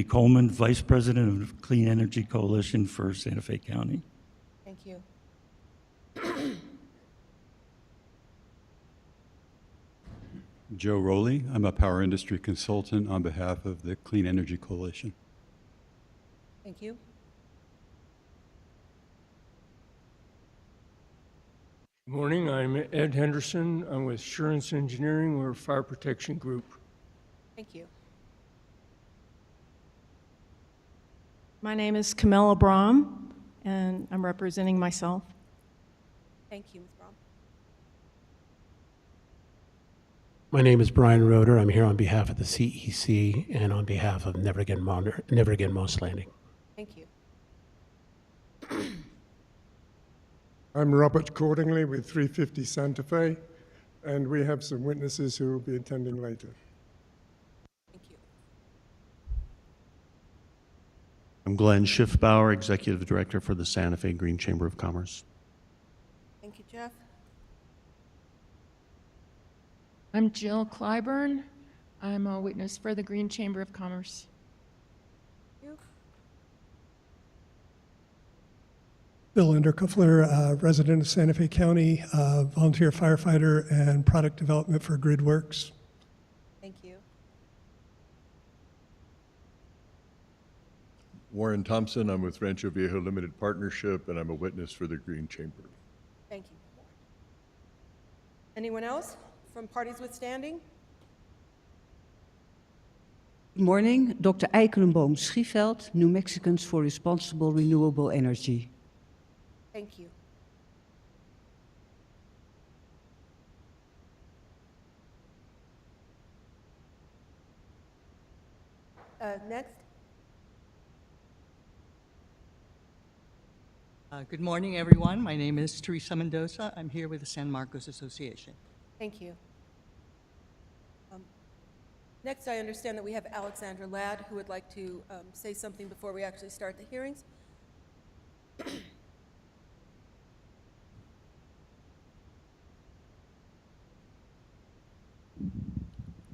Andy Coleman, Vice President of Clean Energy Coalition for Santa Fe County. Thank you. Joe Rowley. I'm a power industry consultant on behalf of the Clean Energy Coalition. Thank you. Good morning, I'm Ed Henderson. I'm with Assurance Engineering. We're a fire protection group. Thank you. My name is Camilla Brom, and I'm representing myself. Thank you, Ms. Brom. My name is Brian Roeder. I'm here on behalf of the CEC and on behalf of Never Again Moss Landing. Thank you. I'm Robert Cordingley with 350 Santa Fe, and we have some witnesses who will be attending later. Thank you. I'm Glenn Schiffbauer, Executive Director for the Santa Fe Green Chamber of Commerce. Thank you, Jeff. I'm Jill Clyburn. I'm a witness for the Green Chamber of Commerce. Thank you. Bill Enderkuffler, resident of Santa Fe County, volunteer firefighter and product development for GridWorks. Thank you. Warren Thompson, I'm with Rancho Viejo Limited Partnership, and I'm a witness for the Green Chamber. Thank you. Anyone else from parties withstanding? Good morning, Dr. Eikelenboom Schieveld, New Mexicans for Responsible Renewable Energy. Thank you. Next. Good morning, everyone. My name is Teresa Mendoza. I'm here with the San Marcos Association. Thank you. Next, I understand that we have Alexandra Ladd, who would like to say something before we actually start the hearings.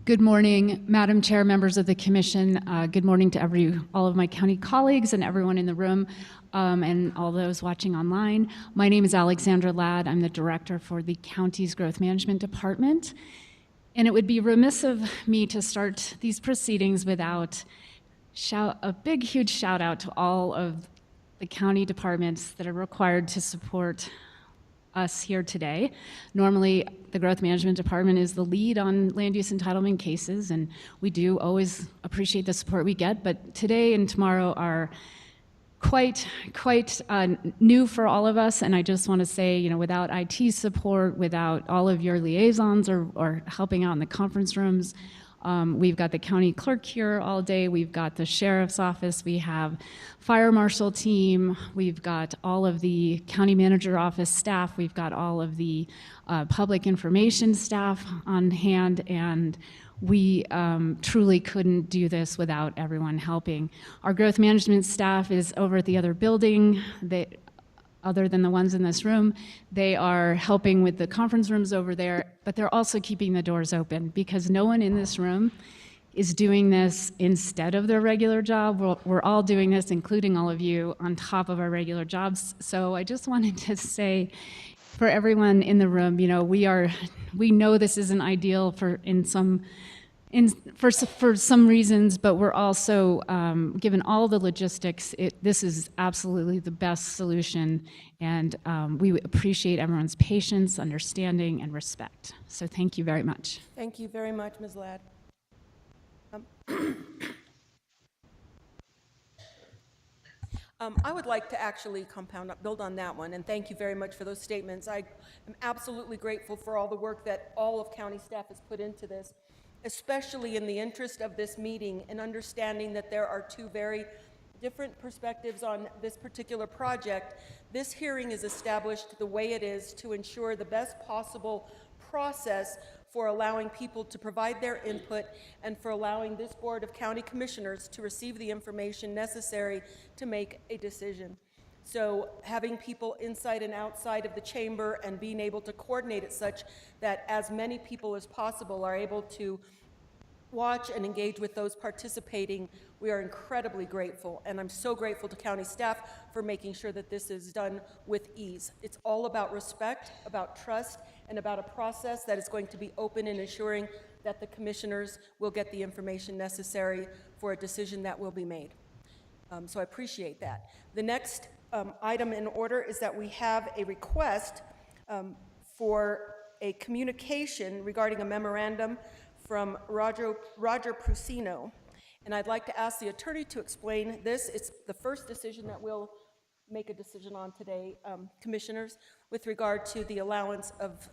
Good morning, Madam Chair, members of the Commission. Good morning to all of my county colleagues and everyone in the room and all those watching online. My name is Alexandra Ladd. I'm the Director for the County's Growth Management Department. And it would be remiss of me to start these proceedings without a big, huge shout out to all of the county departments that are required to support us here today. Normally, the Growth Management Department is the lead on land use entitlement cases, and we do always appreciate the support we get, but today and tomorrow are quite new for all of us, and I just want to say, without IT support, without all of your liaisons or helping out in the conference rooms, we've got the county clerk here all day, we've got the sheriff's office, we have fire marshal team, we've got all of the county manager office staff, we've got all of the public information staff on hand, and we truly couldn't do this without everyone helping. Our growth management staff is over at the other building. Other than the ones in this room, they are helping with the conference rooms over there, but they're also keeping the doors open because no one in this room is doing this instead of their regular job. We're all doing this, including all of you, on top of our regular jobs. So I just wanted to say, for everyone in the room, we know this isn't ideal for some reasons, but we're also, given all the logistics, this is absolutely the best solution, and we appreciate everyone's patience, understanding, and respect. So thank you very much. Thank you very much, Ms. Ladd. I would like to actually build on that one, and thank you very much for those statements. I am absolutely grateful for all the work that all of county staff has put into this, especially in the interest of this meeting and understanding that there are two very different perspectives on this particular project. This hearing is established the way it is to ensure the best possible process for allowing people to provide their input and for allowing this Board of County Commissioners to receive the information necessary to make a decision. So having people inside and outside of the chamber and being able to coordinate it such that as many people as possible are able to watch and engage with those participating, we are incredibly grateful. And I'm so grateful to county staff for making sure that this is done with ease. It's all about respect, about trust, and about a process that is going to be open and ensuring that the commissioners will get the information necessary for a decision that will be made. So I appreciate that. The next item in order is that we have a request for a communication regarding a memorandum from Roger Prusino. And I'd like to ask the attorney to explain this. It's the first decision that we'll make a decision on today, commissioners, with regard to the allowance of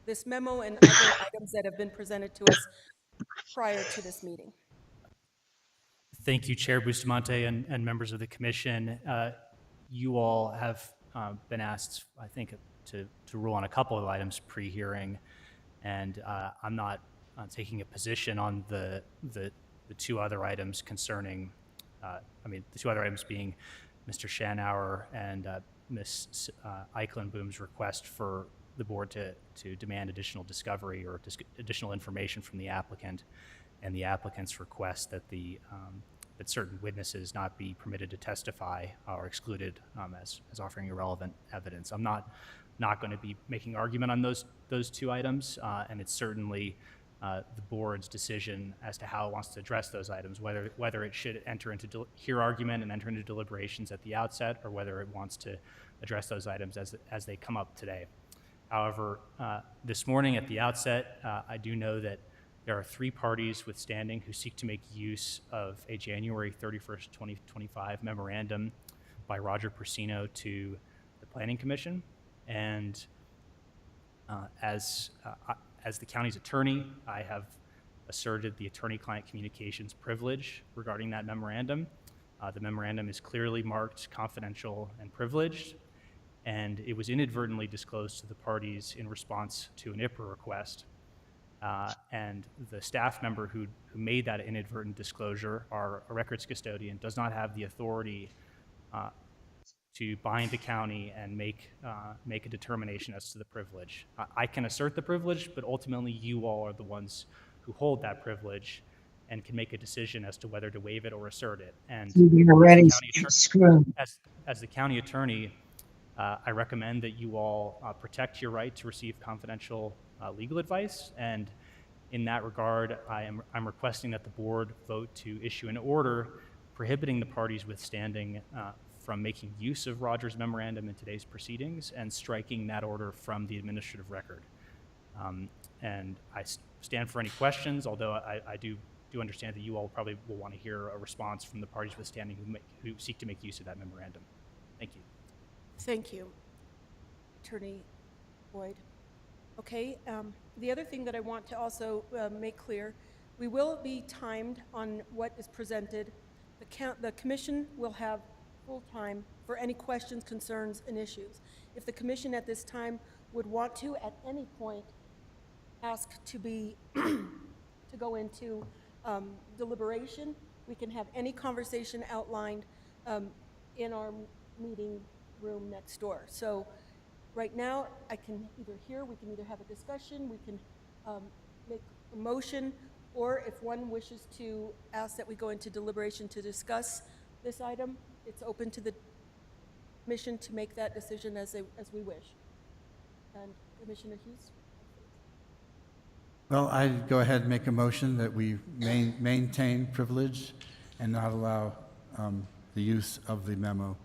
this memo and other items that have been presented to us prior to this meeting. Thank you, Chair Bustamante and members of the commission. You all have been asked, I think, to rule on a couple of items pre-hearing, and I'm not taking a position on the two other items concerning, the two other items being Mr. Schanauer and Ms. Eichenboom's request for the board to demand additional discovery or additional information from the applicant, and the applicant's request that that certain witnesses not be permitted to testify or excluded as offering irrelevant evidence. I'm not going to be making argument on those two items, and it's certainly the board's decision as to how it wants to address those items, whether it should enter into hear argument and enter into deliberations at the outset, or whether it wants to address those items as they come up today. However, this morning at the outset, I do know that there are 3 parties with standing who seek to make use of a January 31st, 2025 memorandum by Roger Prusino to the Planning Commission. And as the county's attorney, I have asserted the attorney-client communications privilege regarding that memorandum. The memorandum is clearly marked confidential and privileged, and it was inadvertently disclosed to the parties in response to an IPRA request. And the staff member who made that inadvertent disclosure, our records custodian, does not have the authority to bind the county and make a determination as to the privilege. I can assert the privilege, but ultimately you all are the ones who hold that privilege and can make a decision as to whether to waive it or assert it. And as the county attorney, I recommend that you all protect your right to receive confidential legal advice, and in that regard, I'm requesting that the board vote to issue an order prohibiting the parties with standing from making use of Roger's memorandum in today's proceedings and striking that order from the administrative record. And I stand for any questions, although I do understand that you all probably will want to hear a response from the parties with standing who seek to make use of that memorandum. Thank you. Thank you, Attorney Boyd. Okay, the other thing that I want to also make clear, we will be timed on what is presented. The commission will have full time for any questions, concerns, and issues. If the commission at this time would want to, at any point, ask to go into deliberation, we can have any conversation outlined in our meeting room next door. So right now, we can either have a discussion, we can make a motion, or if one wishes to ask that we go into deliberation to discuss this item, it's open to the commission to make that decision as we wish. And Commissioner Hughes? Well, I'd go ahead and make a motion that we maintain privilege and not allow the use of the memo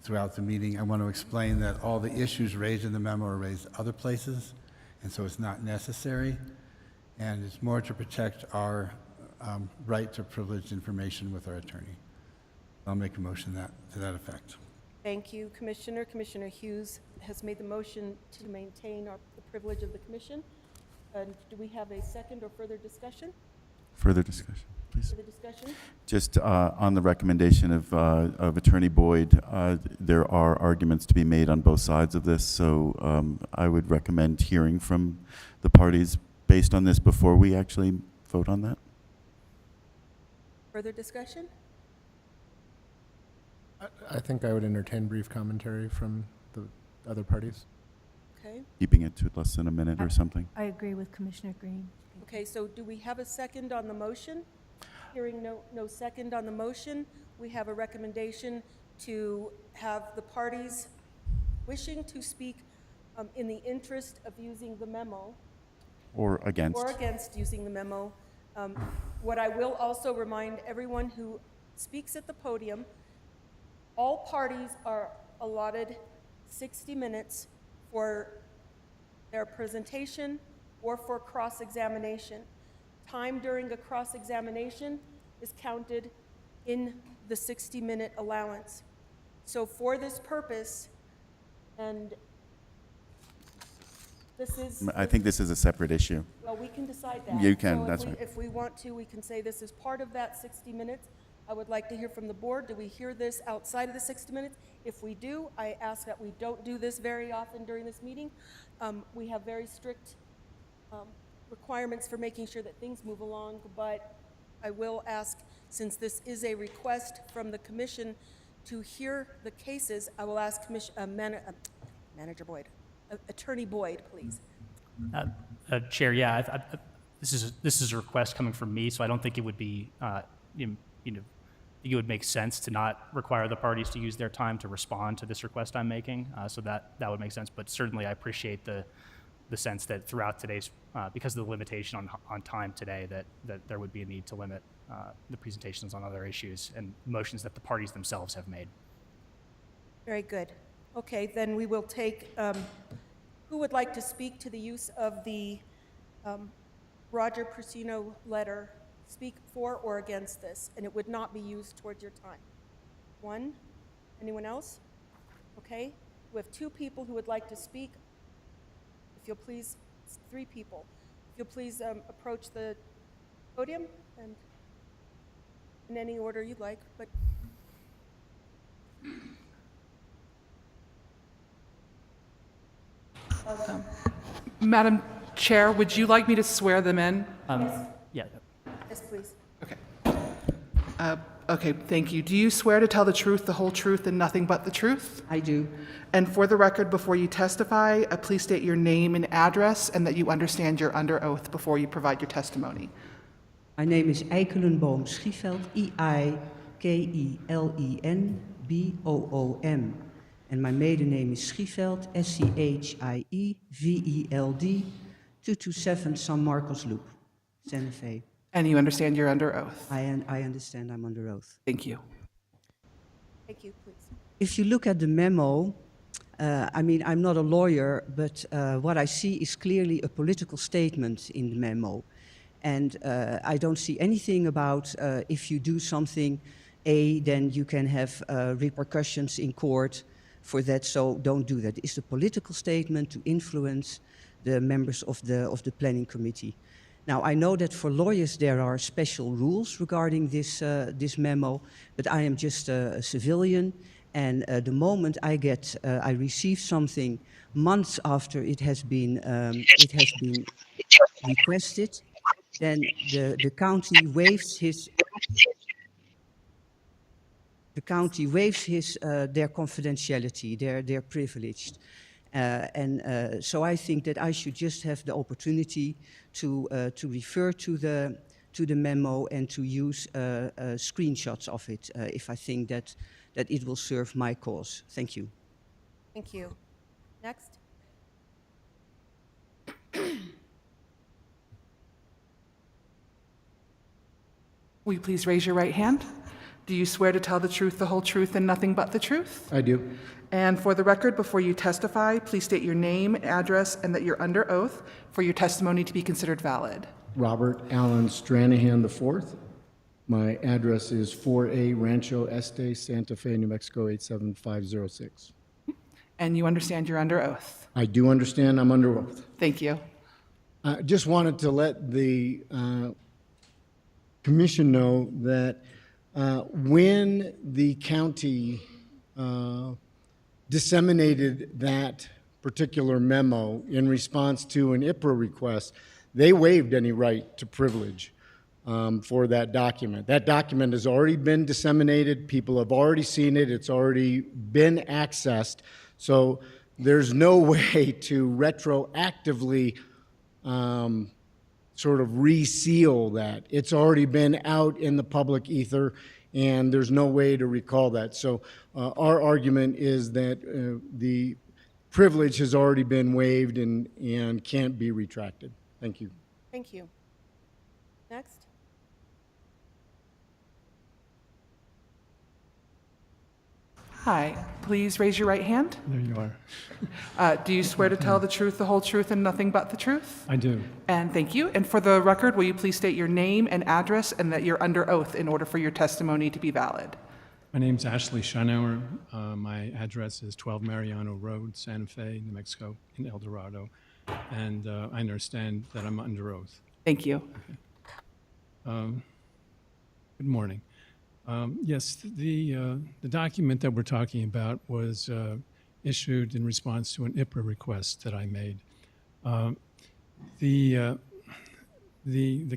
throughout the meeting. I want to explain that all the issues raised in the memo are raised other places, and so it's not necessary, and it's more to protect our right to privileged information with our attorney. I'll make a motion to that effect. Thank you, Commissioner. Commissioner Hughes has made the motion to maintain the privilege of the commission. Do we have a second or further discussion? Further discussion, please. Further discussion? Just on the recommendation of Attorney Boyd, there are arguments to be made on both sides of this, so I would recommend hearing from the parties based on this before we actually vote on that. Further discussion? I think I would entertain brief commentary from the other parties. Okay. keeping it to less than a minute or something. I agree with Commissioner Green. Okay, so do we have a second on the motion? Hearing no second on the motion, we have a recommendation to have the parties wishing to speak in the interest of using the memo. Or against. Or against using the memo. What I will also remind everyone who speaks at the podium, all parties are allotted 60 minutes for their presentation or for cross-examination. Time during a cross-examination is counted in the 60-minute allowance. So for this purpose, and this is... I think this is a separate issue. Well, we can decide that. You can, So that's if we, right. If we want to, we can say this is part of that 60 minutes. I would like to hear from the board. Do we hear this outside of the 60 minutes? If we do, I ask that we don't do this very often during this meeting. We have very strict requirements for making sure that things move along, but I will ask, since this is a request from the commission to hear the cases, I will ask Manager Boyd, Attorney Boyd, please. Chair, yeah, this is a request coming from me, so I don't think it would be, it would make sense to not require the parties to use their time to respond to this request I'm making. So that would make sense. But certainly, I appreciate the sense that throughout today's, because of the limitation on time today, that there would be a need to limit the presentations on other issues and motions that the parties themselves have made. Very good. Okay, then we will take, who would like to speak to the use of the Roger Persino letter? Speak for or against this, and it would not be used towards your time. One? Anyone else? Okay, we have two people who would like to speak. If you'll please, three people. If you'll please approach the podium and in any order you'd like, but Madam Chair, would you like me to swear them in? Yeah. yes, please. Okay, thank you. Do you swear to tell the truth, the whole truth, and nothing but the truth? I do. And for the record, before you testify, please state your name and address, and that you understand you're under oath before you provide your testimony. My name is Eikelenboom Schieveld, Eikelenboom. And my maiden name is Schieveld, Schieiveld, 227 San Marcos Loop, Santa Fe. And you understand you're under oath? I understand I'm under oath. Thank you. Thank you, please. If you look at the memo, I mean, I'm not a lawyer, but what I see is clearly a political statement in the memo. And I don't see anything about if you do something, then you can have repercussions in court for that, so don't do that. It's a political statement to influence the members of the planning committee. Now, I know that for lawyers there are special rules regarding this memo, but I am just a civilian, and the moment I receive something months after it has been requested, then the county waives their confidentiality, they're privileged. So I think that I should just have the opportunity to refer to the memo and to use screenshots of it if I think that it will serve my cause. Thank you. Thank you. Next. Will you please raise your right hand? Do you swear to tell the truth, the whole truth, and nothing but the truth? I do. And for the record, before you testify, please state your name, address, and that you're under oath for your testimony to be considered valid. Robert Allen Stranahan IV. My address is 4A Rancho Este, Santa Fe, New Mexico 87506. And you understand you're under oath? I do understand I'm under oath. Thank you. I just wanted to let the commission know that when the county disseminated that particular memo in response to an IPRA request, they waived any right to privilege for that document. That document has already been disseminated. People have already seen it. It's already been accessed. So there's no way to retroactively sort of reseal that. It's already been out in the public ether, and there's no way to recall that. So our argument is that the privilege has already been waived and can't be retracted. Thank you. Thank you. Next. Hi, please raise your right hand. There you are. Do you swear to tell the truth, the whole truth, and nothing but the truth? I do. And thank you. And for the record, will you please state your name and address and that you're under oath in order for your testimony to be valid? My name's Ashley Schonauer. My address is 12 Mariano Road, Santa Fe, New Mexico, in El Dorado. And I understand that I'm under oath. Thank you. Okay. Good morning. Yes, the document that we're talking about was issued in response to an IPRA request that I made. The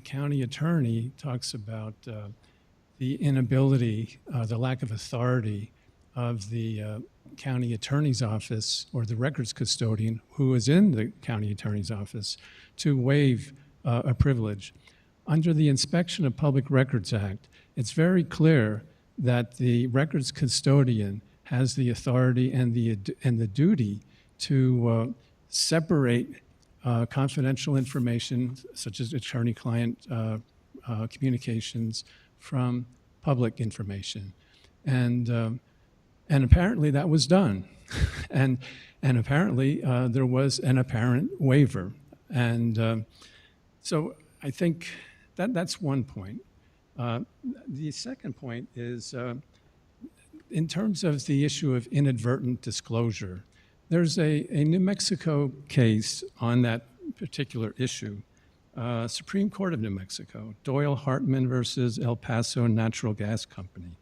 county attorney talks about the inability, the lack of authority of the county attorney's office or the records custodian who is in the county attorney's office to waive a privilege. Under the Inspection of Public Records Act, it's very clear that the records custodian has the authority and the duty to separate confidential information, such as attorney-client communications, from public information, and apparently that was done, and apparently there was an apparent waiver, and so I think that's one point. The second point is, in terms of the issue of inadvertent disclosure, there's a New Mexico case on that particular issue. Supreme Court of New Mexico, Doyle Hartman versus El Paso Natural Gas Company.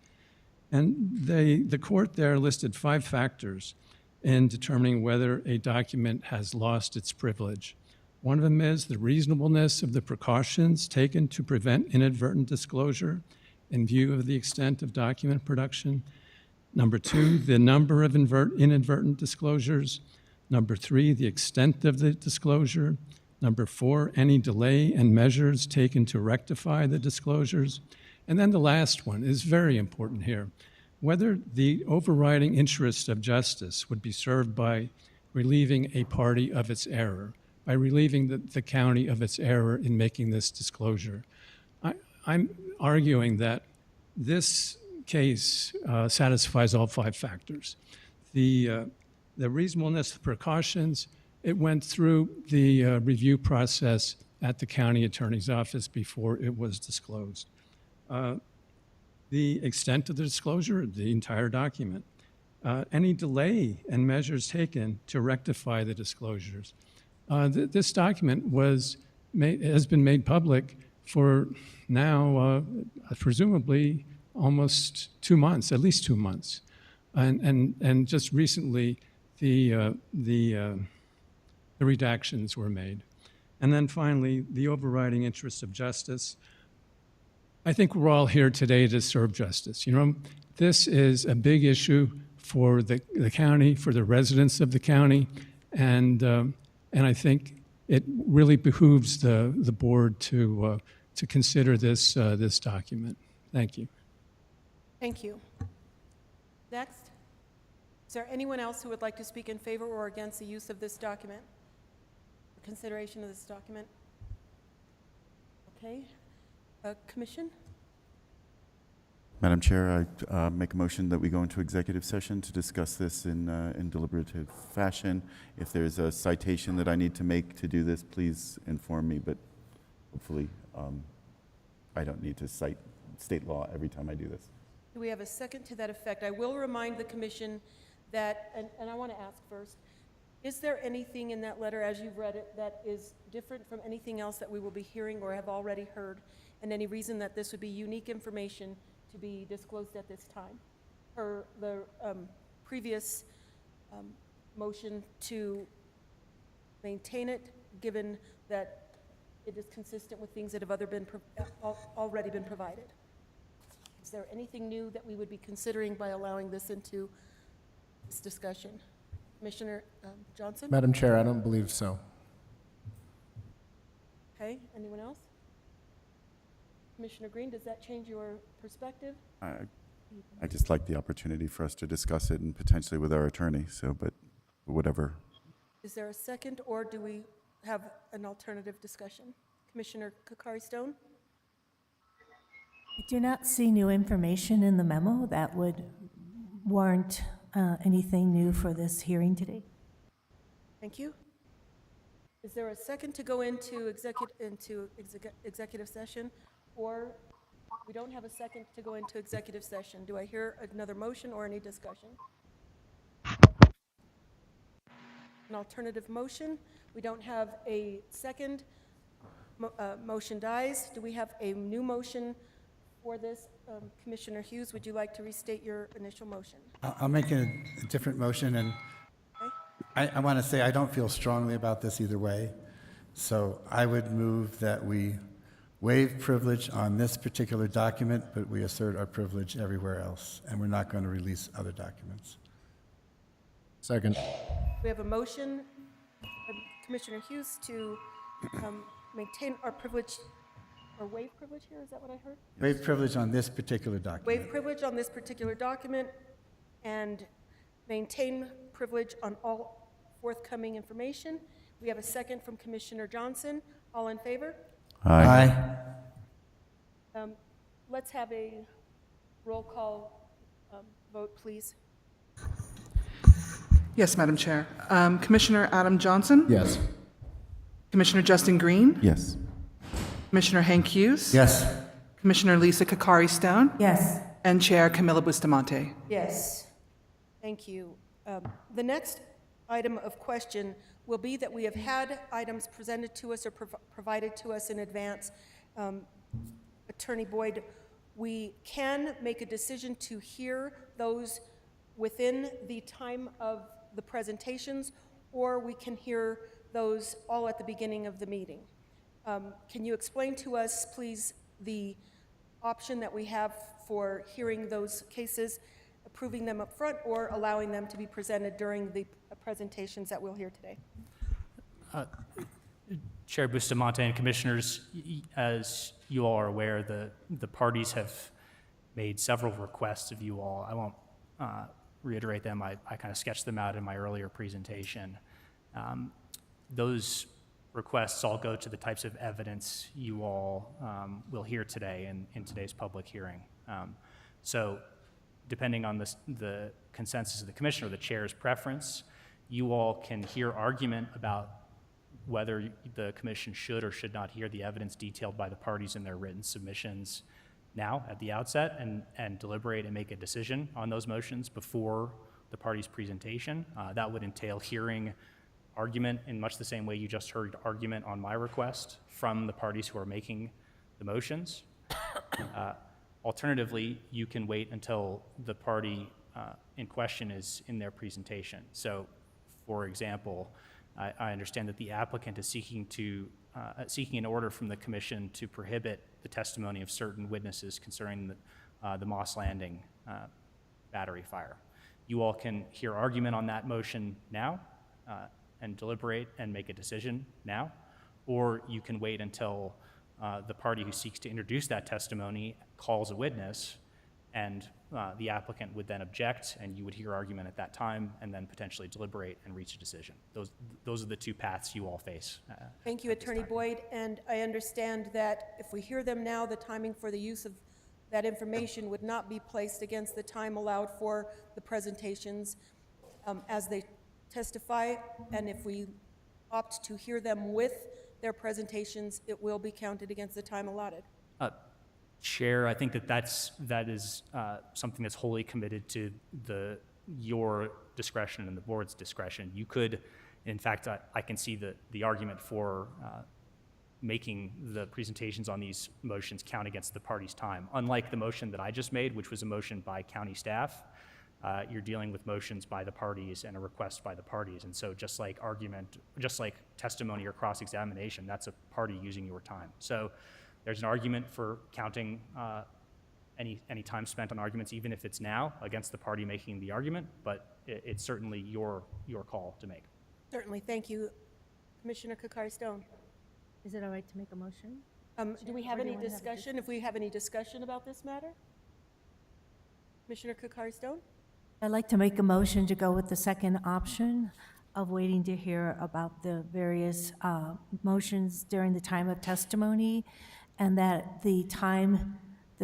And the court there listed 5 factors in determining whether a document has lost its privilege. One of them is the reasonableness of the precautions taken to prevent inadvertent disclosure in view of the extent of document production. Number 2, the number of inadvertent disclosures. Number 3, the extent of the disclosure. Number 4, any delay and measures taken to rectify the disclosures. And then the last one is very important here. Whether the overriding interest of justice would be served by relieving a party of its error, by relieving the county of its error in making this disclosure. I'm arguing that this case satisfies all 5 factors. The reasonableness of precautions, it went through the review process at the county attorney's office before it was disclosed. The extent of the disclosure, the entire document. Any delay and measures taken to rectify the disclosures. This document has been made public for now, presumably almost 2 months, at least 2 months. And just recently, the redactions were made. And then finally, the overriding interest of justice. I think we're all here today to serve justice. You know, this is a big issue for the county, for the residents of the county, and I think it really behooves the board to consider this document. Thank you. Thank you. Next. Is there anyone else who would like to speak in favor or against the use of this document? Consideration of this document? Okay. Commission? Madam Chair, I make a motion that we go into executive session to discuss this in deliberative fashion. If there's a citation that I need to make to do this, please inform me, but hopefully I don't need to cite state law every time I do this. Do we have a second to that effect? I will remind the commission that, and I want to ask first, is there anything in that letter as you've read it that is different from anything else that we will be hearing or have already heard, and any reason that this would be unique information to be disclosed at this time? Or the previous motion to maintain it, given that it is consistent with things that have already been provided? Is there anything new that we would be considering by allowing this into this discussion? Commissioner Johnson? Madam Chair, I don't believe so. Okay, anyone else? Commissioner Green, does that change your perspective? I just like the opportunity for us to discuss it and potentially with our attorney, so, but whatever. Is there a second, or do we have an alternative discussion? Commissioner Kakari Stone? I do not see new information in the memo that would warrant anything new for this hearing today. Thank you. Is there a second to go into executive session, or we don't have a second to go into executive session? Do I hear another motion or any discussion? An alternative motion. We don't have a second. Motion dies. Do we have a new motion for this? Commissioner Hughes, would you like to restate your initial motion? I'll make a different motion, and I want to say I don't feel strongly about this either way. So I would move that we waive privilege on this particular document, but we assert our privilege everywhere else, and we're not going to release other documents. Second. We have a motion from Commissioner Hughes to maintain our privilege, or waive privilege here, is that what I heard? Waive privilege on this particular document. Waive privilege on this particular document and maintain privilege on all forthcoming information. We have a second from Commissioner Johnson. All in favor? Aye. Let's have a roll call vote, please. Yes, Madam Chair. Commissioner Adam Johnson? Yes. Commissioner Justin Green? Yes. Commissioner Hank Hughes? Yes. Commissioner Lisa Kakari Stone? Yes. And Chair Camilla Bustamante? Yes. Thank you. The next item of question will be that we have had items presented to us or provided to us in advance. Attorney Boyd, we can make a decision to hear those within the time of the presentations, or we can hear those all at the beginning of the meeting. Can you explain to us, please, the option that we have for hearing those cases, approving them up front, or allowing them to be presented during the presentations that we'll hear today? Chair Bustamante and Commissioners, as you all are aware, the parties have made several requests of you all. I won't reiterate them. I kind of sketched them out in my earlier presentation. Those requests all go to the types of evidence you all will hear today in today's public hearing. So depending on the consensus of the Commissioner or the Chair's preference, you all can hear argument about whether the Commission should or should not hear the evidence detailed by the parties in their written submissions now at the outset and deliberate and make a decision on those motions before the party's presentation. That would entail hearing argument in much the same way you just heard argument on my request from the parties who are making the motions. Alternatively, you can wait until the party in question is in their presentation. So, for example, I understand that the applicant is seeking an order from the Commission to prohibit the testimony of certain witnesses concerning the Moss Landing battery fire. You all can hear argument on that motion now and deliberate and make a decision now, or you can wait until the party who seeks to introduce that testimony calls a witness, and the applicant would then object, and you would hear argument at that time, and then potentially deliberate and reach a decision. Those are the two paths you all face. Thank you, Attorney Boyd, and I understand that if we hear them now, the timing for the use of that information would not be placed against the time allowed for the presentations as they testify, and if we opt to hear them with their presentations, it will be counted against the time allotted. Chair, I think that is something that's wholly committed to your discretion and the board's discretion. You could, in fact, I can see the argument for making the presentations on these motions count against the party's time. Unlike the motion that I just made, which was a motion by county staff, you're dealing with motions by the parties and a request by the parties. And so just like testimony or cross-examination, that's a party using your time. So there's an argument for counting any time spent on arguments, even if it's now, against the party making the argument, but it's certainly your call to make. Certainly, thank you. Commissioner Kokari-Stone. Is it all right to make a motion? Do we have Or do any you wanna have a discussion? If we have any discussion about this matter? Commissioner Kokari-Stone? I'd like to make a motion to go with the second option of waiting to hear about the various motions during the time of testimony, and that the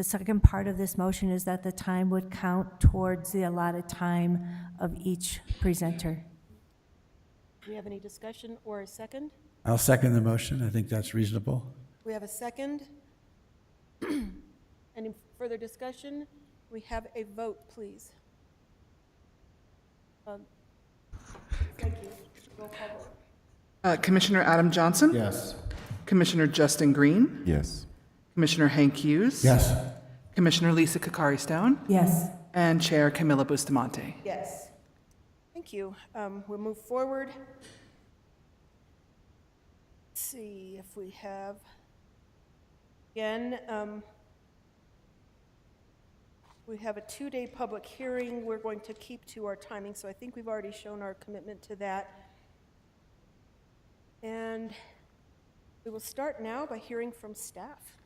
second part of this motion is that the time would count towards the allotted time of each presenter. Do we have any discussion or a second? I'll second the motion. I think that's reasonable. We have a second. Any further discussion? We have a vote, please. Thank you. Roll call vote. Commissioner Adam Johnson? Yes. Commissioner Justin Green? Yes. Commissioner Hank Hughes? Yes. Commissioner Lisa Kokari-Stone? Yes. And Chair Camilla Bustamante. Yes. Thank you. We'll move forward. Let's see if we have, again, we have a 2-day public hearing. We're going to keep to our timing, so I think we've already shown our commitment to that. And we will start now by hearing from staff.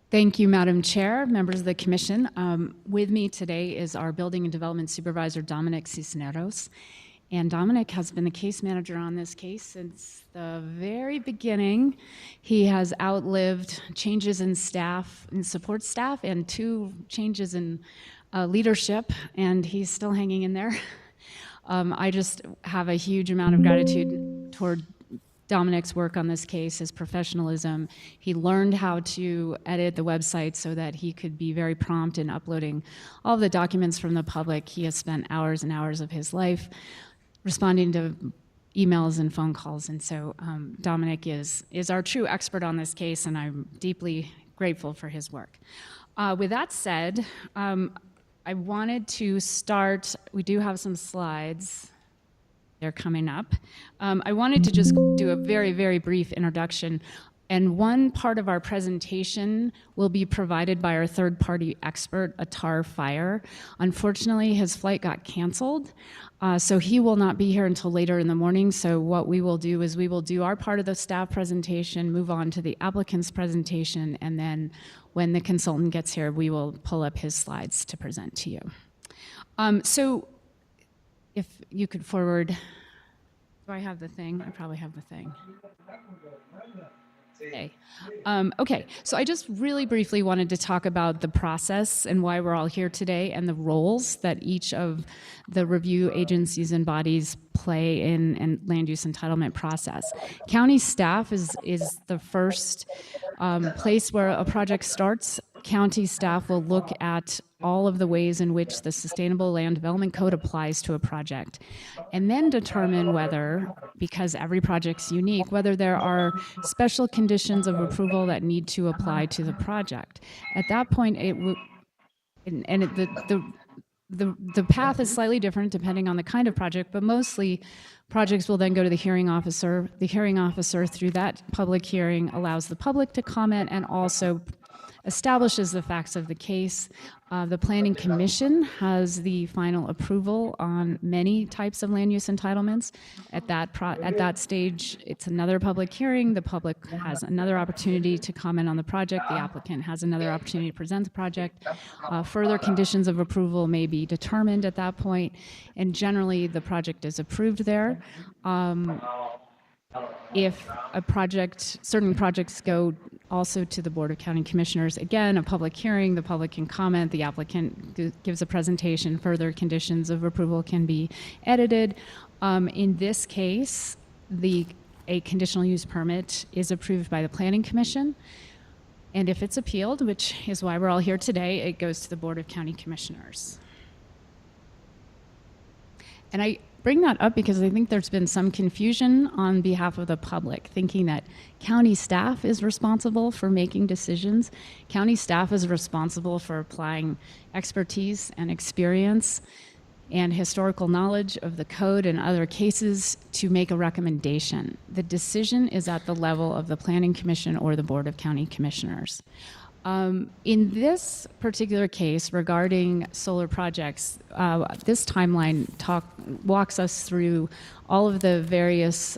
Thank you, Madam Chair, members of the Commission. With me today is our Building and Development Supervisor, Dominic Cisneros. And Dominic has been the case manager on this case since the very beginning. He has outlived changes in staff, in support staff, and 2 changes in leadership, and he's still hanging in there. I just have a huge amount of gratitude toward Dominic's work on this case, his professionalism. He learned how to edit the website so that he could be very prompt in uploading all of the documents from the public. He has spent hours and hours of his life responding to emails and phone calls, and so Dominic is our true expert on this case, and I'm deeply grateful for his work. With that said, I wanted to start, we do have some slides. They're coming up. I wanted to just do a very, very brief introduction. And one part of our presentation will be provided by our third-party expert, Atar Fire. Unfortunately, his flight got canceled, so he will not be here until later in the morning. So what we will do is we will do our part of the staff presentation, move on to the applicant's presentation, and then when the consultant gets here, we will pull up his slides to present to you. So if you could forward, do I have the thing? I probably have the thing. Okay. Okay, so I just really briefly wanted to talk about the process and why we're all here today and the roles that each of the review agencies and bodies play in land use entitlement process. County staff is the first place where a project starts. County staff will look at all of the ways in which the Sustainable Land Development Code applies to a project, and then determine whether, because every project's unique, whether there are special conditions of approval that need to apply to the project. At that point, the path is slightly different depending on the kind of project, but mostly projects will then go to the hearing officer. The hearing officer, through that public hearing, allows the public to comment and also establishes the facts of the case. The Planning Commission has the final approval on many types of land use entitlements. At that stage, it's another public hearing. The public has another opportunity to comment on the project. The applicant has another opportunity to present the project. Further conditions of approval may be determined at that point, and generally the project is approved there. If a project, certain projects go also to the Board of County Commissioners, again, a public hearing, the public can comment, the applicant gives a presentation, further conditions of approval can be edited. In this case, a conditional use permit is approved by the Planning Commission, and if it's appealed, which is why we're all here today, it goes to the Board of County Commissioners. And I bring that up because I think there's been some confusion on behalf of the public, thinking that county staff is responsible for making decisions. County staff is responsible for applying expertise and experience. and historical knowledge of the code and other cases to make a recommendation. The decision is at the level of the Planning Commission or the Board of County Commissioners. In this particular case regarding solar projects, this timeline walks us through all of the various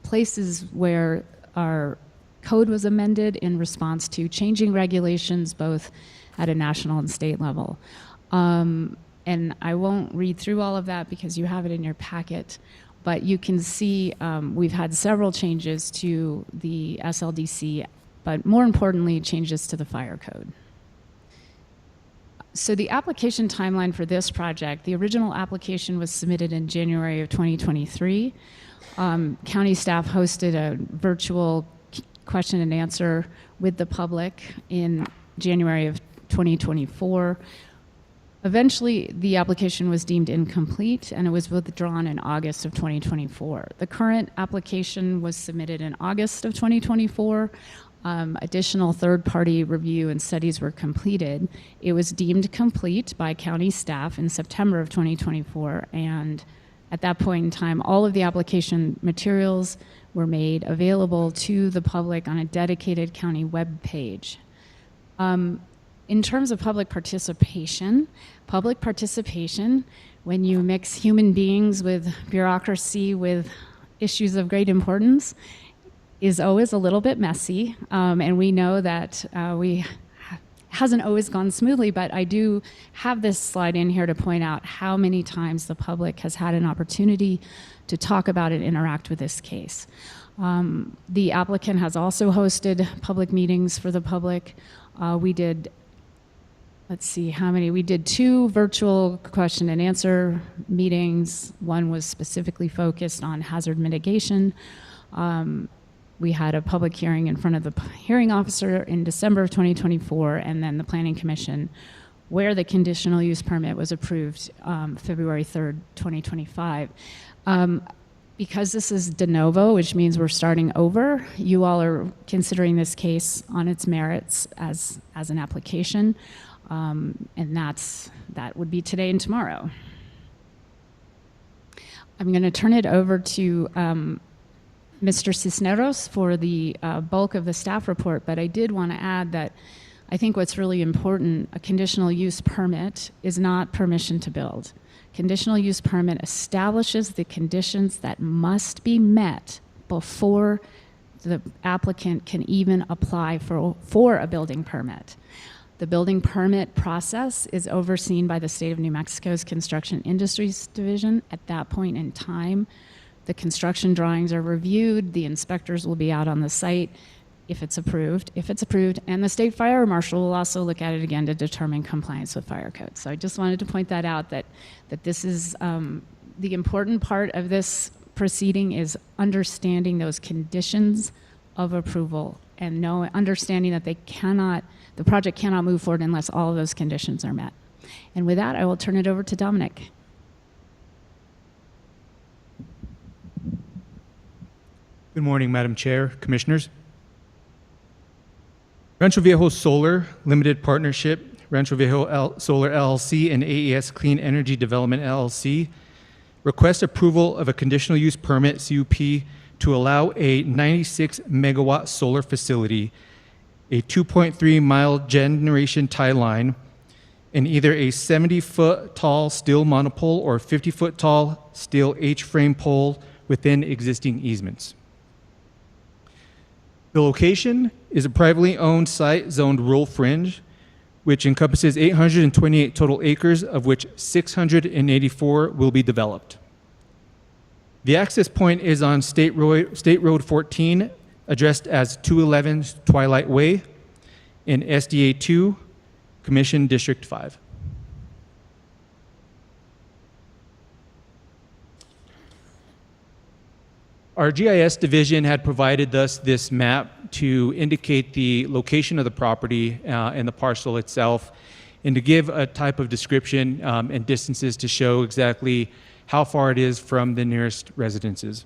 places where our code was amended in response to changing regulations both at a national and state level. And I won't read through all of that because you have it in your packet, but you can see we've had several changes to the SLDC, but more importantly, changes to the fire code. So the application timeline for this project, the original application was submitted in January of 2023. County staff hosted a virtual question and answer with the public in January of 2024. Eventually, the application was deemed incomplete and it was withdrawn in August of 2024. The current application was submitted in August of 2024. Additional third-party review and studies were completed. It was deemed complete by county staff in September of 2024, and at that point in time, all of the application materials were made available to the public on a dedicated county web page. In terms of public participation, when you mix human beings with bureaucracy with issues of great importance, is always a little bit messy, and we know that hasn't always gone smoothly, but I do have this slide in here to point out how many times the public has had an opportunity to talk about and interact with this case. The applicant has also hosted public meetings for the public. We did, let's see how many, we did 2 virtual question and answer meetings. One was specifically focused on hazard mitigation. We had a public hearing in front of the hearing officer in December of 2024, and then the Planning Commission, where the conditional use permit was approved February 3rd, 2025. Because this is de novo, which means we're starting over, you all are considering this case on its merits as an application, and that would be today and tomorrow. I'm going to turn it over to Mr. Cisneros for the bulk of the staff report, but I did want to add that I think what's really important, a conditional use permit is not permission to build. Conditional use permit establishes the conditions that must be met before the applicant can even apply for a building permit. The building permit process is overseen by the State of New Mexico's Construction Industries Division. At that point in time, the construction drawings are reviewed, the inspectors will be out on the site if it's approved, and the state fire marshal will also look at it again to determine compliance with fire code. So I just wanted to point that out, that this is the important part of this proceeding is understanding those conditions of approval and understanding that the project cannot move forward unless all of those conditions are met. And with that, I will turn it over to Dominic. Good morning, Madam Chair, Commissioners. Rancho Viejo Solar Limited Partnership, Rancho Viejo Solar LLC, and AES Clean Energy Development LLC request approval of a conditional use permit, CUP, to allow a 96 megawatt solar facility, a 2.3 mile generation tie line, and either a 70-foot tall steel monopole or 50-foot tall steel H-frame pole within existing easements. The location is a privately owned site zoned rural fringe, which encompasses 828 total acres, of which 684 will be developed. The access point is on State Road 14, addressed as 211 Twilight Way, in SDA 2, Commission District 5. Our GIS division had provided us this map to indicate the location of the property and the parcel itself, and to give a type of description and distances to show exactly how far it is from the nearest residences.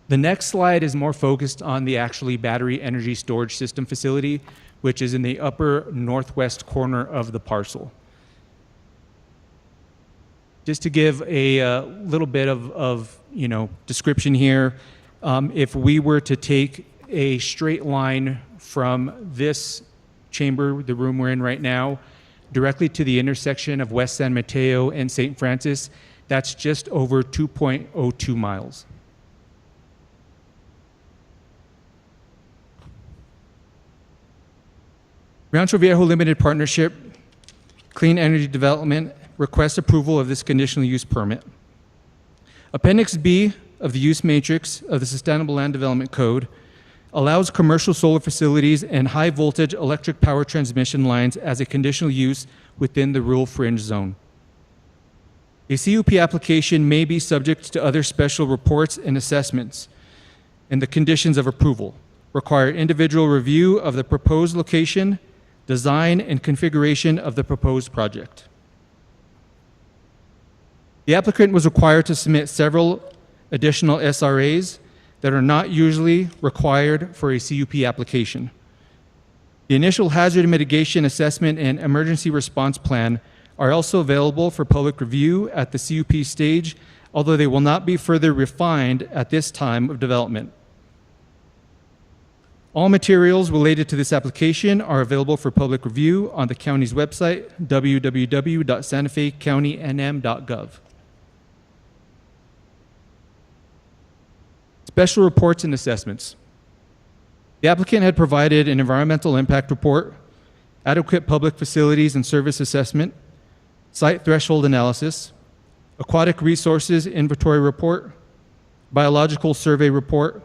The next slide is more focused on the actually battery energy storage system facility, which is in the upper northwest corner of the parcel. Just to give a little bit of description here, if we were to take a straight line from this chamber, the room we're in right now, directly to the intersection of West San Mateo and St. Francis, that's just over 2.02 miles. Rancho Viejo Limited Partnership, Clean Energy Development, requests approval of this conditional use permit. Appendix B of the use matrix of the Sustainable Land Development Code allows commercial solar facilities and high voltage electric power transmission lines as a conditional use within the rural fringe zone. A CUP application may be subject to other special reports and assessments, and the conditions of approval require individual review of the proposed location, design, and configuration of the proposed project. The applicant was required to submit several additional SRAs that are not usually required for a CUP application. The initial hazard mitigation assessment and emergency response plan are also available for public review at the CUP stage, although they will not be further refined at this time of development. All materials related to this application are available for public review on the county's website, www.santafecountynm.gov. Special reports and assessments. The applicant had provided an environmental impact report, adequate public facilities and service assessment, site threshold analysis, aquatic resources inventory report, biological survey report,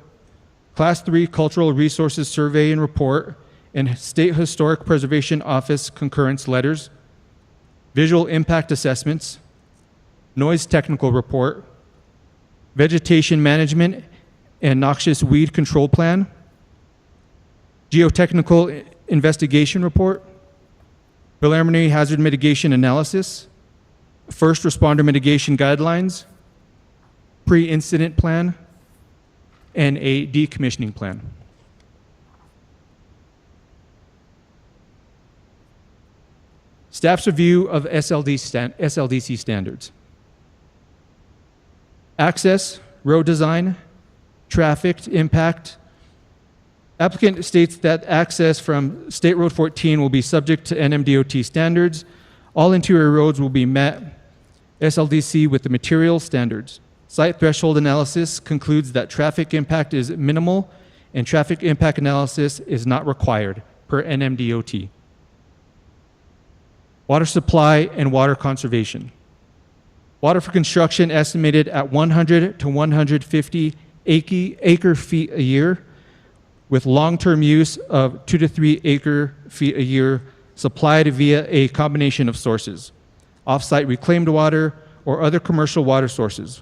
Class 3 Cultural Resources Survey and Report, and State Historic Preservation Office concurrence letters, visual impact assessments, noise technical report, vegetation management and noxious weed control plan, geotechnical investigation report, preliminary hazard mitigation analysis, first responder mitigation guidelines, pre-incident plan, and a decommissioning plan. Staff's review of SLDC standards. Access, road design, traffic impact. Applicant states that access from State Road 14 will be subject to NMDOT standards. All interior roads will be met SLDC with the material standards. Site threshold analysis concludes that traffic impact is minimal and traffic impact analysis is not required per NMDOT. Water supply and water conservation. Water for construction estimated at 100 to 150 acre feet a year, with long-term use of 2 to 3 acre feet a year supplied via a combination of sources, off-site reclaimed water or other commercial water sources.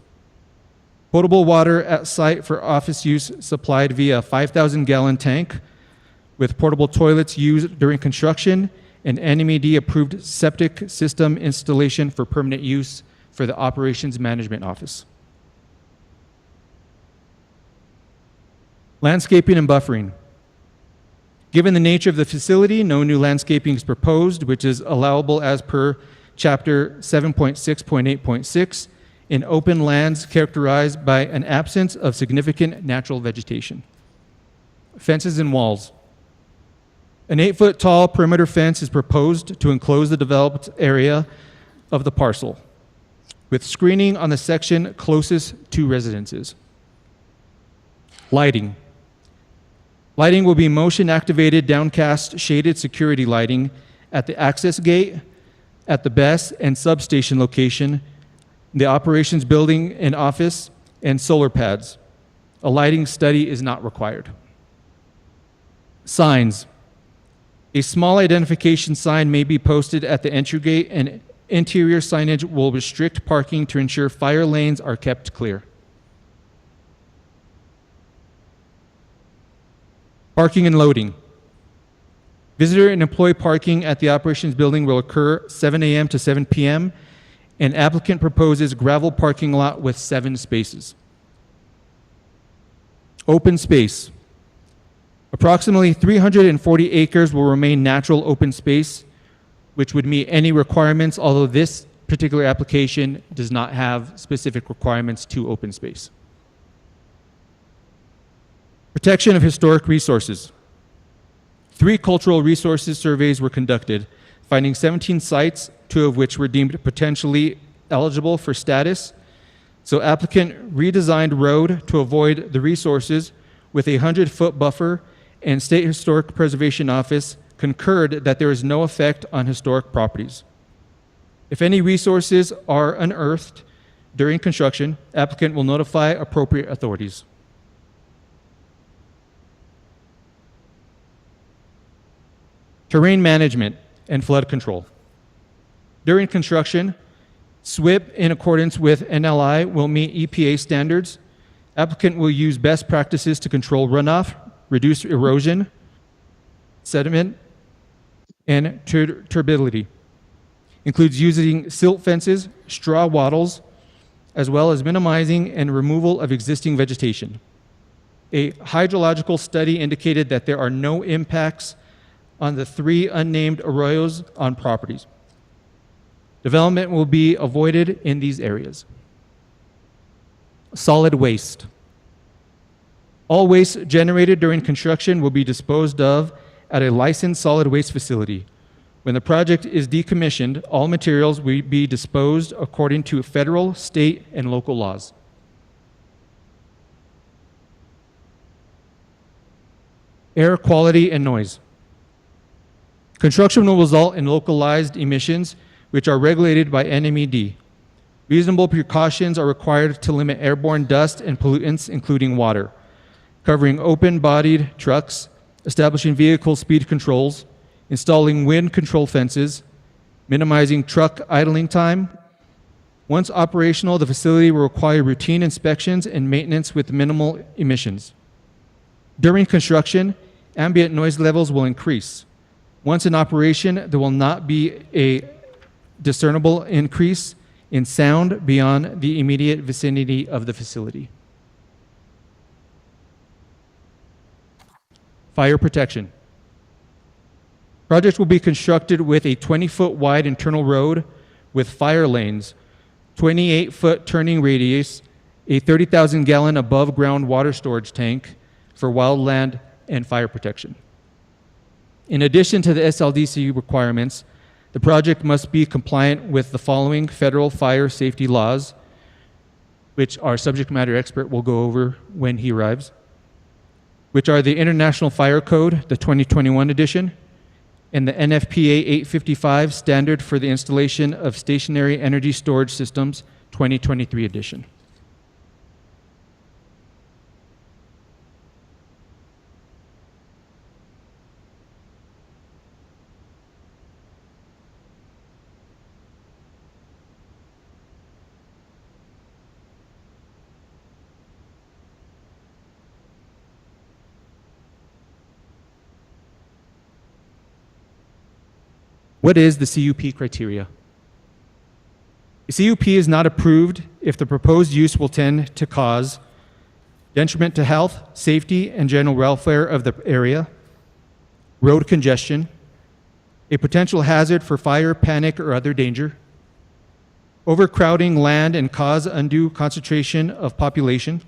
Potable water at site for office use supplied via a 5,000-gallon tank with portable toilets used during construction and NMED-approved septic system installation for permanent use for the Operations Management Office. Landscaping and buffering. Given the nature of the facility, no new landscaping is proposed, which is allowable as per Chapter 7.6.8.6 in open lands characterized by an absence of significant natural vegetation. Fences and walls. An 8-foot-tall perimeter fence is proposed to enclose the developed area of the parcel, with screening on the section closest to residences. Lighting. Lighting will be motion-activated, downcast, shaded security lighting at the access gate, at the BES and substation location, the operations building and office, and solar pads. A lighting study is not required. Signs. A small identification sign may be posted at the entry gate, and interior signage will restrict parking to ensure fire lanes are kept clear. Parking and loading. Visitor and employee parking at the operations building will occur 7 a.m. to 7 p.m., and applicant proposes gravel parking lot with 7 spaces. Open space. Approximately 340 acres will remain natural open space, which would meet any requirements, although this particular application does not have specific requirements to open space. Protection of historic resources. 3 cultural resources surveys were conducted, finding 17 sites, 2 of which were deemed potentially eligible for status. So applicant redesigned road to avoid the resources with a 100-foot buffer, and State Historic Preservation Office concurred that there is no effect on historic properties. If any resources are unearthed during construction, applicant will notify appropriate authorities. Terrain management and flood control. During construction, SWIP, in accordance with NLI, will meet EPA standards. Applicant will use best practices to control runoff, reduce erosion, sediment, and turbidity. Includes using silt fences, straw wattles, as well as minimizing and removal of existing vegetation. A hydrological study indicated that there are no impacts on the 3 unnamed arroyos on properties. Development will be avoided in these areas. Solid waste. All waste generated during construction will be disposed of at a licensed solid waste facility. When the project is decommissioned, all materials will be disposed according to federal, state, and local laws. Air quality and noise. Construction will result in localized emissions, which are regulated by NMED. Reasonable precautions are required to limit airborne dust and pollutants, including water, covering open-bodied trucks, establishing vehicle speed controls, installing wind control fences, minimizing truck idling time. Once operational, the facility will require routine inspections and maintenance with minimal emissions. During construction, ambient noise levels will increase. Once in operation, there will not be a discernible increase in sound beyond the immediate vicinity of the facility. Fire protection. Project will be constructed with a 20-foot wide internal road with fire lanes, 28-foot turning radius, a 30,000-gallon above-ground water storage tank for wildland and fire protection. In addition to the SLDC requirements, the project must be compliant with the following federal fire safety laws, which our subject matter expert will go over when he arrives, which are the International Fire Code, the 2021 edition, and the NFPA 855 Standard for the Installation of Stationary Energy Storage Systems, 2023 edition. What is the CUP criteria? A CUP is not approved if the proposed use will tend to cause detriment to health, safety, and general welfare of the area, road congestion, a potential hazard for fire, panic, or other danger, overcrowding land and cause undue concentration of population,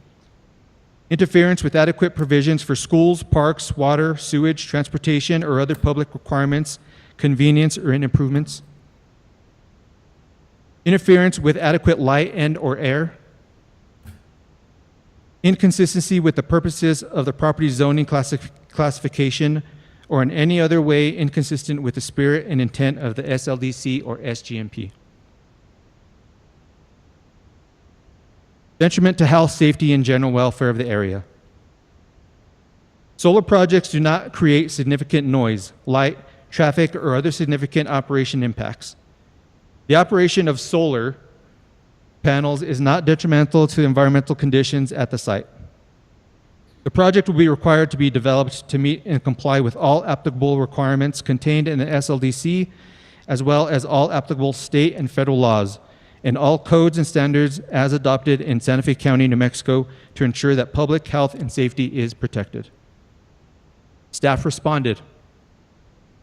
interference with adequate provisions for schools, parks, water, sewage, transportation, or other public requirements, convenience, or improvements, interference with adequate light and/or air, inconsistency with the purposes of the property zoning classification, or in any other way inconsistent with the spirit and intent of the SLDC or SGMP. Detriment to health, safety, and general welfare of the area. Solar projects do not create significant noise, light, traffic, or other significant operation impacts. The operation of solar panels is not detrimental to environmental conditions at the site. The project will be required to be developed to meet and comply with all applicable requirements contained in the SLDC, as well as all applicable state and federal laws, and all codes and standards as adopted in Santa Fe County, New Mexico, to ensure that public health and safety is protected. Staff responded,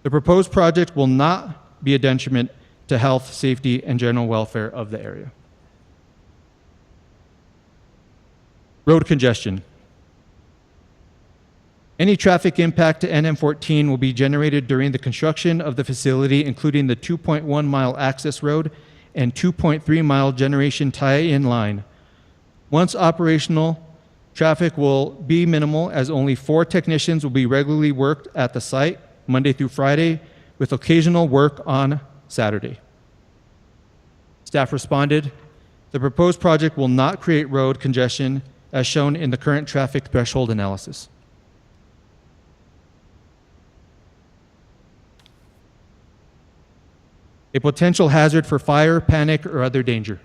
the proposed project will not be a detriment to health, safety, and general welfare of the area. Road congestion. Any traffic impact to NM14 will be generated during the construction of the facility, including the 2.1-mile access road and 2.3-mile generation tie-in line. Once operational, traffic will be minimal as only 4 technicians will be regularly worked at the site Monday through Friday with occasional work on Saturday. Staff responded, the proposed project will not create road congestion as shown in the current traffic threshold analysis. A potential hazard for fire, panic, or other danger.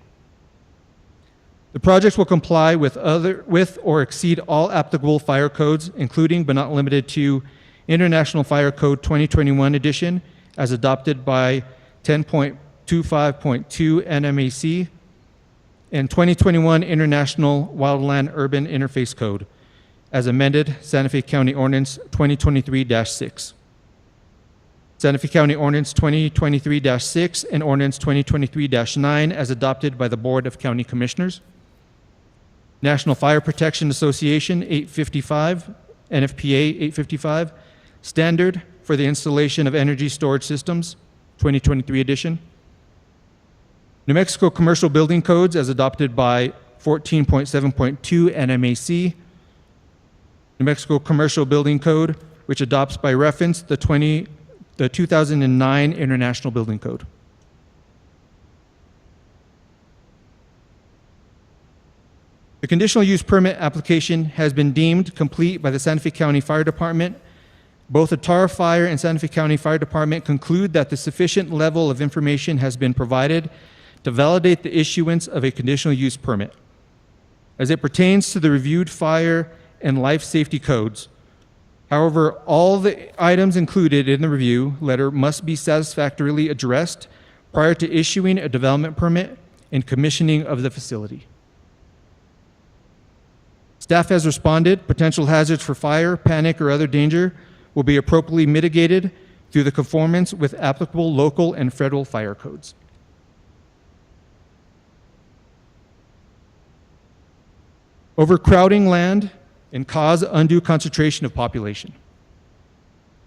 The project will comply with or exceed all applicable fire codes, including but not limited to International Fire Code 2021 edition, as adopted by 10.25.2 NMAC, and 2021 International Wildland Urban Interface Code, as amended Santa Fe County Ordinance 2023-6. Santa Fe County Ordinance 2023-6 and Ordinance 2023-9 as adopted by the Board of County Commissioners. National Fire Protection Association 855, NFPA 855, Standard for the Installation of Energy Storage Systems, 2023 edition. New Mexico Commercial Building Codes as adopted by 14.7.2 NMAC. New Mexico Commercial Building Code, which adopts by reference the 2009 International Building Code. The conditional use permit application has been deemed complete by the Santa Fe County Fire Department. Both the Tar Fire and Santa Fe County Fire Department conclude that the sufficient level of information has been provided to validate the issuance of a conditional use permit. As it pertains to the reviewed fire and life safety codes, however, all the items included in the review letter must be satisfactorily addressed prior to issuing a development permit and commissioning of the facility. Staff has responded, potential hazards for fire, panic, or other danger will be appropriately mitigated through the conformance with applicable local and federal fire codes. Overcrowding land and cause undue concentration of population.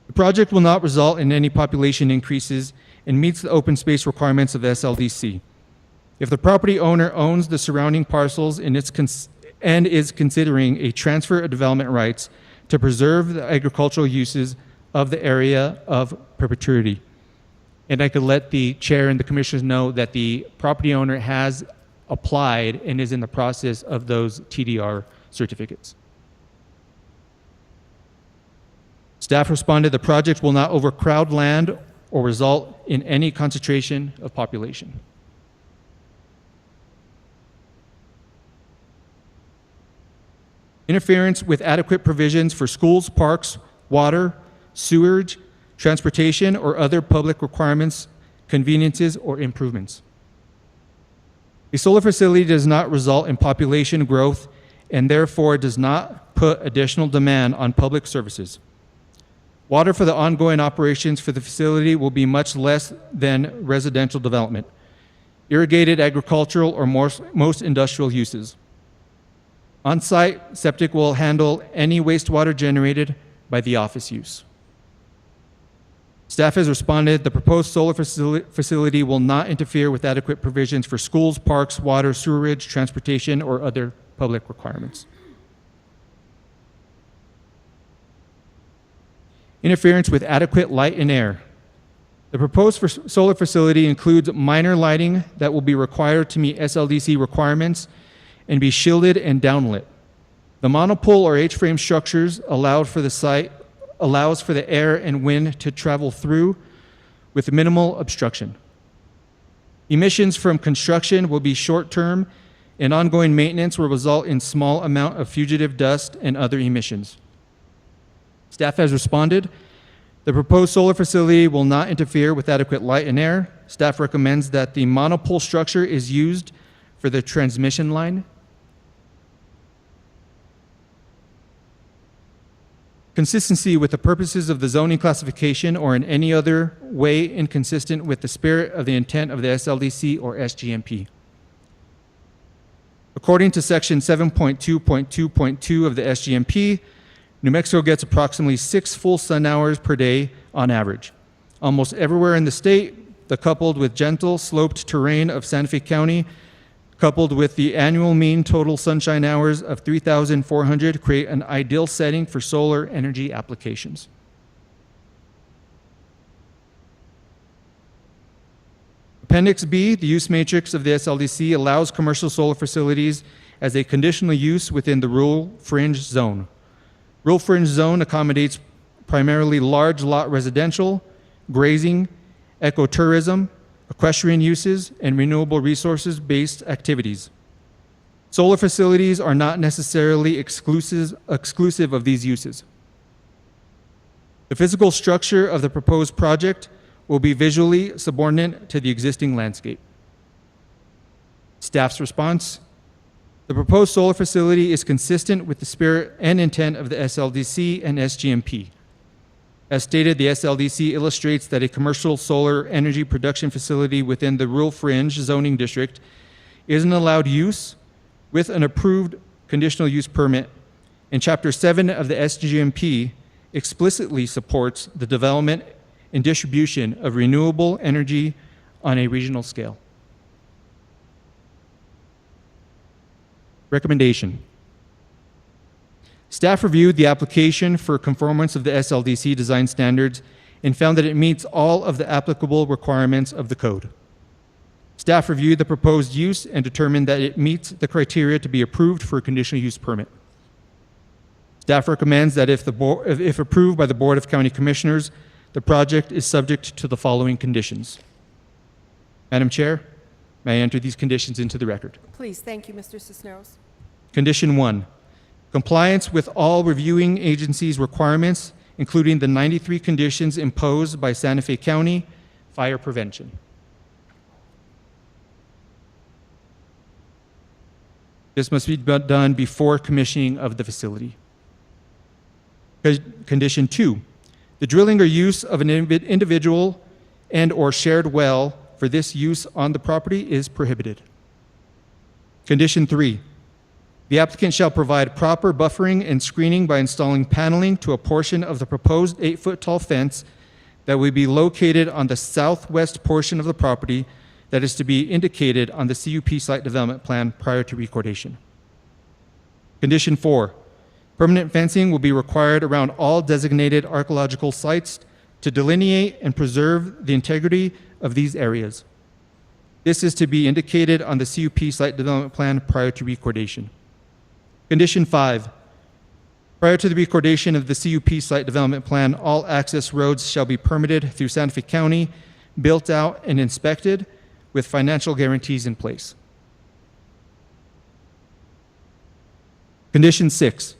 The project will not result in any population increases and meets the open space requirements of SLDC. If the property owner owns the surrounding parcels and is considering a transfer of development rights to preserve the agricultural uses of the area of perpetuity. And I could let the chair and the commissioners know that the property owner has applied and is in the process of those TDR certificates. Staff responded, the project will not overcrowd land or result in any concentration of population. Interference with adequate provisions for schools, parks, water, sewerage, transportation, or other public requirements, conveniences, or improvements. A solar facility does not result in population growth and therefore does not put additional demand on public services. Water for the ongoing operations for the facility will be much less than residential development, irrigated agricultural, or most industrial uses. On-site, septic will handle any wastewater generated by the office use. Staff has responded, the proposed solar facility will not interfere with adequate provisions for schools, parks, water, sewerage, transportation, or other public requirements. Interference with adequate light and air. The proposed solar facility includes minor lighting that will be required to meet SLDC requirements and be shielded and downlit. The monopole or H-frame structures allowed for the site allows for the air and wind to travel through with minimal obstruction. Emissions from construction will be short-term, and ongoing maintenance will result in small amount of fugitive dust and other emissions. Staff has responded, the proposed solar facility will not interfere with adequate light and air. Staff recommends that the monopole structure is used for the transmission line. consistency with the purposes of the zoning classification or in any other way inconsistent with the spirit of the intent of the SLDC or SGMP. According to section 7.2.2.2 of the SGMP, New Mexico gets approximately 6 full sun hours per day on average. Almost everywhere in the state, coupled with gentle sloped terrain of Santa Fe County, coupled with the annual mean total sunshine hours of 3,400, create an ideal setting for solar energy applications. Appendix B, the use matrix of the SLDC, allows commercial solar facilities as a conditional use within the rural fringe zone. Rural fringe zone accommodates primarily large lot residential, grazing, ecotourism, equestrian uses, and renewable resources-based activities. Solar facilities are not necessarily exclusive of these uses. The physical structure of the proposed project will be visually subordinate to the existing landscape. Staff's response: the proposed solar facility is consistent with the spirit and intent of the SLDC and SGMP. As stated, the SLDC illustrates that a commercial solar energy production facility within the rural fringe zoning district is an allowed use with an approved conditional use permit, and Chapter 7 of the SGMP explicitly supports the development and distribution of renewable energy on a regional scale. Recommendation. Staff reviewed the application for conformance of the SLDC design standards and found that it meets all of the applicable requirements of the code. Staff reviewed the proposed use and determined that it meets the criteria to be approved for a conditional use permit. Staff recommends that if approved by the Board of County Commissioners, the project is subject to the following conditions. Madam Chair, may I enter these conditions into the record? Please, thank you, Mr. Cisneros. Condition 1, compliance with all reviewing agencies' requirements, including the 93 conditions imposed by Santa Fe County Fire Prevention. This must be done before commissioning of the facility. Condition 2, the drilling or use of an individual and or shared well for this use on the property is prohibited. Condition 3, the applicant shall provide proper buffering and screening by installing paneling to a portion of the proposed 8-foot tall fence that will be located on the southwest portion of the property that is to be indicated on the CUP site development plan prior to recordation. Condition 4, permanent fencing will be required around all designated archaeological sites to delineate and preserve the integrity of these areas. This is to be indicated on the CUP site development plan prior to recordation. Condition 5, prior to the recordation of the CUP site development plan, all access roads shall be permitted through Santa Fe County, built out and inspected with financial guarantees in place. Condition 6,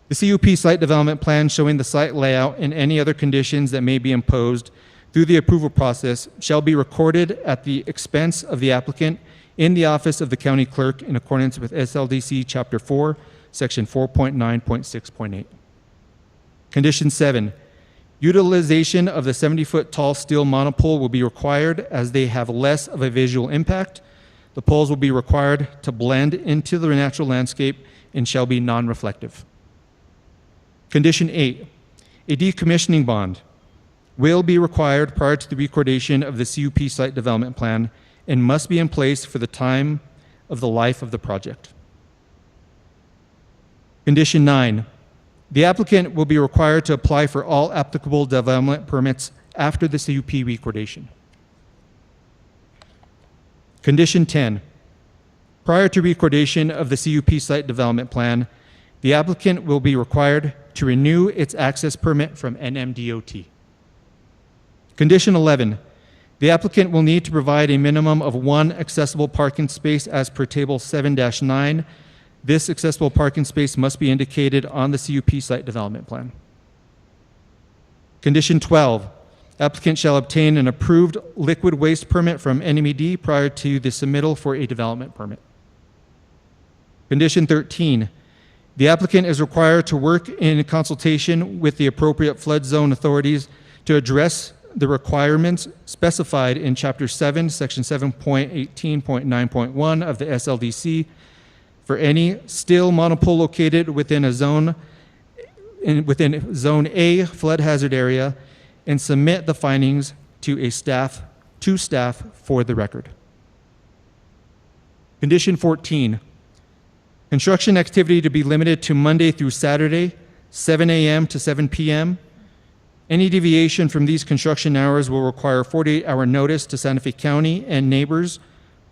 the CUP site development plan showing the site layout and any other conditions that may be imposed through the approval process shall be recorded at the expense of the applicant in the office of the county clerk in accordance with SLDC Chapter 4, Section 4.9.6.8. Condition 7, utilization of the 70-foot tall steel monopole will be required as they have less of a visual impact. The poles will be required to blend into the natural landscape and shall be non-reflective. Condition 8, a decommissioning bond will be required prior to the recordation of the CUP site development plan and must be in place for the time of the life of the project. Condition 9, the applicant will be required to apply for all applicable development permits after the CUP recordation. Condition 10, prior to recordation of the CUP site development plan, the applicant will be required to renew its access permit from NMDOT. Condition 11, the applicant will need to provide a minimum of 1 accessible parking space as per Table 7-9. This accessible parking space must be indicated on the CUP site development plan. Condition 12, applicant shall obtain an approved liquid waste permit from NMED prior to the submittal for a development permit. Condition 13, The applicant is required to work in consultation with the appropriate flood zone authorities to address the requirements specified in Chapter 7, Section 7.18.9.1 of the SLDC for any still monopole located within a zone within Zone A flood hazard area, and submit the findings to staff for the record. Condition 14, construction activity to be limited to Monday through Saturday, 7 a.m. to 7 p.m. Any deviation from these construction hours will require 48-hour notice to Santa Fe County and neighbors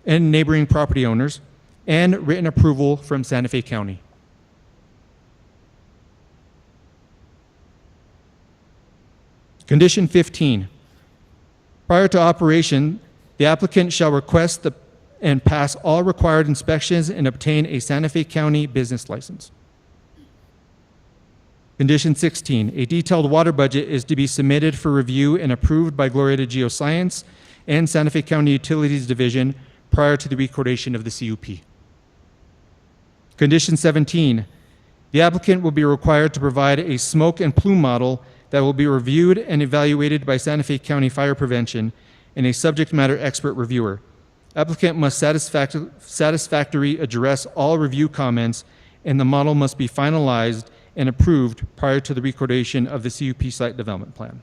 and neighboring property owners, and written approval from Santa Fe County. Condition 15, prior to operation, the applicant shall request and pass all required inspections and obtain a Santa Fe County business license. Condition 16, a detailed water budget is to be submitted for review and approved by Glorieta Geoscience and Santa Fe County Utilities Division prior to the recordation of the CUP. Condition 17, the applicant will be required to provide a smoke and plume model that will be reviewed and evaluated by Santa Fe County Fire Prevention and a subject matter expert reviewer. Applicant must satisfactorily address all review comments, and the model must be finalized and approved prior to the recordation of the CUP site development plan.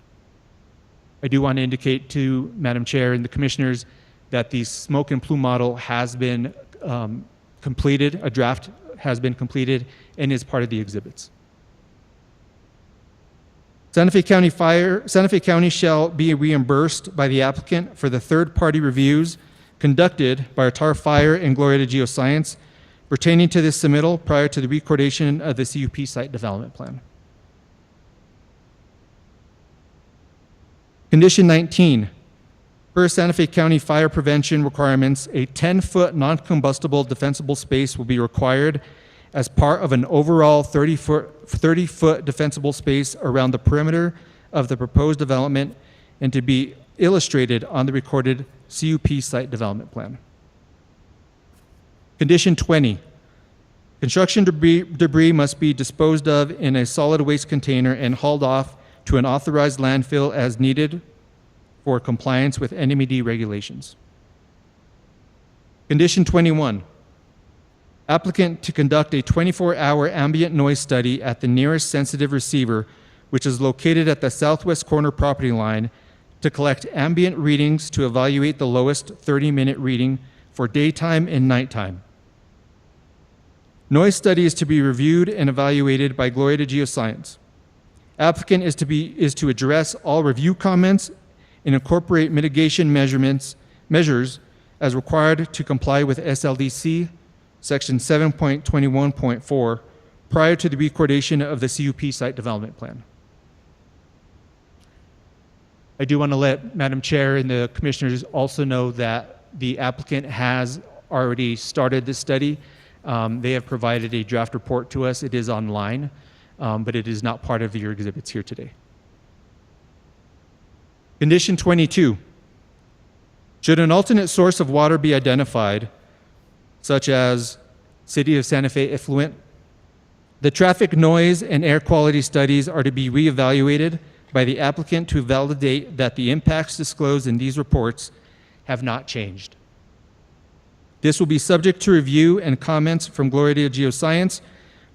I do want to indicate to Madam Chair and the Commissioners that the smoke and plume model has been completed, a draft has been completed, and is part of the exhibits. Santa Fe County shall be reimbursed by the applicant for the third-party reviews conducted by Tar Fire and Glorieta Geoscience pertaining to this submittal prior to the recordation of the CUP site development plan. Condition 19, per Santa Fe County fire prevention requirements, a 10-foot non-combustible defensible space will be required as part of an overall 30-foot defensible space around the perimeter of the proposed development, and to be illustrated on the recorded CUP site development plan. Condition 20, construction debris must be disposed of in a solid waste container and hauled off to an authorized landfill as needed for compliance with NMED regulations. Condition 21, applicant to conduct a 24-hour ambient noise study at the nearest sensitive receiver, which is located at the southwest corner property line, to collect ambient readings to evaluate the lowest 30-minute reading for daytime and nighttime. Noise study is to be reviewed and evaluated by Glorieta Geoscience. Applicant is to address all review comments and incorporate mitigation measures as required to comply with SLDC Section 7.21.4 prior to the recordation of the CUP site development plan. I do want to let Madam Chair and the Commissioners also know that the applicant has already started this study. They have provided a draft report to us. It is online, but it is not part of your exhibits here today. Condition 22, should an alternate source of water be identified, such as City of Santa Fe effluent, the traffic noise and air quality studies are to be reevaluated by the applicant to validate that the impacts disclosed in these reports have not changed. This will be subject to review and comments from Glorieta Geoscience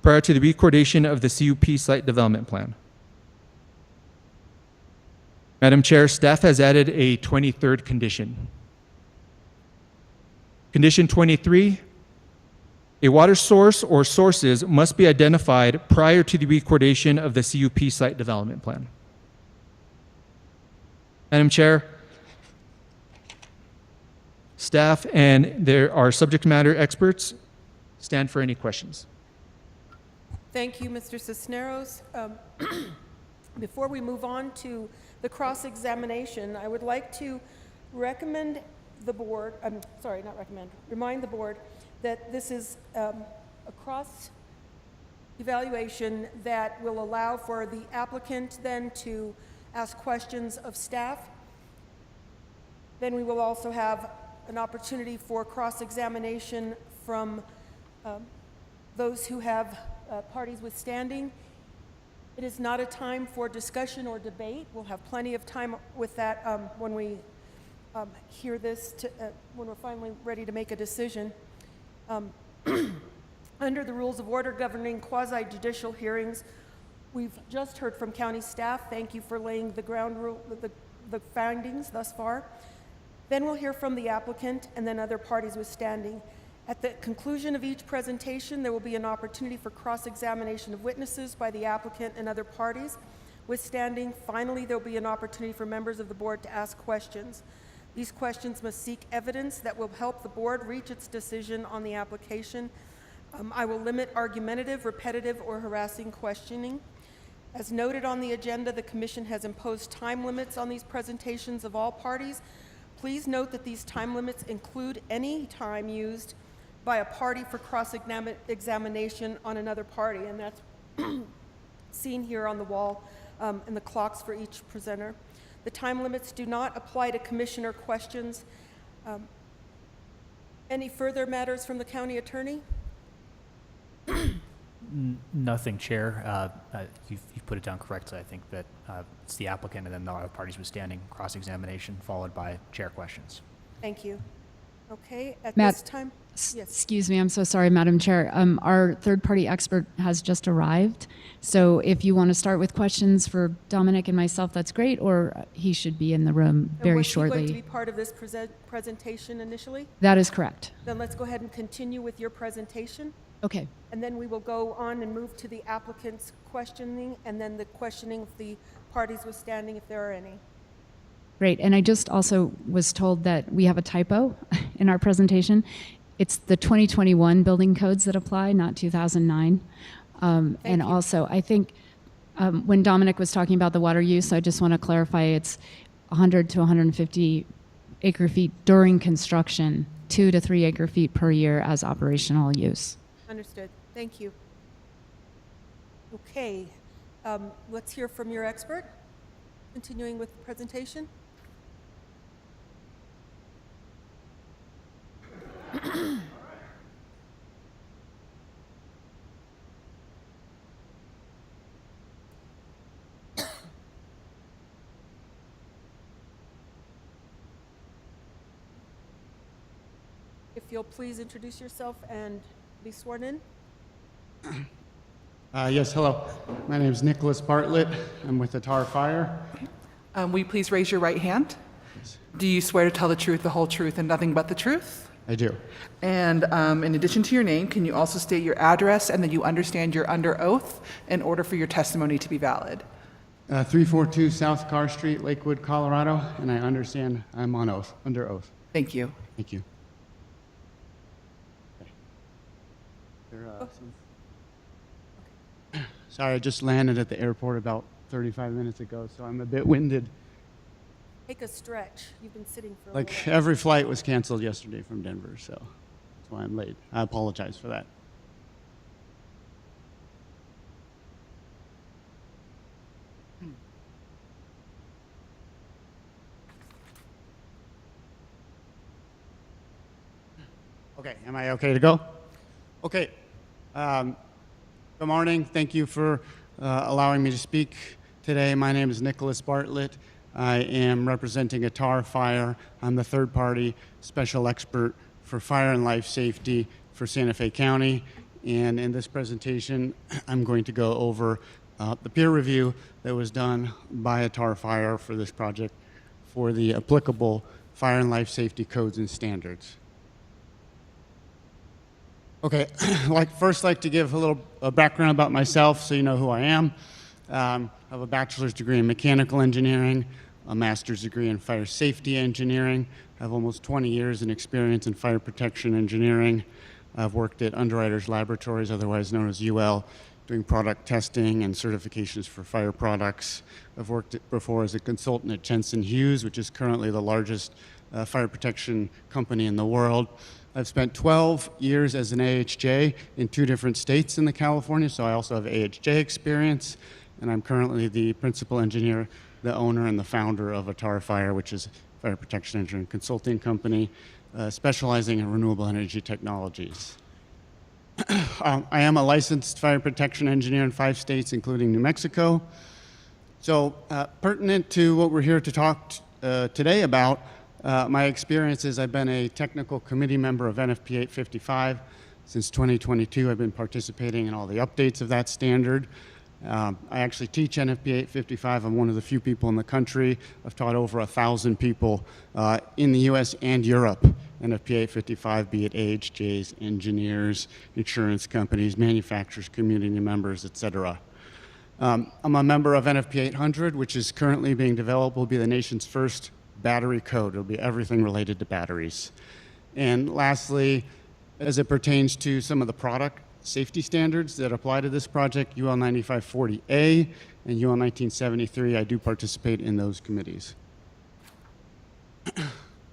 prior to the recordation of the CUP site development plan. Madam Chair, staff has added a 23rd condition. Condition 23, a water source or sources must be identified prior to the recordation of the CUP site development plan. Madam Chair, staff and there are subject matter experts stand for any questions. Thank you, Mr. Cisneros. Before we move on to the cross-examination, I would like to remind the board that this is a cross-evaluation that will allow for the applicant then to ask questions of staff. Then we will also have an opportunity for cross-examination from those who have parties withstanding. It is not a time for discussion or debate. We'll have plenty of time with that when we hear this, when we're finally ready to make a decision. Under the rules of order governing quasi-judicial hearings, we've just heard from county staff. Thank you for laying the ground rule, the findings thus far. Then we'll hear from the applicant and then other parties withstanding. At the conclusion of each presentation, there will be an opportunity for cross-examination of witnesses by the applicant and other parties withstanding. Finally, there will be an opportunity for members of the board to ask questions. These questions must seek evidence that will help the board reach its decision on the application. I will limit argumentative, repetitive, or harassing questioning. As noted on the agenda, the Commission has imposed time limits on these presentations of all parties. Please note that these time limits include any time used by a party for cross-examination on another party, and that's seen here on the wall and the clocks for each presenter. The time limits do not apply to Commissioner questions. Any further matters from the County Attorney? Nothing, Chair. You've put it down correctly. I think that it's the applicant and then the other parties withstanding, cross-examination followed by chair questions. Thank you. Okay, at Matt, this time, yes. Excuse me, I'm so sorry, Madam Chair. Our third-party expert has just arrived. So if you want to start with questions for Dominic and myself, that's great, or he should be in the room And very was he shortly. going to be part of this presentation initially? That is correct. Then let's go ahead and continue with your presentation. Okay. And then we will go on and move to the applicant's questioning and then the questioning of the parties withstanding if there are any. Great. And I just also was told that we have a typo in our presentation. It's the 2021 building codes that apply, not 2009. And also, I think when Dominic was talking about the water use, I just want to clarify it's 100 to 150 acre feet during construction, 2 to 3 acre feet per year as operational use. Understood. Thank you. Okay, let's hear from your expert. Continuing with the presentation. If you'll please introduce yourself and be sworn in. Yes, hello. My name is Nicholas Bartlett. I'm with the Tar Fire. Will you please raise your right hand? Do you swear to tell the truth, the whole truth, and nothing but the truth? I do. And in addition to your name, can you also state your address and that you understand you're under oath in order for your testimony to be valid? 342 South Carr Street, Lakewood, Colorado, and I understand I'm on oath, under oath. Thank you. Thank you. Sorry, I just landed at the airport about 35 minutes ago, so I'm a bit winded. Take a stretch. You've been sitting for a Like while. every flight was canceled yesterday from Denver, so that's why I'm late. I apologize for that. Okay, am I okay to go? Okay. Good morning. Thank you for allowing me to speak today. My name is Nicholas Bartlett. I am representing a Tar Fire. I'm the third-party special expert for fire and life safety for Santa Fe County. And in this presentation, I'm going to go over the peer review that was done by a Tar Fire for this project for the applicable fire and life safety codes and standards. Okay, first like to give a little background about myself so you know who I am. I have a bachelor's degree in mechanical engineering, a master's degree in fire safety engineering. I have almost 20 years in experience in fire protection engineering. I've worked at Underwriters Laboratories, otherwise known as UL, doing product testing and certifications for fire products. I've worked before as a consultant at Jensen Hughes, which is currently the largest fire protection company in the world. I've spent 12 years as an AHJ in 2 different states in California, so I also have AHJ experience, and I'm currently the principal engineer, the owner, and the founder of a Tar Fire, which is a fire protection engineering consulting company specializing in renewable energy technologies. I am a licensed fire protection engineer in 5 states, including New Mexico. So pertinent to what we're here to talk today about, my experience is I've been a technical committee member of NFPA 855. Since 2022, I've been participating in all the updates of that standard. I actually teach NFPA 855. I'm one of the few people in the country. I've taught over 1,000 people in the US and Europe NFPA 855, be it AHJs, engineers, insurance companies, manufacturers, community members, et cetera. I'm a member of NFPA 800, which is currently being developed, will be the nation's first battery code. It'll be everything related to batteries. And lastly, as it pertains to some of the product safety standards that apply to this project, UL 9540A and UL 1973, I do participate in those committees.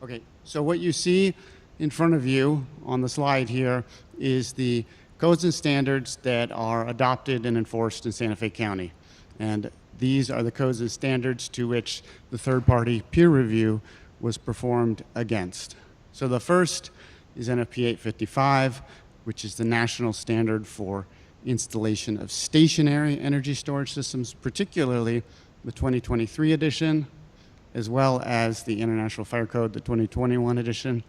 Okay, so what you see in front of you on the slide here is the codes and standards that are adopted and enforced in Santa Fe County. And these are the codes and standards to which the third-party peer review was performed against. So the first is NFPA 855, which is the national standard for installation of stationary energy storage systems, particularly the 2023 edition, as well as the International Fire Code, the 2021 edition.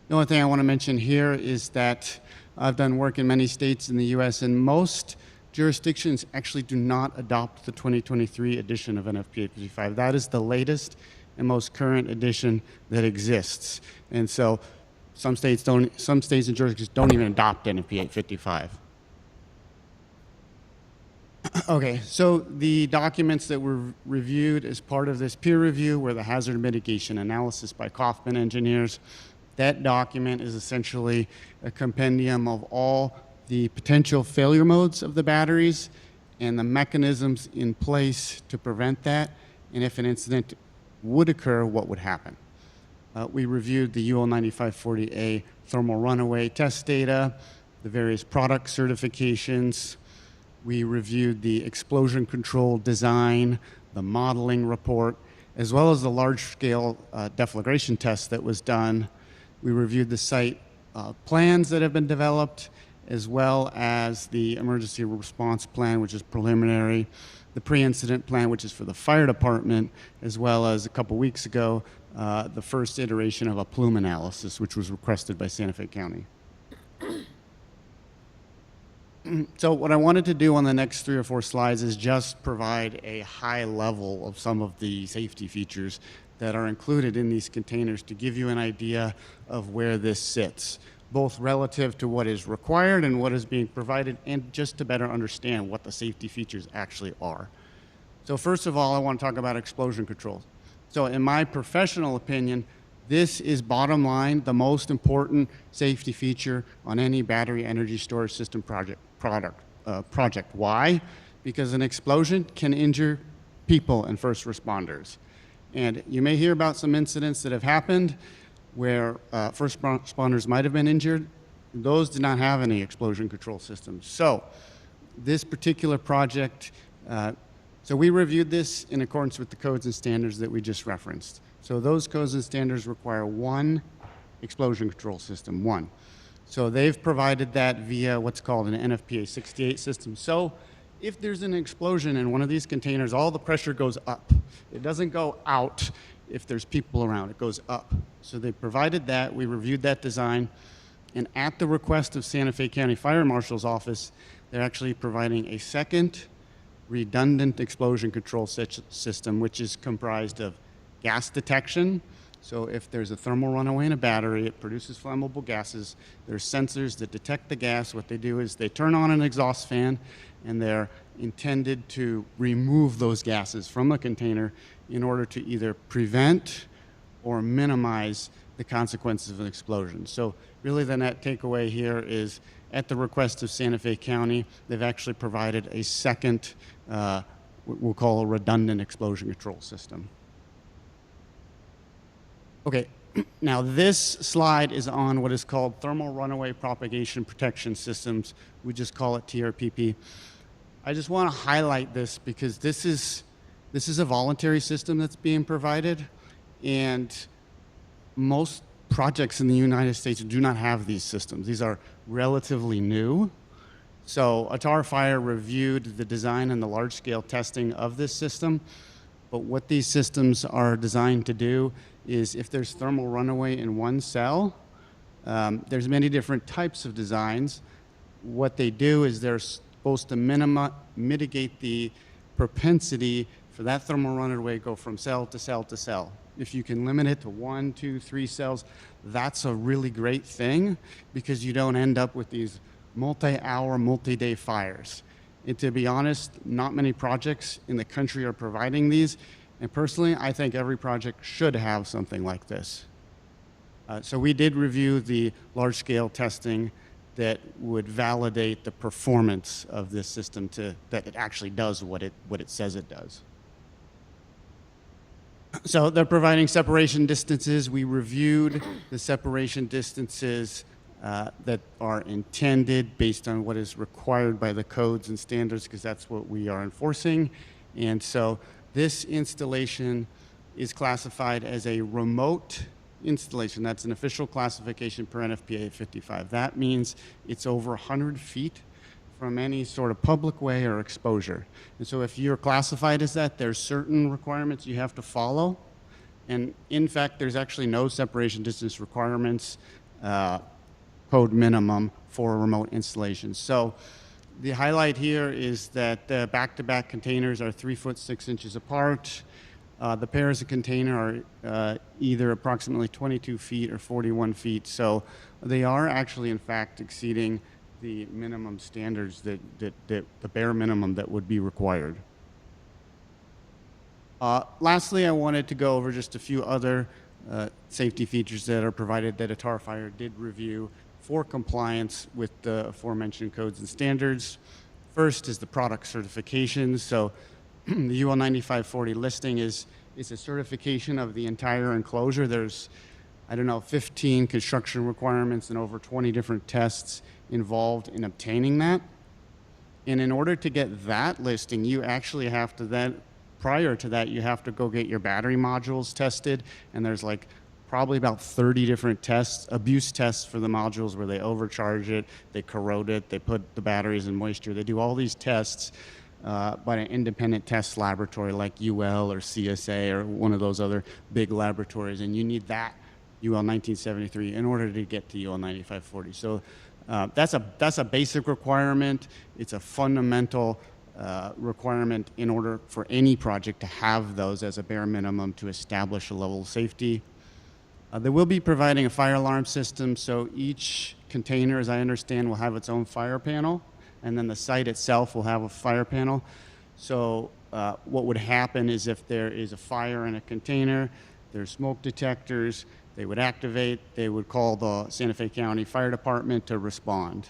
The only thing I want to mention here is that I've done work in many states in the US, and most jurisdictions actually do not adopt the 2023 edition of NFPA 855. That is the latest and most current edition that exists. And so some states and jurisdictions don't even adopt NFPA 855. Okay, so the documents that were reviewed as part of this peer review were the hazard mitigation analysis by Kaufman engineers. That document is essentially a compendium of all the potential failure modes of the batteries and the mechanisms in place to prevent that, and if an incident would occur, what would happen. We reviewed the UL 9540A thermal runaway test data, the various product certifications. We reviewed the explosion control design, the modeling report, as well as the large-scale deflagration test that was done. We reviewed the site plans that have been developed, as well as the emergency response plan, which is preliminary, the pre-incident plan, which is for the fire department, as well as a couple weeks ago, the first iteration of a plume analysis, which was requested by Santa Fe County. So what I wanted to do on the next 3 or 4 slides is just provide a high level of some of the safety features that are included in these containers to give you an idea of where this sits, both relative to what is required and what is being provided, and just to better understand what the safety features actually are. So first of all, I want to talk about explosion control. So in my professional opinion, this is bottom line, the most important safety feature on any battery energy storage system project. Why? Because an explosion can injure people and first responders. And you may hear about some incidents that have happened where first responders might have been injured. Those did not have any explosion control systems. So this particular project, so we reviewed this in accordance with the codes and standards that we just referenced. So those codes and standards require 1 explosion control system, 1. So they've provided that via what's called an NFPA 68 system. So if there's an explosion in one of these containers, all the pressure goes up. It doesn't go out if there's people around, it goes up. So they provided that, we reviewed that design, and at the request of Santa Fe County Fire Marshal's office, they're actually providing a second redundant explosion control system, which is comprised of gas detection. So if there's a thermal runaway in a battery, it produces flammable gases. There's sensors that detect the gas. What they do is they turn on an exhaust fan, and they're intended to remove those gases from the container in order to either prevent or minimize the consequences of an explosion. So really the net takeaway here is, at the request of Santa Fe County, they've actually provided a second, what we'll call a redundant explosion control system. Okay, now this slide is on what is called thermal runaway propagation protection systems. We just call it TRPP. I just want to highlight this because this is a voluntary system that's being provided, and most projects in the United States do not have these systems. These are relatively new. So Atar Fire reviewed the design and the large-scale testing of this system, but what these systems are designed to do is if there's thermal runaway in one cell, there's many different types of designs. What they do is they're supposed to mitigate the propensity for that thermal runaway to go from cell to cell to cell. If you can limit it to 1, 2, 3 cells, that's a really great thing because you don't end up with these multi-hour, multi-day fires. And to be honest, not many projects in the country are providing these. And personally, I think every project should have something like this. So we did review the large-scale testing that would validate the performance of this system that it actually does what it says it does. So they're providing separation distances. We reviewed the separation distances that are intended based on what is required by the codes and standards because that's what we are enforcing. And so this installation is classified as a remote installation. That's an official classification per NFPA 55. That means it's over 100 feet from any sort of public way or exposure. And so if you're classified as that, there's certain requirements you have to follow. And in fact, there's actually no separation distance requirements code minimum for a remote installation. So the highlight here is that back-to-back containers are 3 foot 6 inches apart. The pairs of container are either approximately 22 feet or 41 feet. So they are actually, in fact, exceeding the minimum standards that the bare minimum that would be required. Lastly, I wanted to go over just a few other safety features that are provided that Atar Fire did review for compliance with the aforementioned codes and standards. First is the product certification. So the UL 9540 listing is a certification of the entire enclosure. There's, 15 construction requirements and over 20 different tests involved in obtaining that. And in order to get that listing, you actually have to then, prior to that, you have to go get your battery modules tested. And there's like probably about 30 different tests, abuse tests for the modules where they overcharge it, they corrode it, they put the batteries in moisture. They do all these tests by an independent test laboratory like UL or CSA or one of those other big laboratories. And you need that UL 1973 in order to get to UL 9540. So that's a basic requirement. It's a fundamental requirement in order for any project to have those as a bare minimum to establish a level of safety. They will be providing a fire alarm system, so each container, as I understand, will have its own fire panel, and then the site itself will have a fire panel. So what would happen is if there is a fire in a container, there's smoke detectors, they would activate, they would call the Santa Fe County Fire Department to respond.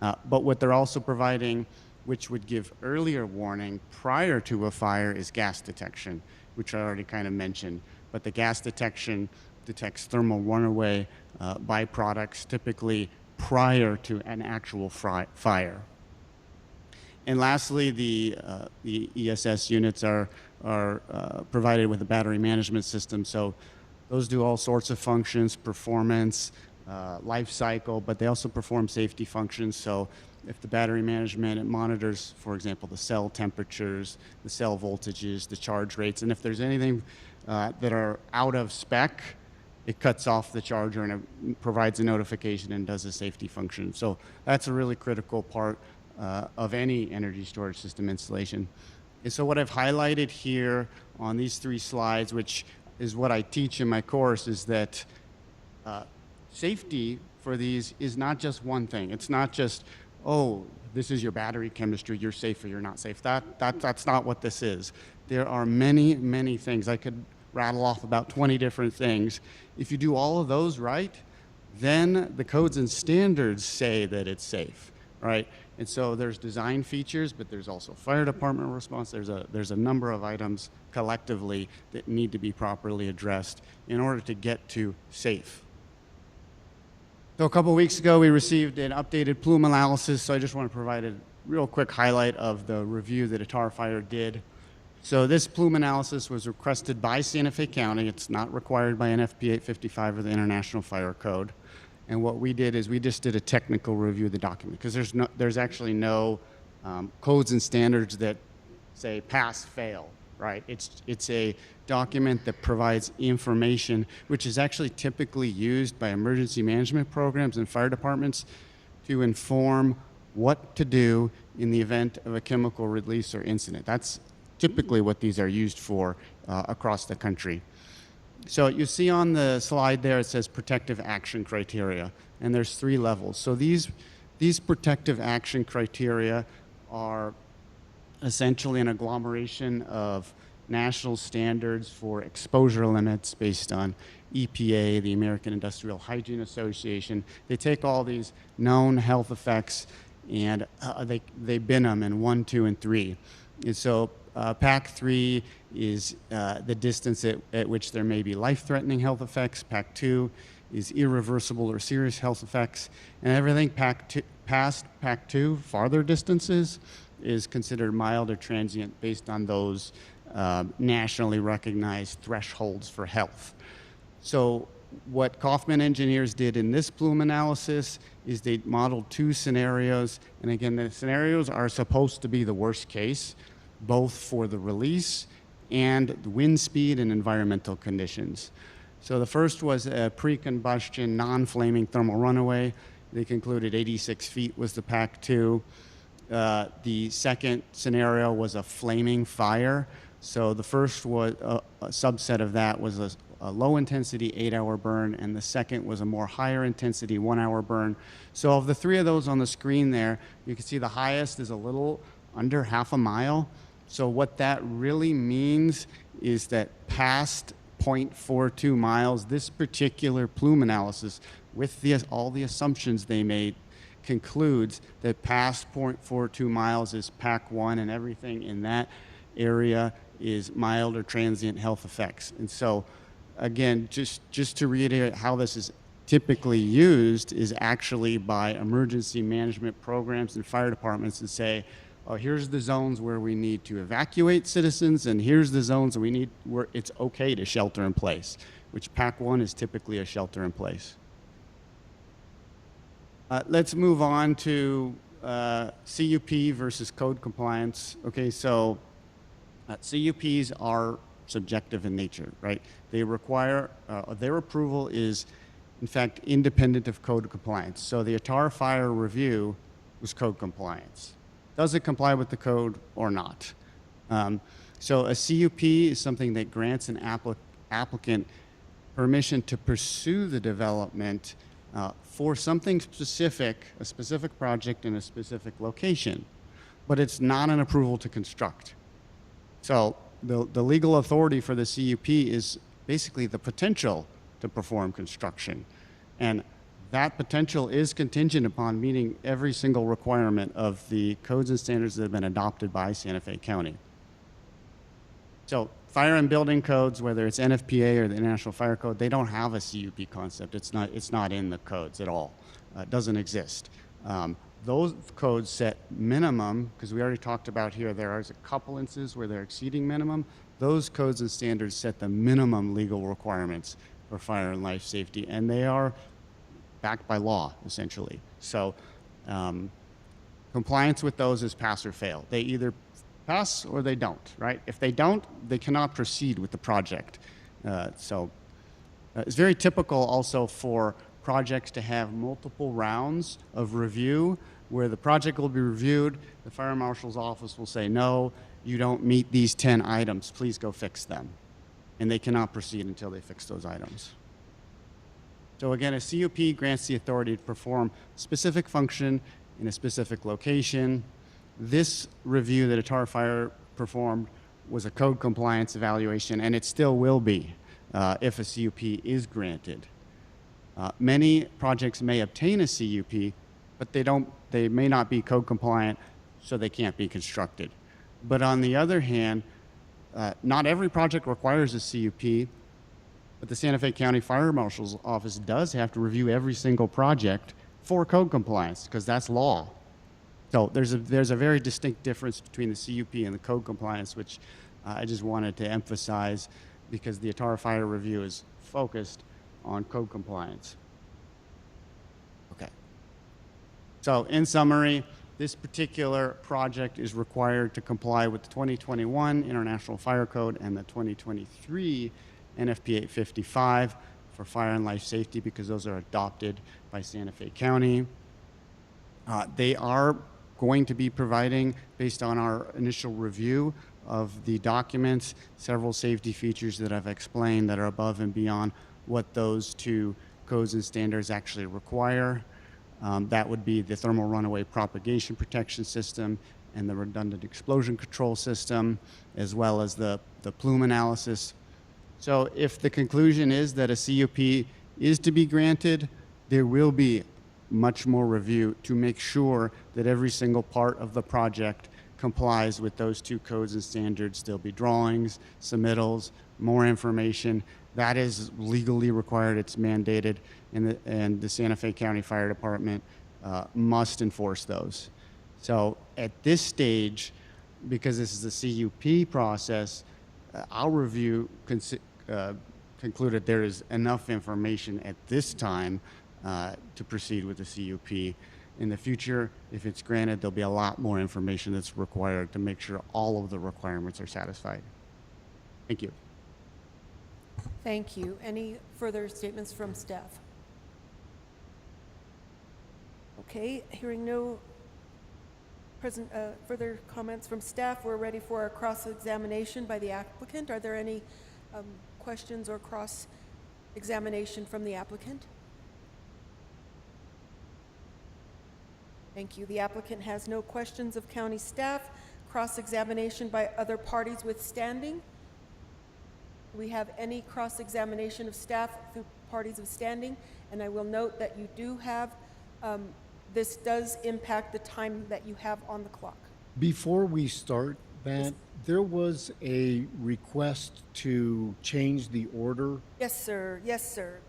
But what they're also providing, which would give earlier warning prior to a fire, is gas detection, which I already kind of mentioned. But the gas detection detects thermal runaway byproducts typically prior to an actual fire. And lastly, the ESS units are provided with a battery management system. So those do all sorts of functions, performance, life cycle, but they also perform safety functions. So if the battery management, it monitors, for example, the cell temperatures, the cell voltages, the charge rates, and if there's anything that are out of spec, it cuts off the charger and it provides a notification and does a safety function. So that's a really critical part of any energy storage system installation. And so what I've highlighted here on these 3 slides, which is what I teach in my course, is that safety for these is not just one thing. It's not just, oh, this is your battery chemistry, you're safe or you're not safe. That's not what this is. There are many, many things. I could rattle off about 20 different things. If you do all of those right, then the codes and standards say that it's safe, right? And so there's design features, but there's also fire department response. There's a number of items collectively that need to be properly addressed in order to get to safe. So a couple weeks ago, we received an updated plume analysis. So I just want to provide a real quick highlight of the review that Atar Fire did. So this plume analysis was requested by Santa Fe County. It's not required by NFPA 855 or the International Fire Code. And what we did is we just did a technical review of the document, because there's actually no codes and standards that say pass, fail, right? It's a document that provides information, which is actually typically used by emergency management programs and fire departments to inform what to do in the event of a chemical release or incident. That's typically what these are used for across the country. So you see on the slide there, it says protective action criteria, and there's 3 levels. So these protective action criteria are essentially an agglomeration of national standards for exposure limits based on EPA, the American Industrial Hygiene Association. They take all these known health effects and they bin them in 1, 2, and 3. And so PAC 3 is the distance at which there may be life-threatening health effects. PAC 2 is irreversible or serious health effects. And everything past PAC 2, farther distances, is considered mild or transient based on those nationally recognized thresholds for health. So what Kaufman engineers did in this plume analysis is they modeled 2 scenarios. And again, the scenarios are supposed to be the worst case, both for the release and the wind speed and environmental conditions. So the first was a pre-combustion, non-flaming thermal runaway. They concluded 86 feet was the PAC 2. The second scenario was a flaming fire. So the first was a subset of that was a low intensity 8-hour burn, and the second was a more higher intensity 1-hour burn. So of the 3 of those on the screen there, you can see the highest is a little under half a mile. So what that really means is that past 0.42 miles, this particular plume analysis, with all the assumptions they made, concludes that past 0.42 miles is PAC 1, and everything in that area is mild or transient health effects. And so, again, just to reiterate how this is typically used is actually by emergency management programs and fire departments to say, oh, here's the zones where we need to evacuate citizens, and here's the zones where it's okay to shelter in place, which PAC 1 is typically a shelter in place. Let's move on to CUP versus code compliance. Okay, so CUPs are subjective in nature, right? They require, their approval is, in fact, independent of code compliance. So the Attar Fire review was code compliance. Does it comply with the code or not? So a CUP is something that grants an applicant permission to pursue the development for something specific, a specific project in a specific location, but it's not an approval to construct. So the legal authority for the CUP is basically the potential to perform construction. And that potential is contingent upon meeting every single requirement of the codes and standards that have been adopted by Santa Fe County. So fire and building codes, whether it's NFPA or the National Fire Code, they don't have a CUP concept. It's not in the codes at all. It doesn't exist. Those codes set minimum, because we already talked about here, there are a couple instances where they're exceeding minimum. Those codes and standards set the minimum legal requirements for fire and life safety, and they are backed by law, essentially. So compliance with those is pass or fail. They either pass or they don't, right? If they don't, they cannot proceed with the project. It's very typical also for projects to have multiple rounds of review where the project will be reviewed, the fire marshal's office will say, no, you don't meet these 10 items, please go fix them. And they cannot proceed until they fix those items. So again, a CUP grants the authority to perform a specific function in a specific location. This review that Attar Fire performed was a code compliance evaluation, and it still will be if a CUP is granted. Many projects may obtain a CUP, but they may not be code compliant, so they can't be constructed. But on the other hand, not every project requires a CUP, but the Santa Fe County Fire Marshal's Office does have to review every single project for code compliance, because that's law. So there's a very distinct difference between the CUP and the code compliance, which I just wanted to emphasize, because the Attar Fire review is focused on code compliance. So in summary, this particular project is required to comply with the 2021 International Fire Code and the 2023 NFPA 855 for fire and life safety because those are adopted by Santa Fe County. They are going to be providing, based on our initial review of the documents, several safety features that I've explained that are above and beyond what those two codes and standards actually require. That would be the thermal runaway propagation protection system and the redundant explosion control system, as well as the plume analysis. So if the conclusion is that a CUP is to be granted, there will be much more review to make sure that every single part of the project complies with those two codes and standards. There'll be drawings, submittals, more information. That is legally required. It's mandated, and the Santa Fe County Fire Department must enforce those. So at this stage, because this is a CUP process, our review concluded there is enough information at this time to proceed with the CUP. In the future, if it's granted, there'll be a lot more information that's required to make sure all of the requirements are satisfied. Thank you. Thank you. Any further statements from staff? Okay, hearing no further comments from staff, we're ready for our cross-examination by the applicant. Are there any questions or cross-examination from the applicant? Thank you. The applicant has no questions of county staff. Cross-examination by other parties withstanding. Do we have any cross-examination of staff through parties of standing? And I will note that you do have, this does impact the time that you have on the clock. Before we start that, there was a request to change the order. Yes, sir. Yes, sir.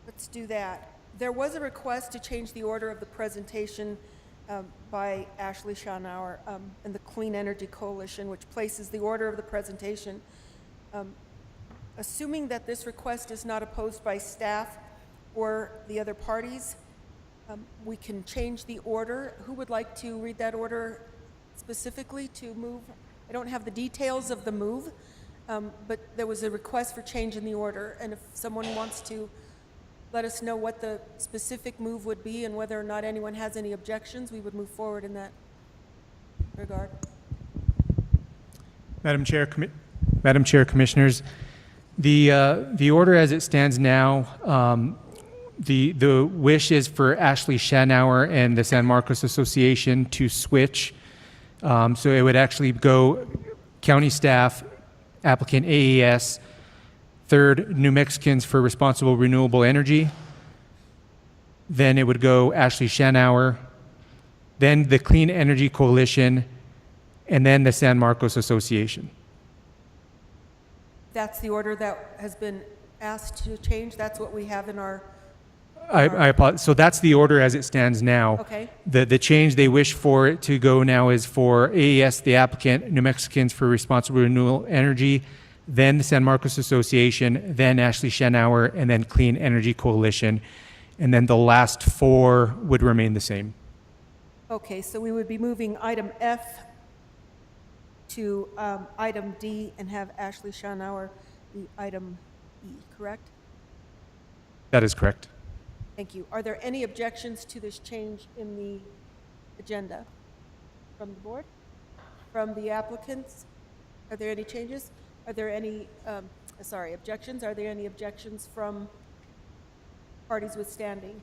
Let's do that. There was a request to change the order of the presentation by Ashley Schonauer and the Clean Energy Coalition, which places the order of the presentation. Assuming that this request is not opposed by staff or the other parties, we can change the order. Who would like to read that order specifically to move? I don't have the details of the move, but there was a request for change in the order, and if someone wants to let us know what the specific move would be and whether or not anyone has any objections, we would move forward in that regard. Madam Chair, Commissioners, the order as it stands now, the wish is for Ashley Schonauer and the San Marcos Association to switch. So it would actually go county staff, applicant AES, third, New Mexicans for Responsible Renewable Energy. Then it would go Ashley Schonauer, then the Clean Energy Coalition, and then the San Marcos Association. That's the order that has been asked to change. That's what we have in our... I apologize. So that's the order as it stands now. Okay. The change they wish for it to go now is for AES, the applicant, New Mexicans for Responsible Renewable Energy, then the San Marcos Association, then Ashley Schonauer, and then Clean Energy Coalition. And then the last four would remain the same. Okay, so we would be moving item F to item D and have Ashley Schonauer be item E, correct? That is correct. Thank you. Are there any objections to this change in the agenda from the board? From the applicants? Are there any changes? Are there any, objections? Are there any objections from parties withstanding?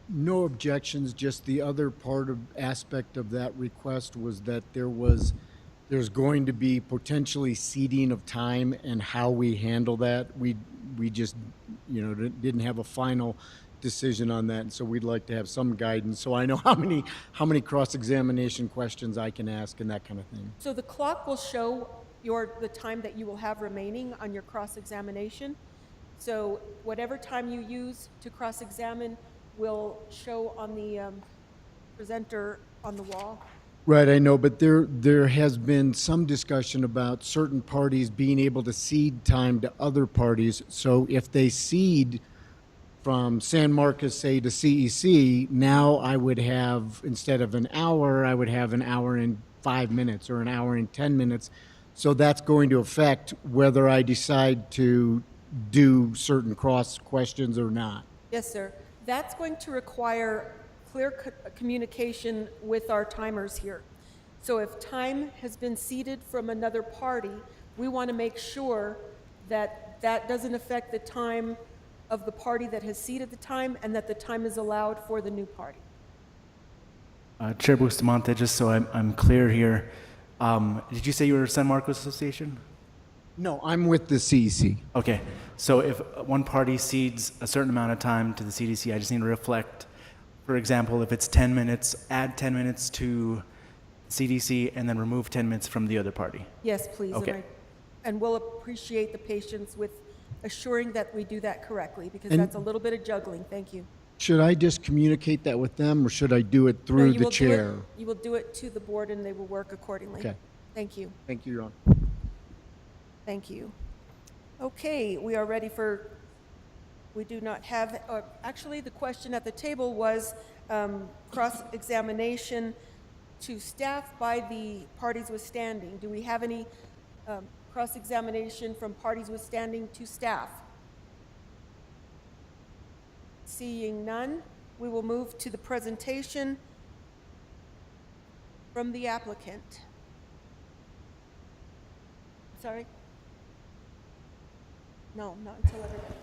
No objections, just the other aspect of that request was that there's going to be potentially ceding of time and how we handle that. We just, didn't have a final decision on that, and so we'd like to have some guidance so I know how many cross-examination questions I can ask and that kind of thing. So the clock will show the time that you will have remaining on your cross-examination. So whatever time you use to cross-examine will show on the presenter on the wall. Right, I know, but there has been some discussion about certain parties being able to cede time to other parties. So if they cede from San Marcos, say, to CEC, now I would have, instead of an hour, I would have an hour and 5 minutes or an hour and 10 minutes. So that's going to affect whether I decide to do certain cross questions or not. Yes, sir. That's going to require clear communication with our timers here. So if time has been ceded from another party, we want to make sure that that doesn't affect the time of the party that has ceded the time and that the time is allowed for the new party. Chair Bustamante, just so I'm clear here, did you say you were San Marcos Association? No, I'm with the CEC. Okay, so if one party cedes a certain amount of time to the CDC, I just need to reflect, for example, if it's 10 minutes, add 10 minutes to CDC and then remove 10 minutes from the other party. Yes, please. Okay. And we'll appreciate the patience with assuring that we do that correctly, because And- that's a little bit of juggling. Thank you. Should I just communicate that with them, or should I do it No, through you the will do chair? you will do it to the board, and they will work accordingly. Okay. Thank you. Thank you, Your Honor. Thank you. Okay, we are ready for, we do not have, actually, the question at the table was cross-examination to staff by the parties withstanding. Do we have any cross-examination from parties withstanding to staff? Seeing none, we will move to the presentation from the applicant. Sorry? No, not until everybody.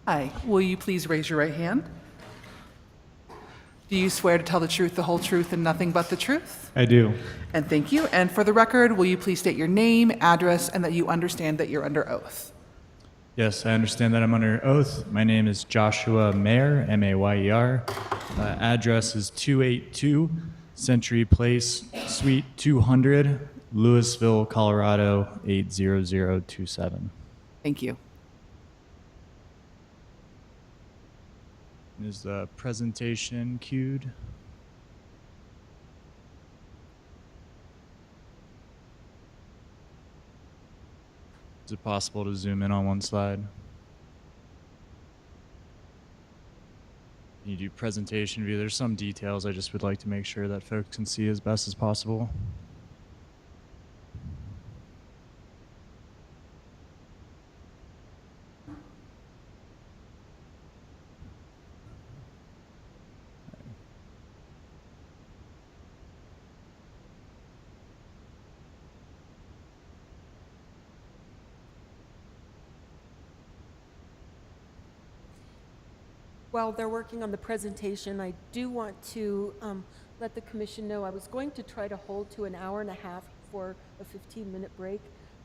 Hi, will you please raise your right hand? Do you swear to tell the truth, the whole truth, and nothing but the truth? I do. And thank you. And for the record, will you please state your name, address, and that you understand that you're under oath? Yes, I understand that I'm under oath. My name is Joshua Mayer, M-A-Y-E-R. Address is 282 Century Place, Suite 200, Louisville, Colorado, 80027. Thank you. Is the presentation queued? Is it possible to zoom in on one slide? You do presentation view. There's some details I just would like to make sure that folks can see as best as possible. While they're working on the presentation, I do want to let the commission know I was going to try to hold to an hour and a half for a 15-minute break.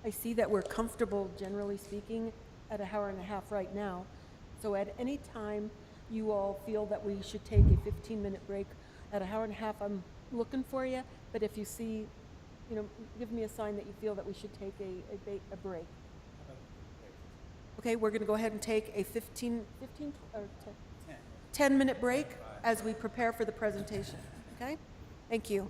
I see that we're comfortable, generally speaking, at an hour and a half right now. So at any time you all feel that we should take a 15-minute break at an hour and a half, I'm looking for you. But if you see, give me a sign that you feel that we should take a break. Okay, we're going to go ahead and take a 10-minute break as we prepare for the presentation. Okay? Thank you.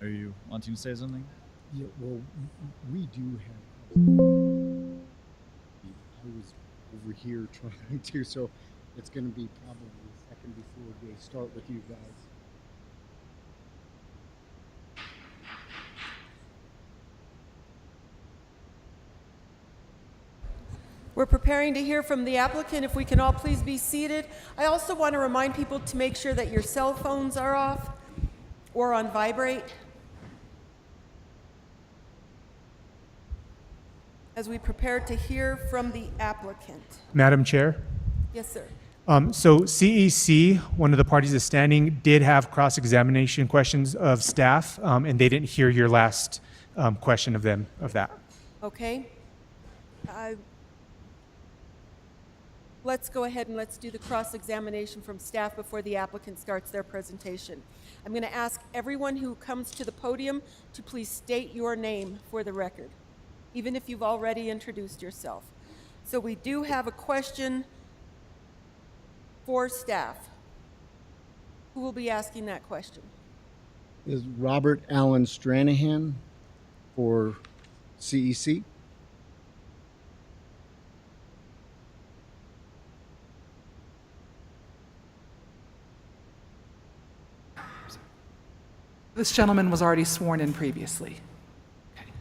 Are you wanting to say something? Yeah, well, we do have. I was over here trying to, so it's going to be probably a second before they start with you guys. We're preparing to hear from the applicant. If we can all please be seated. I also want to remind people to make sure that your cell phones are off or on vibrate as we prepare to hear from the applicant. Madam Chair. Yes, sir. So CEC, one of the parties is standing, did have cross-examination questions of staff, and they didn't hear your last question of that. Okay. Let's go ahead and let's do the cross-examination from staff before the applicant starts their presentation. I'm going to ask everyone who comes to the podium to please state your name for the record, even if you've already introduced yourself. So we do have a question for staff. Who will be asking that question? Is Robert Allen Stranahan for CEC? This gentleman was already sworn in previously.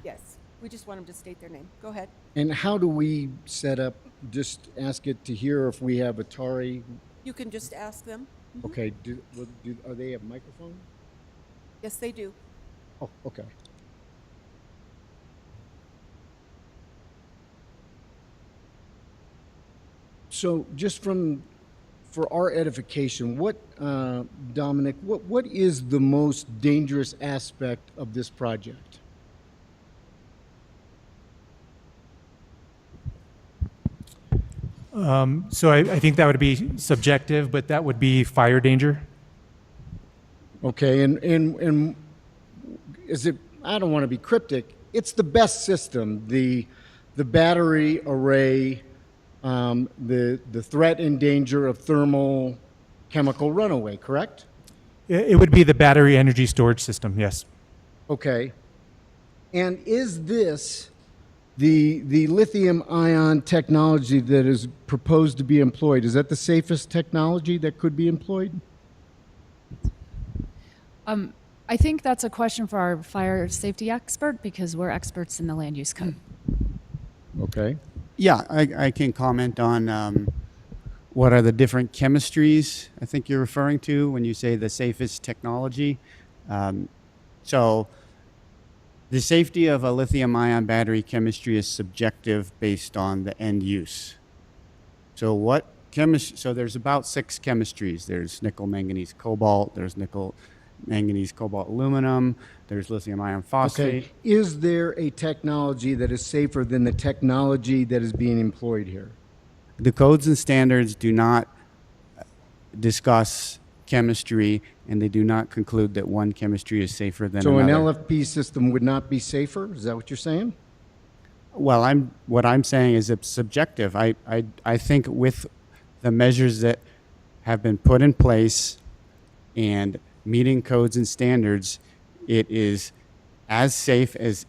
Yes, we just want them to state their name. Go ahead. And how do we set up, just ask it to hear if we have Atari? You can just ask them. Mhm. Okay, are they have microphone? Yes, they do. Oh, okay. So just for our edification, what, Dominic, what is the most dangerous aspect of this project? So I think that would be subjective, but that would be fire danger. Okay, and is it, I don't want to be cryptic, it's the best system, the battery array, the threat and danger of thermal chemical runaway, correct? It would be the battery energy storage system, yes. Okay. And is this the lithium ion technology that is proposed to be employed, is that the safest technology that could be employed? I think that's a question for our fire safety expert because we're experts in the land use code. Okay. Yeah, I can comment on what are the different chemistries I think you're referring to when you say the safest technology. So the safety of a lithium-ion battery chemistry is subjective based on the end use. So so there's about 6 chemistries. There's nickel, manganese, cobalt. There's nickel, manganese, cobalt, aluminum. There's lithium iron phosphate. Okay. Is there a technology that is safer than the technology that is being employed here? The codes and standards do not discuss chemistry, and they do not conclude that one chemistry is safer than So another. an LFP system would not be safer? Is that what you're saying? Well, what I'm saying is it's subjective. I think with the measures that have been put in place and meeting codes and standards, it is as safe as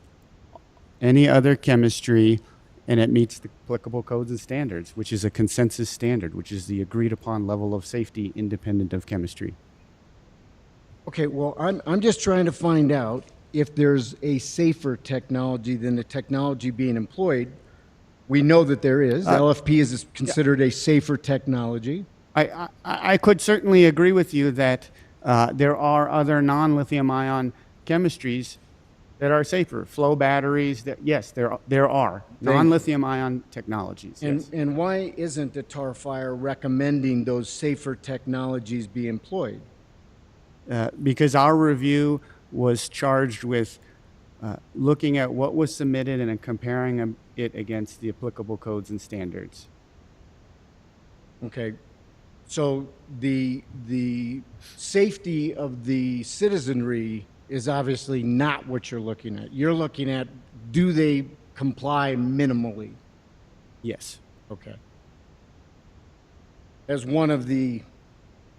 any other chemistry, and it meets the applicable codes and standards, which is a consensus standard, which is the agreed upon level of safety independent of chemistry. Okay, well, I'm just trying to find out if there's a safer technology than the technology being employed. We know that there is. LFP is considered a safer technology. I could certainly agree with you that there are other non-lithium ion chemistries that are safer. Flow batteries, yes, there are non-lithium ion technologies. Yes. And why isn't the tar fire recommending those safer technologies be employed? Because our review was charged with looking at what was submitted and comparing it against the applicable codes and standards. Okay, so the safety of the citizenry is obviously not what you're looking at. You're looking at, do they comply minimally? Yes. Okay. As one of the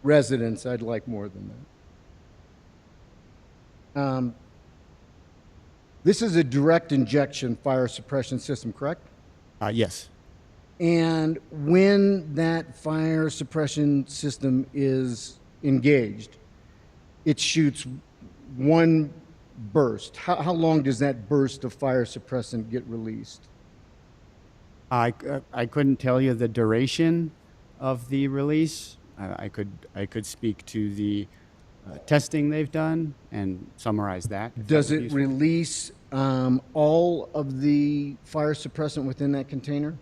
residents, I'd like more than that. This is a direct injection fire suppression system, correct? Yes. And when that fire suppression system is engaged, it shoots one burst. How long does that burst of fire suppressant get released? I couldn't tell you the duration of the release. I could speak to the testing they've done and summarize that. if that Does would be it useful. release all of the fire suppressant within that container?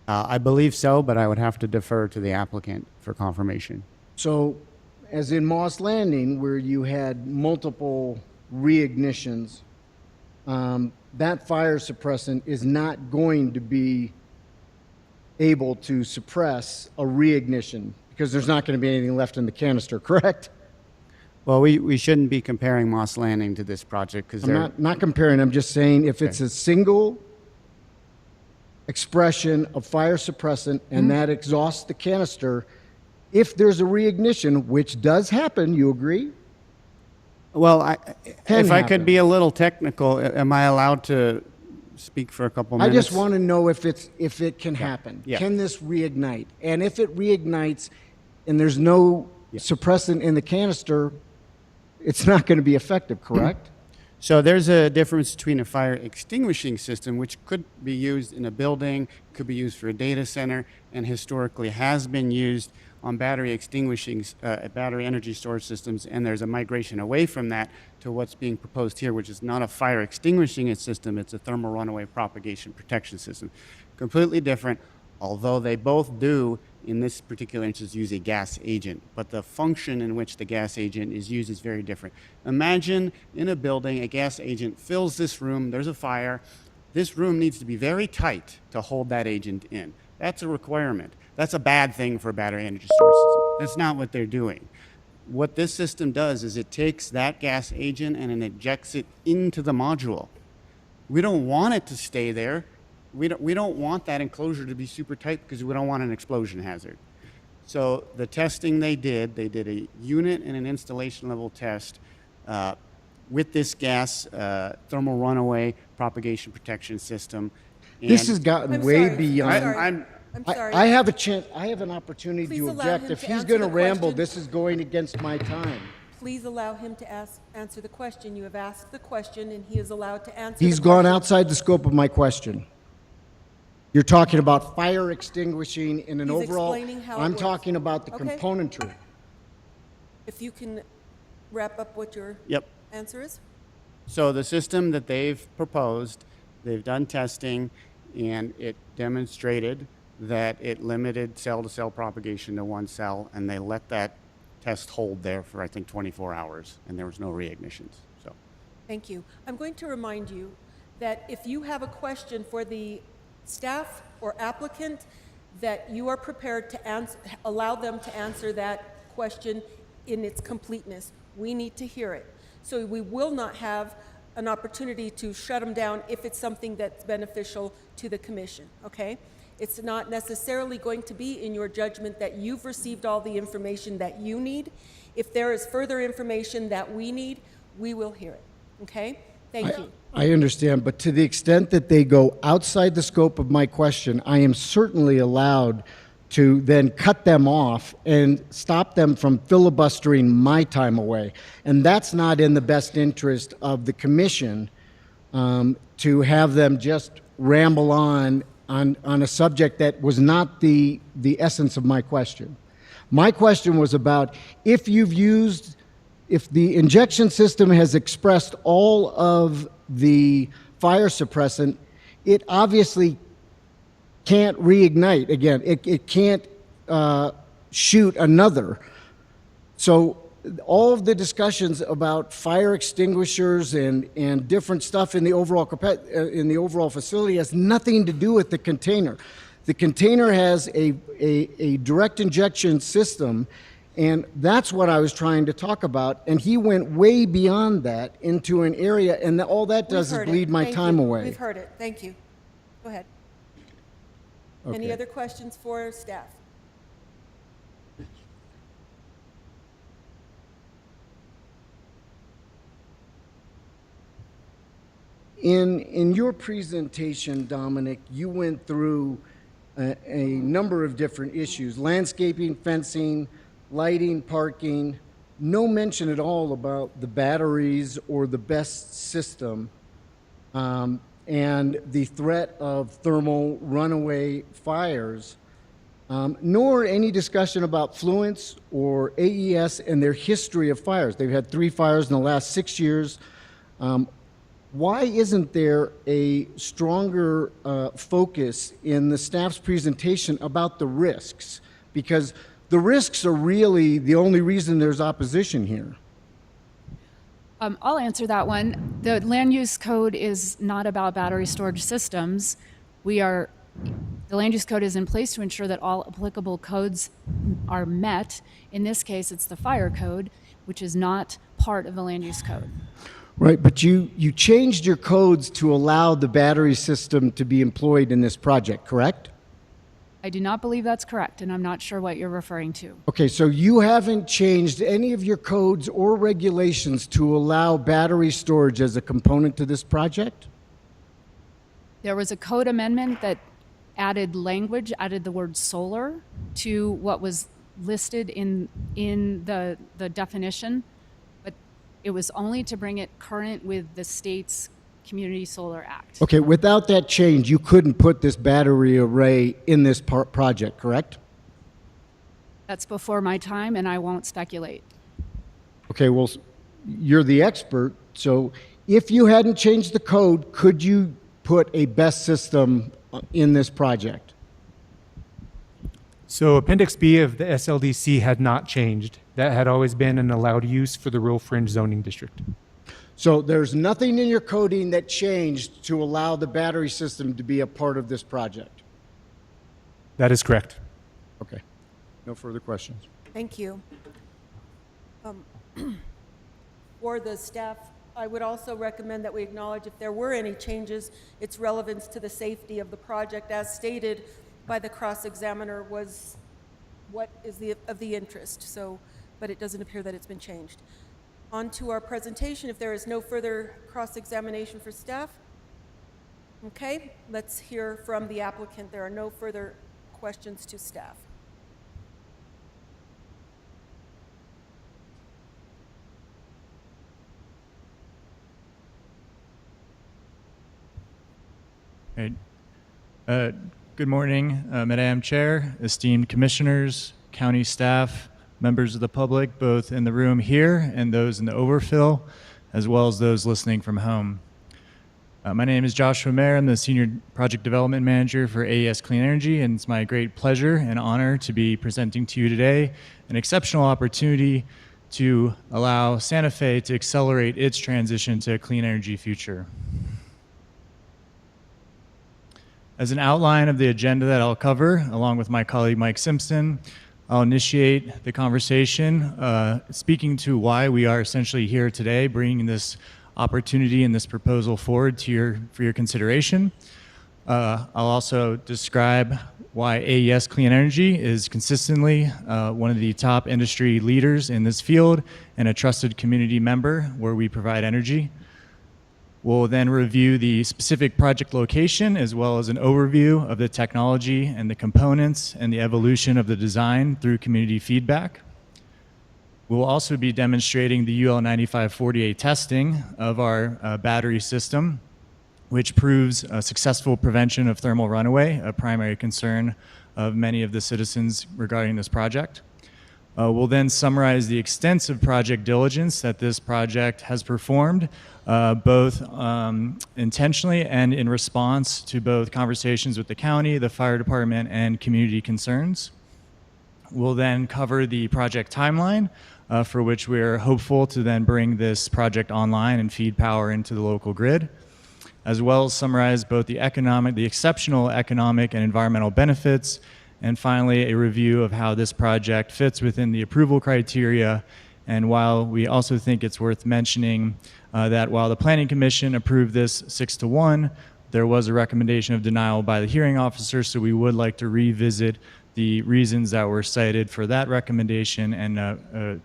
I believe so, but I would have to defer to the applicant for confirmation. So, as in Moss Landing, where you had multiple reignitions, that fire suppressant is not going to be able to suppress a reignition because there's not going to be anything left in the canister, correct? Well, we shouldn't be comparing Moss Landing to this project because I'm they're not comparing. I'm just saying if it's Okay. a single expression of fire suppressant and that exhausts the canister, if there's a reignition, which does happen, you agree? Well, Can if I happen. could be a little technical, am I allowed to speak for a couple I minutes? just want to know if it can happen. Yeah. Can this reignite? And if it reignites and there's no suppressant in the canister, it's not going to be effective, correct? So there's a difference between a fire extinguishing system, which could be used in a building, could be used for a data center, and historically has been used on battery extinguishing, battery energy storage systems. And there's a migration away from that to what's being proposed here, which is not a fire extinguishing system, it's a thermal runaway propagation protection system. Completely different, although they both do, in this particular instance, use a gas agent. But the function in which the gas agent is used is very different. Imagine in a building, a gas agent fills this room, there's a fire. This room needs to be very tight to hold that agent in. That's a requirement. That's a bad thing for a battery energy storage system. That's not what they're doing. What this system does is it takes that gas agent and it injects it into the module. We don't want it to stay there. We don't want that enclosure to be super tight because we don't want an explosion hazard. So the testing they did a unit and an installation level test with this gas thermal runaway propagation protection system. This has gotten way beyond. I'm sorry. I have a chance. I have an opportunity Please to allow object. him If to he's answer going to the ramble, question. this is going against my time. Please allow him to answer the question. You have asked the question, and he is allowed to answer He's the gone question. outside the scope of my question. You're talking about fire extinguishing in an He's overall. explaining how it I'm works. talking about the Okay. componentry. If you can wrap up what your Yep. answer is? So the system that they've proposed, they've done testing, and it demonstrated that it limited cell-to-cell propagation to one cell, and they let that test hold there for, I think, 24 hours, and there was no reignitions. So, Thank you. I'm going to remind you that if you have a question for the staff or applicant, that you are prepared to allow them to answer that question in its completeness. We need to hear it. So we will not have an opportunity to shut them down if it's something that's beneficial to the commission, okay? It's not necessarily going to be in your judgment that you've received all the information that you need. If there is further information that we need, we will hear it, okay? Thank you. I understand, but to the extent that they go outside the scope of my question, I am certainly allowed to then cut them off and stop them from filibustering my time away. And that's not in the best interest of the commission to have them just ramble on a subject that was not the essence of my question. My question was about if the injection system has expressed all of the fire suppressant, it obviously can't reignite again. It can't shoot another. So all of the discussions about fire extinguishers and different stuff in the overall facility has nothing to do with the container. The container has a direct injection system, and that's what I was trying to talk about. And he went way beyond that into an area, and all that does is bleed my time away. We've heard it. Thank you. Go ahead. Any Okay. other questions for staff? In your presentation, Dominic, you went through a number of different issues: landscaping, fencing, lighting, parking. No mention at all about the batteries or the BEST system, and the threat of thermal runaway fires, nor any discussion about Fluence or AES and their history of fires. They've had 3 fires in the last 6 years. Why isn't there a stronger focus in the staff's presentation about the risks? Because the risks are really the only reason there's opposition here. I'll answer that one. The land use code is not about battery storage systems. The land use code is in place to ensure that all applicable codes are met. In this case, it's the fire code, which is not part of the land use code. Right, but you changed your codes to allow the battery system to be employed in this project, correct? I do not believe that's correct, and I'm not sure what you're referring to. Okay, so you haven't changed any of your codes or regulations to allow battery storage as a component to this project? There was a code amendment that added language, added the word solar to what was listed in the definition, but it was only to bring it current with the state's Community Solar Act. Okay, without that change, you couldn't put this battery array in this project, correct? That's before my time, and I won't speculate. Okay, well, you're the expert, so if you hadn't changed the code, could you put a BEST system in this project? So Appendix B of the SLDC had not changed. That had always been an allowed use for the rural fringe zoning district. So there's nothing in your coding that changed to allow the battery system to be a part of this project? That is correct. Okay. No further questions. Thank you. For the staff, I would also recommend that we acknowledge if there were any changes, its relevance to the safety of the project, as stated by the cross-examiner, was what is of the interest. So, but it doesn't appear that it's been changed. On to our presentation. If there is no further cross-examination for staff, okay, let's hear from the applicant. There are no further questions to staff. Right. Good morning, Madam Chair, esteemed commissioners, county staff, members of the public, both in the room here and those in the overfill, as well as those listening from home. My name is Joshua Mayer. I'm the Senior Project Development Manager for AES Clean Energy, and it's my great pleasure and honor to be presenting to you today an exceptional opportunity to allow Santa Fe to accelerate its transition to a clean energy future. As an outline of the agenda that I'll cover, along with my colleague Mike Simpson, I'll initiate the conversation speaking to why we are essentially here today, bringing this opportunity and this proposal forward to for your consideration. I'll also describe why AES Clean Energy is consistently one of the top industry leaders in this field and a trusted community member where we provide energy. We'll then review the specific project location as well as an overview of the technology and the components and the evolution of the design through community feedback. We'll also be demonstrating the UL 9548 testing of our battery system, which proves a successful prevention of thermal runaway, a primary concern of many of the citizens regarding this project. We'll then summarize the extensive project diligence that this project has performed, both intentionally and in response to both conversations with the county, the fire department, and community concerns. We'll then cover the project timeline, for which we're hopeful to then bring this project online and feed power into the local grid, as well as summarize both the exceptional economic and environmental benefits, and finally, a review of how this project fits within the approval criteria. And while we also think it's worth mentioning that while the Planning Commission approved this 6-1, there was a recommendation of denial by the hearing officer, so we would like to revisit the reasons that were cited for that recommendation and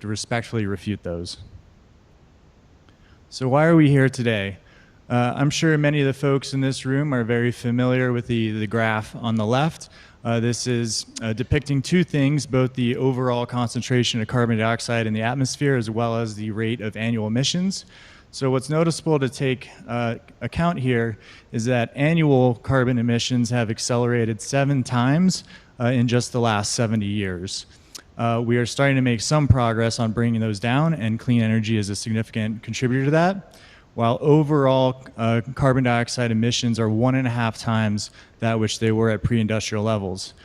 to respectfully refute those. So why are we here today? I'm sure many of the folks in this room are very familiar with the graph on the left. This is depicting two things, both the overall concentration of carbon dioxide in the atmosphere as well as the rate of annual emissions. So what's noticeable to take account here is that annual carbon emissions have accelerated 7 times in just the last 70 years. We are starting to make some progress on bringing those down, and clean energy is a significant contributor to that, while overall carbon dioxide emissions are 1.5 times that which they were at pre-industrial levels.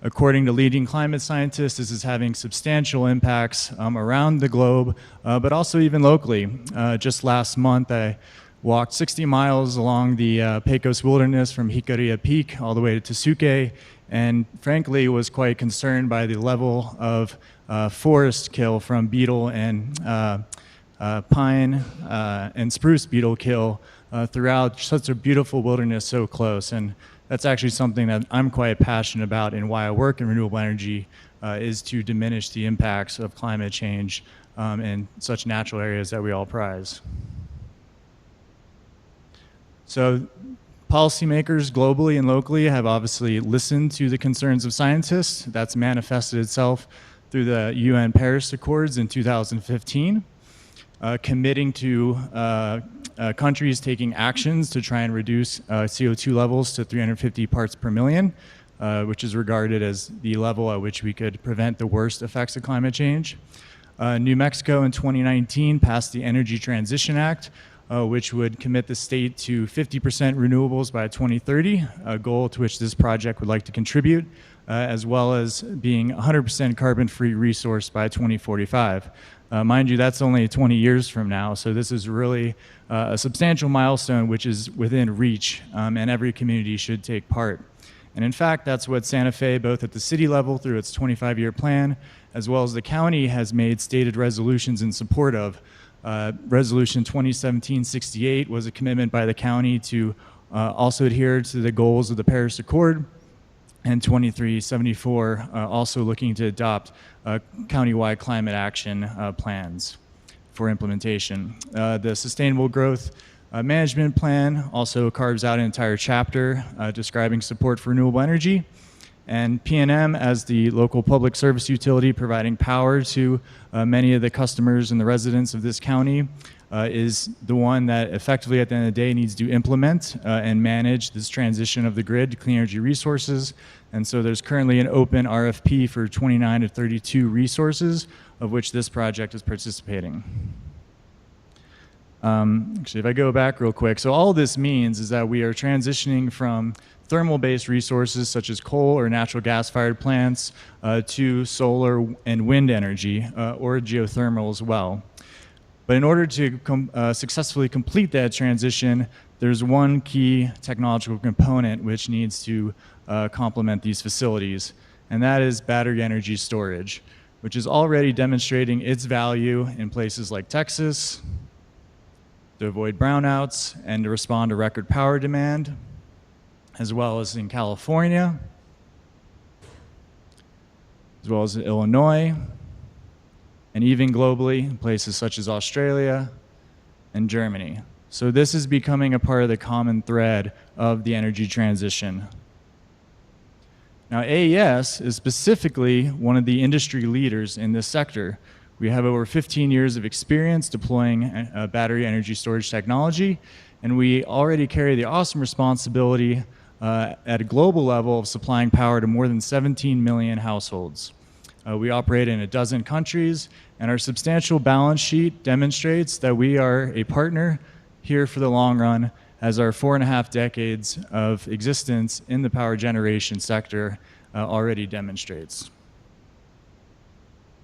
According to leading climate scientists, this is having substantial impacts around the globe, but also even locally. Just last month, I walked 60 miles along the Pecos Wilderness from Jicarilla Peak all the way to Tesuque, and frankly was quite concerned by the level of forest kill from beetle and pine and spruce beetle kill throughout such a beautiful wilderness so close. And that's actually something that I'm quite passionate about, and why I work in renewable energy is to diminish the impacts of climate change in such natural areas that we all prize. So policymakers globally and locally have obviously listened to the concerns of scientists. That's manifested itself through the UN Paris Accords in 2015, committing to countries taking actions to try and reduce CO2 levels to 350 parts per million, which is regarded as the level at which we could prevent the worst effects of climate change. New Mexico in 2019 passed the Energy Transition Act, which would commit the state to 50% renewables by 2030, a goal to which this project would like to contribute, as well as being 100% carbon-free resource by 2045. Mind you, that's only 20 years from now, so this is really a substantial milestone which is within reach, and every community should take part. And in fact, that's what Santa Fe, both at the city level through its 25-year plan, as well as the county, has made stated resolutions in support of. Resolution 2017-68 was a commitment by the county to also adhere to the goals of the Paris Accord, and 2374 also looking to adopt countywide climate action plans for implementation. The Sustainable Growth Management Plan also carves out an entire chapter describing support for renewable energy. And PNM, as the local public service utility providing power to many of the customers and the residents of this county, is the one that effectively at the end of the day needs to implement and manage this transition of the grid to clean energy resources. And so there's currently an open RFP for 29 to 32 resources, of which this project is participating. Actually, if I go back real quick, so all this means is that we are transitioning from thermal-based resources such as coal or natural gas-fired plants to solar and wind energy or geothermal as well. But in order to successfully complete that transition, there's one key technological component which needs to complement these facilities, and that is battery energy storage, which is already demonstrating its value in places like Texas to avoid brownouts and to respond to record power demand, as well as in California, as well as in Illinois, and even globally in places such as Australia and Germany. So this is becoming a part of the common thread of the energy transition. Now, AES is specifically one of the industry leaders in this sector. We have over 15 years of experience deploying battery energy storage technology, and we already carry the awesome responsibility at a global level of supplying power to more than 17 million households. We operate in 12 countries, and our substantial balance sheet demonstrates that we are a partner here for the long run, as our 4.5 decades of existence in the power generation sector already demonstrates.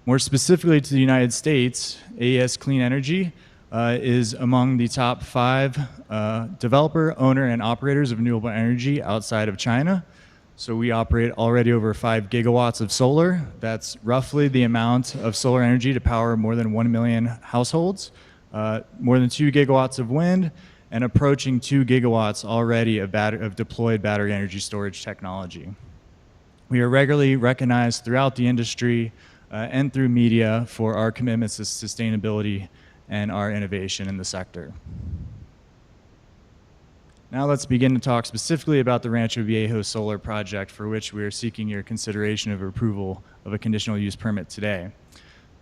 More specifically to the United States, AES Clean Energy is among the top 5 developer, owner, and operators of renewable energy outside of China. So we operate already over 5 gigawatts of solar. That's roughly the amount of solar energy to power more than 1 million households, more than 2 gigawatts of wind, and approaching 2 gigawatts already of deployed battery energy storage technology. We are regularly recognized throughout the industry and through media for our commitments to sustainability and our innovation in the sector. Now let's begin to talk specifically about the Rancho Viejo solar project, for which we are seeking your consideration of approval of a conditional use permit today.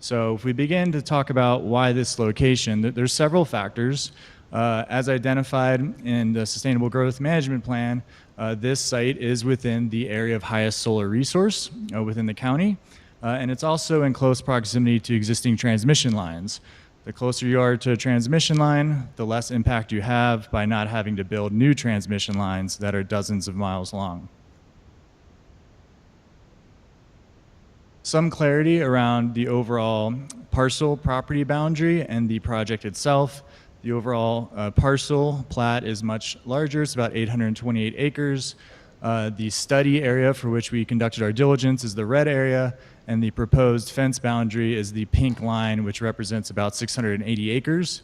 So if we begin to talk about why this location, there's several factors. As identified in the Sustainable Growth Management Plan, this site is within the area of highest solar resource within the county, and it's also in close proximity to existing transmission lines. The closer you are to a transmission line, the less impact you have by not having to build new transmission lines that are dozens of miles long. Some clarity around the overall parcel property boundary and the project itself. The overall parcel plat is much larger. It's about 828 acres. The study area for which we conducted our diligence is the red area, and the proposed fence boundary is the pink line, which represents about 680 acres.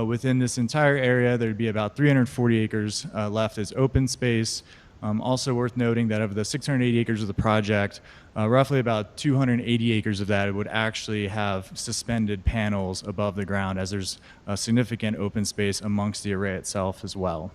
Within this entire area, there'd be about 340 acres left as open space. Also worth noting that of the 680 acres of the project, roughly about 280 acres of that would actually have suspended panels above the ground, as there's a significant open space amongst the array itself as well.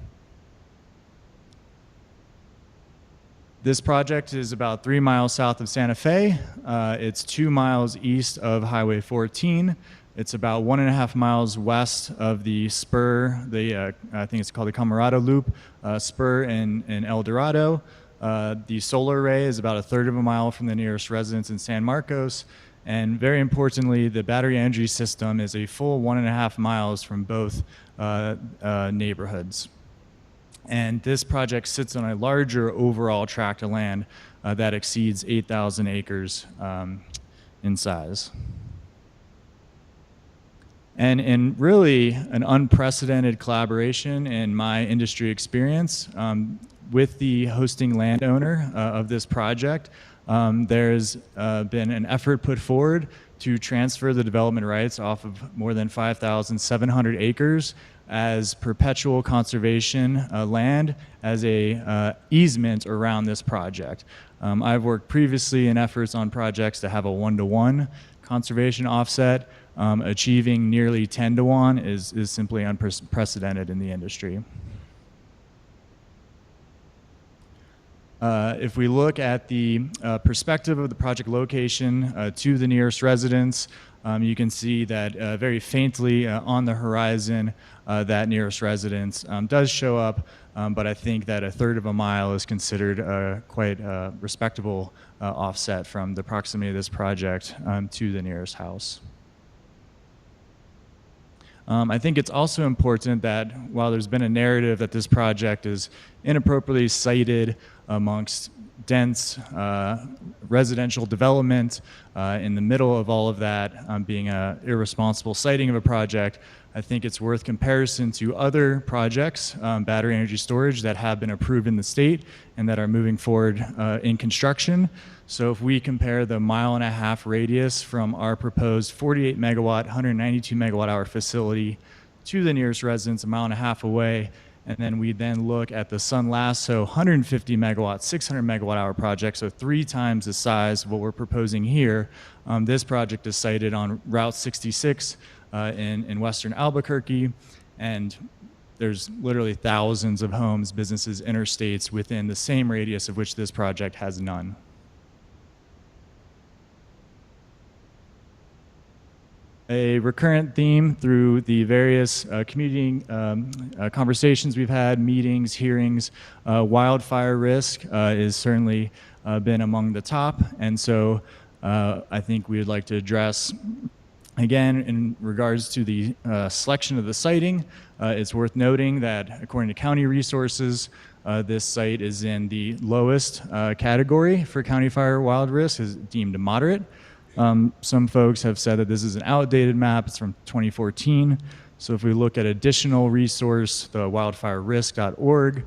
This project is about 3 miles south of Santa Fe. It's 2 miles east of Highway 14. It's about 1.5 miles west of the spur, I think it's called the Camarado Loop, spur in El Dorado. The solar array is about 1/3 of a mile from the nearest residence in San Marcos. And very importantly, the battery energy system is a full 1.5 miles from both neighborhoods. And this project sits on a larger overall tract of land that exceeds 8,000 acres in size. And in really an unprecedented collaboration in my industry experience with the hosting landowner of this project, there's been an effort put forward to transfer the development rights off of more than 5,700 acres as perpetual conservation land as a easement around this project. I've worked previously in efforts on projects to have a 1-to-1 conservation offset. Achieving nearly 10-to-1 is simply unprecedented in the industry. If we look at the perspective of the project location to the nearest residence, you can see that very faintly on the horizon, that nearest residence does show up, but I think that 1/3 of a mile is considered quite a respectable offset from the proximity of this project to the nearest house. I think it's also important that while there's been a narrative that this project is inappropriately sited amongst dense residential development in the middle of all of that being an irresponsible siting of a project, I think it's worth comparison to other projects, battery energy storage, that have been approved in the state and that are moving forward in construction. So if we compare the 1.5-mile radius from our proposed 48 megawatt, 192 megawatt hour facility to the nearest residence 1.5 miles away, and then we then look at the Sun Lasso 150 megawatt, 600 megawatt hour project, so 3 times the size of what we're proposing here. This project is sited on Route 66 in western Albuquerque, and there's literally thousands of homes, businesses, interstates within the same radius of which this project has none. A recurrent theme through the various community conversations we've had, meetings, hearings, wildfire risk is certainly been among the top. And so I think we would like to address, again, in regards to the selection of the siting, it's worth noting that according to county resources, this site is in the lowest category for county fire wild risk, is deemed moderate. Some folks have said that this is an outdated map. It's from 2014. So if we look at additional resource, the wildfirerisk.org,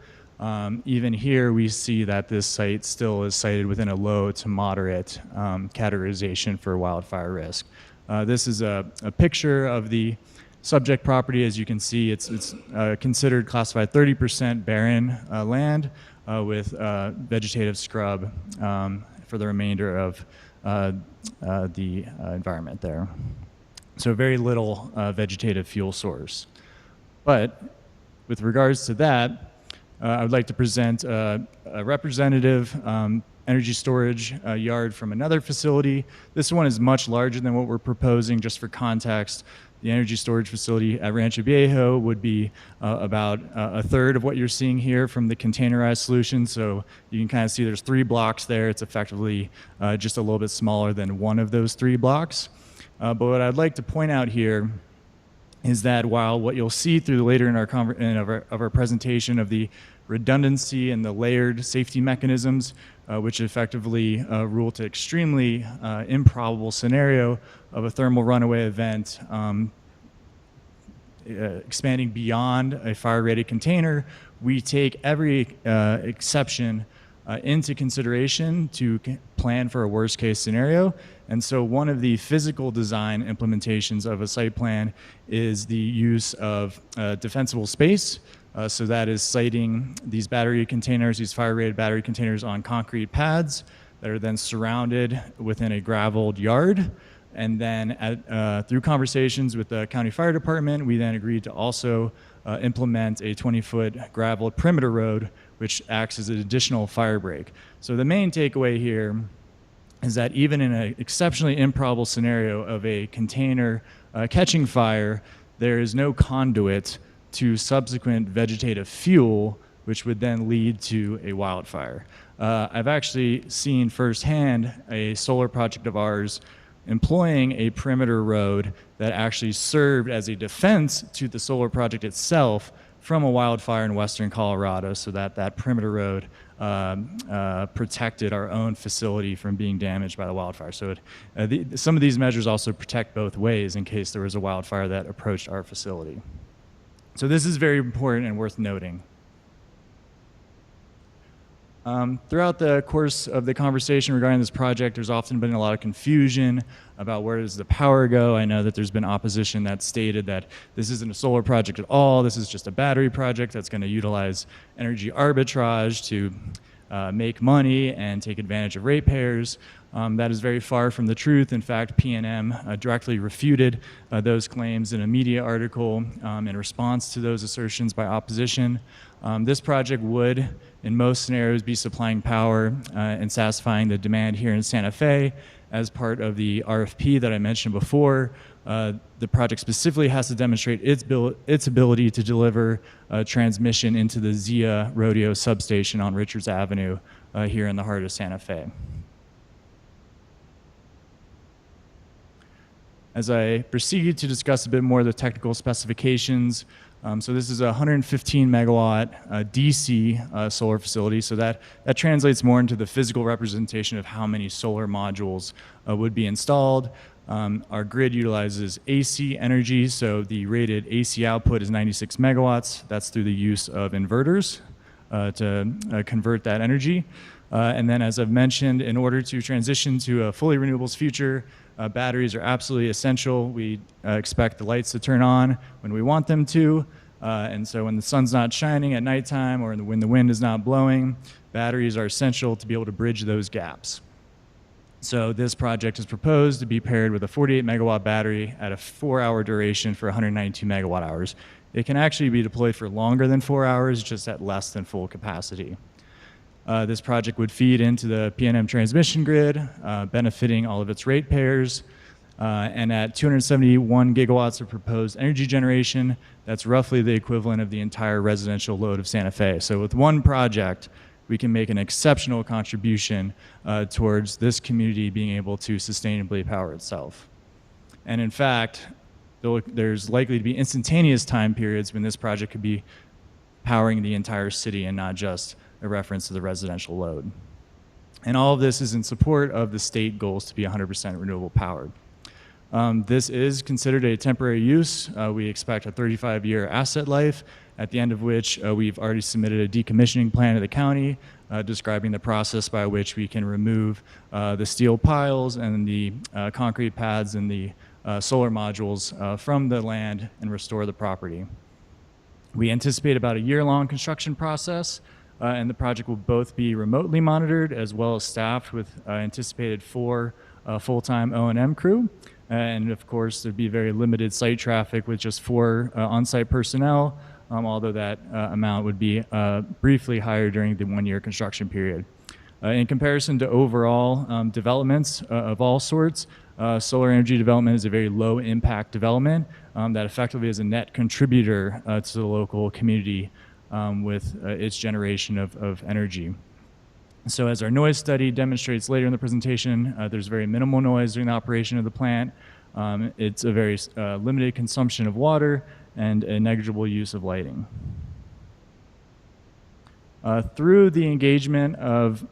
even here we see that this site still is cited within a low to moderate categorization for wildfire risk. This is a picture of the subject property. As you can see, it's considered classified 30% barren land with vegetative scrub for the remainder of the environment there. So very little vegetative fuel source. But with regards to that, I would like to present a representative energy storage yard from another facility. This one is much larger than what we're proposing. Just for context, the energy storage facility at Rancho Viejo would be about a third of what you're seeing here from the containerized solution. So you can kind of see there's 3 blocks there. It's effectively just a little bit smaller than one of those 3 blocks. But what I'd like to point out here is that while what you'll see through later in our presentation of the redundancy and the layered safety mechanisms, which effectively rule to extremely improbable scenario of a thermal runaway event expanding beyond a fire-rated container, we take every exception into consideration to plan for a worst-case scenario. And so one of the physical design implementations of a site plan is the use of defensible space. So that is siting these battery containers, these fire-rated battery containers on concrete pads that are then surrounded within a graveled yard. And then through conversations with the county fire department, we then agreed to also implement a 20-foot graveled perimeter road, which acts as an additional fire break. So the main takeaway here is that even in an exceptionally improbable scenario of a container catching fire, there is no conduit to subsequent vegetative fuel, which would then lead to a wildfire. I've actually seen firsthand a solar project of ours employing a perimeter road that actually served as a defense to the solar project itself from a wildfire in western Colorado, so that perimeter road protected our own facility from being damaged by the wildfire. So some of these measures also protect both ways in case there was a wildfire that approached our facility. So this is very important and worth noting. Throughout the course of the conversation regarding this project, there's often been a lot of confusion about where does the power go. I know that there's been opposition that stated that this isn't a solar project at all. This is just a battery project that's going to utilize energy arbitrage to make money and take advantage of ratepayers. That is very far from the truth. In fact, PNM directly refuted those claims in a media article in response to those assertions by opposition. This project would, in most scenarios, be supplying power and satisfying the demand here in Santa Fe. As part of the RFP that I mentioned before, the project specifically has to demonstrate its ability to deliver transmission into the Zia Rodeo substation on Richards Avenue here in the heart of Santa Fe. As I proceed to discuss a bit more of the technical specifications, so this is a 115 megawatt DC solar facility, so that translates more into the physical representation of how many solar modules would be installed. Our grid utilizes AC energy, so the rated AC output is 96 megawatts. That's through the use of inverters to convert that energy. And then, as I've mentioned, in order to transition to a fully renewables future, batteries are absolutely essential. We expect the lights to turn on when we want them to. And so when the sun's not shining at nighttime or when the wind is not blowing, batteries are essential to be able to bridge those gaps. So this project is proposed to be paired with a 48 megawatt battery at a 4-hour duration for 192 megawatt hours. It can actually be deployed for longer than 4 hours, just at less than full capacity. This project would feed into the PNM transmission grid, benefiting all of its ratepayers. And at 271 gigawatts of proposed energy generation, that's roughly the equivalent of the entire residential load of Santa Fe. So with one project, we can make an exceptional contribution towards this community being able to sustainably power itself. And in fact, there's likely to be instantaneous time periods when this project could be powering the entire city and not just a reference to the residential load. And all of this is in support of the state goals to be 100% renewable powered. This is considered a temporary use. We expect a 35-year asset life, at the end of which we've already submitted a decommissioning plan to the county describing the process by which we can remove the steel piles and the concrete pads and the solar modules from the land and restore the property. We anticipate about a year-long construction process, and the project will both be remotely monitored as well as staffed with anticipated 4 full-time O&M crew. And of course, there'd be very limited site traffic with just 4 on-site personnel although that amount would be briefly higher during the one-year construction period. In comparison to overall developments of all sorts, solar energy development is a very low impact development that effectively is a net contributor to the local community with its generation of energy. So as our noise study demonstrates later in the presentation, there's very minimal noise during the operation of the plant. It's a very limited consumption of water and a negligible use of lighting. Through the engagement of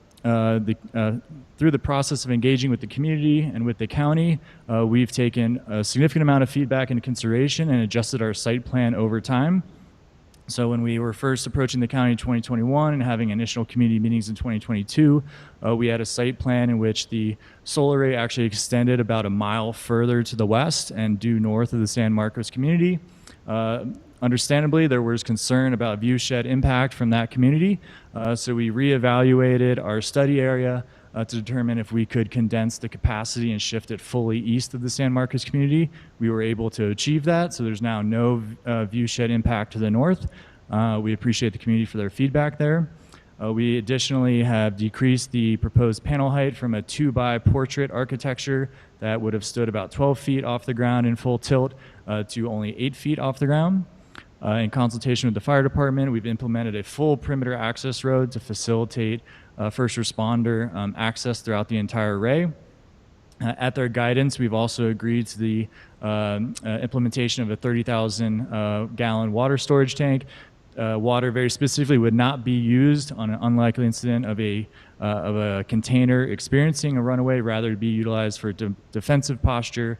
through the process of engaging with the community and with the county, we've taken a significant amount of feedback into consideration and adjusted our site plan over time. So when we were first approaching the county in 2021 and having initial community meetings in 2022, we had a site plan in which the solar array actually extended about a mile further to the west and due north of the San Marcos community. Understandably, there was concern about viewshed impact from that community, so we reevaluated our study area to determine if we could condense the capacity and shift it fully east of the San Marcos community. We were able to achieve that, so there's now no viewshed impact to the north. We appreciate the community for their feedback there. We additionally have decreased the proposed panel height from a 2x portrait architecture that would have stood about 12 feet off the ground in full tilt to only 8 feet off the ground. In consultation with the fire department, we've implemented a full perimeter access road to facilitate first responder access throughout the entire array. At their guidance, we've also agreed to the implementation of a 30,000 gallon water storage tank. Water very specifically would not be used on an unlikely incident of a container experiencing a runaway, rather to be utilized for defensive posture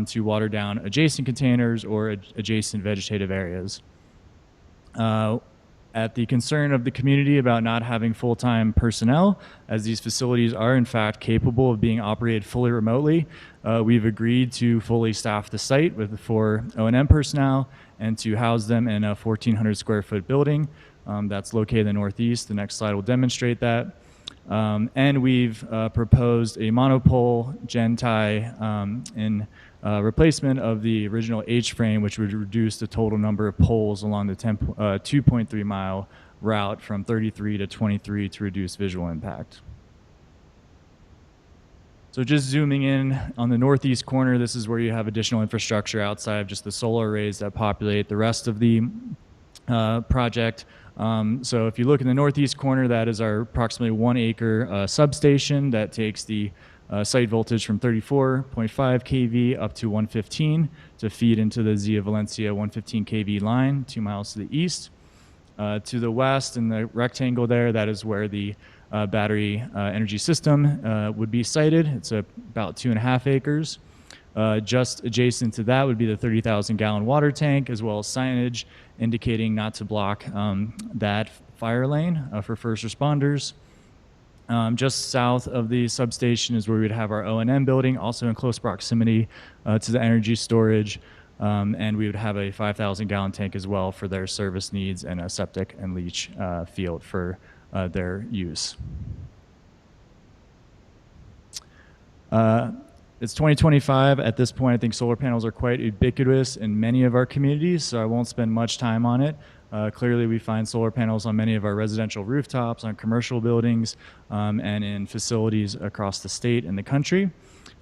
to water down adjacent containers or adjacent vegetative areas. At the concern of the community about not having full-time personnel, as these facilities are in fact capable of being operated fully remotely, we've agreed to fully staff the site with 4 O&M personnel and to house them in a 1,400 square foot building that's located in the northeast. The next slide will demonstrate that. And we've proposed a monopole gen-tie in replacement of the original H-frame, which would reduce the total number of poles along the 2.3 mile route from 33 to 23 to reduce visual impact. So just zooming in on the northeast corner, this is where you have additional infrastructure outside of just the solar arrays that populate the rest of the project. So if you look in the northeast corner, that is our approximately 1 acre substation that takes the site voltage from 34.5 kV up to 115 to feed into the Zia Valencia 115 kV line 2 miles to the east. To the west in the rectangle there, that is where the battery energy system would be sited. It's about 2.5 acres. Just adjacent to that would be the 30,000 gallon water tank, as well as signage indicating not to block that fire lane for first responders. Just south of the substation is where we would have our O&M building, also in close proximity to the energy storage. And we would have a 5,000 gallon tank as well for their service needs and a septic and leach field for their use. It's 2025. At this point, I think solar panels are quite ubiquitous in many of our communities, so I won't spend much time on it. Clearly, we find solar panels on many of our residential rooftops, on commercial buildings, and in facilities across the state and the country.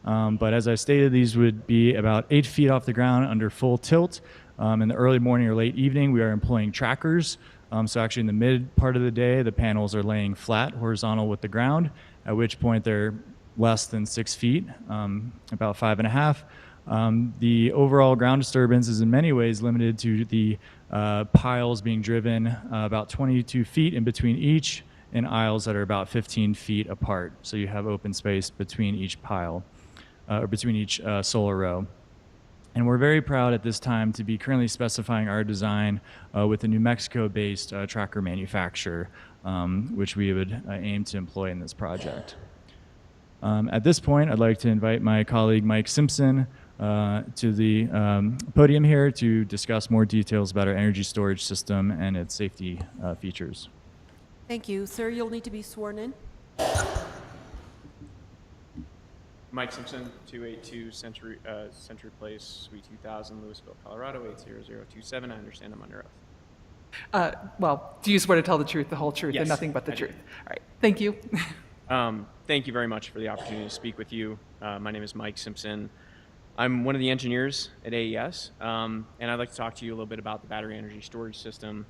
But as I stated, these would be about 8 feet off the ground under full tilt. In the early morning or late evening, we are employing trackers. So actually in the mid part of the day, the panels are laying flat, horizontal with the ground, at which point they're less than 6 feet, about 5.5. The overall ground disturbance is in many ways limited to the piles being driven about 22 feet in between each, and aisles that are about 15 feet apart. So you have open space between each pile, or between each solar row. And we're very proud at this time to be currently specifying our design with a New Mexico-based tracker manufacturer, which we would aim to employ in this project. At this point, I'd like to invite my colleague Mike Simpson to the podium here to discuss more details about our energy storage system and its safety features. Thank you. Sir, you'll need to be sworn in. Mike Simpson, 282 Century Place, Suite 2000, Louisville, Colorado, 80027. I understand I'm under oath. Well, do you swear to tell the truth, the whole truth, Yes, and nothing but the I do. truth? All right. Thank you. Thank you very much for the opportunity to speak with you. My name is Mike Simpson. I'm one of the engineers at AES, and I'd like to talk to you a little bit about the battery energy storage system.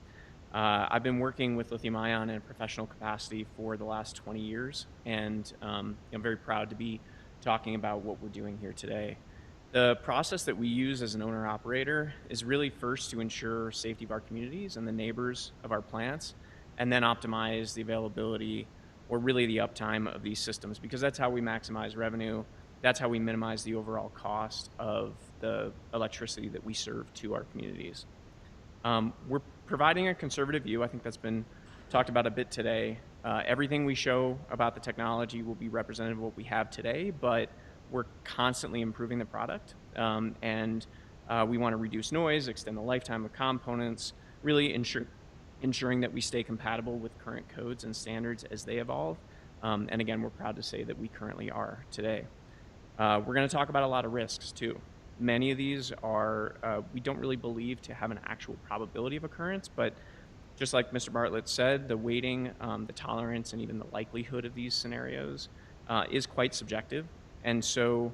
I've been working with lithium-ion in a professional capacity for the last 20 years, and I'm very proud to be talking about what we're doing here today. The process that we use as an owner-operator is really first to ensure safety of our communities and the neighbors of our plants, and then optimize the availability or really the uptime of these systems, because that's how we maximize revenue. That's how we minimize the overall cost of the electricity that we serve to our communities. We're providing a conservative view. I think that's been talked about a bit today. Everything we show about the technology will be representative of what we have today, but we're constantly improving the product. And we want to reduce noise, extend the lifetime of components, really ensuring that we stay compatible with current codes and standards as they evolve. And again, we're proud to say that we currently are today. We're going to talk about a lot of risks too. Many of these are, we don't really believe to have an actual probability of occurrence, but just like Mr. Bartlett said, the weighting, the tolerance, and even the likelihood of these scenarios is quite subjective. And so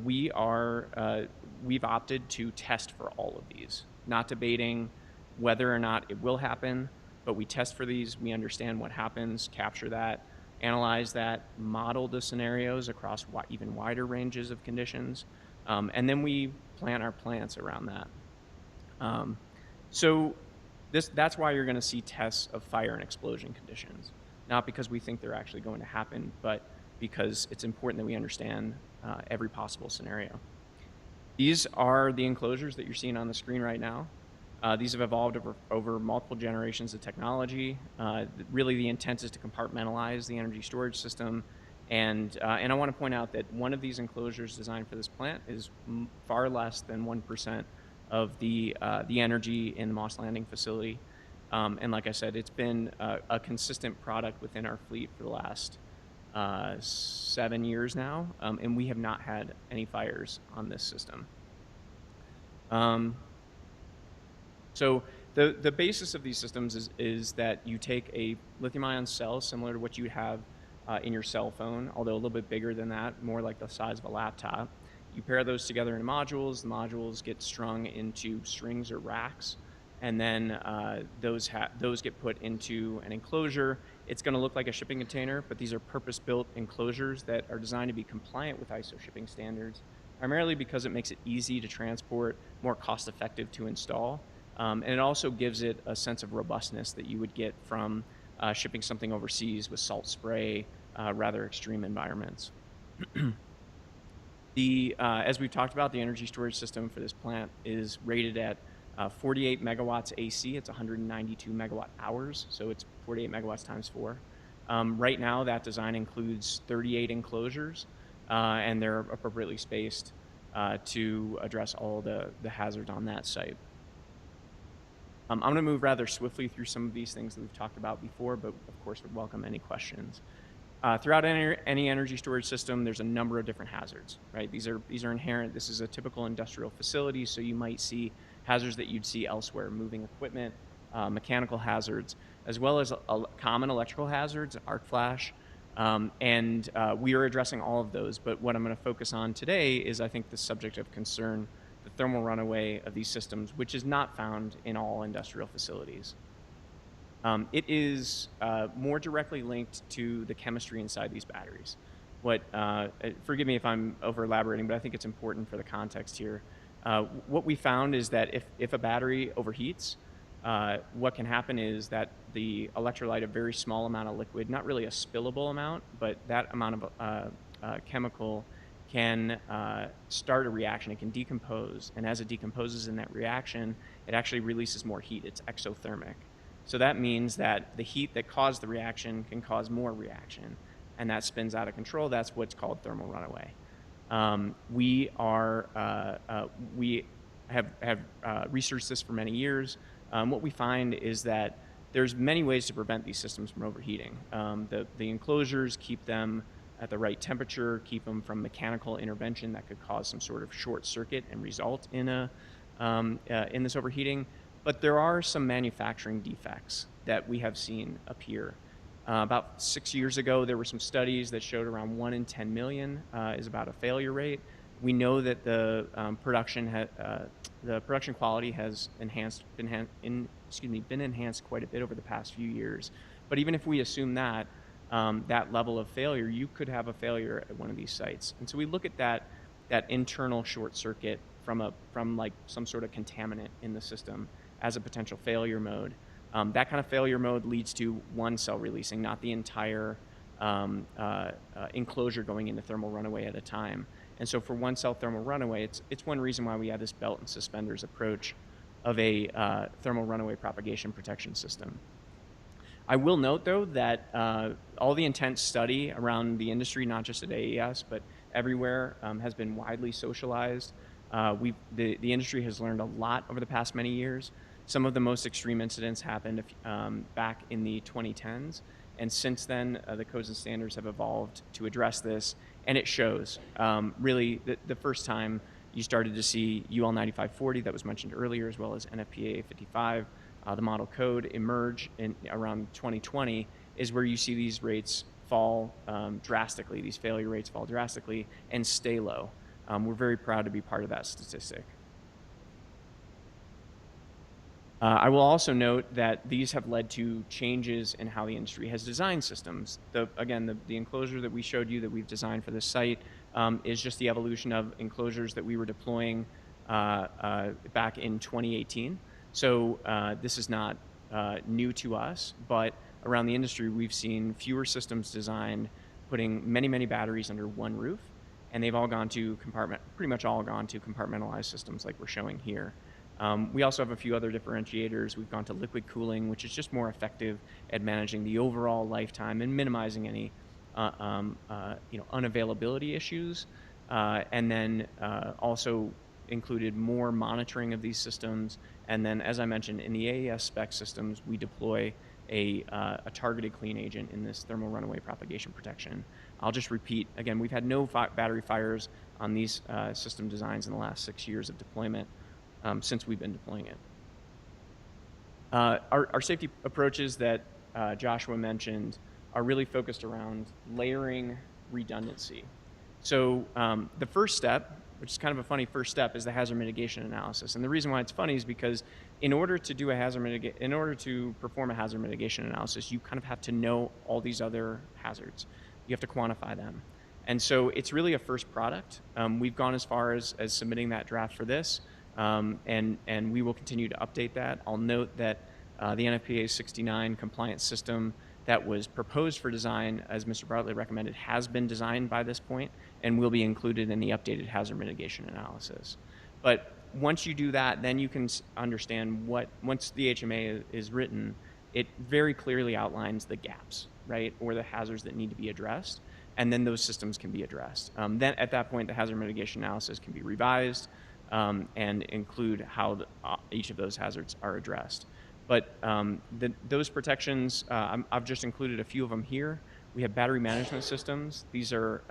we've opted to test for all of these, not debating whether or not it will happen, but we test for these, we understand what happens, capture that, analyze that, model the scenarios across even wider ranges of conditions, and then we plan our plants around that. So that's why you're going to see tests of fire and explosion conditions, not because we think they're actually going to happen, but because it's important that we understand every possible scenario. These are the enclosures that you're seeing on the screen right now. These have evolved over multiple generations of technology. Really, the intent is to compartmentalize the energy storage system. And I want to point out that one of these enclosures designed for this plant is far less than 1% of the energy in the Moss Landing facility. And like I said, it's been a consistent product within our fleet for the last 7 years now, and we have not had any fires on this system. So the basis of these systems is that you take a lithium-ion cell similar to what you have in your cell phone, although a little bit bigger than that, more like the size of a laptop. You pair those together in modules. The modules get strung into strings or racks, and then those get put into an enclosure. It's going to look like a shipping container, but these are purpose-built enclosures that are designed to be compliant with ISO shipping standards, primarily because it makes it easy to transport, more cost-effective to install, and it also gives it a sense of robustness that you would get from shipping something overseas with salt spray, rather extreme environments. As we've talked about, the energy storage system for this plant is rated at 48 megawatts AC. It's 192 megawatt hours, so it's 48 megawatts times 4. Right now, that design includes 38 enclosures, and they're appropriately spaced to address all the hazards on that site. I'm going to move rather swiftly through some of these things that we've talked about before, but of course would welcome any questions. Throughout any energy storage system, there's a number of different hazards, right? These are inherent. This is a typical industrial facility, so you might see hazards that you'd see elsewhere, moving equipment, mechanical hazards, as well as common electrical hazards, arc flash, and we are addressing all of those. But what I'm going to focus on today is, I think, the subject of concern, the thermal runaway of these systems, which is not found in all industrial facilities. It is more directly linked to the chemistry inside these batteries. Forgive me if I'm over-elaborating, but I think it's important for the context here. What we found is that if a battery overheats, what can happen is that the electrolyte, a very small amount of liquid, not really a spillable amount, but that amount of chemical can start a reaction. It can decompose, and as it decomposes in that reaction, it actually releases more heat. It's exothermic. So that means that the heat that caused the reaction can cause more reaction, and that spins out of control. That's what's called thermal runaway. We have researched this for many years. What we find is that there's many ways to prevent these systems from overheating. The enclosures keep them at the right temperature, keep them from mechanical intervention that could cause some sort of short circuit and result in this overheating. But there are some manufacturing defects that we have seen appear. About 6 years ago, there were some studies that showed around 1 in 10 million is about a failure rate. We know that the production quality has been enhanced quite a bit over the past few years. But even if we assume that that level of failure, you could have a failure at one of these sites. And so we look at that internal short circuit from like some sort of contaminant in the system as a potential failure mode. That kind of failure mode leads to one cell releasing, not the entire enclosure going into thermal runaway at a time. And so for one cell thermal runaway, it's one reason why we have this belt and suspenders approach of a thermal runaway propagation protection system. I will note, though, that all the intense study around the industry, not just at AES, but everywhere, has been widely socialized. The industry has learned a lot over the past many years. Some of the most extreme incidents happened back in the 2010s. And since then, the codes and standards have evolved to address this. And it shows. Really, the first time you started to see UL 9540 that was mentioned earlier, as well as NFPA 55, the model code emerge in around 2020, is where you see these rates fall drastically, these failure rates fall drastically and stay low. We're very proud to be part of that statistic. I will also note that these have led to changes in how the industry has designed systems. Again, the enclosure that we showed you that we've designed for this site is just the evolution of enclosures that we were deploying back in 2018. So this is not new to us, but around the industry, we've seen fewer systems designed putting many, many batteries under one roof, and they've all gone to pretty much all gone to compartmentalized systems like we're showing here. We also have a few other differentiators. We've gone to liquid cooling, which is just more effective at managing the overall lifetime and minimizing any unavailability issues. And then also included more monitoring of these systems. And then, as I mentioned, in the AES spec systems, we deploy a targeted clean agent in this thermal runaway propagation protection. I'll just repeat, again, we've had no battery fires on these system designs in the last 6 years of deployment. Since we've been deploying it. Our safety approaches that Joshua mentioned are really focused around layering redundancy. So the first step, which is kind of a funny first step, is the hazard mitigation analysis. And the reason why it's funny is because in order to perform a hazard mitigation analysis, you kind of have to know all these other hazards. You have to quantify them. And so it's really a first product. We've gone as far as submitting that draft for this. And we will continue to update that. I'll note that the NFPA 69 compliance system that was proposed for design, as Mr. Bartlett recommended, has been designed by this point and will be included in the updated hazard mitigation analysis. But once you do that, then you can understand once the HMA is written, it very clearly outlines the gaps, right, or the hazards that need to be addressed, and then those systems can be addressed. Then at that point, the hazard mitigation analysis can be revised, and include how each of those hazards are addressed. But those protections, I've just included a few of them here. We have battery management systems. These are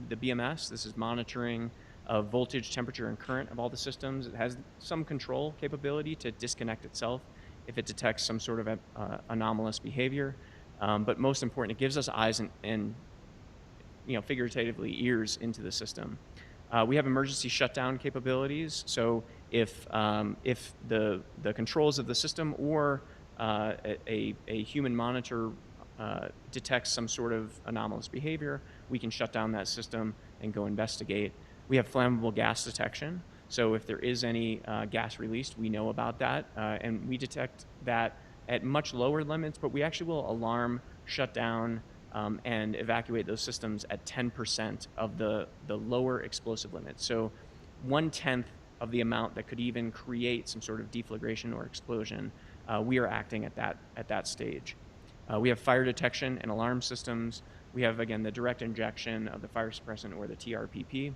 the BMS. This is monitoring of voltage, temperature, and current of all the systems. It has some control capability to disconnect itself if it detects some sort of anomalous behavior. But most important, it gives us eyes and figuratively ears into the system. We have emergency shutdown capabilities. So if the controls of the system or a human monitor detects some sort of anomalous behavior, we can shut down that system and go investigate. We have flammable gas detection. So if there is any gas released, we know about that, and we detect that at much lower limits, but we actually will alarm, shut down, and evacuate those systems at 10% of the lower explosive limit. So 1/10 of the amount that could even create some sort of deflagration or explosion, we are acting at that stage. We have fire detection and alarm systems. We have, again, the direct injection of the fire suppressant or the TRPP.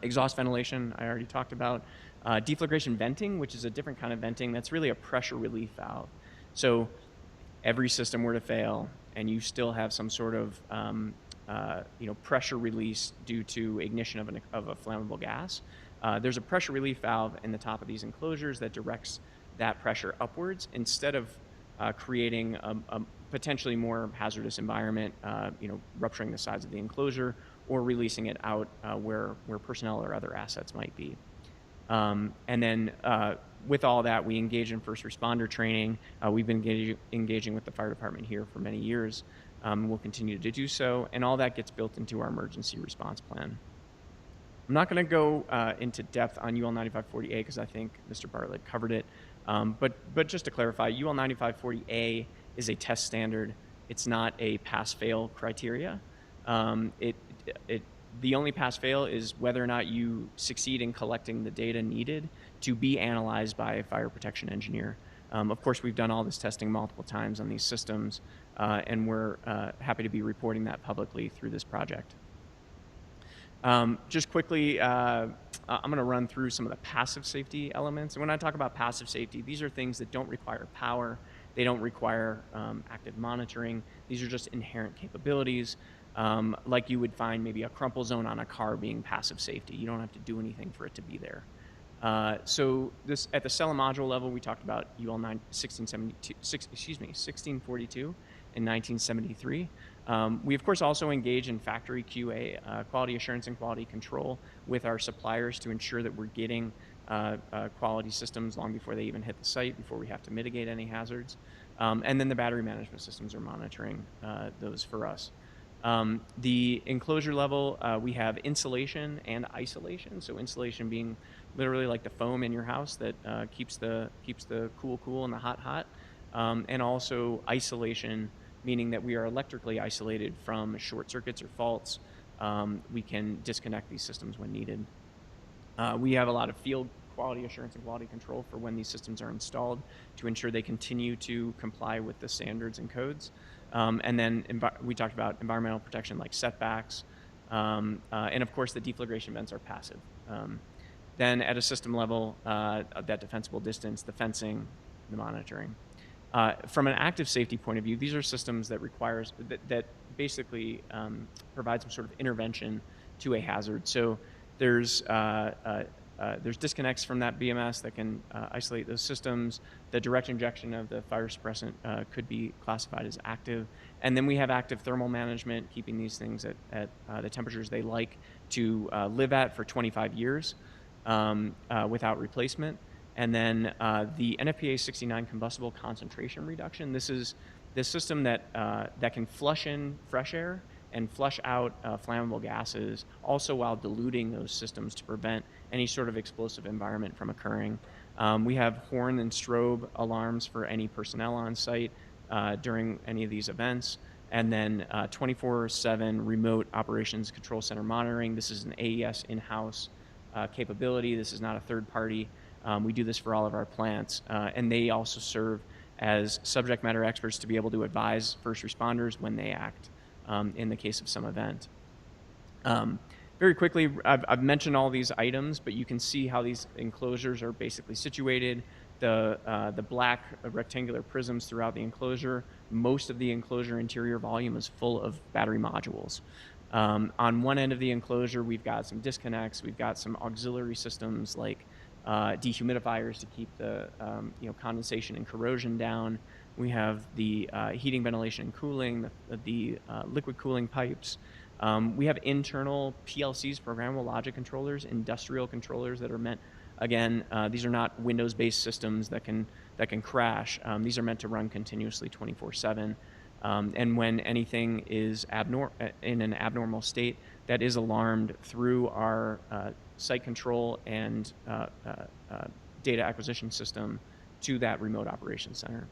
Exhaust ventilation, I already talked about. Deflagration venting, which is a different kind of venting. That's really a pressure relief valve. So every system were to fail, and you still have some sort of pressure release due to ignition of a flammable gas. There's a pressure relief valve in the top of these enclosures that directs that pressure upwards instead of creating a potentially more hazardous environment, rupturing the sides of the enclosure or releasing it out where personnel or other assets might be. And then with all that, we engage in first responder training. We've been engaging with the fire department here for many years. We'll continue to do so, and all that gets built into our emergency response plan. I'm not going to go into depth on UL 9540A because I think Mr. Bartlett covered it. But just to clarify, UL 9540A is a test standard. It's not a pass-fail criteria. The only pass-fail is whether or not you succeed in collecting the data needed to be analyzed by a fire protection engineer. Of course, we've done all this testing multiple times on these systems, and we're happy to be reporting that publicly through this project. Just quickly, I'm going to run through some of the passive safety elements. And when I talk about passive safety, these are things that don't require power. They don't require active monitoring. These are just inherent capabilities, like you would find maybe a crumple zone on a car being passive safety. You don't have to do anything for it to be there. So this at the cell and module level, we talked about UL 1642 in 1973. We of course also engage in factory QA, quality assurance and quality control with our suppliers to ensure that we're getting quality systems long before they even hit the site, before we have to mitigate any hazards. And then the battery management systems are monitoring those for us. The enclosure level, we have insulation and isolation. So insulation being literally like the foam in your house that keeps the cool and the hot. And also isolation, meaning that we are electrically isolated from short circuits or faults. We can disconnect these systems when needed. We have a lot of field quality assurance and quality control for when these systems are installed to ensure they continue to comply with the standards and codes. And then we talked about environmental protection like setbacks. And of course, the deflagration vents are passive. Then at a system level, that defensible distance, the fencing, the monitoring. From an active safety point of view, these are systems that that basically provide some sort of intervention to a hazard. So there's disconnects from that BMS that can isolate those systems. The direct injection of the fire suppressant could be classified as active. And then we have active thermal management, keeping these things at the temperatures they like to live at for 25 years without replacement. And then the NFPA 69 combustible concentration reduction. This is this system that can flush in fresh air and flush out flammable gases, also while diluting those systems to prevent any sort of explosive environment from occurring. We have horn and strobe alarms for any personnel on site during any of these events. And then 24/7 remote operations control center monitoring. This is an AES in-house capability. This is not a third party. We do this for all of our plants. And they also serve as subject matter experts to be able to advise first responders when they act in the case of some event. Very quickly, I've mentioned all these items, but you can see how these enclosures are basically situated. The black rectangular prisms throughout the enclosure, most of the enclosure interior volume is full of battery modules. On one end of the enclosure, we've got some disconnects. We've got some auxiliary systems like dehumidifiers to keep the condensation and corrosion down. We have the heating, ventilation, and cooling, the liquid cooling pipes. We have internal PLCs, programmable logic controllers, industrial controllers that are meant, again, these are not Windows-based systems that can crash. These are meant to run continuously 24/7. And when anything is in an abnormal state, that is alarmed through our site control and data acquisition system to that remote operations center.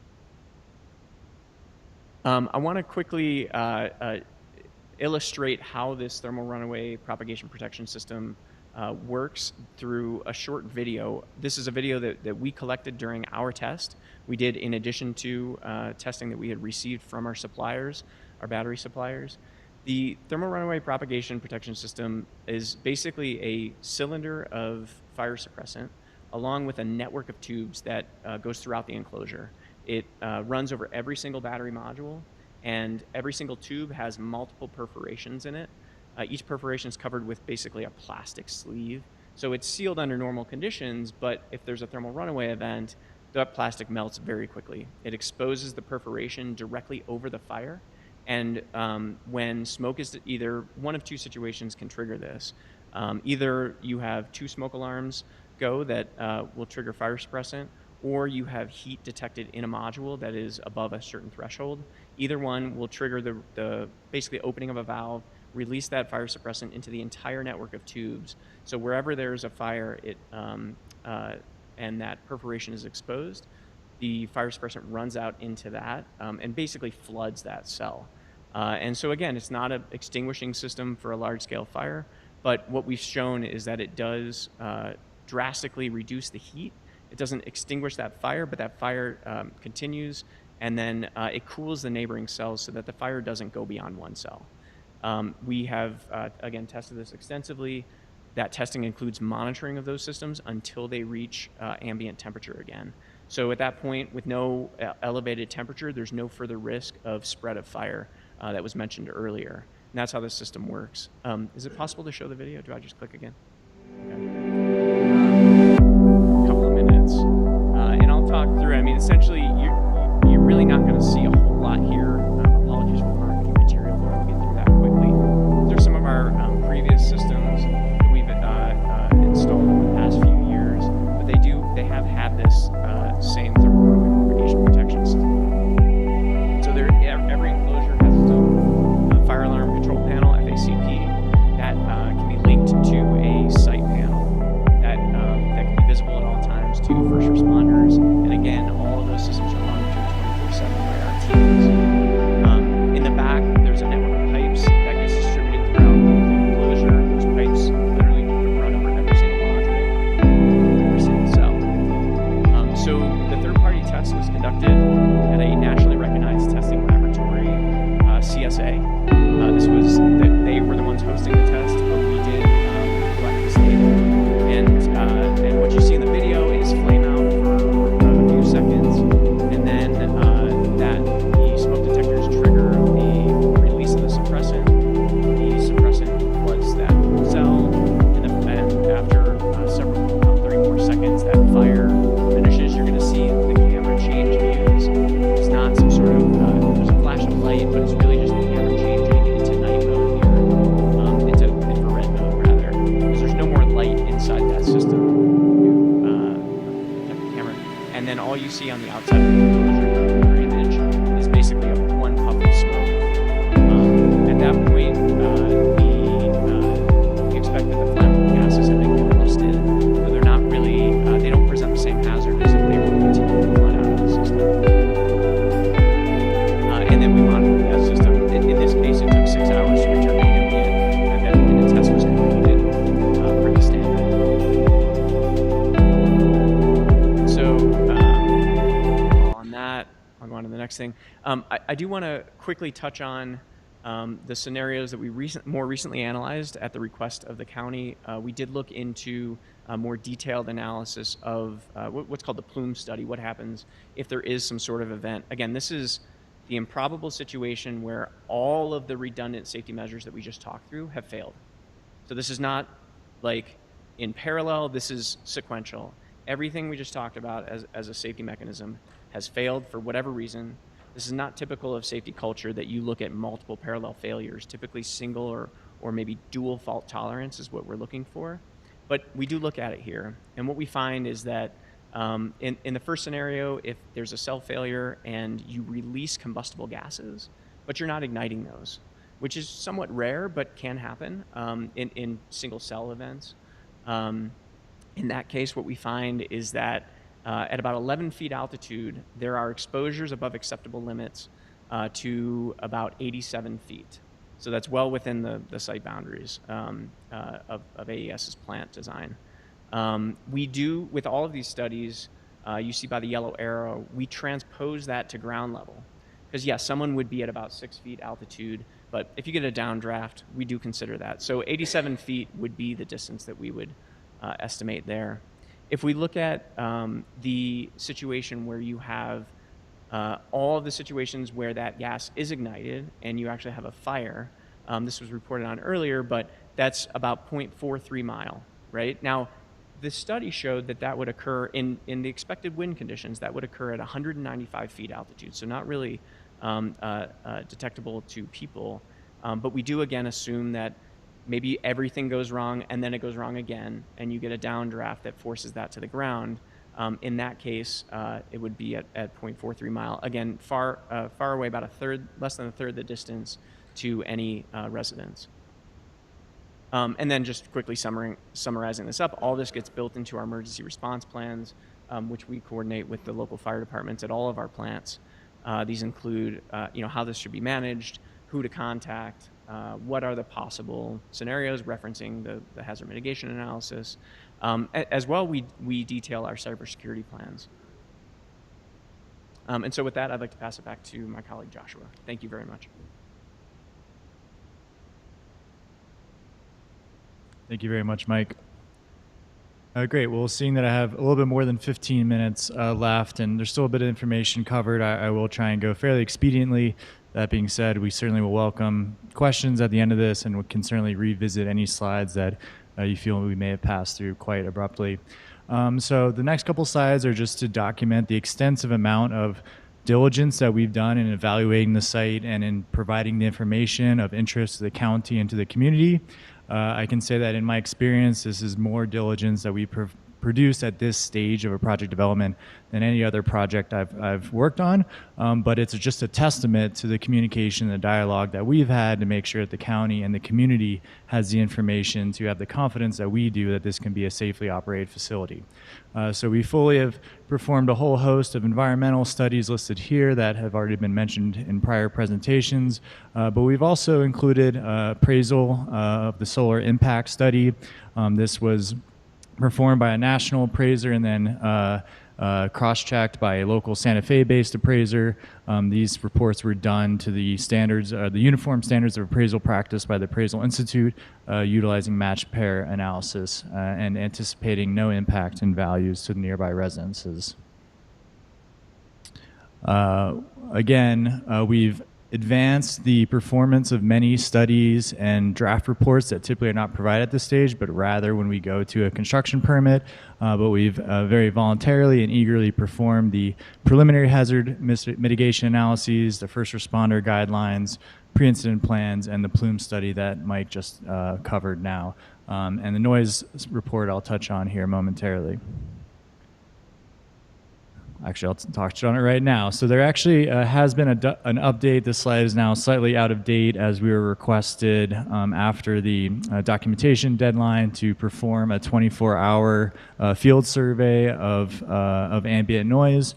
I want to quickly illustrate how this thermal runaway propagation protection system works through a short video. This is a video that we collected during our test. We did in addition to testing that we had received from our suppliers, our battery suppliers. The thermal runaway propagation protection system is basically a cylinder of fire suppressant along with a network of tubes that goes throughout the enclosure. It runs over every single battery module, and every single tube has multiple perforations in it. Each perforation is covered with basically a plastic sleeve. So it's sealed under normal conditions, but if there's a thermal runaway event, that plastic melts very quickly. It exposes the perforation directly over the fire. And when smoke is either one of two situations can trigger this. Either you have 2 smoke alarms go that will trigger fire suppressant, or you have heat detected in a module that is above a certain threshold. Either one will trigger the basically opening of a valve, release that fire suppressant into the entire network of tubes. So wherever there's a fire and that perforation is exposed, the fire suppressant runs out into that and basically floods that cell. And so again, it's not an extinguishing system for a large-scale fire, but what we've shown is that it does drastically reduce the heat. It doesn't extinguish that fire, but that fire continues, and then it cools the neighboring cells so that the fire doesn't go beyond one cell. We have, again, tested this extensively. That testing includes monitoring of those systems until they reach ambient temperature again. So at that point, with no elevated temperature, there's no further risk of spread of fire that was mentioned earlier. And that's how this system works. Is it possible to show the video? Do I just click again? A couple of minutes. And I'll talk through it. I mean, essentially, you're really not going to see a whole lot here. Apologies for the marketing material, but we'll get through that quickly. These are some of our previous systems that we've installed in the past few years. But they have had this same thermal radiation protection system. So every enclosure has its own fire alarm control panel, FACP, that can be linked to a site panel that can be visible at all times to first responders. And again, all of those systems are monitored 24/7 by our teams. In the back, there's a network of pipes that gets distributed throughout the enclosure. Those pipes literally run over every single module, every single cell. So the third-party test was conducted at a nationally recognized testing laboratory, CSA. They were the ones hosting the test, but we did collect this data. And what you see in the video is flame out for a few seconds, and then the smoke detectors trigger the release of the suppressant. The suppressant floods that cell, and after about 30 more seconds, that fire finishes. You're going to see the camera change views. It's not some sort of there's a flash of light, but it's really just the camera changing into night mode here, into infrared mode rather, because there's no more light inside that system. Camera, and then all you see on the outside of the enclosure image is basically one puff of smoke. At that point, we expect that the flammable gases have been combusted, but they're not really. They don't present the same hazard as if they were continuing to flood out of the system. And then we monitored that system. In this case, it took 6 hours to return to ambient, and the test was completed per the standard. So on that, I'll go on to the next thing. I do want to quickly touch on the scenarios that we more recently analyzed at the request of the county. We did look into a more detailed analysis of what's called the plume study, what happens if there is some sort of event. Again, this is the improbable situation where all of the redundant safety measures that we just talked through have failed. So this is not like in parallel, this is sequential. Everything we just talked about as a safety mechanism has failed for whatever reason. This is not typical of safety culture that you look at multiple parallel failures. Typically single or maybe dual fault tolerance is what we're looking for. But we do look at it here. And what we find is that in the first scenario, if there's a cell failure and you release combustible gases, but you're not igniting those, which is somewhat rare but can happen in single cell events. In that case, what we find is that at about 11 feet altitude, there are exposures above acceptable limits to about 87 feet. So that's well within the site boundaries of AES's plant design. We do, with all of these studies, you see by the yellow arrow, we transpose that to ground level. Because yes, someone would be at about 6 feet altitude, but if you get a downdraft, we do consider that. So 87 feet would be the distance that we would estimate there. If we look at the situation where you have all of the situations where that gas is ignited and you actually have a fire, this was reported on earlier, but that's about 0.43 mile, right? Now, the study showed that that would occur in the expected wind conditions, that would occur at 195 feet altitude, so not really detectable to people. But we do again assume that maybe everything goes wrong and then it goes wrong again, and you get a downdraft that forces that to the ground. In that case, it would be at 0.43 mile. Again, far away, about less than a third the distance to any residence. And then just quickly summarizing this up, all this gets built into our emergency response plans, which we coordinate with the local fire departments at all of our plants. These include, how this should be managed, who to contact, what are the possible scenarios, referencing the hazard mitigation analysis. As well, we detail our cybersecurity plans. And so with that, I'd like to pass it back to my colleague Joshua. Thank you very much. Thank you very much, Mike. Great. Well, seeing that I have a little bit more than 15 minutes left and there's still a bit of information covered, I will try and go fairly expediently. That being said, we certainly will welcome questions at the end of this, and we can certainly revisit any slides that you feel we may have passed through quite abruptly. So the next couple slides are just to document the extensive amount of diligence that we've done in evaluating the site and in providing the information of interest to the county and to the community. I can say that in my experience, this is more diligence that we produce at this stage of a project development than any other project I've worked on, but it's just a testament to the communication and the dialogue that we've had to make sure that the county and the community has the information to have the confidence that we do that this can be a safely operated facility. So we fully have performed a whole host of environmental studies listed here that have already been mentioned in prior presentations, but we've also included appraisal of the solar impact study. This was performed by a national appraiser and then cross-checked by a local Santa Fe-based appraiser. These reports were done to the standards, the uniform standards of appraisal practice by the Appraisal Institute, utilizing matched pair analysis and anticipating no impact in values to nearby residences. Again, we've advanced the performance of many studies and draft reports that typically are not provided at this stage, but rather when we go to a construction permit. But we've very voluntarily and eagerly performed the preliminary hazard mitigation analyses, the first responder guidelines, pre-incident plans, and the plume study that Mike just covered now. And the noise report I'll touch on here momentarily. Actually, I'll touch on it right now. So there actually has been an update. This slide is now slightly out of date as we were requested after the documentation deadline to perform a 24-hour field survey of ambient noise.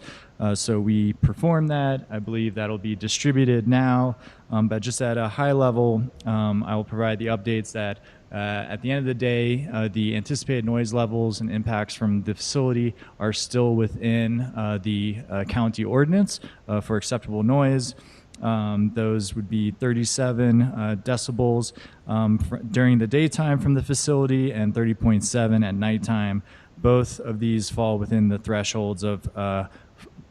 So we performed that. I believe that'll be distributed now. But just at a high level, I will provide the updates that at the end of the day, the anticipated noise levels and impacts from the facility are still within the county ordinance for acceptable noise. Those would be 37 decibels during the daytime from the facility and 30.7 at nighttime. Both of these fall within the thresholds of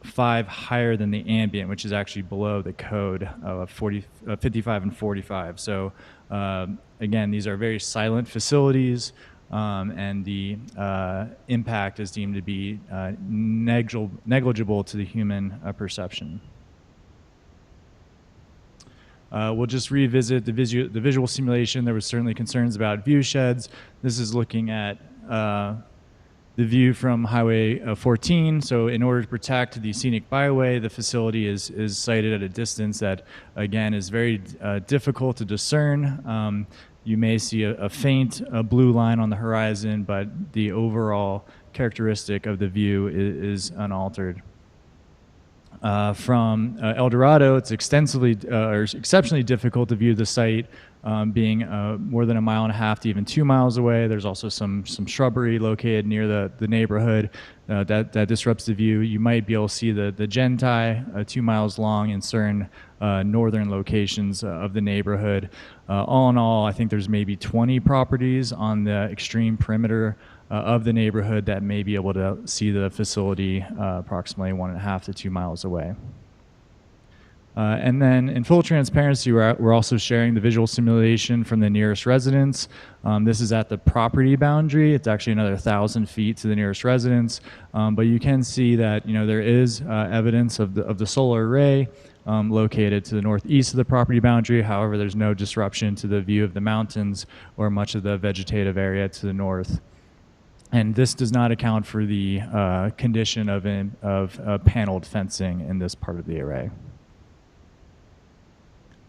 5 higher than the ambient, which is actually below the code of 55 and 45. So again, these are very silent facilities, and the impact is deemed to be negligible to the human perception. We'll just revisit the visual simulation. There was certainly concerns about view sheds. This is looking at the view from Highway 14. So in order to protect the scenic byway, the facility is sited at a distance that, again, is very difficult to discern. You may see a faint blue line on the horizon, but the overall characteristic of the view is unaltered. From El Dorado, it's extensively or exceptionally difficult to view the site, being more than 1.5 miles to even 2 miles away. There's also some shrubbery located near the neighborhood that disrupts the view. You might be able to see the Gentai 2 miles long in certain northern locations of the neighborhood. All in all, I think there's maybe 20 properties on the extreme perimeter of the neighborhood that may be able to see the facility approximately 1.5 to 2 miles away. And then in full transparency, we're also sharing the visual simulation from the nearest residence. This is at the property boundary. It's actually another 1,000 feet to the nearest residence. But you can see that there is evidence of the solar array located to the northeast of the property boundary. However, there's no disruption to the view of the mountains or much of the vegetative area to the north. And this does not account for the condition of paneled fencing in this part of the array.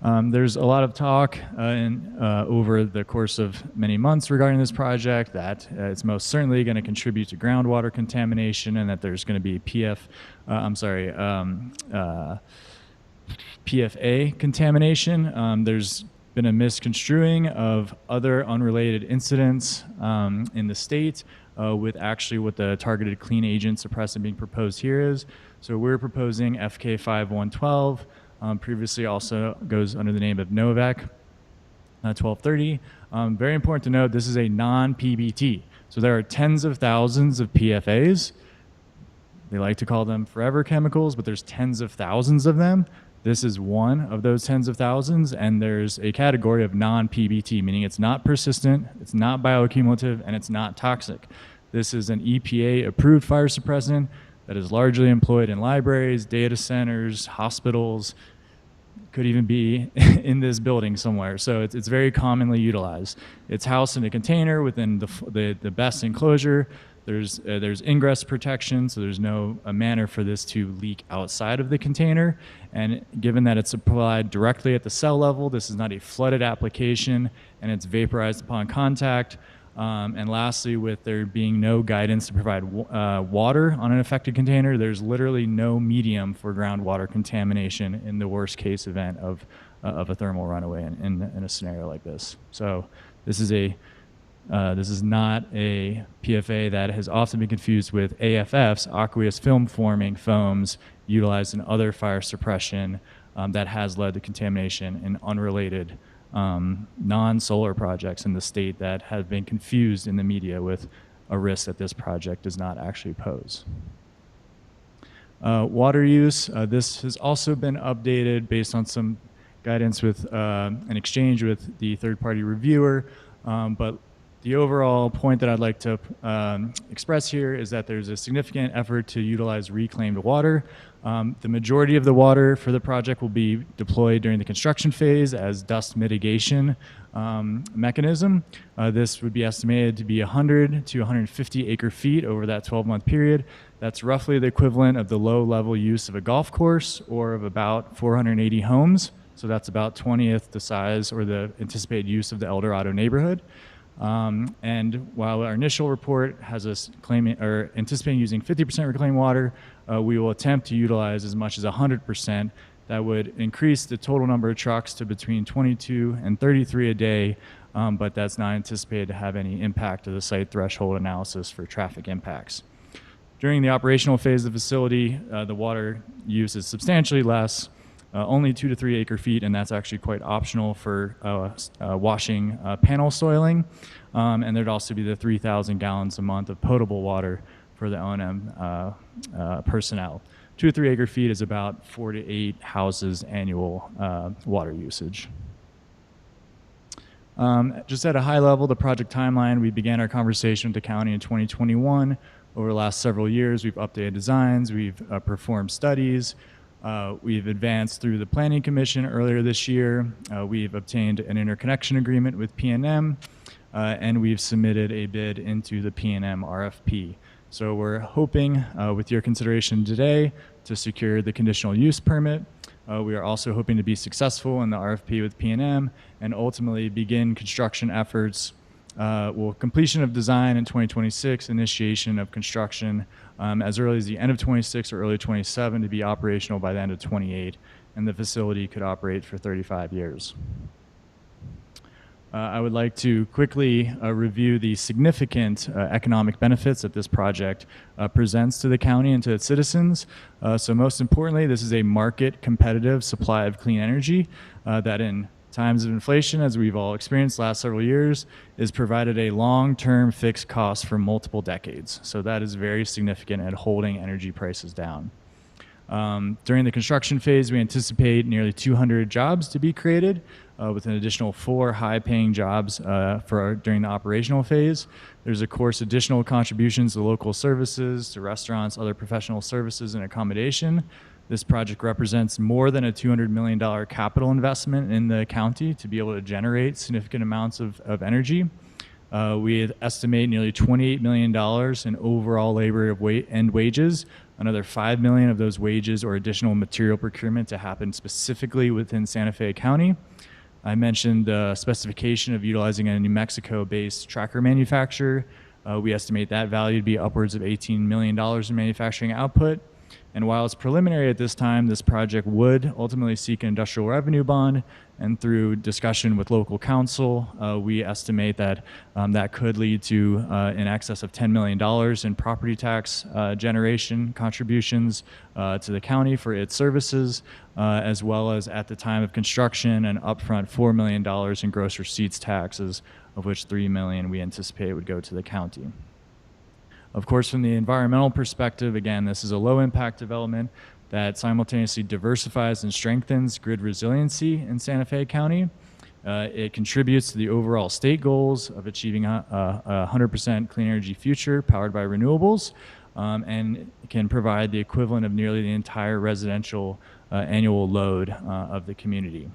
There's a lot of talk over the course of many months regarding this project that it's most certainly going to contribute to groundwater contamination and that there's going to be PFA contamination. There's been a misconstruing of other unrelated incidents in the state with actually what the targeted clean agent suppressant being proposed here is. So we're proposing FK5112. Previously also goes under the name of Novak 1230. Very important to note, this is a non-PBT. So there are tens of thousands of PFAs. They like to call them forever chemicals, but there's tens of thousands of them. This is one of those tens of thousands, and there's a category of non-PBT, meaning it's not persistent, it's not bioaccumulative, and it's not toxic. This is an EPA-approved fire suppressant that is largely employed in libraries, data centers, hospitals, could even be in this building somewhere. So it's very commonly utilized. It's housed in a container within the best enclosure. There's ingress protection, so there's no manner for this to leak outside of the container. And given that it's applied directly at the cell level, this is not a flooded application, and it's vaporized upon contact. And lastly, with there being no guidance to provide water on an affected container, there's literally no medium for groundwater contamination in the worst case event of a thermal runaway in a scenario like this. So this is not a PFA that has often been confused with AFFs, aqueous film forming foams utilized in other fire suppression that has led to contamination in unrelated non-solar projects in the state that have been confused in the media with a risk that this project does not actually pose. Water use, this has also been updated based on some guidance with an exchange with the third-party reviewer, but the overall point that I'd like to express here is that there's a significant effort to utilize reclaimed water. The majority of the water for the project will be deployed during the construction phase as dust mitigation mechanism. This would be estimated to be 100 to 150 acre feet over that 12-month period. That's roughly the equivalent of the low-level use of a golf course or of about 480 homes. So that's about 20th the size or the anticipated use of the El Dorado neighborhood. And while our initial report has us claiming or anticipating using 50% reclaimed water, we will attempt to utilize as much as 100%. That would increase the total number of trucks to between 22 and 33 a day, but that's not anticipated to have any impact to the site threshold analysis for traffic impacts. During the operational phase of the facility, the water use is substantially less, only 2 to 3 acre feet, and that's actually quite optional for washing panel soiling. And there'd also be the 3,000 gallons a month of potable water for the O&M personnel. 2 to 3 acre feet is about 4 to 8 houses annual water usage. Just at a high level, the project timeline, we began our conversation with the county in 2021. Over the last several years, we've updated designs, we've performed studies, we've advanced through the Planning Commission earlier this year. We've obtained an interconnection agreement with PNM, and we've submitted a bid into the PNM RFP. So we're hoping, with your consideration today, to secure the conditional use permit. We are also hoping to be successful in the RFP with PNM and ultimately begin construction efforts. Completion of design in 2026, initiation of construction as early as the end of 26 or early 27 to be operational by the end of 28, and the facility could operate for 35 years. I would like to quickly review the significant economic benefits that this project presents to the county and to its citizens. So most importantly, this is a market competitive supply of clean energy that in times of inflation, as we've all experienced last several years, is provided a long-term fixed cost for multiple decades. So that is very significant at holding energy prices down. During the construction phase, we anticipate nearly 200 jobs to be created, with an additional 4 high-paying jobs during the operational phase. There's, of course, additional contributions to local services, to restaurants, other professional services, and accommodation. This project represents more than a $200 million capital investment in the county to be able to generate significant amounts of energy. We estimate nearly $28 million in overall labor and wages, another $5 million of those wages or additional material procurement to happen specifically within Santa Fe County. I mentioned the specification of utilizing a New Mexico-based tracker manufacturer. We estimate that value to be upwards of $18 million in manufacturing output. And while it's preliminary at this time, this project would ultimately seek an industrial revenue bond, and through discussion with local council, we estimate that that could lead to in excess of $10 million in property tax generation contributions to the county for its services, as well as at the time of construction an upfront $4 million in gross receipts taxes, of which $3 million we anticipate would go to the county. Of course, from the environmental perspective, again, this is a low-impact development that simultaneously diversifies and strengthens grid resiliency in Santa Fe County. It contributes to the overall state goals of achieving a 100% clean energy future powered by renewables, and can provide the equivalent of nearly the entire residential annual load of the community.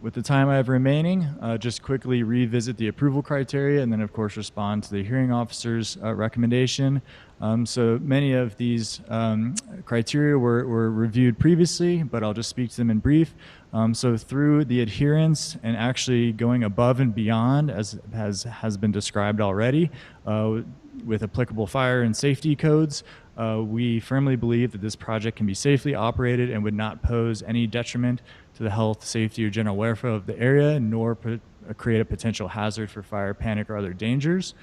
With the time I have remaining, just quickly revisit the approval criteria and then, of course, respond to the hearing officer's recommendation. So many of these criteria were reviewed previously, but I'll just speak to them in brief. So through the adherence and actually going above and beyond, as has been described already, with applicable fire and safety codes, we firmly believe that this project can be safely operated and would not pose any detriment to the health, safety, or general welfare of the area, nor create a potential hazard for fire, panic, or other dangers.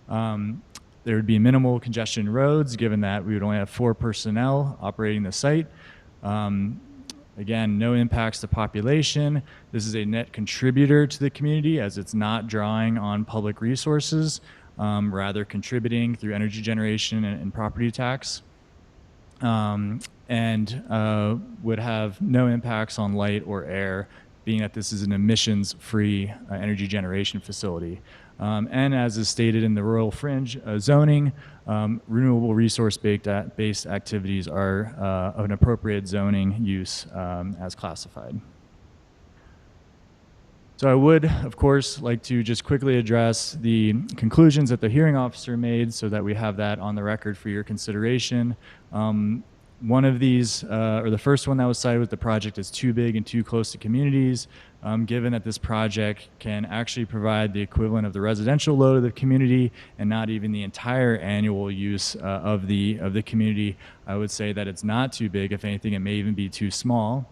There would be minimal congestion in roads, given that we would only have 4 personnel operating the site. Again, no impacts to population. This is a net contributor to the community, as it's not drawing on public resources, rather contributing through energy generation and property tax. And would have no impacts on light or air, being that this is an emissions-free energy generation facility. And as is stated in the rural fringe zoning, renewable resource-based activities are of an appropriate zoning use as classified. So I would, of course, like to just quickly address the conclusions that the hearing officer made so that we have that on the record for your consideration. One of these, or the first one that was cited, was the project is too big and too close to communities, given that this project can actually provide the equivalent of the residential load of the community and not even the entire annual use of the community. I would say that it's not too big. If anything, it may even be too small.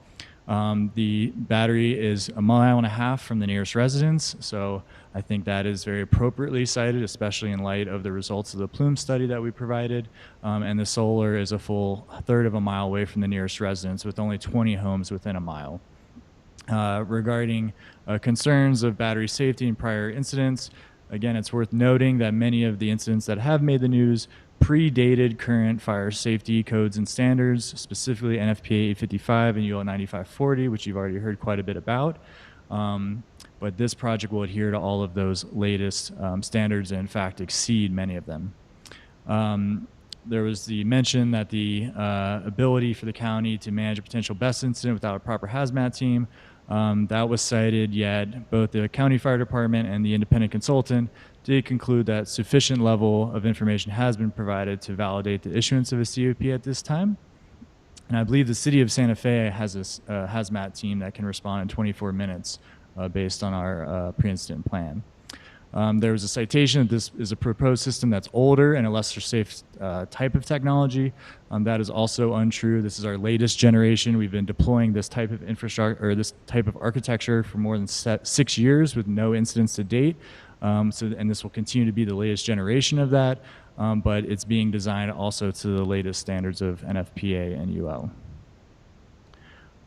The battery is 1.5 miles from the nearest residence, so I think that is very appropriately cited, especially in light of the results of the plume study that we provided. And the solar is a full 1/3 of a mile away from the nearest residence, with only 20 homes within a mile. Regarding concerns of battery safety and prior incidents, again, it's worth noting that many of the incidents that have made the news predated current fire safety codes and standards, specifically NFPA 855 and UL 9540, which you've already heard quite a bit about. But this project will adhere to all of those latest standards and, in fact, exceed many of them. There was the mention that the ability for the county to manage a potential BESS incident without a proper hazmat team, that was cited, yet both the county fire department and the independent consultant did conclude that sufficient level of information has been provided to validate the issuance of a COP at this time. And I believe the city of Santa Fe has a hazmat team that can respond in 24 minutes based on our pre-incident plan. There was a citation that this is a proposed system that's older and a lesser safe type of technology. That is also untrue. This is our latest generation. We've been deploying this type of infrastructure, or this type of architecture, for more than 6 years with no incidents to date. And this will continue to be the latest generation of that, but it's being designed also to the latest standards of NFPA and UL.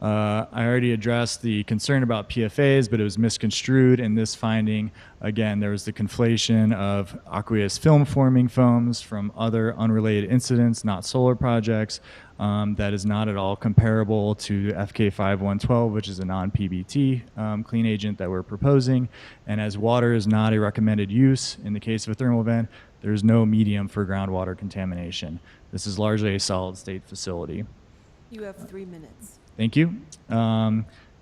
I already addressed the concern about PFAs, but it was misconstrued in this finding. Again, there was the conflation of aqueous film-forming foams from other unrelated incidents, not solar projects. That is not at all comparable to FK5112, which is a non-PBT clean agent that we're proposing. And as water is not a recommended use in the case of a thermal vent, there's no medium for groundwater contamination. This is largely a solid-state facility. You have 3 minutes. Thank you.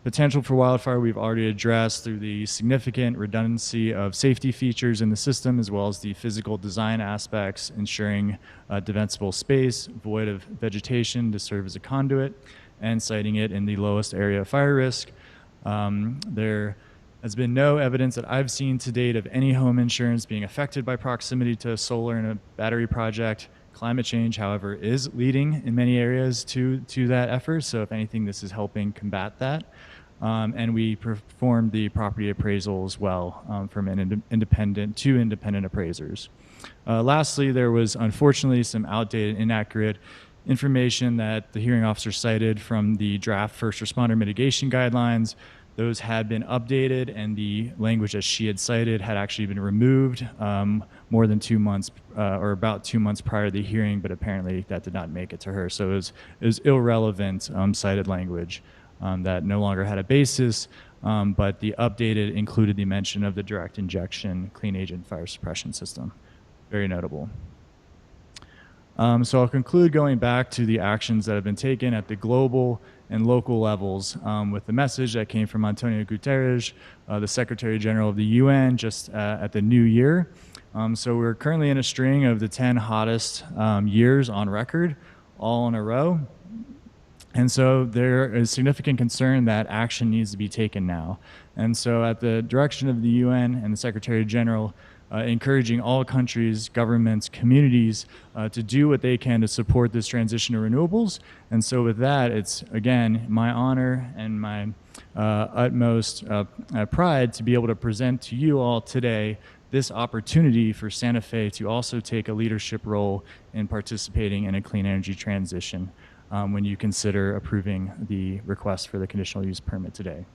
Potential for wildfire we've already addressed through the significant redundancy of safety features in the system, as well as the physical design aspects, ensuring defensible space, void of vegetation to serve as a conduit, and siting it in the lowest area of fire risk. There has been no evidence that I've seen to date of any home insurance being affected by proximity to a solar and a battery project. Climate change, however, is leading in many areas to that effort. So if anything, this is helping combat that. And we performed the property appraisal as well from an independent appraisers. Lastly, there was unfortunately some outdated, inaccurate information that the hearing officer cited from the draft first responder mitigation guidelines. Those had been updated, and the language that she had cited had actually been removed more than 2 months, or about 2 months prior to the hearing, but apparently that did not make it to her. So it was irrelevant cited language that no longer had a basis, but the updated included the mention of the direct injection clean agent fire suppression system. Very notable. So I'll conclude going back to the actions that have been taken at the global and local levels with the message that came from Antonio Guterres, the Secretary General of the UN, just at the new year. So we're currently in a string of the 10 hottest years on record, all in a row. And so there is significant concern that action needs to be taken now. And so at the direction of the UN and the Secretary General, encouraging all countries, governments, communities to do what they can to support this transition to renewables. And so with that, it's, again, my honor and my utmost pride to be able to present to you all today this opportunity for Santa Fe to also take a leadership role in participating in a clean energy transition when you consider approving the request for the conditional use permit today.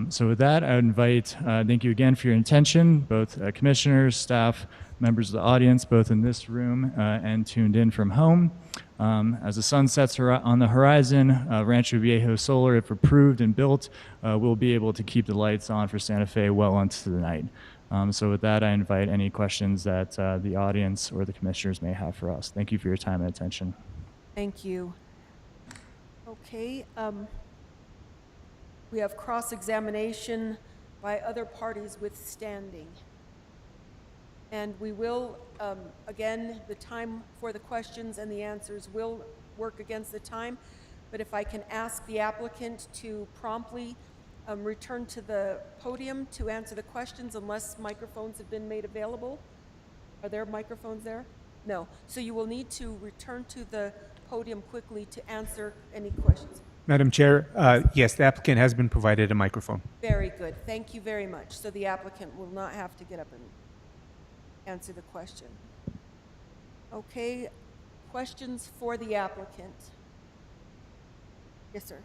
So with that, I would invite, thank you again for your attention, both commissioners, staff, members of the audience, both in this room and tuned in from home. As the sun sets on the horizon, Rancho Viejo Solar, if approved and built, will be able to keep the lights on for Santa Fe well into the night. So with that, I invite any questions that the audience or the commissioners may have for us. Thank you for your time and attention. Thank you. Okay. We have cross-examination by other parties withstanding. And we will, again, the time for the questions and the answers will work against the time. But if I can ask the applicant to promptly return to the podium to answer the questions unless microphones have been made available. Are there microphones there? No. So you will need to return to the podium quickly to answer any questions. Madam Chair, yes, the applicant has been provided a microphone. Very good. Thank you very much. So the applicant will not have to get up and answer the question. Okay, questions for the applicant? Yes, sir.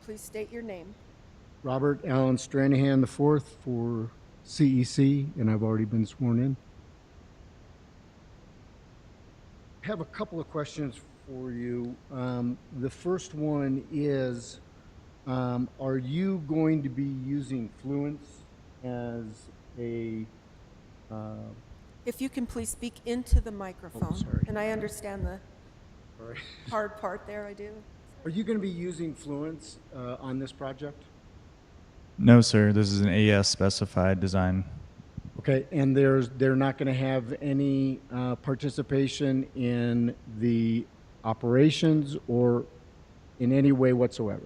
Please state your name. Robert Allen Stranahan IV for CEC, and I've already been sworn in. I have a couple of questions for you. The first one is, are you going to be using Fluence as a... If you can please speak into the microphone. Oh, sorry. And I understand the hard part there, I do. Are you going to be using Fluence on this project? No, sir. This is an AES specified design. Okay, and they're not going to have any participation in the operations or in any way whatsoever?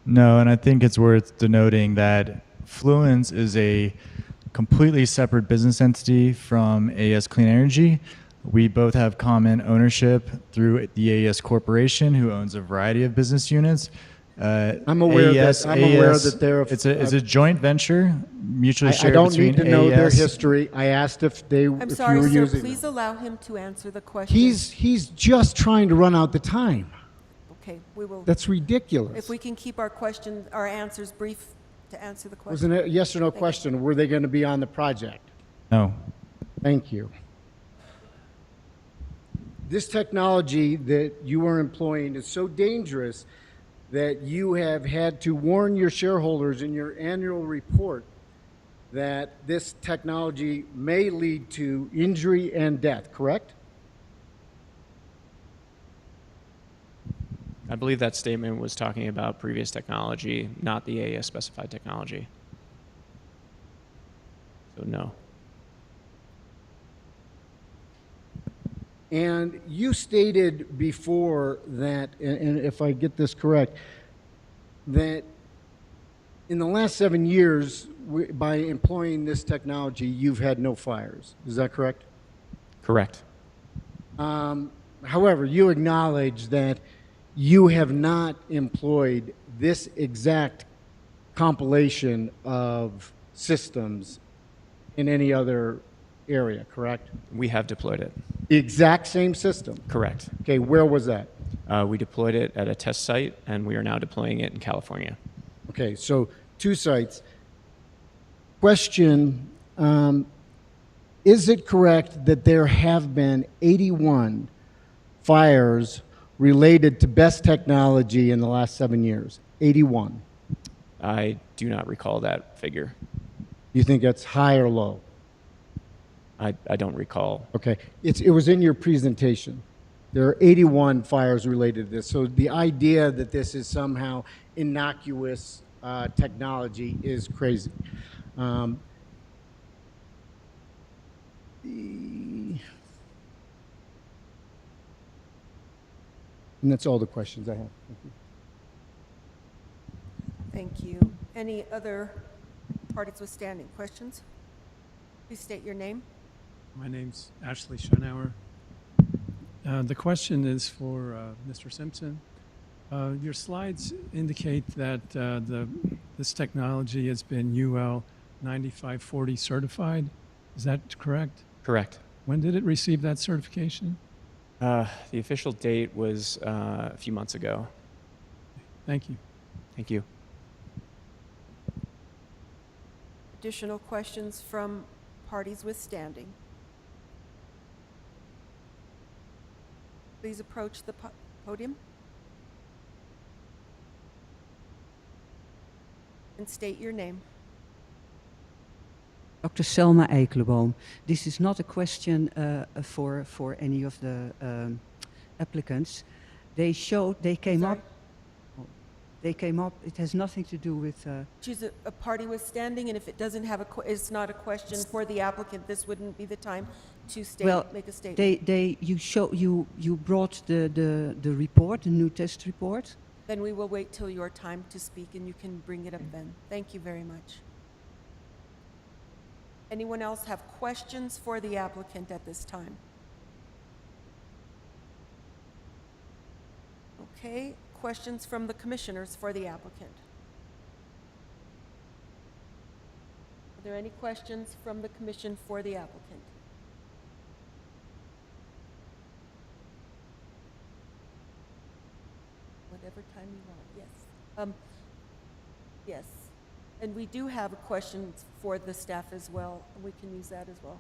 No, and I think it's worth denoting that Fluence is a completely separate business entity from AES Clean Energy. We both have common ownership through the AES Corporation, who owns a variety of business units. I'm aware that they're. It's a joint venture, mutually shared. I don't between need to know their AES. history. I asked if they. I'm if sorry, you were sir. using Please them. allow him to answer the question. He's just trying to run out the time. Okay, we will. That's ridiculous. If we can keep our questions, our answers brief to answer the question. Was it a yes or no Thank you. question? Were they going to be on the project? No. Thank you. This technology that you are employing is so dangerous that you have had to warn your shareholders in your annual report that this technology may lead to injury and death, correct? I believe that statement was talking about previous technology, not the AES specified technology. So no. And you stated before that, and if I get this correct, that in the last 7 years, by employing this technology, you've had no fires. Is that correct? Correct. However, you acknowledge that you have not employed this exact compilation of systems in any other area, correct? We have deployed it. The exact same system? Correct. Okay, where was that? We deployed it at a test site, and we are now deploying it in California. Okay, so 2 sites. Question, is it correct that there have been 81 fires related to best technology in the last 7 years? 81. I do not recall that figure. You think that's high or low? I don't recall. Okay, it was in your presentation. There are 81 fires related to this. So the idea that this is somehow innocuous technology is crazy. And that's all the questions I have. Thank you. Thank you. Any other parties withstanding? Questions? Please state your name. My name's Ashley Schonauer. The question is for Mr. Simpson. Your slides indicate that this technology has been UL 9540 certified. Is that correct? Correct. When did it receive that certification? The official date was a few months ago. Thank you. Thank you. Additional questions from parties withstanding? Please approach the podium and state your name. Dr. Selma Eikelenboom. This is not a question for any of the applicants. They came Sorry? up. They came up. It has nothing to do with. Choose a party withstanding, and if it doesn't have it's not a question for the applicant, this wouldn't be the time to make a statement. You brought the report, the new test report. Then we will wait till your time to speak, and you can bring it up then. Thank you very much. Anyone else have questions for the applicant at this time? Okay, questions from the commissioners for the applicant? Are there any questions from the commission for the applicant? Whatever time you want, yes. Yes, and we do have a question for the staff as well, and we can use that as well.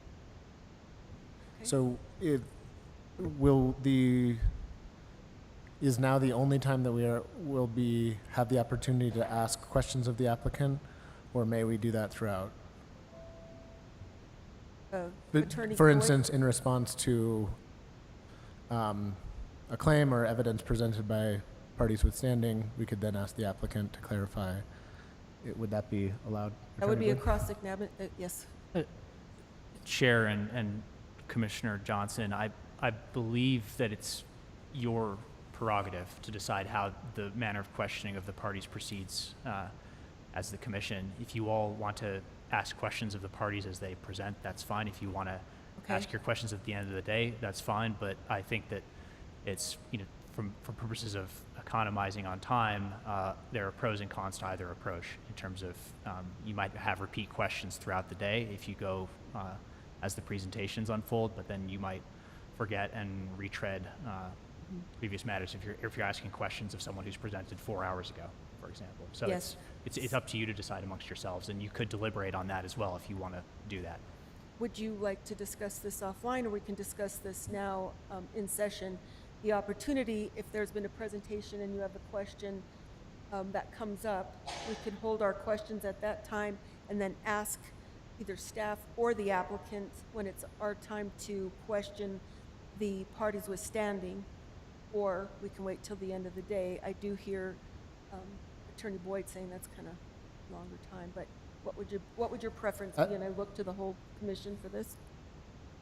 Okay. So is now the only time that will have the opportunity to ask questions of the applicant, or may we do that throughout? Attorney For Boyd? instance, in response to a claim or evidence presented by parties withstanding, we could then ask the applicant to clarify. Would that be allowed? That would be a Attorney Boyd? cross-examination, yes. Chair and Commissioner Johnson, I believe that it's your prerogative to decide how the manner of questioning of the parties proceeds as the commission. If you all want to ask questions of the parties as they present, that's fine. If you want to ask your questions at the end of the day, that's fine. But I think that it's, for purposes of economizing on time, there are pros and cons to either approach in terms of you might have repeat questions throughout the day if you go as the presentations unfold, but then you might forget and retread previous matters if you're asking questions of someone who's presented 4 hours ago, for example. So Yes. it's up to you to decide amongst yourselves, and you could deliberate on that as well if you want to do that. Would you like to discuss this offline, or we can discuss this now in session? The opportunity, if there's been a presentation and you have a question that comes up, we could hold our questions at that time and then ask either staff or the applicant when it's our time to question the parties withstanding, or we can wait till the end of the day. I do hear Attorney Boyd saying that's kind of longer time, but what would your preference be? And I look to the whole commission for this.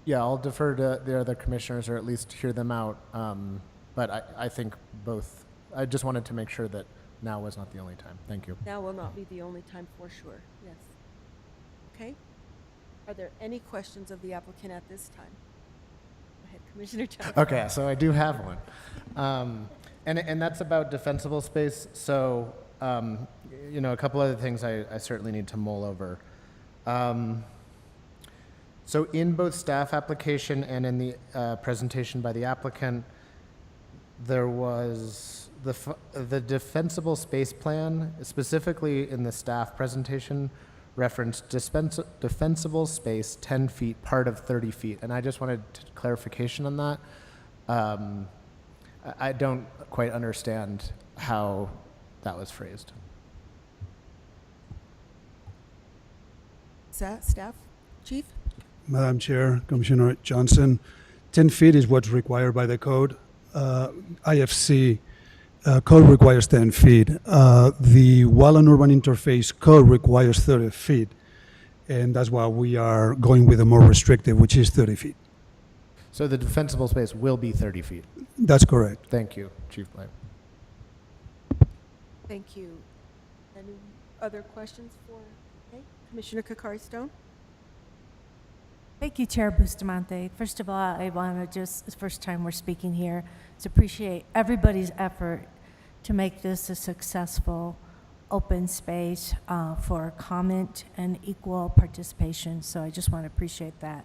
Yeah, I'll defer to the other commissioners, or at least hear them out. But I think both. I just wanted to make sure that now was not the only time. Thank you. Now will not be the only time for sure, yes. Okay. Are there any questions of the applicant at this time? Go ahead, Commissioner Johnson. Okay, so I do have one. And that's about defensible space. So, a couple other things I certainly need to mull over. So in both staff application and in the presentation by the applicant, there was the defensible space plan, specifically in the staff presentation, referenced defensible space 10 feet, part of 30 feet. And I just wanted clarification on that. I don't quite understand how that was phrased. Staff, Chief? Madam Chair, Commissioner Johnson, 10 feet is what's required by the code. IFC code requires 10 feet. The Wall and Urban Interface code requires 30 feet. And that's why we are going with a more restrictive, which is 30 feet. So the defensible space will be 30 feet? That's correct. Thank you, Chief Blame. Thank you. Any other questions for Commissioner Kakari-Stone? Thank you, Chair Bustamante. First of all, I want to it's the first time we're speaking here, to appreciate everybody's effort to make this a successful open space for comment and equal participation. So I just want to appreciate that.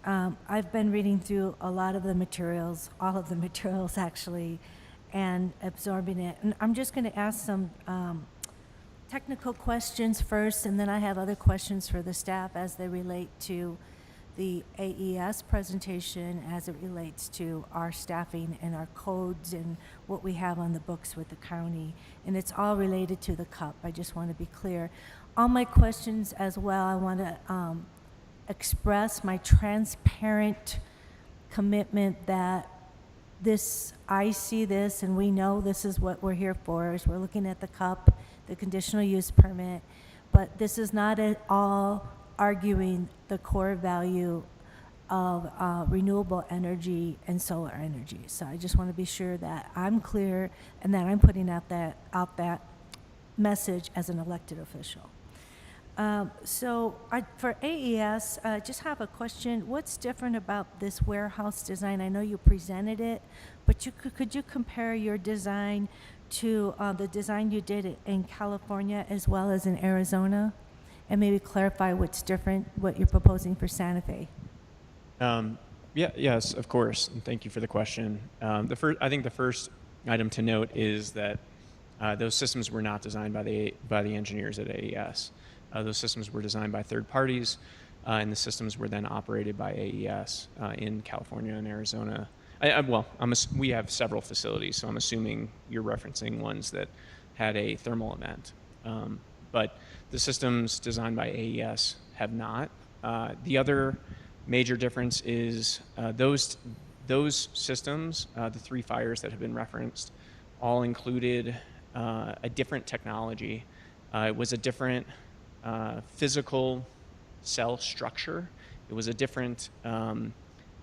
I've been reading through a lot of the materials, all of the materials actually, and absorbing it. And I'm just going to ask some technical questions first, and then I have other questions for the staff as they relate to the AES presentation, as it relates to our staffing and our codes and what we have on the books with the county. And it's all related to the CUP. I just want to be clear. All my questions as well, I want to express my transparent commitment that I see this, and we know this is what we're here for, is we're looking at the CUP, the conditional use permit, but this is not at all arguing the core value of renewable energy and solar energy. So I just want to be sure that I'm clear and that I'm putting out that message as an elected official. For AES, just have a question. What's different about this warehouse design? I know you presented it, but could you compare your design to the design you did in California as well as in Arizona? And maybe clarify what's different, what you're proposing for Santa Fe. Yes, of course. And thank you for the question. I think the first item to note is that those systems were not designed by the engineers at AES. Those systems were designed by third parties, and the systems were then operated by AES in California and Arizona. We have several facilities, so I'm assuming you're referencing ones that had a thermal event. But the systems designed by AES have not. The other major difference is those systems, the 3 fires that have been referenced, all included a different technology. It was a different physical cell structure. It was a different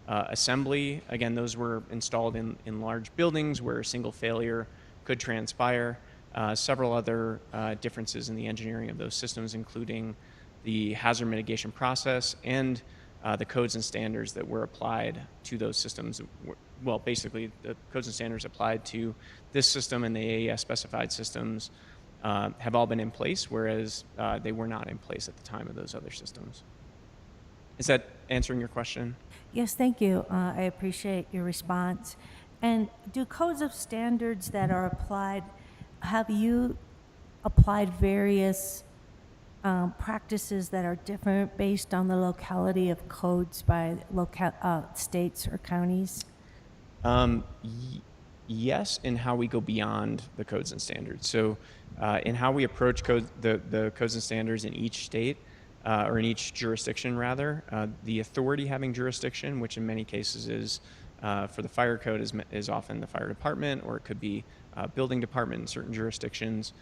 assembly. Again, those were installed in large buildings where a single failure could transpire. Several other differences in the engineering of those systems, including the hazard mitigation process and the codes and standards that were applied to those systems. Well, basically, the codes and standards applied to this system and the AES specified systems have all been in place, whereas they were not in place at the time of those other systems. Is that answering your question? Yes, thank you. I appreciate your response. And do codes of standards that are applied, have you applied various practices that are different based on the locality of codes by states or counties? Yes, in how we go beyond the codes and standards. So in how we approach the codes and standards in each state, or in each jurisdiction rather, the authority having jurisdiction, which in many cases is, for the fire code is often the fire department, or it could be building department in certain jurisdictions.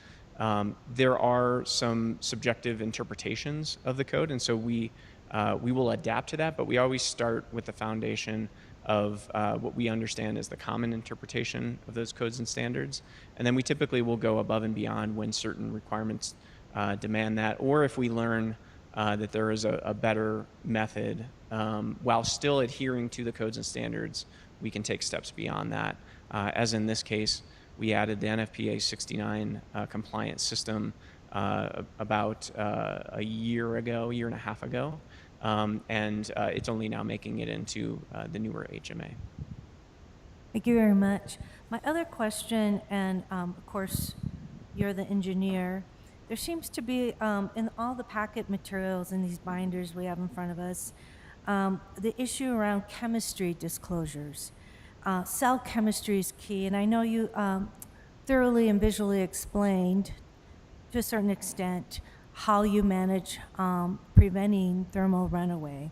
There are some subjective interpretations of the code, and so we will adapt to that, but we always start with the foundation of what we understand as the common interpretation of those codes and standards. And then we typically will go above and beyond when certain requirements demand that, or if we learn that there is a better method, while still adhering to the codes and standards, we can take steps beyond that. As in this case, we added the NFPA 69 compliance system about a year and a half ago. And it's only now making it into the newer HMA. Thank you very much. My other question, and of course, you're the engineer, there seems to be, in all the packet materials in these binders we have in front of us, the issue around chemistry disclosures. Cell chemistry is key, and I know you thoroughly and visually explained, to a certain extent, how you manage preventing thermal runaway.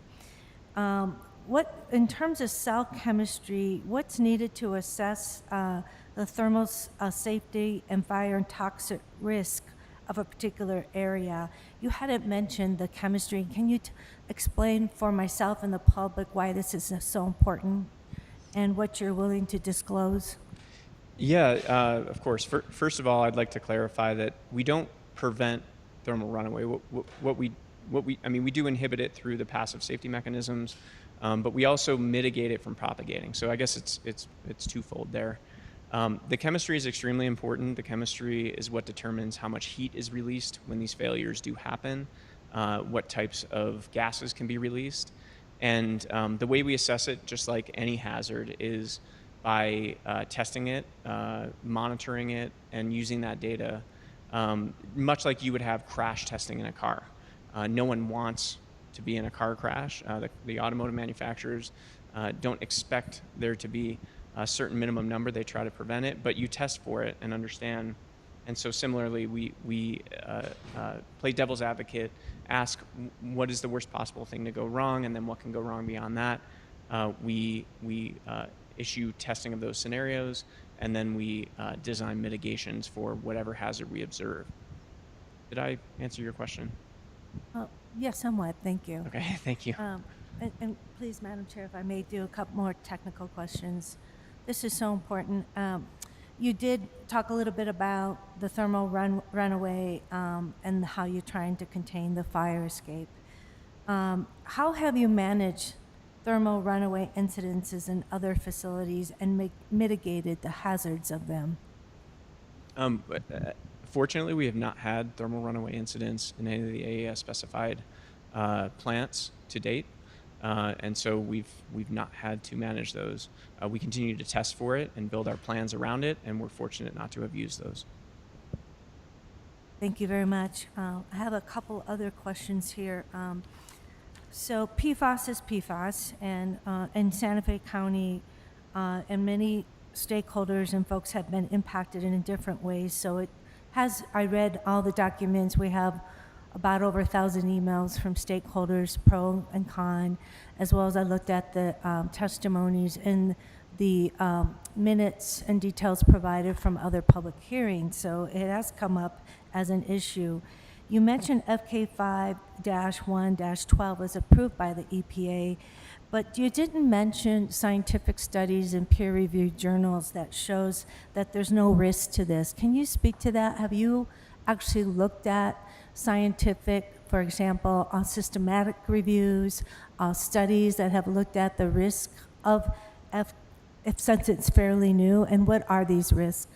What, in terms of cell chemistry, what's needed to assess the thermal safety and fire and toxic risk of a particular area? You hadn't mentioned the chemistry. Can you explain for myself and the public why this is so important and what you're willing to disclose? Yeah, of course. First of all, I'd like to clarify that we don't prevent thermal runaway. We do inhibit it through the passive safety mechanisms, but we also mitigate it from propagating. So I guess it's twofold there. The chemistry is extremely important. The chemistry is what determines how much heat is released when these failures do happen, what types of gases can be released. And the way we assess it, just like any hazard, is by testing it, monitoring it, and using that data, much like you would have crash testing in a car. No one wants to be in a car crash. The automotive manufacturers don't expect there to be a certain minimum number. They try to prevent it, but you test for it and understand. And so similarly, we play devil's advocate, ask what is the worst possible thing to go wrong, and then what can go wrong beyond that. We issue testing of those scenarios, and then we design mitigations for whatever hazard we observe. Did I answer your question? Yes, somewhat. Thank you. Okay, thank you. And please, Madam Chair, if I may do a couple more technical questions. This is so important. You did talk a little bit about the thermal runaway and how you're trying to contain the fire escape. How have you managed thermal runaway incidences in other facilities and mitigated the hazards of them? Fortunately, we have not had thermal runaway incidents in any of the AES specified plants to date. And so we've not had to manage those. We continue to test for it and build our plans around it, and we're fortunate not to have used those. Thank you very much. I have a couple other questions here. So PFAS is PFAS, and in Santa Fe County, and many stakeholders and folks have been impacted in different ways. So it has, I read all the documents. We have about over 1,000 emails from stakeholders, pro and con, as well as I looked at the testimonies and the minutes and details provided from other public hearings. So it has come up as an issue. You mentioned FK5-1-12 was approved by the EPA, but you didn't mention scientific studies and peer-reviewed journals that shows that there's no risk to this. Can you speak to that? Have you actually looked at scientific, for example, systematic reviews, studies that have looked at the risk of since it's fairly new, and what are these risks?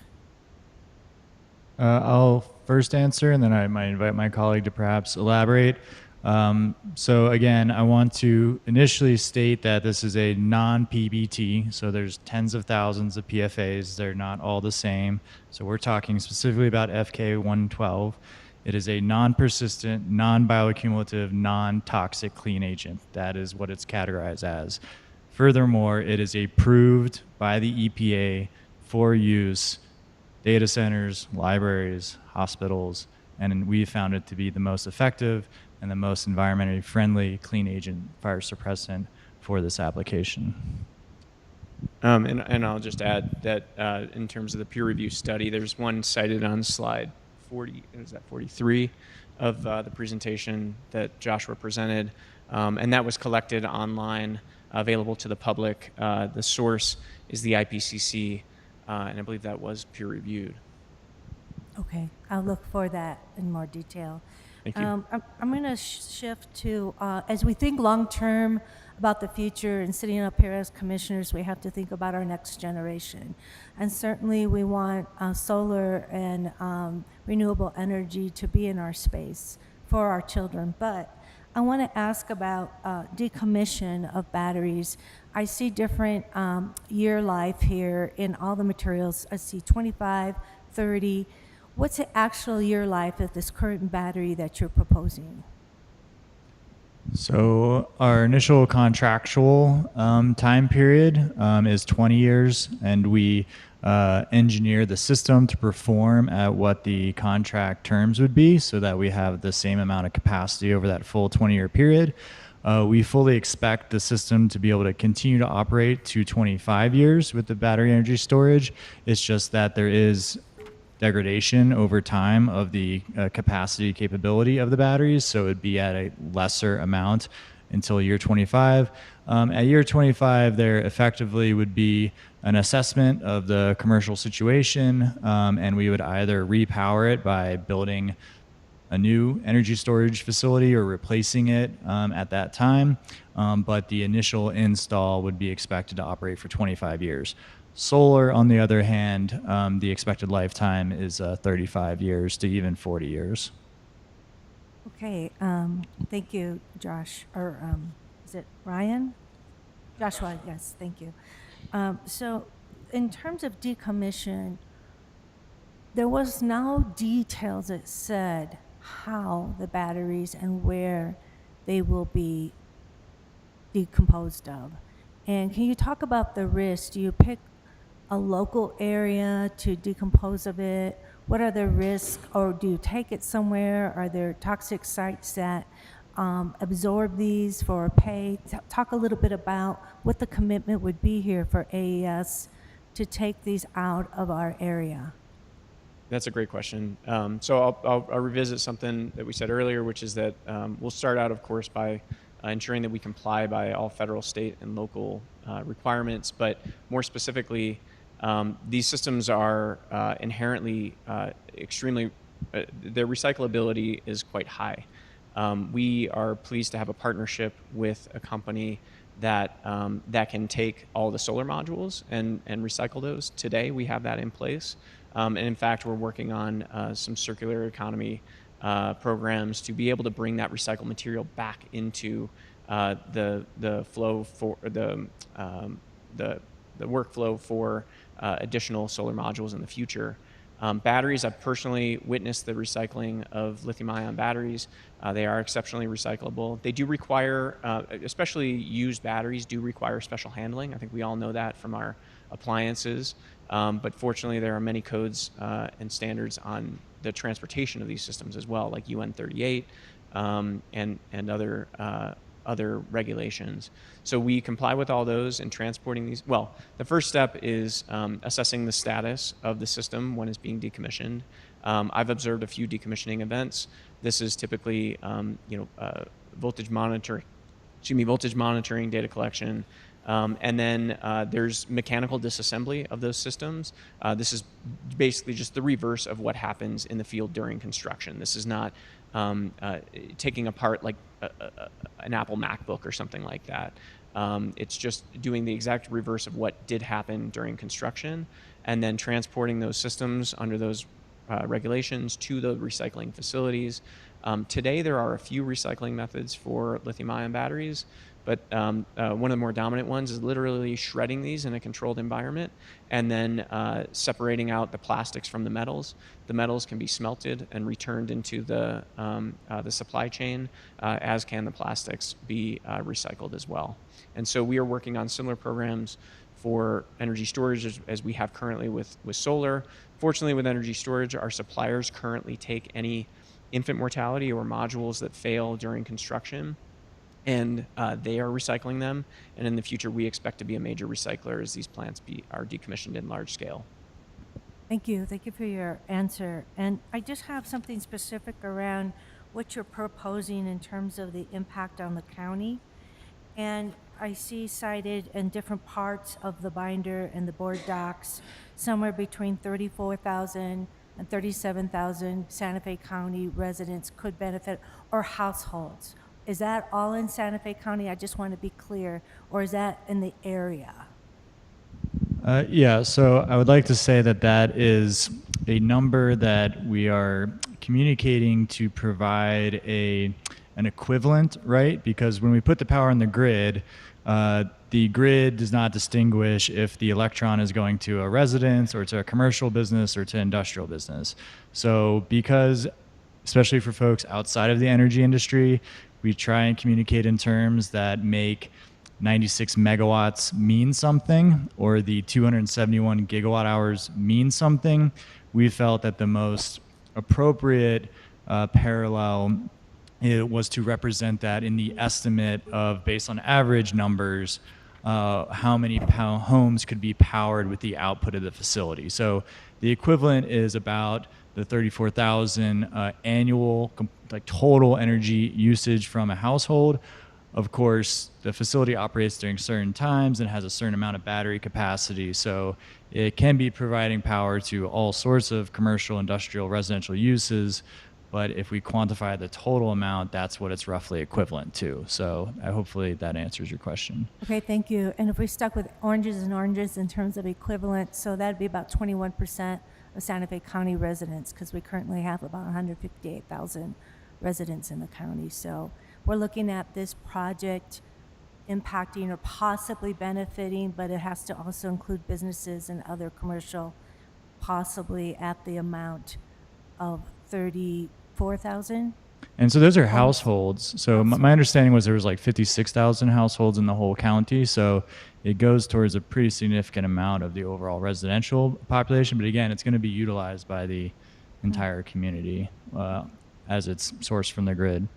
I'll first answer, and then I might invite my colleague to perhaps elaborate. So again, I want to initially state that this is a non-PBT, so there's tens of thousands of PFAs. They're not all the same. So we're talking specifically about FK112. It is a non-persistent, non-bioaccumulative, non-toxic clean agent. That is what it's categorized as. Furthermore, it is approved by the EPA for use data centers, libraries, hospitals, and we found it to be the most effective and the most environmentally friendly clean agent fire suppressant for this application. And I'll just add that in terms of the peer review study, there's one cited on slide 40, is that 43 of the presentation that Joshua presented, and that was collected online, available to the public. The source is the IPCC, and I believe that was peer reviewed. Okay, I'll look for that in more detail. Thank you. I'm going to shift to, as we think long-term about the future and sitting up here as commissioners, we have to think about our next generation. And certainly we want solar and renewable energy to be in our space for our children. But I want to ask about decommission of batteries. I see different year life here in all the materials. I see 25, 30. What's the actual year life of this current battery that you're proposing? So our initial contractual time period is 20 years, and we engineer the system to perform at what the contract terms would be so that we have the same amount of capacity over that full 20-year period. We fully expect the system to be able to continue to operate to 25 years with the battery energy storage. It's just that there is degradation over time of the capacity capability of the batteries, so it'd be at a lesser amount until year 25. At year 25, there effectively would be an assessment of the commercial situation, and we would either repower it by building a new energy storage facility or replacing it at that time, but the initial install would be expected to operate for 25 years. Solar, on the other hand, the expected lifetime is 35 years to even 40 years. Okay, thank you, Josh, or is it Ryan? Joshua, yes, thank you. So in terms of decommission, there was no details that said how the batteries and where they will be decomposed of. And can you talk about the risk? Do you pick a local area to decompose of it? What are the risks, or do you take it somewhere? Are there toxic sites that absorb these for pay? Talk a little bit about what the commitment would be here for AES to take these out of our area. That's a great question. So I'll revisit something that we said earlier, which is that we'll start out, of course, by ensuring that we comply by all federal, state, and local requirements, but more specifically, these systems are inherently extremely, their recyclability is quite high. We are pleased to have a partnership with a company that that can take all the solar modules and recycle those. Today, we have that in place. And in fact, we're working on some circular economy programs to be able to bring that recycled material back into the flow for the workflow for additional solar modules in the future. Batteries, I've personally witnessed the recycling of lithium-ion batteries. They are exceptionally recyclable. They do require, especially used batteries, do require special handling. I think we all know that from our appliances. But fortunately, there are many codes and standards on the transportation of these systems as well, like UN 38 and other regulations. So we comply with all those in transporting these. Well, the first step is assessing the status of the system when it's being decommissioned. I've observed a few decommissioning events. This is typically, voltage monitoring, data collection, and then there's mechanical disassembly of those systems. This is basically just the reverse of what happens in the field during construction. This is not taking apart like an Apple MacBook or something like that. It's just doing the exact reverse of what did happen during construction, and then transporting those systems under those regulations to the recycling facilities. Today, there are a few recycling methods for lithium-ion batteries, but one of the more dominant ones is literally shredding these in a controlled environment and then separating out the plastics from the metals. The metals can be smelted and returned into the supply chain, as can the plastics be recycled as well. And so we are working on similar programs for energy storage as we have currently with solar. Fortunately, with energy storage, our suppliers currently take any infant mortality or modules that fail during construction, and they are recycling them. And in the future, we expect to be a major recycler as these plants are decommissioned in large scale. Thank you. Thank you for your answer. And I just have something specific around what you're proposing in terms of the impact on the county. And I see cited in different parts of the binder and the board docs, somewhere between 34,000 and 37,000 Santa Fe County residents could benefit, or households. Is that all in Santa Fe County? I just want to be clear. Or is that in the area? Yeah, so I would like to say that that is a number that we are communicating to provide an equivalent, right? Because when we put the power on the grid does not distinguish if the electron is going to a residence or to a commercial business or to industrial business. So because, especially for folks outside of the energy industry, we try and communicate in terms that make 96 megawatts mean something, or the 271 gigawatt hours mean something. We felt that the most appropriate parallel was to represent that in the estimate of, based on average numbers, how many homes could be powered with the output of the facility. So the equivalent is about the 34,000 annual total energy usage from a household. Of course, the facility operates during certain times and has a certain amount of battery capacity, so it can be providing power to all sorts of commercial, industrial, residential uses. But if we quantify the total amount, that's what it's roughly equivalent to. So hopefully that answers your question. Okay, thank you. And if we stuck with oranges and oranges in terms of equivalent, so that'd be about 21% of Santa Fe County residents, because we currently have about 158,000 residents in the county. So we're looking at this project impacting or possibly benefiting, but it has to also include businesses and other commercial, possibly at the amount of 34,000. And so those are households. So my understanding was there was like 56,000 households in the whole county. So it goes towards a pretty significant amount of the overall residential population. But again, it's going to be utilized by the entire community as it's sourced from the grid.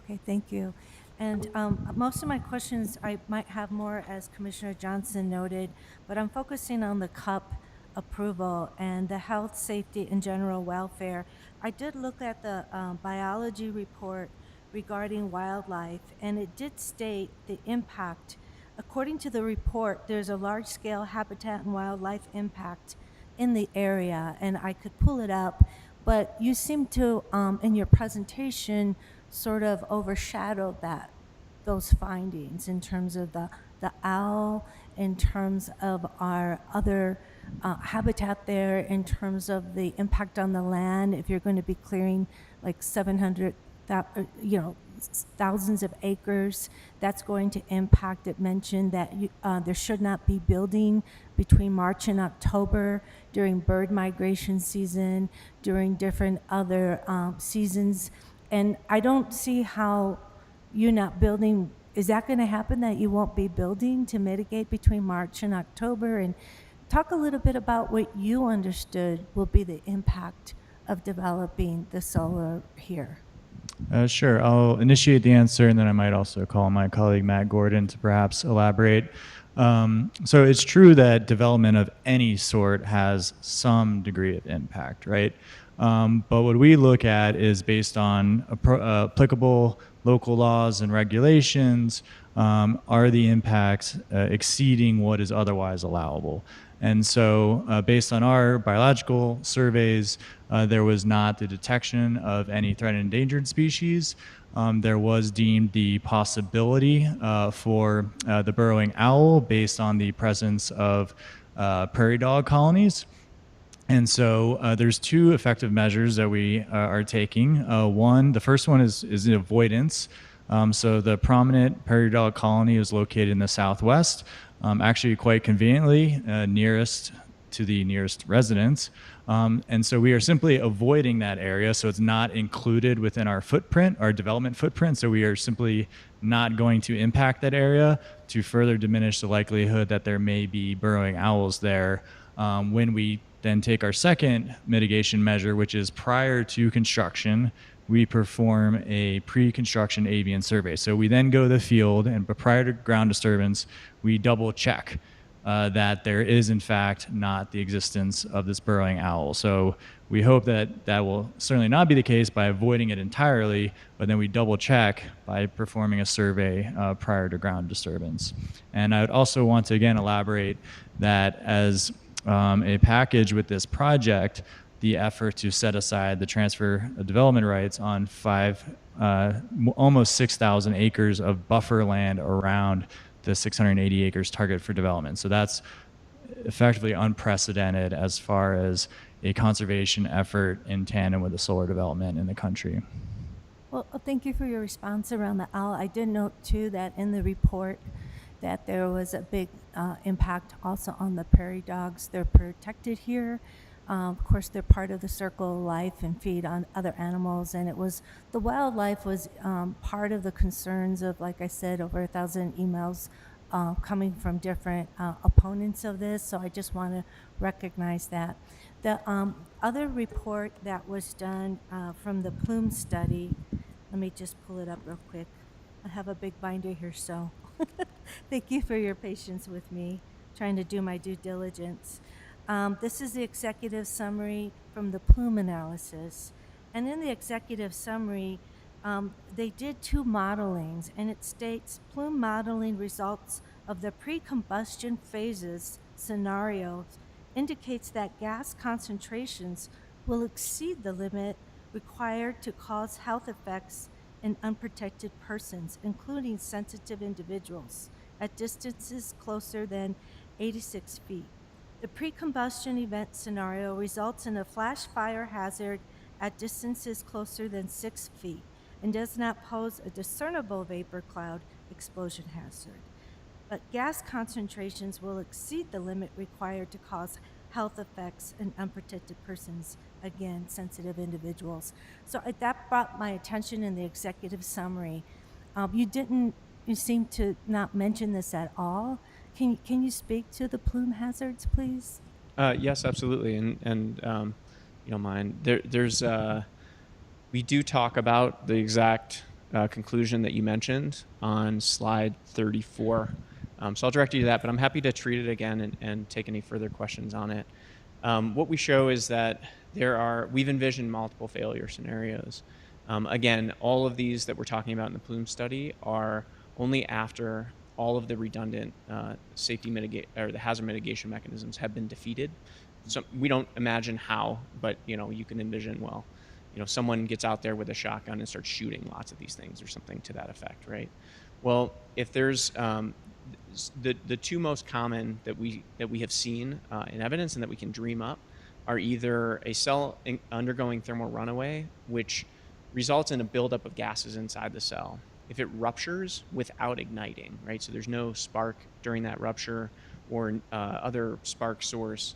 Okay, thank you. And most of my questions, I might have more, as Commissioner Johnson noted, but I'm focusing on the CUP approval and the health, safety, and general welfare. I did look at the biology report regarding wildlife, and it did state the impact. According to the report, there's a large-scale habitat and wildlife impact in the area, and I could pull it up, but you seem to, in your presentation, sort of overshadowed those findings in terms of the owl, in terms of our other habitat there, in terms of the impact on the land. If you're going to be clearing like 700, thousands of acres, that's going to impact. It mentioned that there should not be building between March and October during bird migration season, during different other seasons. And I don't see how you not building, is that going to happen, that you won't be building to mitigate between March and October? And talk a little bit about what you understood will be the impact of developing the solar here. Sure, I'll initiate the answer, and then I might also call my colleague Matt Gordon to perhaps elaborate. So it's true that development of any sort has some degree of impact, right? But what we look at is based on applicable local laws and regulations. Are the impacts exceeding what is otherwise allowable? And so based on our biological surveys, there was not the detection of any threatened endangered species. There was deemed the possibility for the burrowing owl based on the presence of prairie dog colonies. And so there's two effective measures that we are taking. The first one is avoidance. So the prominent periodontal colony is located in the southwest, actually quite conveniently nearest to the nearest residence. And so we are simply avoiding that area, so it's not included within our footprint, our development footprint. So we are simply not going to impact that area to further diminish the likelihood that there may be burrowing owls there. When we then take our second mitigation measure, which is prior to construction, we perform a pre-construction avian survey. So we then go to the field, and prior to ground disturbance, we double check that there is in fact not the existence of this burrowing owl. So we hope that that will certainly not be the case by avoiding it entirely, but then we double check by performing a survey prior to ground disturbance. And I would also want to again elaborate that as a package with this project, the effort to set aside the transfer of development rights on almost 6,000 acres of buffer land around the 680 acres target for development. So that's effectively unprecedented as far as a conservation effort in tandem with the solar development in the country. Well, thank you for your response around the owl. I did note too that in the report that there was a big impact also on the prairie dogs. They're protected here. Of course, they're part of the circle of life and feed on other animals. And the wildlife was part of the concerns of, like I said, over 1,000 emails coming from different opponents of this. So I just want to recognize that. The other report that was done from the plume study, let me just pull it up real quick. I have a big binder here, so thank you for your patience with me, trying to do my due diligence. This is the executive summary from the plume analysis. And in the executive summary, they did two modelings, and it states plume modeling results of the pre-combustion phases scenarios indicates that gas concentrations will exceed the limit required to cause health effects in unprotected persons, including sensitive individuals, at distances closer than 86 feet. The pre-combustion event scenario results in a flash fire hazard at distances closer than 6 feet and does not pose a discernible vapor cloud explosion hazard. But gas concentrations will exceed the limit required to cause health effects in unprotected persons, again, sensitive individuals. So that brought my attention in the executive summary. You seem to not mention this at all. Can you speak to the plume hazards, please? Yes, absolutely. And you don't mind. We do talk about the exact conclusion that you mentioned on slide 34. So I'll direct you to that, but I'm happy to treat it again and take any further questions on it. What we show is that we've envisioned multiple failure scenarios. Again, all of these that we're talking about in the plume study are only after all of the redundant the hazard mitigation mechanisms have been defeated. So we don't imagine how, but you can envision, someone gets out there with a shotgun and starts shooting lots of these things or something to that effect, right? Well, if there's the two most common that we have seen in evidence and that we can dream up are either a cell undergoing thermal runaway, which results in a buildup of gases inside the cell. If it ruptures without igniting, right? So there's no spark during that rupture or other spark source,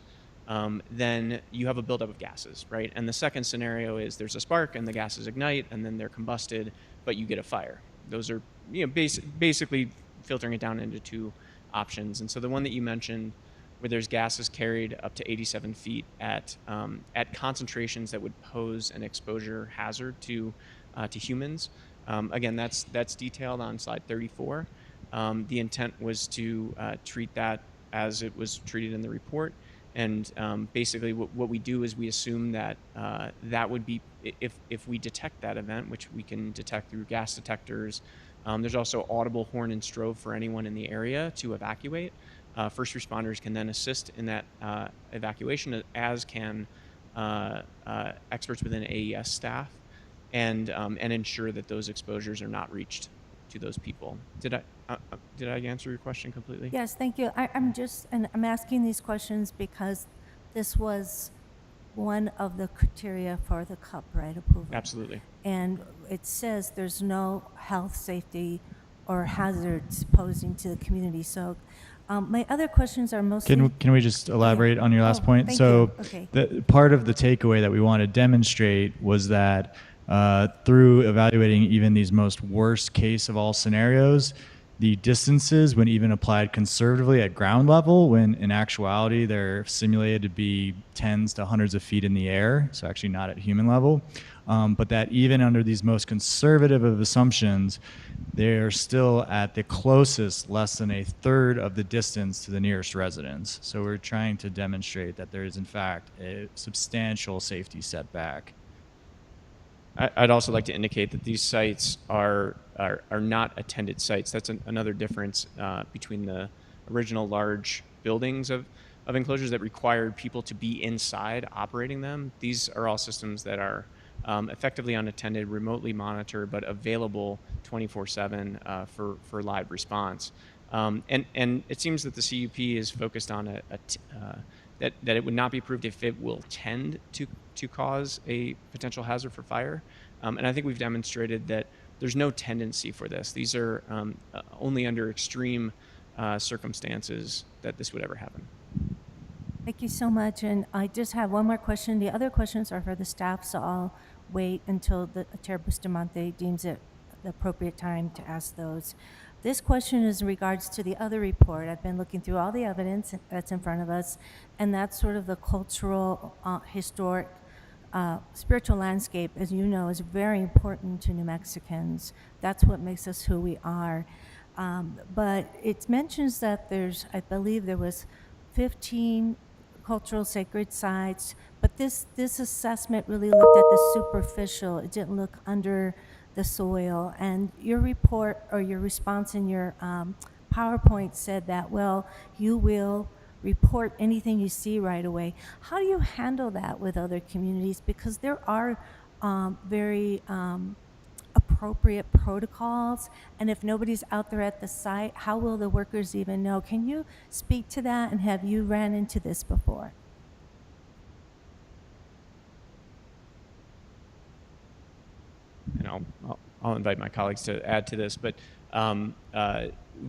then you have a buildup of gases, right? And the second scenario is there's a spark and the gases ignite and then they're combusted, but you get a fire. Those are basically filtering it down into two options. And so the one that you mentioned, where there's gases carried up to 87 feet at concentrations that would pose an exposure hazard to humans. Again, that's detailed on slide 34. The intent was to treat that as it was treated in the report. And basically what we do is we assume that that would be, if we detect that event, which we can detect through gas detectors, there's also audible horn and strove for anyone in the area to evacuate. First responders can then assist in that evacuation, as can experts within AES staff, and ensure that those exposures are not reached to those people. Did I answer your question completely? Yes, thank you. I'm asking these questions because this was one of the criteria for the CUP, right, approval. Absolutely. And it says there's no health, safety, or hazards posing to the community. So my other questions are mostly... Can we just elaborate on your last point? Thank So you. Okay. the part of the takeaway that we want to demonstrate was that through evaluating even these most worst case of all scenarios, the distances, when even applied conservatively at ground level, when in actuality they're simulated to be tens to hundreds of feet in the air, so actually not at human level, but that even under these most conservative of assumptions, they're still at the closest less than a third of the distance to the nearest residence. So we're trying to demonstrate that there is in fact a substantial safety setback. I'd also like to indicate that these sites are not attended sites. That's another difference between the original large buildings of enclosures that required people to be inside operating them. These are all systems that are effectively unattended, remotely monitored, but available 24/7 for live response. And it seems that the CUP is focused on that it would not be approved if it will tend to cause a potential hazard for fire. And I think we've demonstrated that there's no tendency for this. These are only under extreme circumstances that this would ever happen. Thank you so much. And I just have one more question. The other questions are for the staff, so I'll wait until the Chair Bustamante deems it the appropriate time to ask those. This question is in regards to the other report. I've been looking through all the evidence that's in front of us, and that's sort of the cultural, historic, spiritual landscape, as you know, is very important to New Mexicans. That's what makes us who we are. But it mentions that I believe there was 15 cultural sacred sites, but this assessment really looked at the superficial. It didn't look under the soil. And your report or your response in your PowerPoint said that, well, you will report anything you see right away. How do you handle that with other communities? Because there are very appropriate protocols, and if nobody's out there at the site, how will the workers even know? Can you speak to that, and have you ran into this before? And I'll invite my colleagues to add to this, but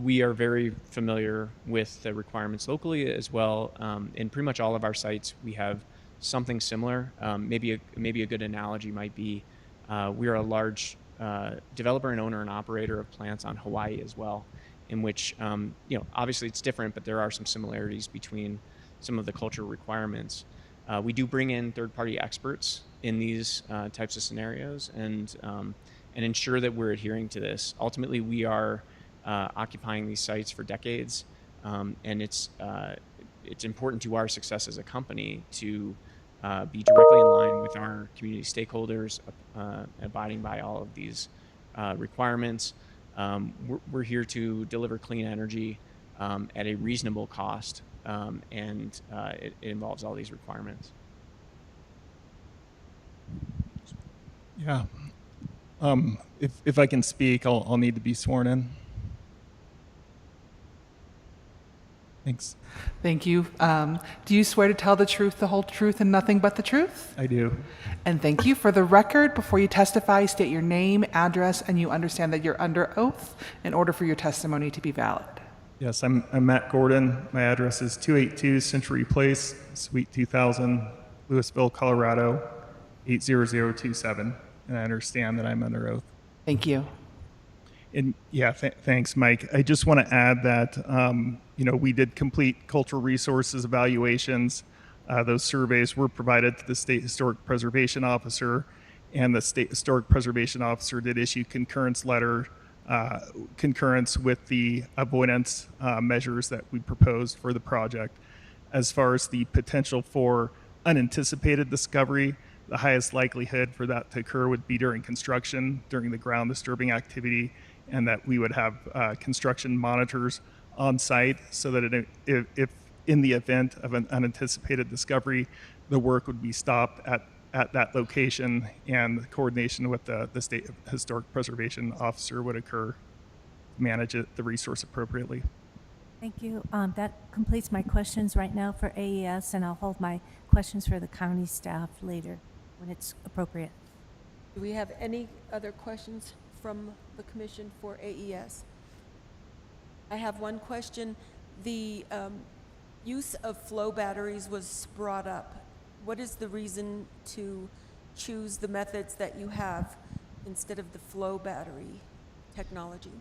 we are very familiar with the requirements locally as well. In pretty much all of our sites, we have something similar. Maybe a good analogy might be we are a large developer and owner and operator of plants on Hawaii as well, in which obviously it's different, but there are some similarities between some of the cultural requirements. We do bring in third-party experts in these types of scenarios and ensure that we're adhering to this. Ultimately, we are occupying these sites for decades, and it's important to our success as a company to be directly in line with our community stakeholders, abiding by all of these requirements. We're here to deliver clean energy at a reasonable cost, and it involves all these requirements. Yeah. If I can speak, I'll need to be sworn in. Thanks. Thank you. Do you swear to tell the truth, the whole truth, and nothing but the truth? I do. And thank you. For the record, before you testify, state your name, address, and you understand that you're under oath in order for your testimony to be valid. Yes, I'm Matt Gordon. My address is 282 Century Place, Suite 2000, Louisville, Colorado, 80027. And I understand that I'm under oath. Thank you. And yeah, thanks, Mike. I just want to add that, we did complete cultural resources evaluations. Those surveys were provided to the State Historic Preservation Officer, and the State Historic Preservation Officer did issue concurrence with the avoidance measures that we proposed for the project. As far as the potential for unanticipated discovery, the highest likelihood for that to occur would be during construction, during the ground disturbing activity, and that we would have construction monitors on site so that if in the event of an unanticipated discovery, the work would be stopped at that location, and coordination with the State Historic Preservation Officer would occur to manage the resource appropriately. Thank you. That completes my questions right now for AES, and I'll hold my questions for the county staff later when it's appropriate. Do we have any other questions from the commission for AES? I have one question. The use of flow batteries was brought up. What is the reason to choose the methods that you have instead of the flow battery technology?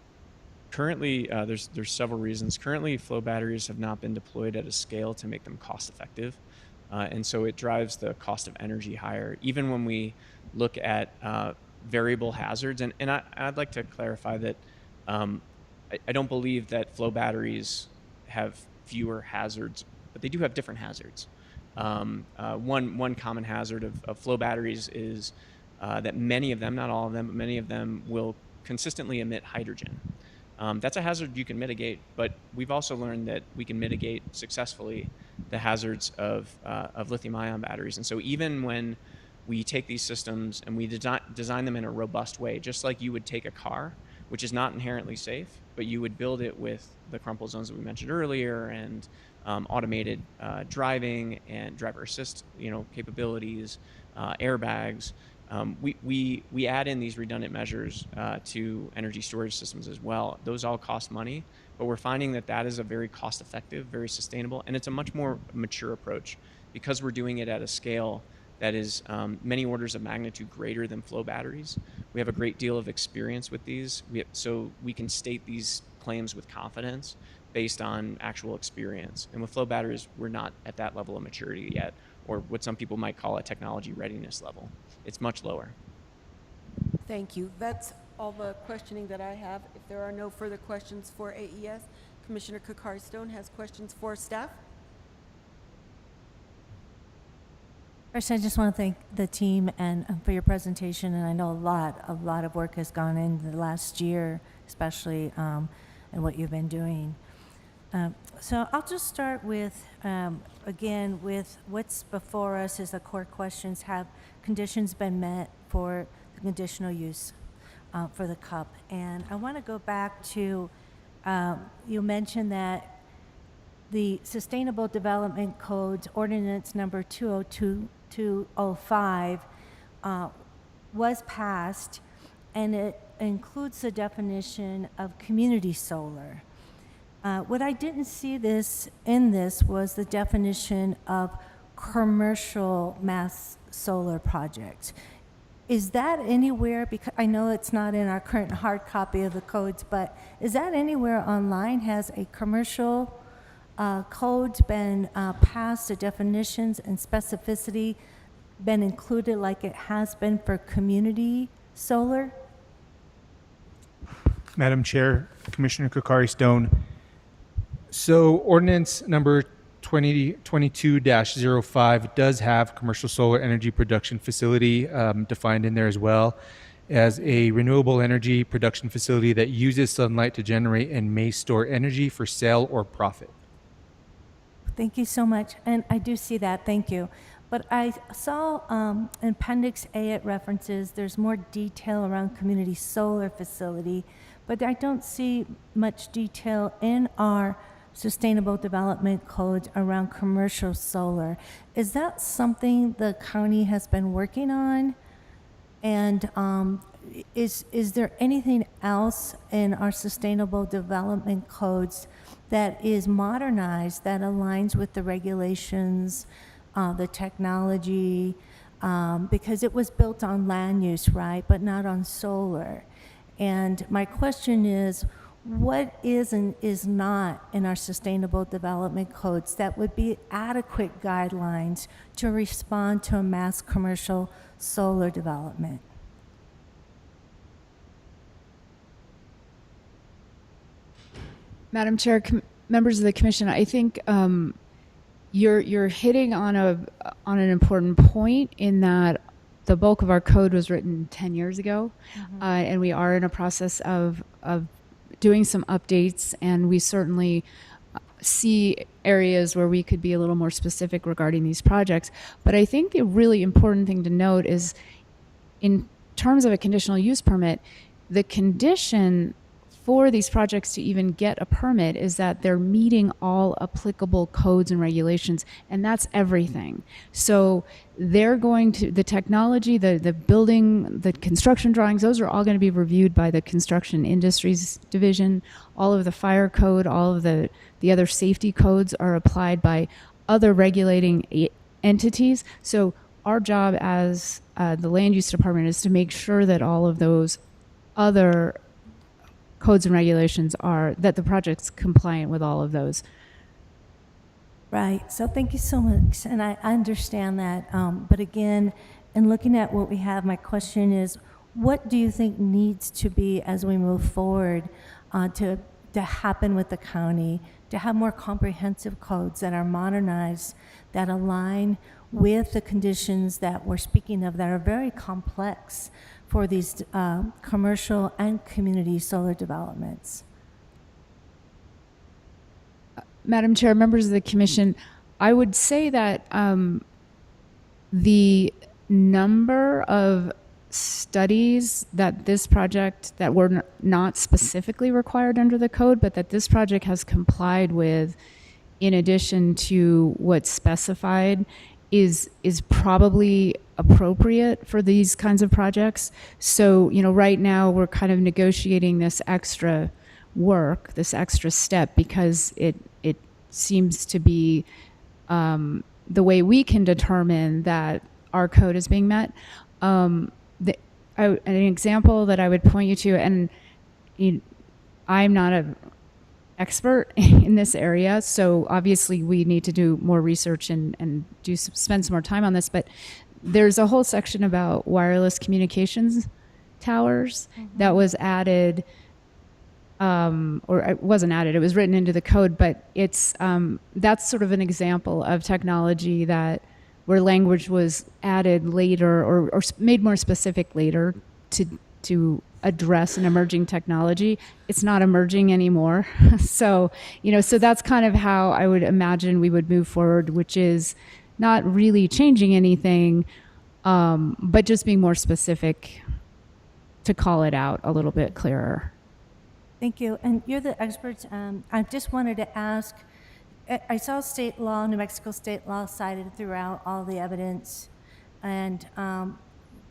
Currently, there's several reasons. Currently, flow batteries have not been deployed at a scale to make them cost effective. And so it drives the cost of energy higher. Even when we look at variable hazards, and I'd like to clarify that I don't believe that flow batteries have fewer hazards, but they do have different hazards. One common hazard of flow batteries is that many of them, not all of them, but many of them will consistently emit hydrogen. That's a hazard you can mitigate, but we've also learned that we can mitigate successfully the hazards of lithium-ion batteries. And so even when we take these systems and we design them in a robust way, just like you would take a car, which is not inherently safe, but you would build it with the crumple zones that we mentioned earlier and automated driving and driver assist, capabilities, airbags. We add in these redundant measures to energy storage systems as well. Those all cost money, but we're finding that is a very cost-effective, very sustainable, and it's a much more mature approach because we're doing it at a scale that is many orders of magnitude greater than flow batteries. We have a great deal of experience with these, so we can state these claims with confidence based on actual experience. And with flow batteries, we're not at that level of maturity yet, or what some people might call a technology readiness level. It's much lower. Thank you. That's all the questioning that I have. If there are no further questions for AES, Commissioner Kokari-Stone has questions for staff. First, I just want to thank the team and for your presentation, and I know a lot of work has gone in the last year, especially in what you've been doing. So I'll just start with, again, with what's before us is the core questions. Have conditions been met for the conditional use for the CUP? And I want to go back to, you mentioned that the Sustainable Development Codes Ordinance number 202-205 was passed, and it includes the definition of community solar. What I didn't see in this was the definition of commercial mass solar projects. Is that anywhere, because I know it's not in our current hard copy of the codes, but is that anywhere online? Has a commercial code been passed, the definitions and specificity been included like it has been for community solar? Madam Chair, Commissioner Kokari-Stone. So ordinance number 2022-05 does have commercial solar energy production facility defined in there as well as a renewable energy production facility that uses sunlight to generate and may store energy for sale or profit. Thank you so much. And I do see that. Thank you. But I saw in Appendix A, it references there's more detail around community solar facility, but I don't see much detail in our Sustainable Development Codes around commercial solar. Is that something the county has been working on? And is there anything else in our Sustainable Development Codes that is modernized, that aligns with the regulations, the technology, because it was built on land use, right, but not on solar? And my question is, what is and is not in our Sustainable Development Codes that would be adequate guidelines to respond to a mass commercial solar development? Madam Chair, members of the Commission, I think you're hitting on an important point in that the bulk of our code was written 10 years ago, and we are in a process of doing some updates, and we certainly see areas where we could be a little more specific regarding these projects. But I think the really important thing to note is, in terms of a conditional use permit, the condition for these projects to even get a permit is that they're meeting all applicable codes and regulations, and that's everything. So they're going to, the technology, the building, the construction drawings, those are all going to be reviewed by the Construction Industries Division. All of the fire code, all of the other safety codes are applied by other regulating entities. So our job as the Land Use Department is to make sure that all of those other codes and regulations are, that the project's compliant with all of those. Right. So thank you so much. And I understand that. But again, in looking at what we have, my question is, what do you think needs to be as we move forward to happen with the county, to have more comprehensive codes that are modernized, that align with the conditions that we're speaking of that are very complex for these commercial and community solar developments? Madam Chair, members of the Commission, I would say that the number of studies that this project, that were not specifically required under the code, but that this project has complied with in addition to what's specified, is probably appropriate for these kinds of projects. So, you know, right now we're kind of negotiating this extra work, this extra step, because it seems to be the way we can determine that our code is being met. An example that I would point you to, and I'm not an expert in this area, so obviously we need to do more research and spend some more time on this, but there's a whole section about wireless communications towers that was added, or it wasn't added, it was written into the code, but it's that's sort of an example of technology that where language was added later or made more specific later to address an emerging technology. It's not emerging anymore. So, you know, so that's kind of how I would imagine we would move forward, which is not really changing anything, but just being more specific to call it out a little bit clearer. Thank you. And you're the experts. I just wanted to ask, I saw state law, New Mexico state law cited throughout all the evidence. And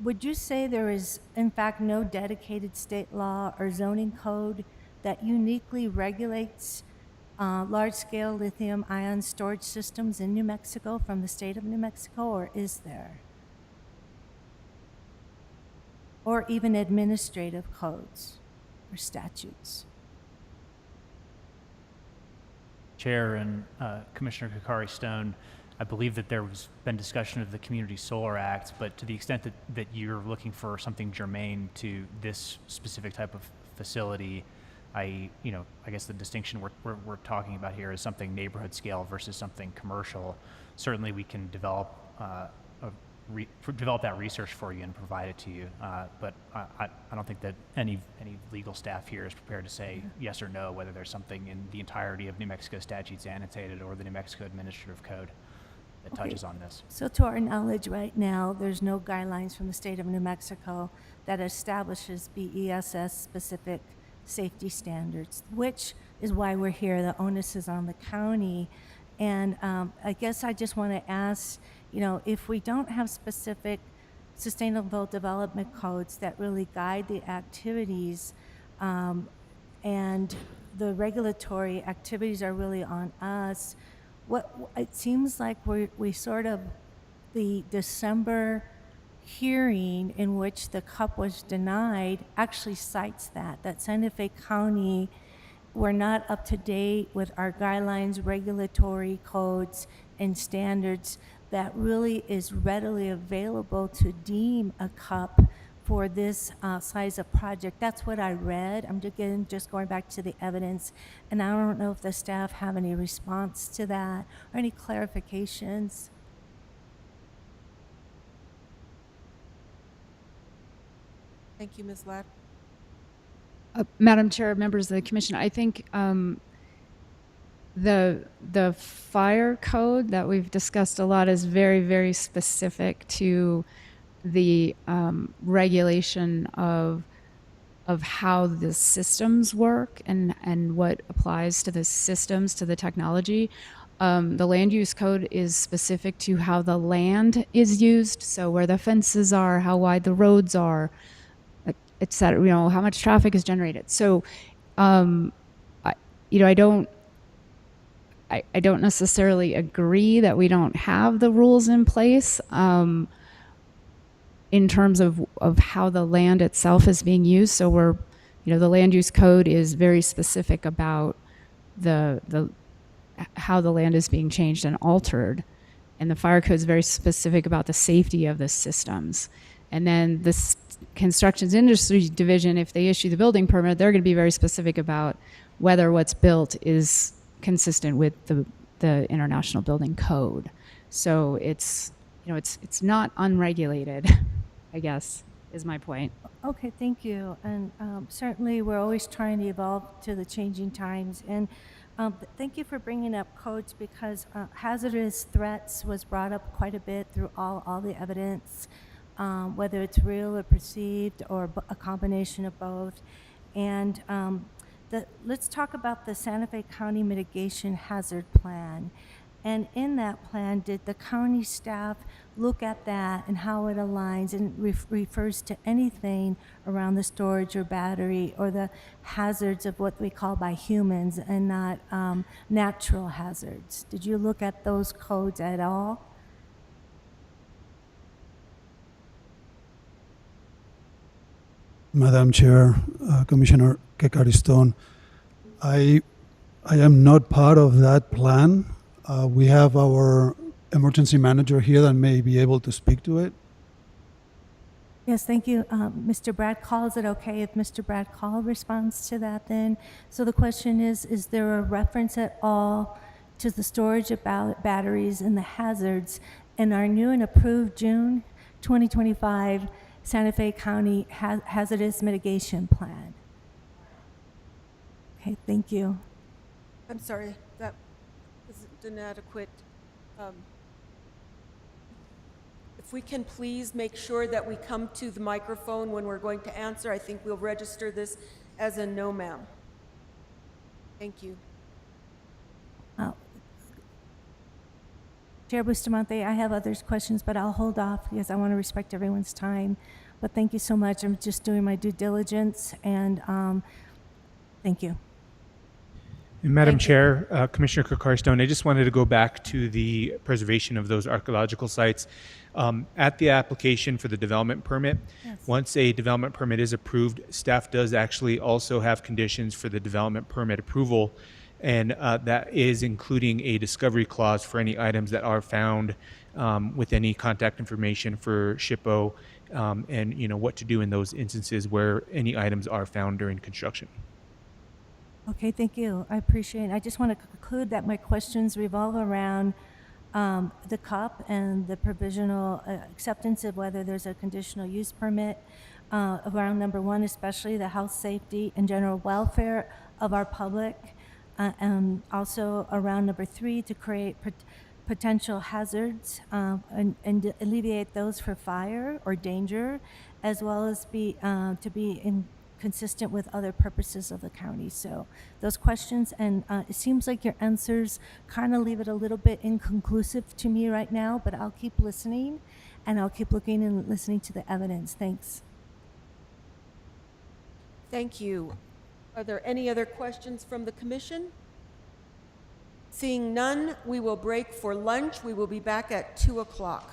would you say there is, in fact, no dedicated state law or zoning code that uniquely regulates large-scale lithium-ion storage systems in New Mexico from the state of New Mexico, or is there? Or even administrative codes or statutes? Chair and Commissioner Kakari-Stone, I believe that there has been discussion of the Community Solar Act, but to the extent that you're looking for something germane to this specific type of facility, I guess the distinction we're talking about here is something neighborhood scale versus something commercial. Certainly we can develop that research for you and provide it to you, but I don't think that any legal staff here is prepared to say yes or no whether there's something in the entirety of New Mexico statutes annotated or the New Mexico Administrative Code that touches on this. So to our knowledge right now, there's no guidelines from the state of New Mexico that establishes BESS specific safety standards, which is why we're here. The onus is on the county. And I guess I just want to ask, if we don't have specific sustainable development codes that really guide the activities, and the regulatory activities are really on us, it seems like we sort of, the December hearing in which the CUP was denied actually cites that Santa Fe County, we're not up to date with our guidelines, regulatory codes, and standards that really is readily available to deem a CUP for this size of project. That's what I read. I'm just going back to the evidence, and I don't know if the staff have any response to that or any clarifications. Thank you, Ms. Ladd. Madam Chair, members of the Commission, I think the fire code that we've discussed a lot is very, very specific to the regulation of of how the systems work and what applies to the systems, to the technology. The land use code is specific to how the land is used, so where the fences are, how wide the roads are, et cetera, you know, how much traffic is generated. So, you know, I don't necessarily agree that we don't have the rules in place in terms of how the land itself is being used. So you know, the land use code is very specific about how the land is being changed and altered. And the fire code is very specific about the safety of the systems. And then the constructions industry division, if they issue the building permit, they're going to be very specific about whether what's built is consistent with the International Building Code. So it's, you know, it's not unregulated, I guess, is my point. Okay, thank you. And certainly, we're always trying to evolve to the changing times. And thank you for bringing up codes, because hazardous threats was brought up quite a bit through all the evidence, whether it's real or perceived or a combination of both. And let's talk about the Santa Fe County Mitigation Hazard Plan. And in that plan, did the county staff look at that and how it aligns and refers to anything around the storage or battery or the hazards of what we call by humans and not natural hazards? Did you look at those codes at all? Madam Chair, Commissioner Kekariston, I am not part of that plan. We have our emergency manager here that may be able to speak to it. Yes, thank you. Mr. Brad Call, is it okay if Mr. Brad Call responds to that then? So the question is there a reference at all to the storage of batteries and the hazards in our new and approved June 2025 Santa Fe County Hazardous Mitigation Plan? Okay, thank you. I'm sorry, that isn't inadequate. If we can please make sure that we come to the microphone when we're going to answer, I think we'll register this as a no, ma'am. Thank you. Chair Bustamante, I have others questions, but I'll hold off because I want to respect everyone's time. But thank you so much. I'm just doing my due diligence, and thank you. And Madam Chair, Commissioner Kekariston, I just wanted to go back to the preservation of those archaeological sites. At the application for the development permit, once a development permit is approved, staff does actually also have conditions for the development permit approval, and that is including a discovery clause for any items that are found with any contact information for SHPO, and you know what to do in those instances where any items are found during construction. Okay, thank you. I appreciate it. I just want to conclude that my questions revolve around the CUP and the provisional acceptance of whether there's a conditional use permit, around number one, especially the health, safety, and general welfare of our public, and also around number three, to create potential hazards and alleviate those for fire or danger, as well as to be consistent with other purposes of the county. So those questions, and it seems like your answers kind of leave it a little bit inconclusive to me right now, but I'll keep listening and I'll keep looking and listening to the evidence. Thanks. Thank you. Are there any other questions from the commission? Seeing none, we will break for lunch. We will be back at 2 o'clock.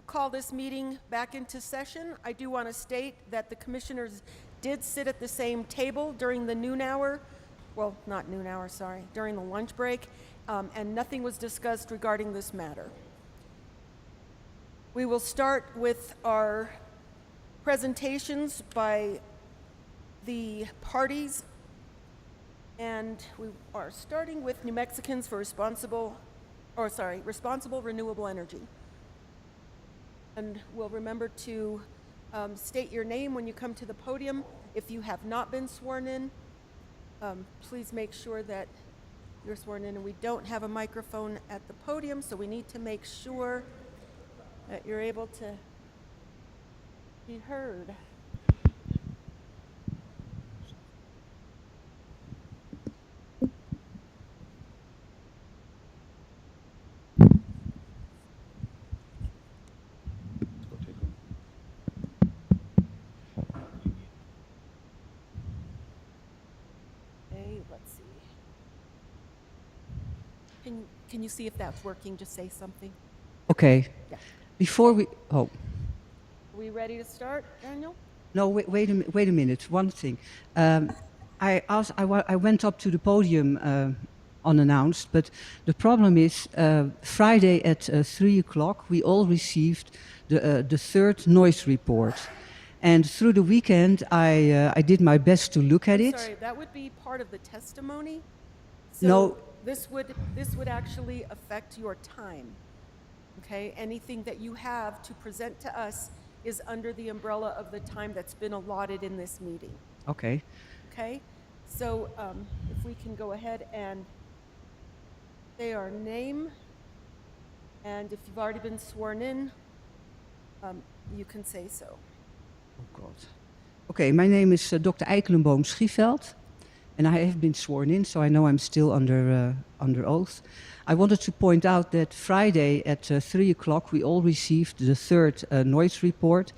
call this meeting back into session. I do want to state that the commissioners did sit at the same table during the noon hour, well, not noon hour, sorry, during the lunch break, and nothing was discussed regarding this matter. We will start with our presentations by the parties, and we are starting with New Mexicans for responsible renewable energy. And we'll remember to state your name when you come to the podium. If you have not been sworn in, please make sure that you're sworn in. And we don't have a microphone at the podium, so we need to make sure that you're able to be heard. Let's see. Can you see if that's working? Just say something. Okay. Yeah. Before we... Oh. Are we ready to start, Daniel? No, wait a minute. One thing. I went up to the podium unannounced, but the problem is Friday at 3 o'clock we all received the third noise report. And through the weekend, I did my best to look at it. Sorry, that would be part of the testimony. So No. This would actually affect your time. Okay, anything that you have to present to us is under the umbrella of the time that's been allotted in this meeting. Okay. Okay, so if we can go ahead and say our name, and if you've already been sworn in, you can say so. Oh God. Okay, my name is Dr. Eikelenboom Schieveld, and I have been sworn in, so I know I'm still under oath. I wanted to point out that Friday at 3 o'clock we all received the third noise report,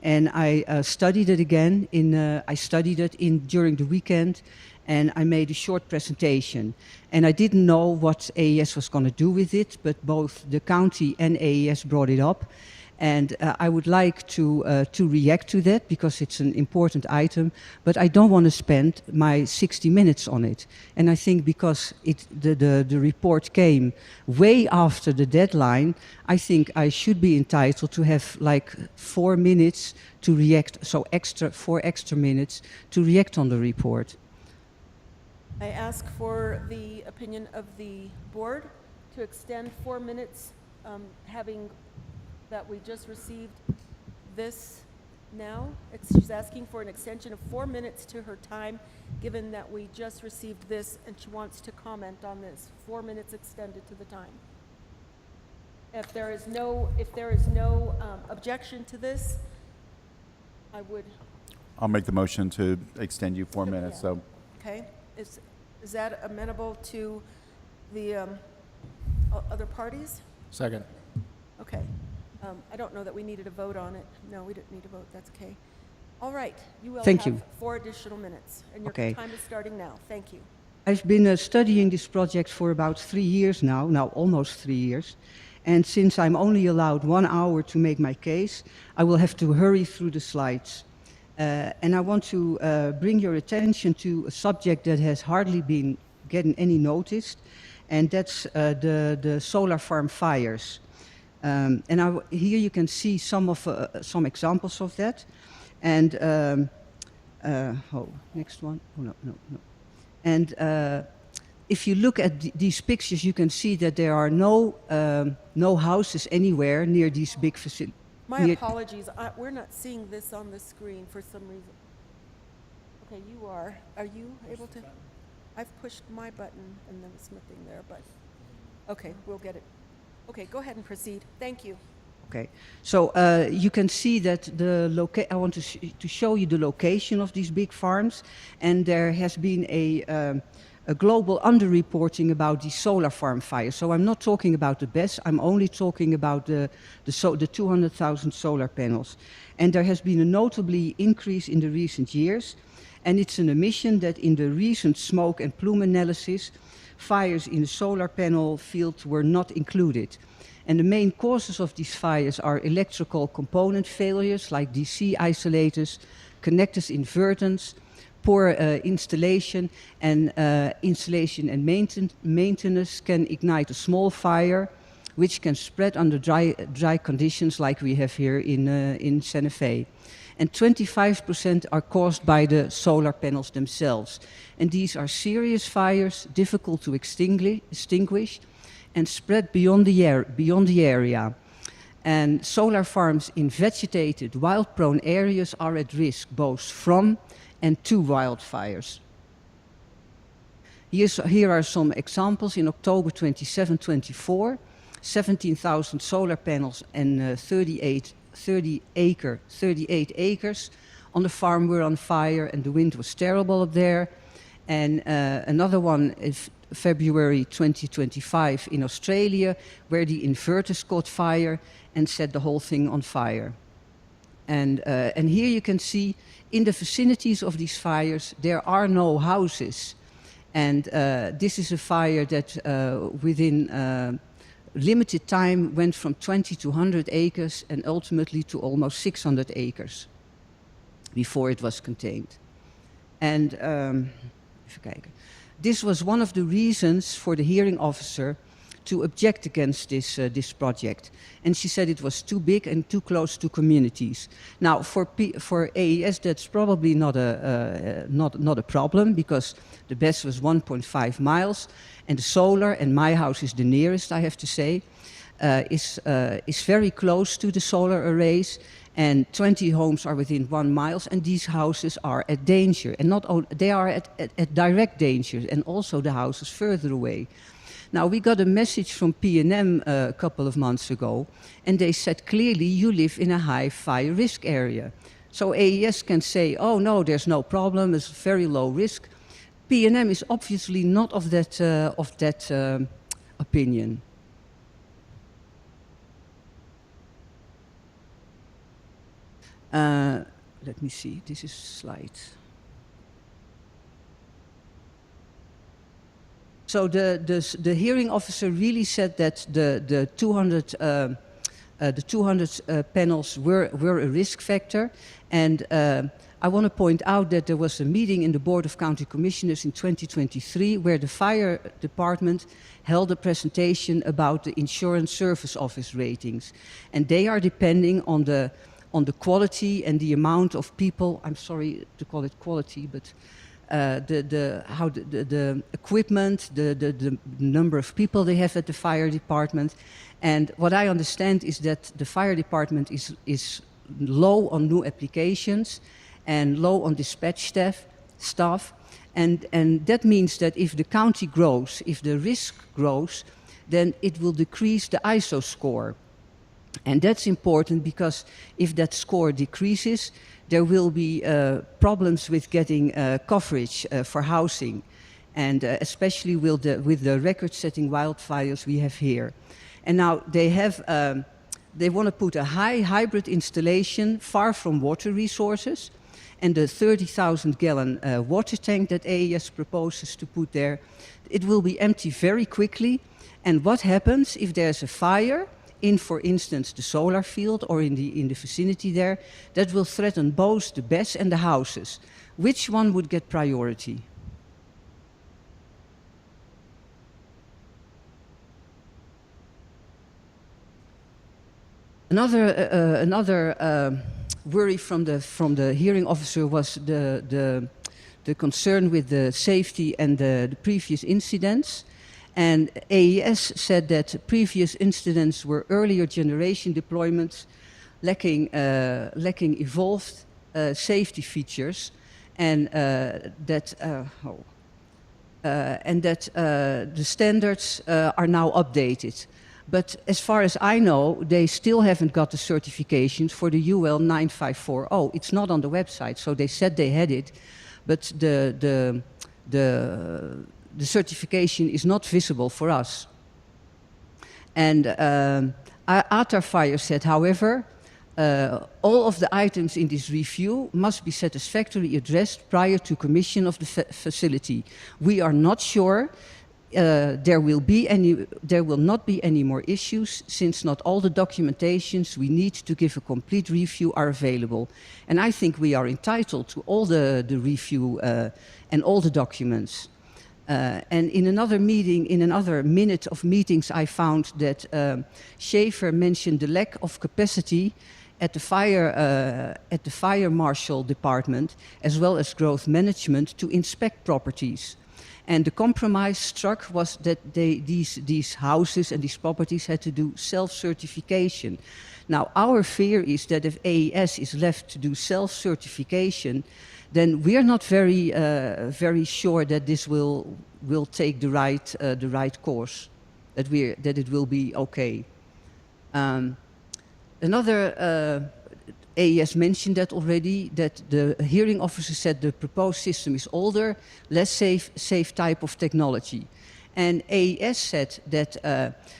and I studied it again. I studied it during the weekend, and I made a short presentation. And I didn't know what AES was going to do with it, but both the county and AES brought it up. And I would like to react to that because it's an important item, but I don't want to spend my 60 minutes on it. And I think because the report came way after the deadline, I think I should be entitled to have like 4 minutes to react, so 4 extra minutes to react on the report. I ask for the opinion of the board to extend 4 minutes, having that we just received this now. She's asking for an extension of 4 minutes to her time, given that we just received this and she wants to comment on this. 4 minutes extended to the time. If there is no objection to this, I would. I'll make the motion to extend you 4 minutes. So. Okay. Is that amenable to the other parties? Second. Okay. I don't know that we needed a vote on it. No, we didn't need a vote. That's okay. All right. You will have 4 additional minutes, and your time is starting now. Thank you. I've been studying this project for about 3 years now almost 3 years. And since I'm only allowed 1 hour to make my case, I will have to hurry through the slides. And I want to bring your attention to a subject that has hardly been getting any notice, and that's the solar farm fires. Here you can see some examples of that. And next one. Oh no. And if you look at these pictures, you can see that there are no houses anywhere near these big facilities. My apologies. We're not seeing this on the screen for some reason. Okay, you are. Are you able to? I've pushed my button and there was nothing there, but okay, we'll get it. Okay, go ahead and proceed. Thank you. Okay, so you can see that I want to show you the location of these big farms, and there has been a global underreporting about the solar farm fires. So I'm not talking about the BESS, I'm only talking about the 200,000 solar panels. And there has been a notably increase in the recent years, and it's an omission that in the recent smoke and plume analysis, fires in the solar panel field were not included. And the main causes of these fires are electrical component failures like DC isolators, connectors inverters, poor installation, and installation and maintenance can ignite a small fire, which can spread under dry conditions like we have here in Santa Fe. And 25% are caused by the solar panels themselves. And these are serious fires, difficult to extinguish, and spread beyond the area. And solar farms in vegetated, wild-prone areas are at risk, both from and to wildfires. Here are some examples. In October 27-24, 17,000 solar panels and 38 acres on the farm were on fire, and the wind was terrible up there. And another one is February 2025 in Australia, where the inverters caught fire and set the whole thing on fire. And here you can see in the vicinities of these fires, there are no houses. And this is a fire that within limited time went from 20 to 100 acres and ultimately to almost 600 acres before it was contained. And even kijken. This was one of the reasons for the hearing officer to object against this project. And she said it was too big and too close to communities. Now, for AES, that's probably not a problem, because the BESS was 1.5 miles, and the solar, and my house is the nearest, I have to say, is very close to the solar arrays, and 20 homes are within 1 mile, and these houses are at danger, and not only, they are at direct danger, and also the houses further away. Now, we got a message from P&M a couple of months ago, and they said clearly you live in a high fire risk area. So AES can say, oh no, there's no problem, it's very low risk. P&M is obviously not of that opinion. Let me see, this is a slide. So the hearing officer really said that the 200 panels were a risk factor, and I want to point out that there was a meeting in the Board of County Commissioners in 2023 where the fire department held a presentation about the Insurance Service Office ratings, and they are depending on the quality and the amount of people. I'm sorry to call it quality, but the equipment, the number of people they have at the fire department. And what I understand is that the fire department is low on new applications and low on dispatch staff. And that means that if the county grows, if the risk grows, then it will decrease the ISO score. And that's important because if that score decreases, there will be problems with getting coverage for housing, and especially with the record-setting wildfires we have here. And now they want to put a high hybrid installation far from water resources, and the 30,000-gallon water tank that AES proposes to put there, it will be empty very quickly. And what happens if there's a fire in, for instance, the solar field or in the vicinity there, that will threaten both the BESS and the houses? Which one would get priority? Another worry from the hearing officer was the concern with the safety and the previous incidents. And AES said that previous incidents were earlier generation deployments lacking evolved safety features, and that the standards are now updated. But as far as I know, they still haven't got the certifications for the UL 9540. It's not on the website, so they said they had it, but the certification is not visible for us. And Atar Fire said, however, all of the items in this review must be satisfactorily addressed prior to commission of the facility. We are not sure there will not be any more issues since not all the documentations we need to give a complete review are available. And I think we are entitled to all the review and all the documents. And in another meeting, in another minute of meetings, I found that Schaefer mentioned the lack of capacity at the fire marshal department, as well as growth management, to inspect properties. And the compromise struck was that these houses and these properties had to do self-certification. Now, our fear is that if AES is left to do self-certification, then we are not very sure that this will take the right course, that it will be okay. Another AES mentioned that already, that the hearing officer said the proposed system is older, less safe type of technology. And AES said that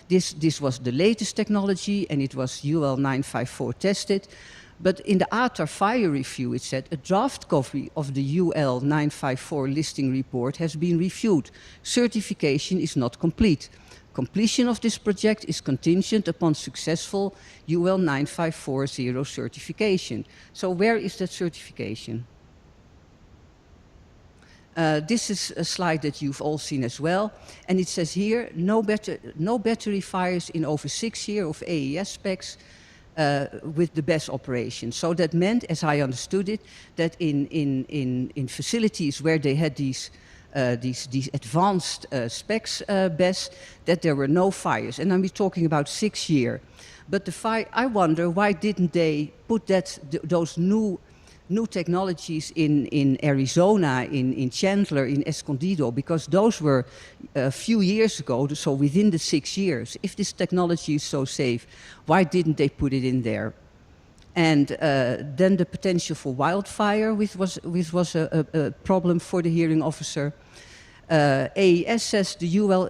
this was the latest technology and it was UL 954 tested. But in the ATAR fire review, it said a draft copy of the UL 954 listing report has been reviewed. Certification is not complete. Completion of this project is contingent upon successful UL 9540 certification. So where is that certification? This is a slide that you've all seen as well. And it says here, no battery fires in over 6 years of AES specs with the BESS operation. So that meant, as I understood it, that in facilities where they had these advanced specs BESS, that there were no fires. And I'm talking about 6 years. But I wonder, why didn't they put those new technologies in Arizona, in Chandler, in Escondido? Because those were a few years ago, so within the 6 years. If this technology is so safe, why didn't they put it in there? And then the potential for wildfire, which was a problem for the hearing officer. AES says the UL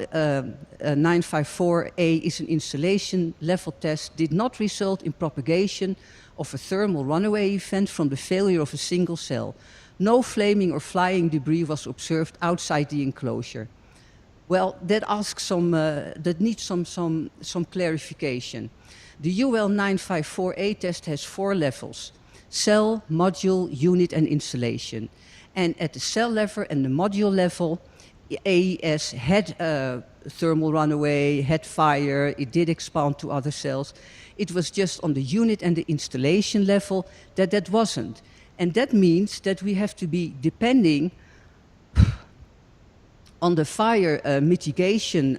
954A is an installation level test, did not result in propagation of a thermal runaway event from the failure of a single cell. No flaming or flying debris was observed outside the enclosure. Well, that needs some clarification. The UL 954A test has 4 levels: cell, module, unit, and installation. And at the cell level and the module level, AES had thermal runaway, had fire, it did expand to other cells. It was just on the unit and the installation level that wasn't. And that means that we have to be depending on the fire mitigation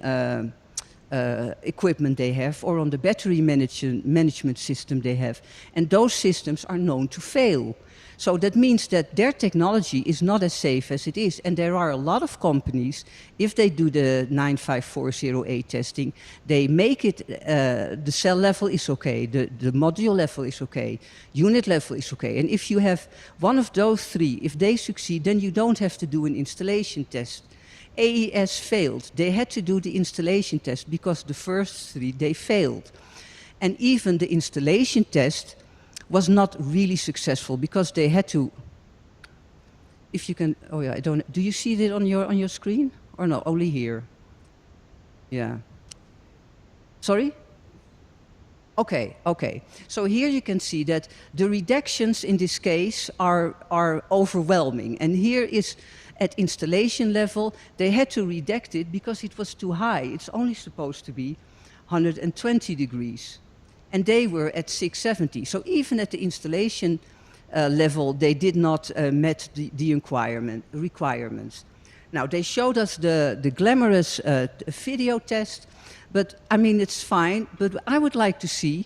equipment they have, or on the battery management system they have. And those systems are known to fail. So that means that their technology is not as safe as it is. And there are a lot of companies, if they do the 95408 testing, they make it, the cell level is okay, the module level is okay, unit level is okay. And if you have one of those 3, if they succeed, then you don't have to do an installation test. AES failed. They had to do the installation test because the first 3, they failed. And even the installation test was not really successful because they had to, if you can, oh yeah, I don't, do you see it on your screen? Or no, only here? Yeah. Sorry? Okay. So here you can see that the redactions in this case are overwhelming. And here is, at installation level, they had to redact it because it was too high. It's only supposed to be 120 degrees. And they were at 670. So even at the installation level, they did not met the requirements. Now, they showed us the glamorous video test, but I mean, it's fine, but I would like to see,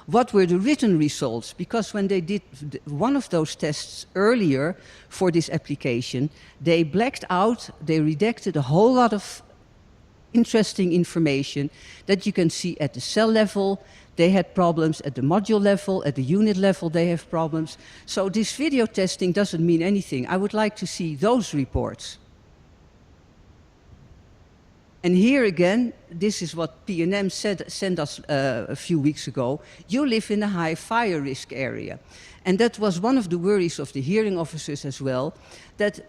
what were the written results? Because when they did one of those tests earlier for this application, they blacked out, they redacted a whole lot of interesting information that you can see at the cell level. They had problems at the module level, at the unit level they have problems. So this video testing doesn't mean anything. I would like to see those reports. And here again, this is what P&M sent us a few weeks ago. You live in a high fire risk area. And that was one of the worries of the hearing officers as well, that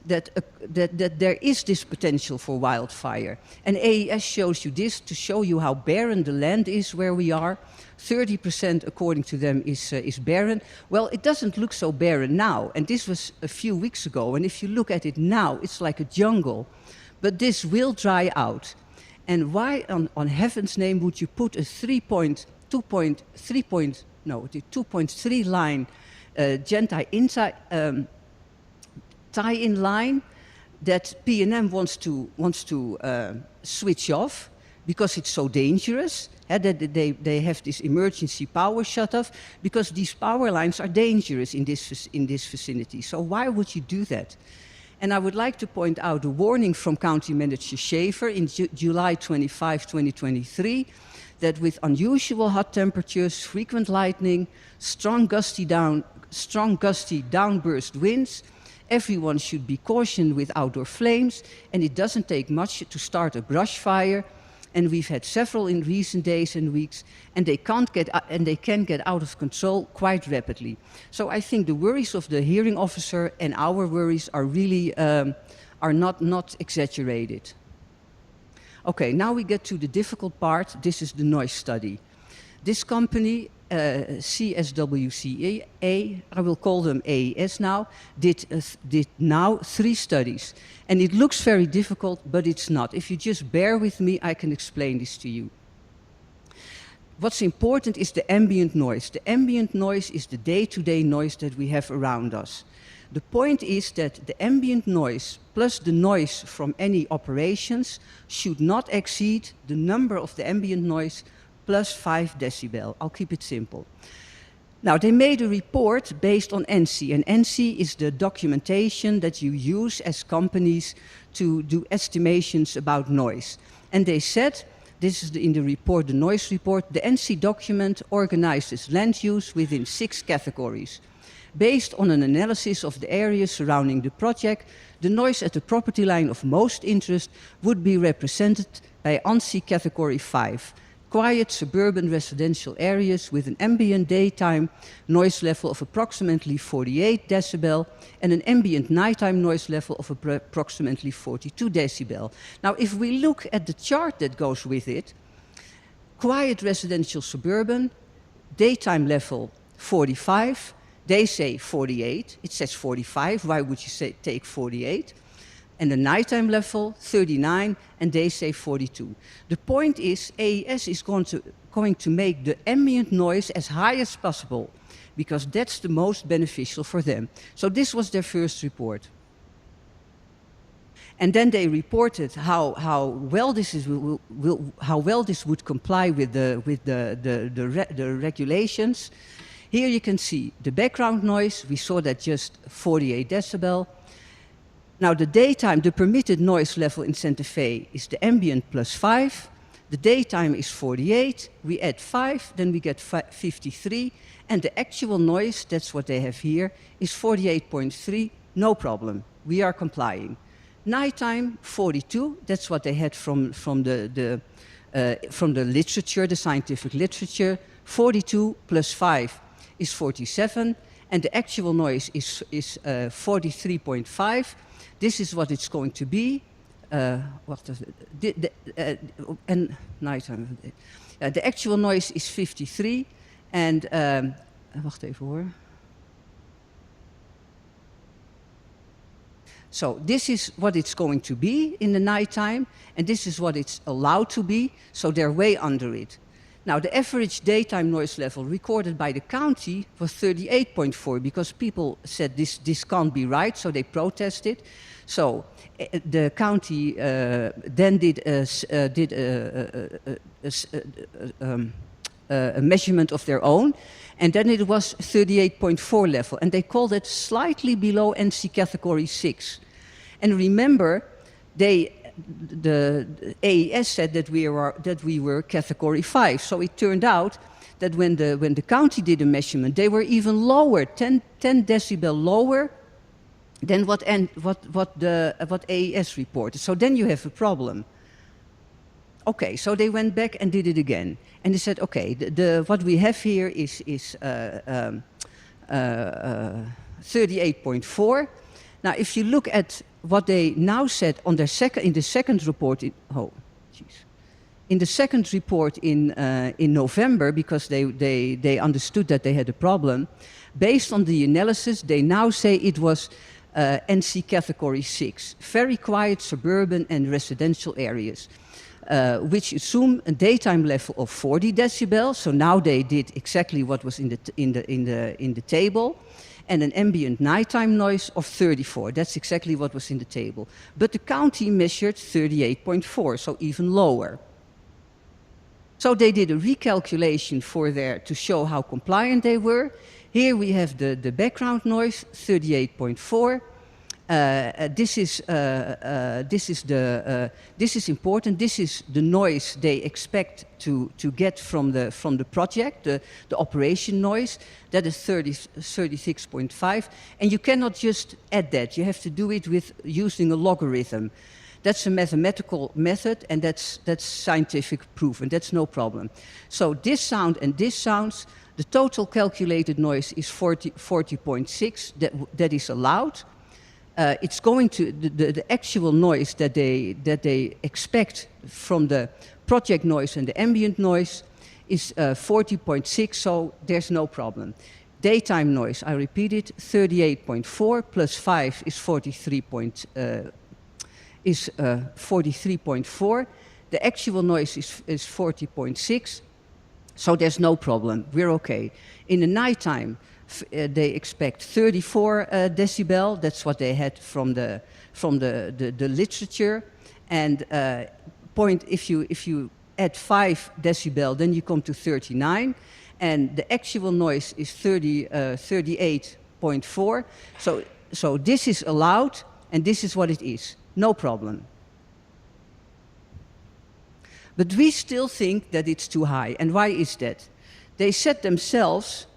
that there is this potential for wildfire. And AES shows you this to show you how barren the land is where we are. 30% according to them is barren. Well, it doesn't look so barren now. And this was a few weeks ago. And if you look at it now, it's like a jungle. But this will dry out. And why on heaven's name would you put a 2.3 line tie-in line that P&M wants to switch off because it's so dangerous, that they have this emergency power shut-off, because these power lines are dangerous in this vicinity. So why would you do that? And I would like to point out a warning from County Manager Schaefer in July 25, 2023, that with unusual hot temperatures, frequent lightning, strong gusty downburst winds, everyone should be cautioned with outdoor flames, and it doesn't take much to start a brush fire. And we've had several in recent days and weeks, and they can get out of control quite rapidly. So I think the worries of the hearing officer and our worries are really not exaggerated. Okay, now we get to the difficult part. This is the noise study. This company, CSWCA, I will call them AES now, did now 3 studies. And it looks very difficult, but it's not. If you just bear with me, I can explain this to you. What's important is the ambient noise. The ambient noise is the day-to-day noise that we have around us. The point is that the ambient noise plus the noise from any operations should not exceed the number of the ambient noise plus 5 decibel. I'll keep it simple. Now, they made a report based on ANSI, and ANSI is the documentation that you use as companies to do estimations about noise. And they said, this is in the report, the noise report, the ANSI document organizes land use within 6 categories. Based on an analysis of the areas surrounding the project, the noise at the property line of most interest would be represented by ANSI category 5. Quiet suburban residential areas with an ambient daytime noise level of approximately 48 decibel and an ambient nighttime noise level of approximately 42 decibel. Now, if we look at the chart that goes with it, quiet residential suburban, daytime level 45, they say 48, it says 45, why would you say take 48? And the nighttime level, 39, and they say 42. The point is, AES is going to make the ambient noise as high as possible, because that's the most beneficial for them. So this was their first report. And then they reported how well this would comply with the regulations. Here you can see the background noise. We saw that just 48 decibel. Now, the daytime, the permitted noise level in Santa Fe is the ambient plus 5. The daytime is 48. We add 5, then we get 53. And the actual noise, that's what they have here, is 48.3. No problem. We are complying. Nighttime, 42. That's what they had from the literature, the scientific literature. 42 plus 5 is 47. And the actual noise is 43.5. This is what it's going to be. And nighttime. The actual noise is 53. And wacht even hoor. So this is what it's going to be in the nighttime, and this is what it's allowed to be. So they're way under it. Now, the average daytime noise level recorded by the county was 38.4 because people said this can't be right, so they protested. So the county then did a measurement of their own, and then it was 38.4 level, and they called it slightly below NC category 6. And remember, the AES said that we were category 5. So it turned out that when the county did a measurement, they were even lower, 10 decibel lower than what AES reported. So then you have a problem. Okay, so they went back and did it again, and they said, okay, what we have here is 38.4. Now, if you look at what they now said on their in the second report, in the second report in November, because they understood that they had a problem, based on the analysis, they now say it was NC category 6, very quiet suburban and residential areas, which assume a daytime level of 40 decibels. So now they did exactly what was in the table, and an ambient nighttime noise of 34. That's exactly what was in the table. But the county measured 38.4, so even lower. So they did a recalculation to show how compliant they were. Here we have the background noise, 38.4. This is important. This is the noise they expect to get from the project, the operation noise. That is 36.5, and you cannot just add that. You have to do it with using a logarithm. That's a mathematical method, and that's scientific proof, and that's no problem. So this sound and this sounds, the total calculated noise is 40.6. That is allowed. It's going to the actual noise that they expect from the project noise and the ambient noise is 40.6, so there's no problem. Daytime noise, I repeat it, 38.4 plus 5 is 43.4. The actual noise is 40.6, so there's no problem. We're okay. In the nighttime, they expect 34 decibel. That's what they had from the literature. And if you add 5 decibel, then you come to 39. And the actual noise is 38.4. So this is allowed, and this is what it is. No problem. But we still think that it's too high. And why is that? They said themselves,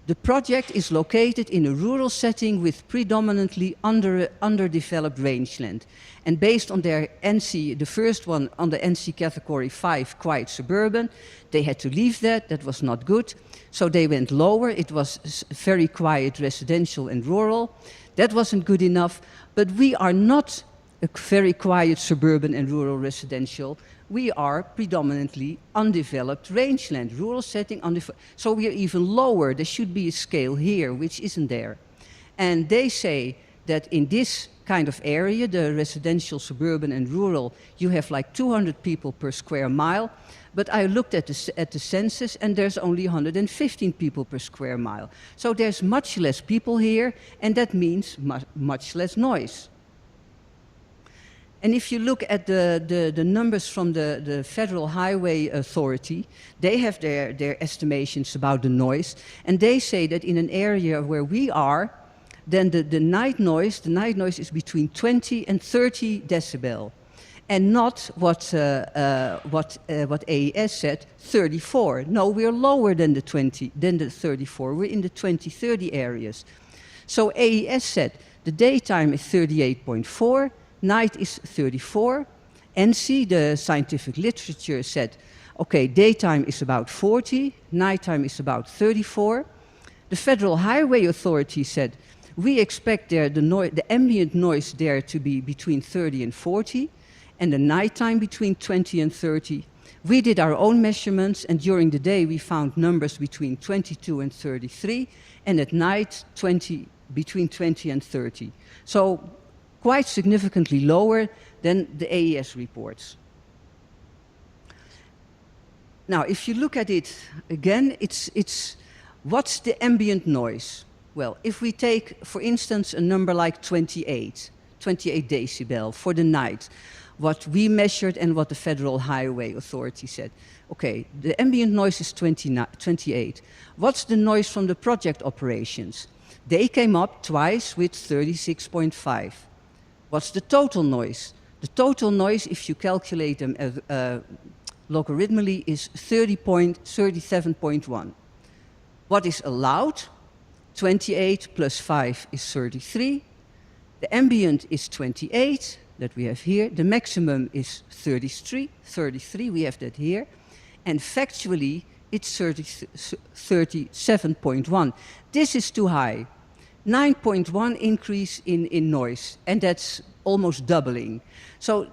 the project is located in a rural setting with predominantly underdeveloped rangeland. And based on their NC, the first one on the NC category 5, quiet suburban, they had to leave that. That was not good. So they went lower. It was very quiet residential and rural. That wasn't good enough. But we are not a very quiet suburban and rural residential. We are predominantly undeveloped rangeland, rural setting, so we are even lower. There should be a scale here, which isn't there. And they say that in this kind of area, the residential, suburban, and rural, you have like 200 people per square mile. But I looked at the census, and there's only 115 people per square mile. So there's much less people here, and that means much less noise. And if you look at the numbers from the Federal Highway Authority, they have their estimations about the noise, and they say that in an area where we are, then the night noise is between 20 and 30 decibel, and not what AES said, 34. No, we're lower than the 34. We're in the 20-30 areas. So AES said the daytime is 38.4. Night is 34. NC, the scientific literature, said, okay, daytime is about 40, nighttime is about 34. The Federal Highway Authority said, we expect the ambient noise there to be between 30 and 40, and the nighttime between 20 and 30. We did our own measurements, and during the day we found numbers between 22 and 33, and at night between 20 and 30. So quite significantly lower than the AES reports. Now, if you look at it again, it's what's the ambient noise? Well, if we take, for instance, a number like 28 decibel for the night, what we measured and what the Federal Highway Authority said. Okay, the ambient noise is 28. What's the noise from the project operations? They came up twice with 36.5. What's the total noise? The total noise, if you calculate them logarithmically, is 37.1. What is allowed? 28 plus 5 is 33. The ambient is 28, that we have here. The maximum is 33, we have that here. And factually, it's 37.1. This is too high. 9.1 increase in noise, and that's almost doubling. So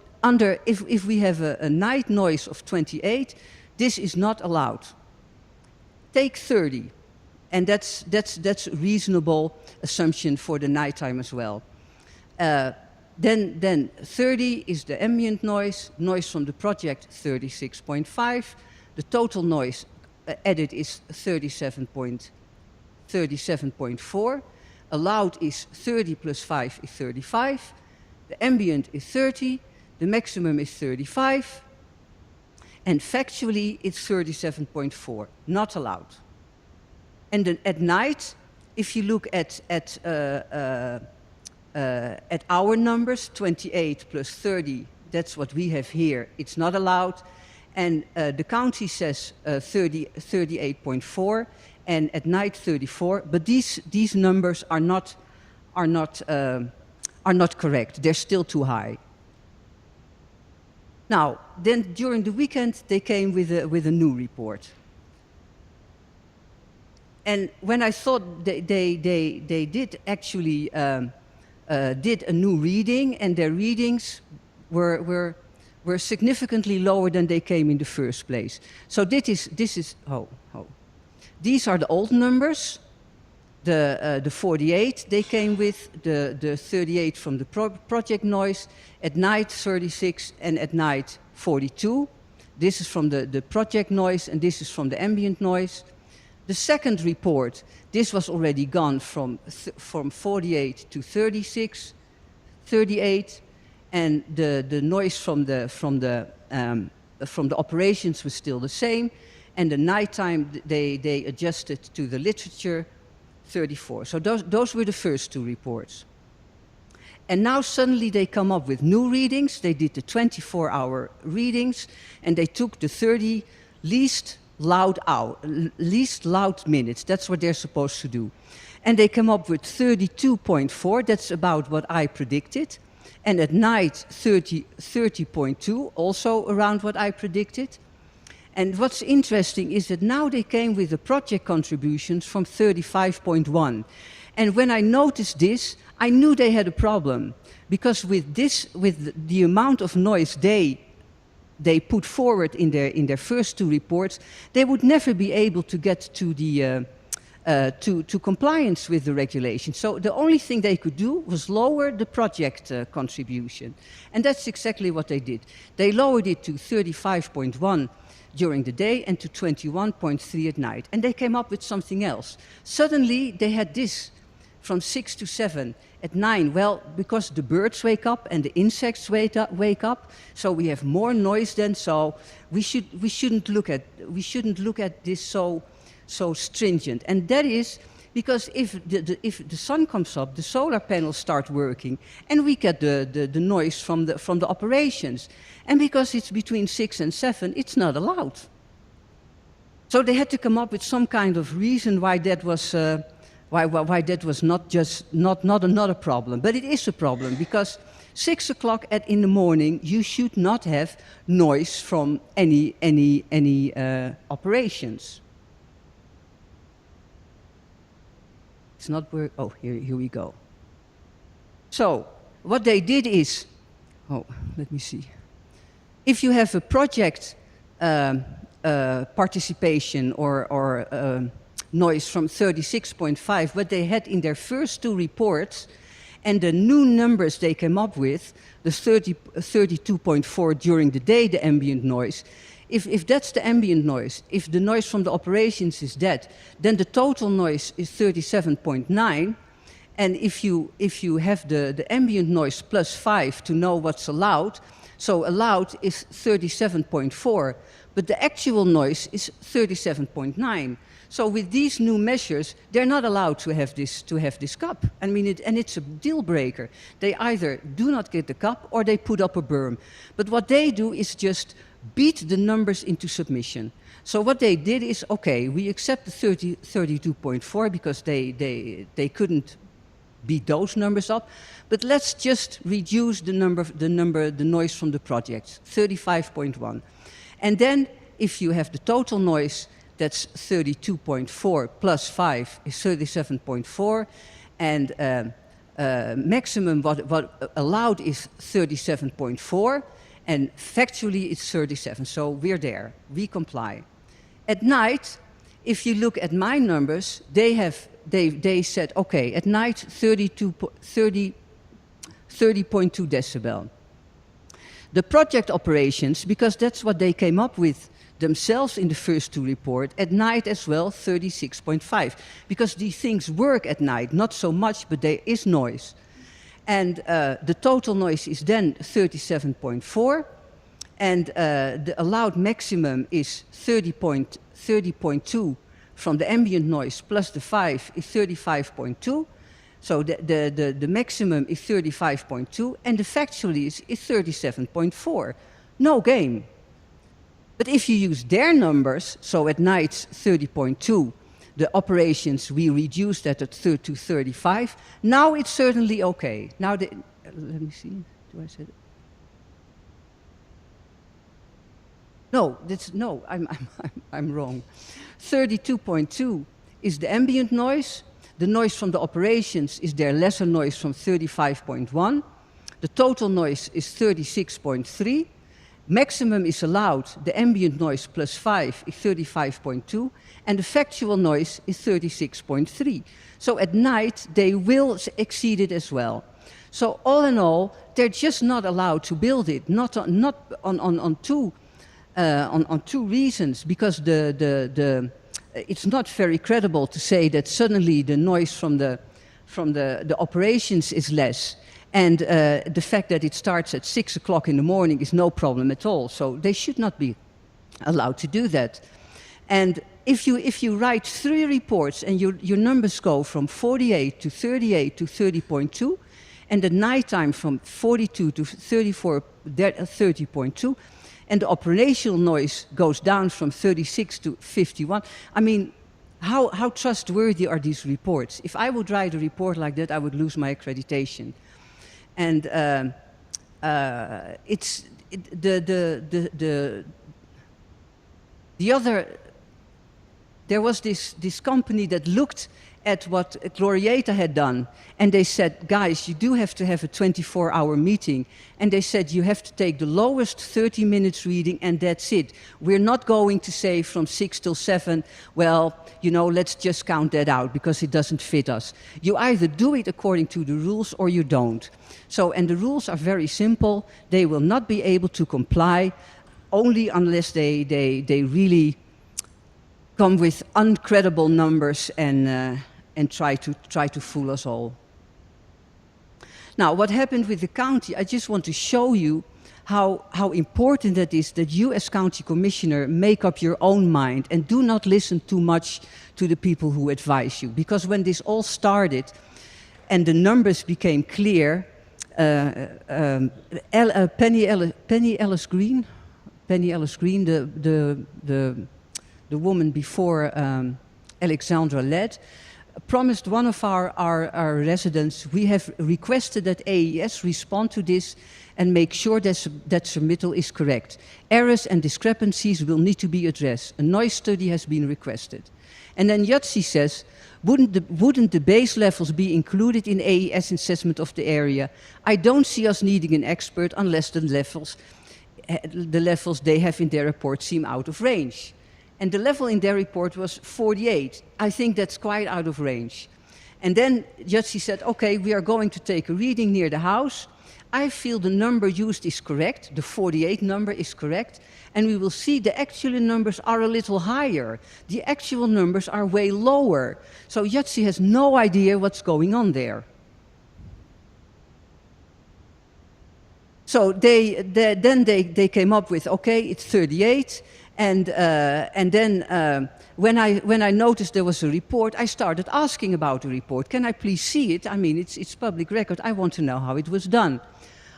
if we have a night noise of 28, this is not allowed. Take 30, and that's a reasonable assumption for the nighttime as well. Then 30 is the ambient noise from the project 36.5. The total noise added is 37.4. Allowed is 30 plus 5 is 35. The ambient is 30. The maximum is 35. And factually, it's 37.4, not allowed. And then at night, if you look at our numbers, 28 plus 30, that's what we have here, it's not allowed. And the county says 38.4, and at night 34. But these numbers are not correct. They're still too high. Now, then during the weekend, they came with a new report. And when I thought they did actually did a new reading, and their readings were significantly lower than they came in the first place. So these are the old numbers. The 48 they came with, the 38 from the project noise, at night 36, and at night 42. This is from the project noise, and this is from the ambient noise. The second report, this was already gone from 48 to 36, 38, and the noise from the operations was still the same, and the nighttime they adjusted to the literature, 34. So those were the first two reports. And now suddenly they come up with new readings. They did the 24-hour readings, and they took the 30 least loud minutes. That's what they're supposed to do. And they come up with 32.4. That's about what I predicted. And at night, 30.2, also around what I predicted. And what's interesting is that now they came with the project contributions from 35.1. And when I noticed this, I knew they had a problem, because with the amount of noise they put forward in their first two reports, they would never be able to get to the to compliance with the regulation. So the only thing they could do was lower the project contribution, and that's exactly what they did. They lowered it to 35.1 during the day and to 21.3 at night, and they came up with something else. Suddenly they had this from 6 to 7 at 9. Well, because the birds wake up and the insects wake up, so we have more noise then. So we shouldn't look at this so stringent. And that is because if the sun comes up, the solar panels start working, and we get the noise from the operations. And because it's between 6 and 7, it's not allowed. So they had to come up with some kind of reason why that was why that was not a problem. But it is a problem, because 6 o'clock in the morning you should not have noise from any operations. It's not work. Oh, here we go. So what they did is, let me see. If you have a project participation or noise from 36.5, what they had in their first two reports, and the new numbers they came up with, the 32.4 during the day, the ambient noise, if that's the ambient noise, if the noise from the operations is that, then the total noise is 37.9. And if you have the ambient noise plus 5 to know what's allowed, so allowed is 37.4, but the actual noise is 37.9. So with these new measures, they're not allowed to have this cup. I mean, and it's a deal breaker. They either do not get the cup or they put up a berm. But what they do is just beat the numbers into submission. So what they did is, okay, we accept the 32.4 because they couldn't beat those numbers up, but let's just reduce the noise from the project, 35.1. And then if you have the total noise, that's 32.4 plus 5 is 37.4, and maximum what allowed is 37.4, and factually it's 37. So we're there. We comply. At night, if you look at my numbers, they said, okay, at night 30.2 decibel. The project operations, because that's what they came up with themselves in the first two reports, at night as well 36.5, because these things work at night, not so much, but there is noise. And the total noise is then 37.4, and the allowed maximum is 30.2 from the ambient noise plus the 5 is 35.2. So the maximum is 35.2, and the factually is 37.4. No game. But if you use their numbers, so at night 30.2, the operations, we reduced that to 35. Now it's certainly okay. Now, let me see, do I say that? No, I'm wrong. 32.2 is the ambient noise. The noise from the operations is their lesser noise from 35.1. The total noise is 36.3. Maximum is allowed, the ambient noise plus 5 is 35.2, and the factual noise is 36.3. So at night, they will exceed it as well. So all in all, they're just not allowed to build it, not on two reasons, because it's not very credible to say that suddenly the noise from the operations is less. And the fact that it starts at 6 o'clock in the morning is no problem at all. So they should not be allowed to do that. And if you write 3 reports and your numbers go from 48 to 38 to 30.2, and the nighttime from 42 to 34, 30.2, and the operational noise goes down from 36 to 51, I mean, how trustworthy are these reports? If I would write a report like that, I would lose my accreditation. And there was this company that looked at what Glorieta had done, and they said, guys, you do have to have a 24-hour meeting. And they said, you have to take the lowest 30 minutes reading, and that's it. We're not going to say from 6 till 7, well, you know, let's just count that out, because it doesn't fit us. You either do it according to the rules or you don't. So, and the rules are very simple. They will not be able to comply only unless they really come with uncredible numbers and try to fool us all. Now, what happened with the county, I just want to show you how important it is that you as county commissioner make up your own mind and do not listen too much to the people who advise you. Because when this all started and the numbers became clear, Penny Ellis Green, the woman before Alexandra led, promised one of our residents, we have requested that AES respond to this and make sure that submittal is correct. Errors and discrepancies will need to be addressed. A noise study has been requested. And then Yatsi says, wouldn't the base levels be included in AES assessment of the area? I don't see us needing an expert unless the levels they have in their report seem out of range. And the level in their report was 48. I think that's quite out of range. And then Yatsi said, okay, we are going to take a reading near the house. I feel the number used is correct, the 48 number is correct, and we will see the actual numbers are a little higher. The actual numbers are way lower. So Yatsi has no idea what's going on there. So then they came up with, okay, it's 38. And then when I noticed there was a report, I started asking about the report. Can I please see it? I mean, it's public record. I want to know how it was done.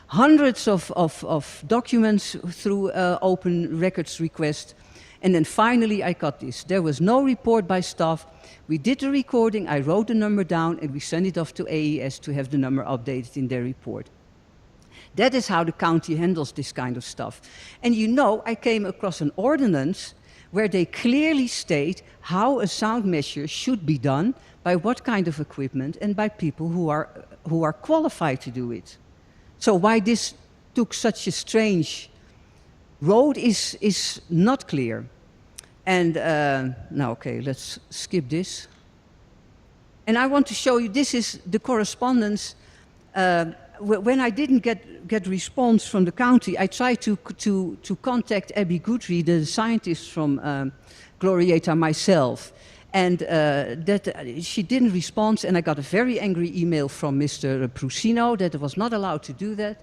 Hundreds of documents through open records request. And then finally I got this. There was no report by staff. We did the recording, I wrote the number down, and we sent it off to AES to have the number updated in their report. That is how the county handles this kind of stuff. And you know, I came across an ordinance where they clearly state how a sound measure should be done, by what kind of equipment, and by people who are qualified to do it. So why this took such a strange road is not clear. And now, okay, let's skip this. And I want to show you, this is the correspondence. When I didn't get response from the county, I tried to contact Abby Guthrie, the scientist from Glorieta, myself. And she didn't respond, and I got a very angry email from Mr. Prusino that I was not allowed to do that.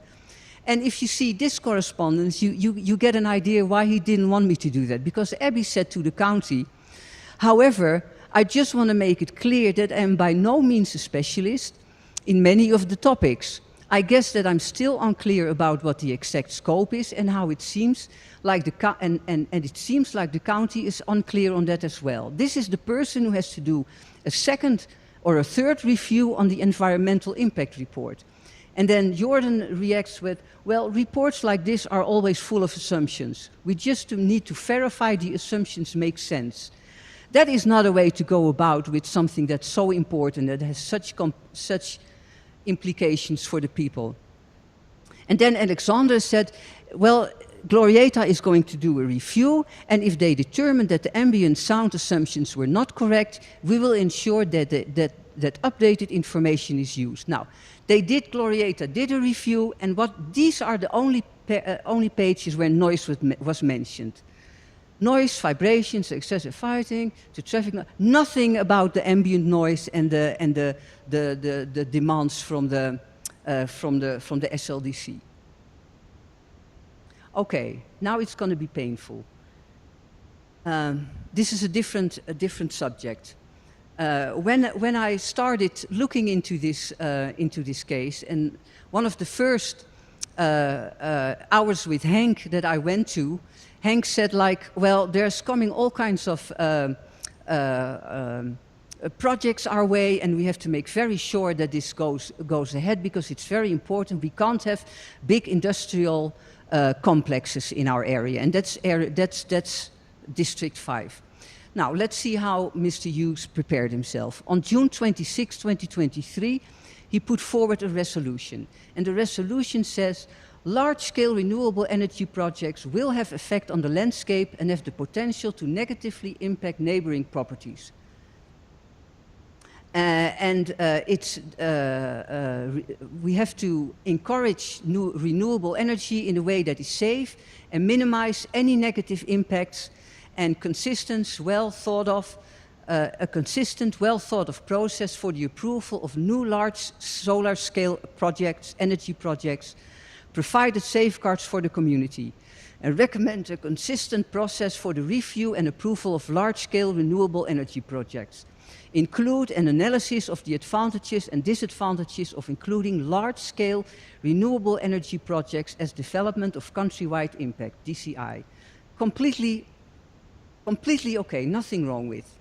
And if you see this correspondence, you get an idea why he didn't want me to do that. Because Abby said to the county, however, I just want to make it clear that I'm by no means a specialist in many of the topics. I guess that I'm still unclear about what the exact scope is and how it seems like it seems like the county is unclear on that as well. This is the person who has to do a second or a third review on the environmental impact report. And then Jordan reacts with, well, reports like this are always full of assumptions. We just need to verify the assumptions make sense. That is not a way to go about with something that's so important, that has such implications for the people. And then Alexander said, well, Glorieta is going to do a review, and if they determine that the ambient sound assumptions were not correct, we will ensure that that updated information is used. Now, Glorieta did a review, and these are the only pages where noise was mentioned. Noise, vibrations, excessive fighting, to traffic, nothing about the ambient noise and the demands from the SLDC. Okay, now it's going to be painful. This is a different subject. When I started looking into this case, and one of the first hours with Henk that I went to, Henk said, like, well, there's coming all kinds of projects our way, and we have to make very sure that this goes ahead because it's very important. We can't have big industrial complexes in our area, and that's District 5. Now, let's see how Mr. Hughes prepared himself. On June 26, 2023, he put forward a resolution, and the resolution says, large-scale renewable energy projects will have effect on the landscape and have the potential to negatively impact neighboring properties. We have to encourage renewable energy in a way that is safe and minimize any negative impacts, and a consistent, well thought of process for the approval of new large solar scale projects, energy projects, provided safeguards for the community, and recommend a consistent process for the review and approval of large-scale renewable energy projects. Include an analysis of the advantages and disadvantages of including large-scale renewable energy projects as development of countrywide impact, DCI. Completely okay, nothing wrong with.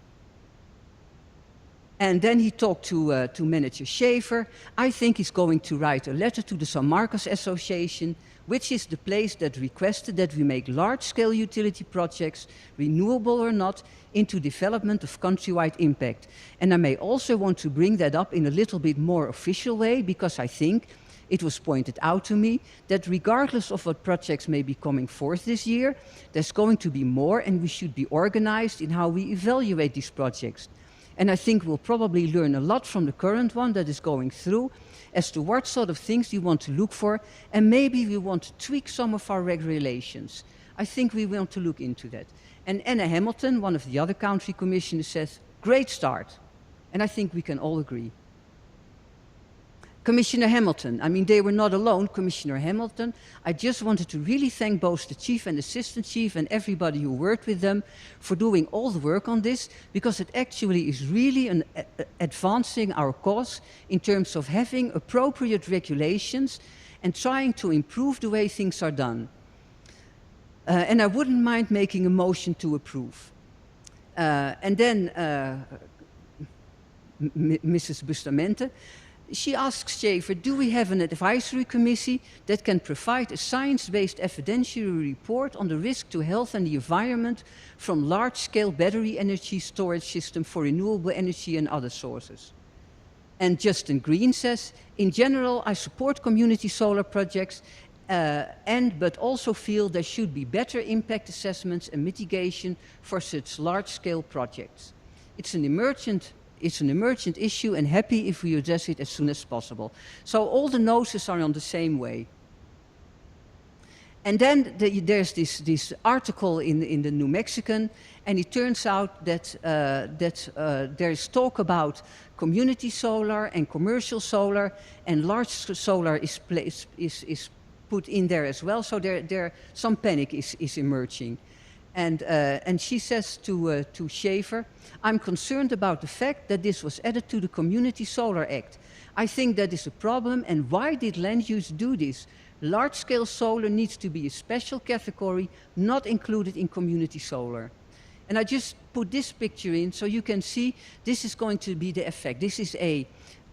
And then he talked to Manager Schaefer. I think he's going to write a letter to the San Marcos Association, which is the place that requested that we make large-scale utility projects, renewable or not, into development of countrywide impact. And I may also want to bring that up in a little bit more official way, because I think it was pointed out to me that regardless of what projects may be coming forth this year, there's going to be more, and we should be organized in how we evaluate these projects. And I think we'll probably learn a lot from the current one that is going through as to what sort of things we want to look for, and maybe we want to tweak some of our regulations. I think we want to look into that. And Anna Hamilton, one of the other country commissioners, says, great start. And I think we can all agree. Commissioner Hamilton, I mean, they were not alone, Commissioner Hamilton. I just wanted to really thank both the chief and assistant chief and everybody who worked with them for doing all the work on this, because it actually is really advancing our cause in terms of having appropriate regulations and trying to improve the way things are done. And I wouldn't mind making a motion to approve. And then Mrs. Bustamante, she asks Schaefer, do we have an advisory committee that can provide a science-based evidentiary report on the risk to health and the environment from large-scale battery energy storage system for renewable energy and other sources? And Justin Green says, in general, I support community solar projects but also feel there should be better impact assessments and mitigation for such large-scale projects. It's an emergent issue and happy if we address it as soon as possible. So all the noses are on the same way. And then there's this article in the New Mexican, and it turns out that, there is talk about community solar and commercial solar, and large solar is put in there as well. So some panic is emerging. And she says to Schaefer, I'm concerned about the fact that this was added to the Community Solar Act. I think that is a problem, and why did land use do this? Large-scale solar needs to be a special category, not included in community solar. And I just put this picture in so you can see this is going to be the effect. This is a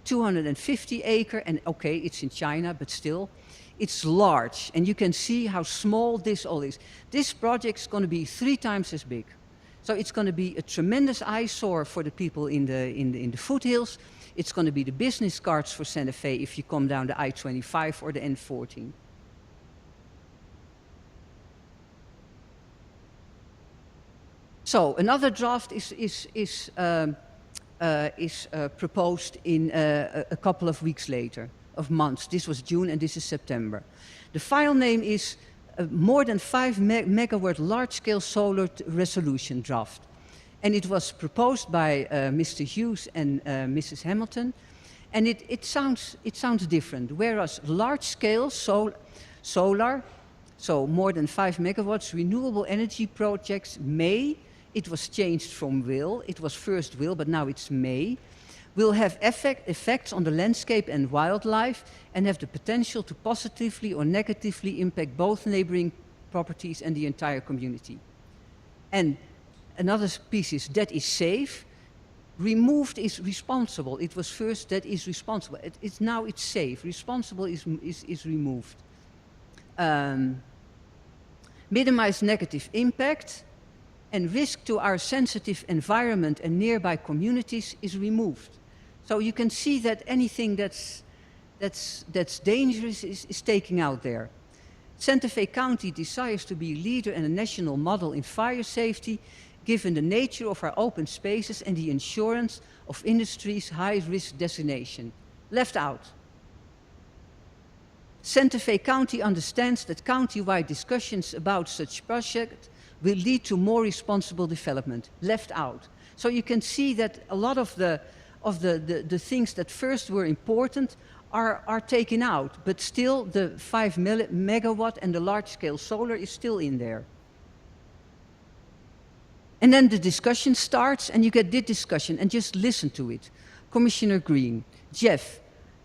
250 acre, and okay, it's in China, but still. It's large, and you can see how small this all is. This project is going to be 3 times as big. So it's going to be a tremendous eyesore for the people in the foothills. It's going to be the business cards for Santa Fe if you come down the I-25 or the N14. So another draft is proposed in a couple of weeks later. Of months. This was June and this is September. The file name is more than 5 megawatt large-scale solar resolution draft. And it was proposed by Mr. Hughes and Mrs. Hamilton. And it sounds different. Whereas large-scale solar, so more than 5 megawatts, renewable energy projects may, it was changed from will, it was first will, but now it's may, will have effects on the landscape and wildlife and have the potential to positively or negatively impact both neighboring properties and the entire community. And another piece is that is safe. Removed is responsible. It was first that is responsible. Now it's safe. Responsible is removed. Minimize negative impact and risk to our sensitive environment and nearby communities is removed. So you can see that anything that's dangerous is taken out there. Santa Fe County desires to be a leader and a national model in fire safety, given the nature of our open spaces and the insurance of industry's high-risk designation. Left out. Santa Fe County understands that county-wide discussions about such projects will lead to more responsible development. Left out. So you can see that a lot of the things that first were important are taken out, but still the 5 megawatt and the large-scale solar is still in there. And then the discussion starts, and you get this discussion, and just listen to it. Commissioner Green, Jeff,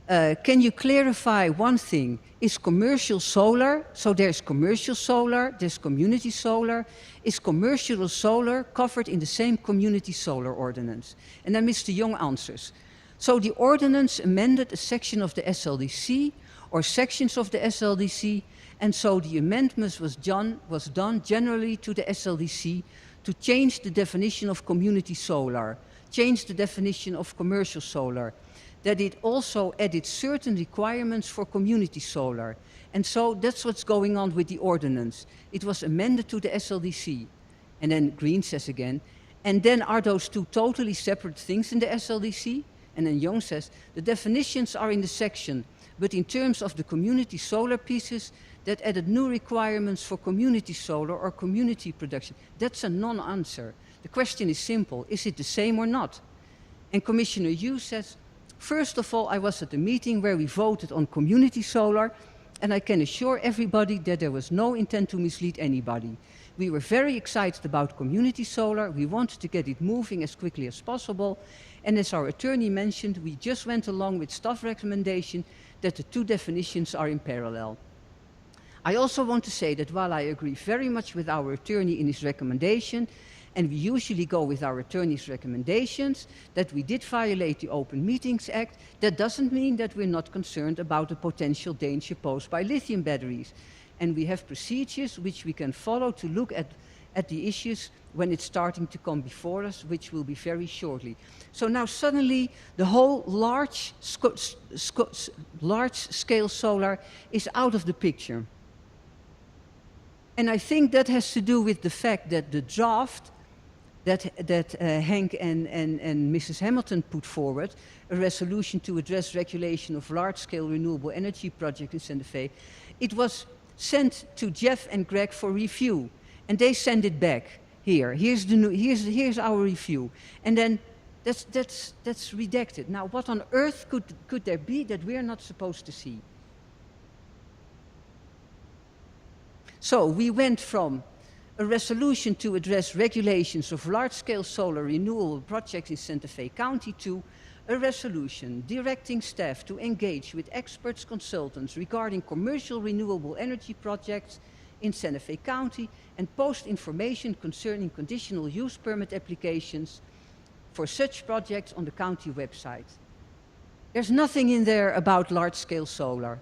can you clarify one thing? Is commercial solar, so there's commercial solar, there's community solar, is commercial solar covered in the same community solar ordinance? And then Mr. Young answers. So the ordinance amended a section of the SLDC or sections of the SLDC, and so the amendment was done generally to the SLDC to change the definition of community solar, change the definition of commercial solar, that it also added certain requirements for community solar. And so that's what's going on with the ordinance. It was amended to the SLDC. And then Green says again, and then are those two totally separate things in the SLDC? And then Young says, the definitions are in the section, but in terms of the community solar pieces, that added new requirements for community solar or community production. That's a non-answer. The question is simple, is it the same or not? And Commissioner Hughes says, first of all, I was at the meeting where we voted on community solar, and I can assure everybody that there was no intent to mislead anybody. We were very excited about community solar. We wanted to get it moving as quickly as possible. And as our attorney mentioned, we just went along with staff recommendation that the two definitions are in parallel. I also want to say that while I agree very much with our attorney in his recommendation, And we usually go with our attorney's recommendations that we did violate the Open Meetings Act. That doesn't mean that we're not concerned about the potential danger posed by lithium batteries. And we have procedures which we can follow to look at the issues when it's starting to come before us, which will be very shortly. So now suddenly the whole large-scale solar is out of the picture. And I think that has to do with the fact that the draft that Henk and Mrs. Hamilton put forward, a resolution to address regulation of large-scale renewable energy projects in Santa Fe, it was sent to Jeff and Greg for review, and they send it back. Here's our review, and then that's redacted. Now, what on earth could there be that we're not supposed to see? So we went from a resolution to address regulations of large-scale solar renewable projects in Santa Fe County to a resolution directing staff to engage with experts consultants regarding commercial renewable energy projects in Santa Fe County and post information concerning conditional use permit applications for such projects on the county website. There's nothing in there about large-scale solar.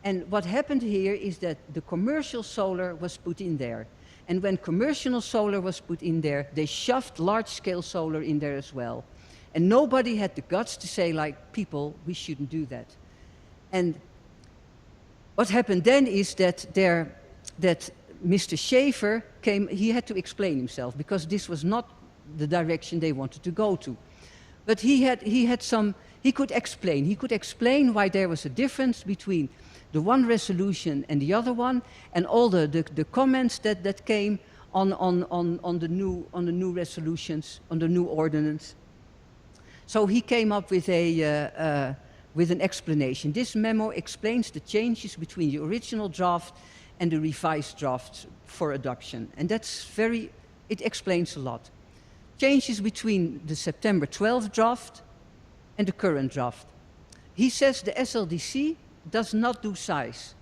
And what happened here is that the commercial solar was put in there. And when commercial solar was put in there, they shoved large-scale solar in there as well. And nobody had the guts to say, like, people, we shouldn't do that. And what happened then is that Mr. Schaefer came, he had to explain himself because this was not the direction they wanted to go to. But he could explain why there was a difference between the one resolution and the other one, and all the comments that came on the new resolutions, on the new ordinance. So he came up with an explanation. This memo explains the changes between the original draft and the revised draft for adoption, and it explains a lot. Changes between the September 12th draft and the current draft. He says the SLDC does not do size,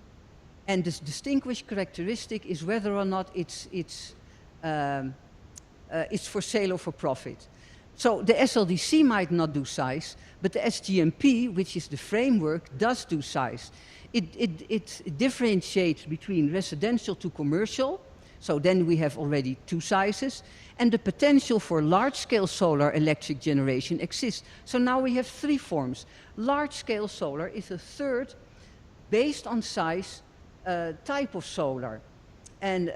and this distinguished characteristic is whether or not it's for sale or for profit. So the SLDC might not do size, but the SGMP, which is the framework, does do size. It differentiates between residential to commercial, so then we have already two sizes, and the potential for large-scale solar electric generation exists. So now we have three forms. Large-scale solar is a third based on size type of solar. And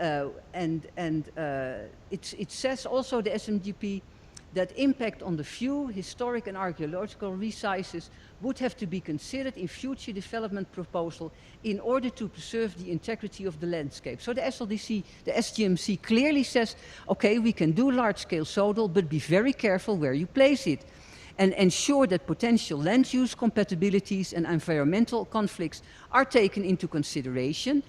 it says also, the SMGP, that impact on the few historic and archaeological resizes would have to be considered in future development proposal in order to preserve the integrity of the landscape. So the SLDC, the SGMC clearly says, okay, we can do large-scale solar, but be very careful where you place it, and ensure that potential land use compatibilities and environmental conflicts are taken into consideration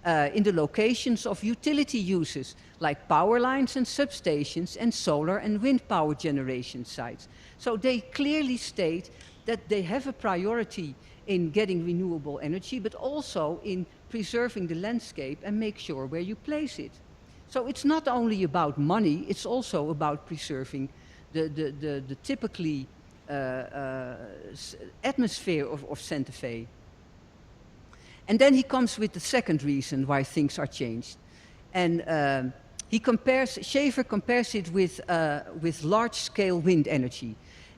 in the locations of utility uses like power lines and substations and solar and wind power generation sites. So they clearly state that they have a priority in getting renewable energy, but also in preserving the landscape and make sure where you place it. So it's not only about money, it's also about preserving the typically atmosphere of Santa Fe. And then he comes with the second reason why things are changed. And Schaefer compares it with large-scale wind energy.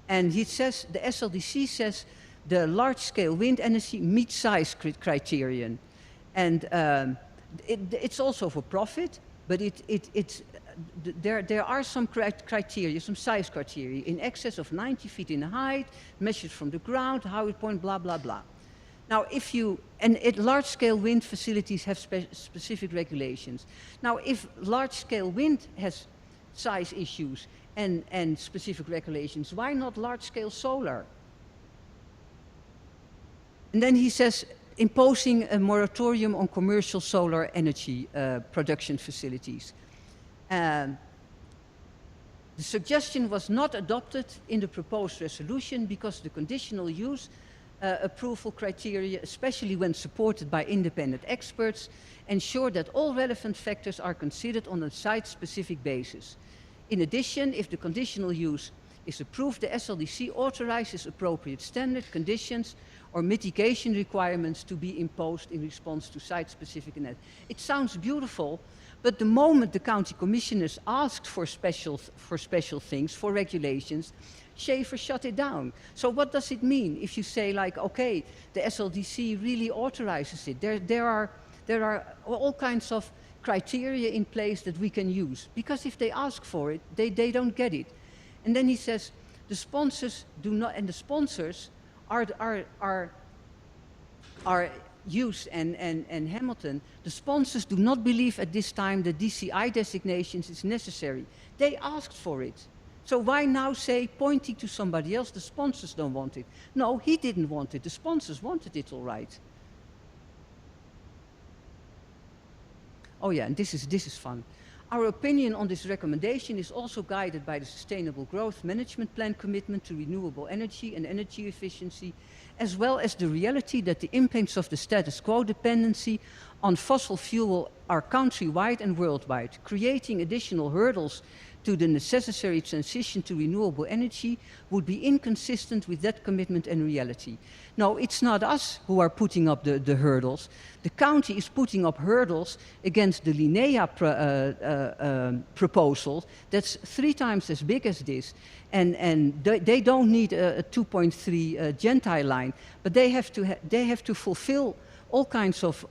And he says, the SLDC says, the large-scale wind energy meets size criterion. And it's also for profit, but there are some criteria, some size criteria, in excess of 90 feet in height, measured from the ground, how it point, blah, blah, blah. Now, large-scale wind facilities have specific regulations. Now, if large-scale wind has size issues and specific regulations, why not large-scale solar? And then he says, imposing a moratorium on commercial solar energy production facilities. The suggestion was not adopted in the proposed resolution because the conditional use approval criteria, especially when supported by independent experts, ensure that all relevant factors are considered on a site-specific basis. In addition, if the conditional use is approved, the SLDC authorizes appropriate standard conditions or mitigation requirements to be imposed in response to site-specific analysis. It sounds beautiful, but the moment the county commissioners asked for special things, for regulations, Schaefer shut it down. So what does it mean if you say, like, okay, the SLDC really authorizes it? There are all kinds of criteria in place that we can use, because if they ask for it, they don't get it. And then he says, the sponsors do not, and the sponsors are Hughes and Hamilton, the sponsors do not believe at this time that DCI designations is necessary. They asked for it. So why now say, pointing to somebody else, the sponsors don't want it? No, he didn't want it. The sponsors wanted it, all right. Oh yeah, and this is fun. Our opinion on this recommendation is also guided by the Sustainable Growth Management Plan commitment to renewable energy and energy efficiency, as well as the reality that the impacts of the status quo dependency on fossil fuel are countrywide and worldwide. Creating additional hurdles to the necessary transition to renewable energy would be inconsistent with that commitment and reality. No, it's not us who are putting up the hurdles. The county is putting up hurdles against the Linnea proposal that's 3 times as big as this. And they don't need a 2.3 Gentile line, but they have to fulfill all kinds of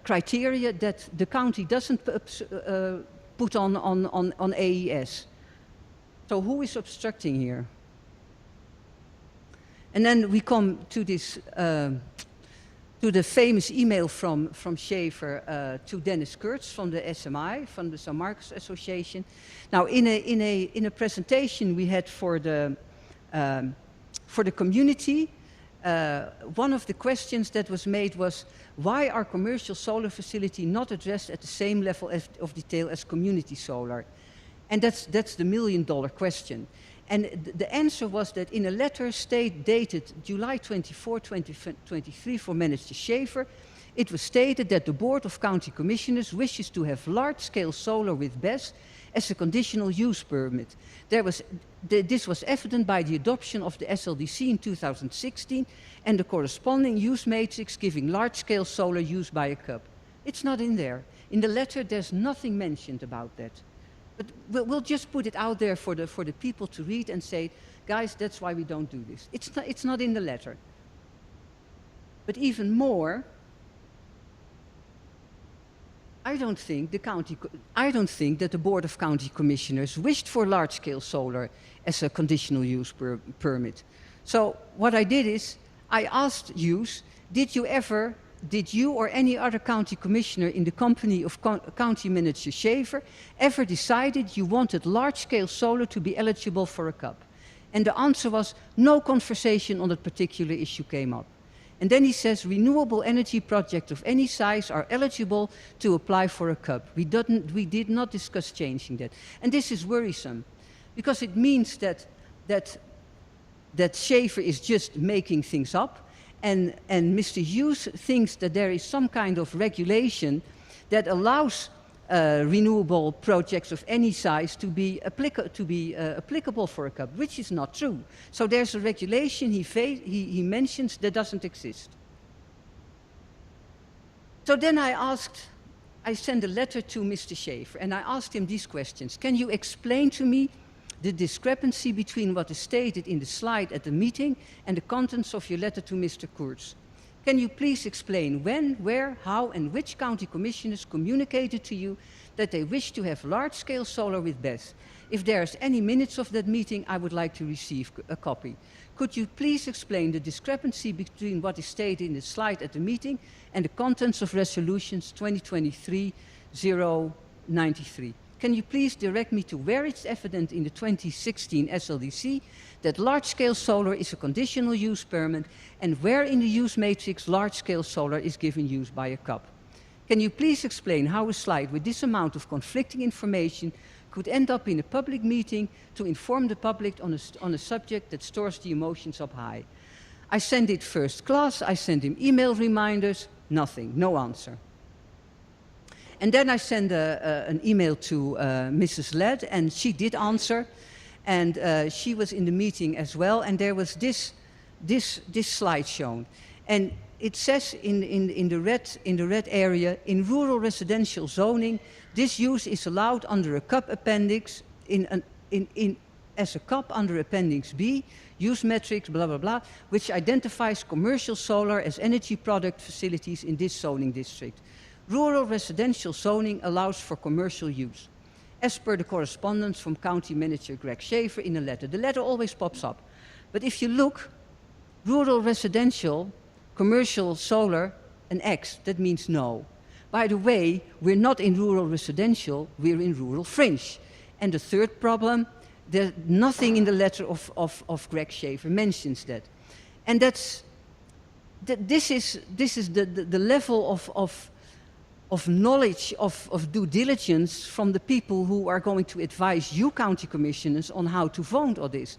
criteria that the county doesn't put on AES. So who is obstructing here? And then we come to this, to the famous email from Schaefer to Dennis Kurtz from the SMI, from the San Marcos Association. Now, in a presentation we had for the community, one of the questions that was made was, why are commercial solar facilities not addressed at the same level of detail as community solar? And that's the $1 million question. And the answer was that in a letter dated July 24, 2023 for Manager Schaefer, it was stated that the Board of County Commissioners wishes to have large-scale solar with BESS as a conditional use permit. This was evident by the adoption of the SLDC in 2016 and the corresponding use matrix giving large-scale solar use by a CUP. It's not in there. In the letter, there's nothing mentioned about that. But we'll just put it out there for the people to read and say, guys, that's why we don't do this. It's not in the letter. But even more, I don't think that the Board of County Commissioners wished for large-scale solar as a conditional use permit. So what I did is, I asked Hughes, did you or any other county commissioner in the company of County Manager Schaefer ever decided you wanted large-scale solar to be eligible for a CUP? And the answer was, no conversation on that particular issue came up. And then he says, renewable energy projects of any size are eligible to apply for a CUP. We did not discuss changing that. And this is worrisome, because it means that Schaefer is just making things up, and Mr. Hughes thinks that there is some kind of regulation that allows renewable projects of any size to be applicable for a CUP, which is not true. So there's a regulation he mentions that doesn't exist. So then I sent a letter to Mr. Schaefer, and I asked him these questions. Can you explain to me the discrepancy between what is stated in the slide at the meeting and the contents of your letter to Mr. Kurtz? Can you please explain when, where, how, and which county commissioners communicated to you that they wish to have large-scale solar with BESS? If there's any minutes of that meeting, I would like to receive a copy. Could you please explain the discrepancy between what is stated in the slide at the meeting and the contents of resolutions 2023-093? Can you please direct me to where it's evident in the 2016 SLDC that large-scale solar is a conditional use permit, and where in the use matrix large-scale solar is given use by a CUP? Can you please explain how a slide with this amount of conflicting information could end up in a public meeting to inform the public on a subject that stores the emotions up high? I sent it first class, I sent him email reminders, nothing, no answer. And then I sent an email to Mrs. Led, and she did answer, and she was in the meeting as well, and there was this slide shown. And it says in the red area, in rural residential zoning, this use is allowed under a CUP appendix as a CUP under Appendix B, use metrics, blah, blah, blah, which identifies commercial solar as energy product facilities in this zoning district. Rural residential zoning allows for commercial use, as per the correspondence from County Manager Greg Schaefer in a letter. The letter always pops up. But if you look, rural residential, commercial solar, an X, that means no. By the way, we're not in rural residential, we're in rural fringe. And the third problem, there's nothing in the letter of Greg Schaefer mentions that. And this is the level of knowledge, of due diligence from the people who are going to advise you county commissioners on how to vote on this.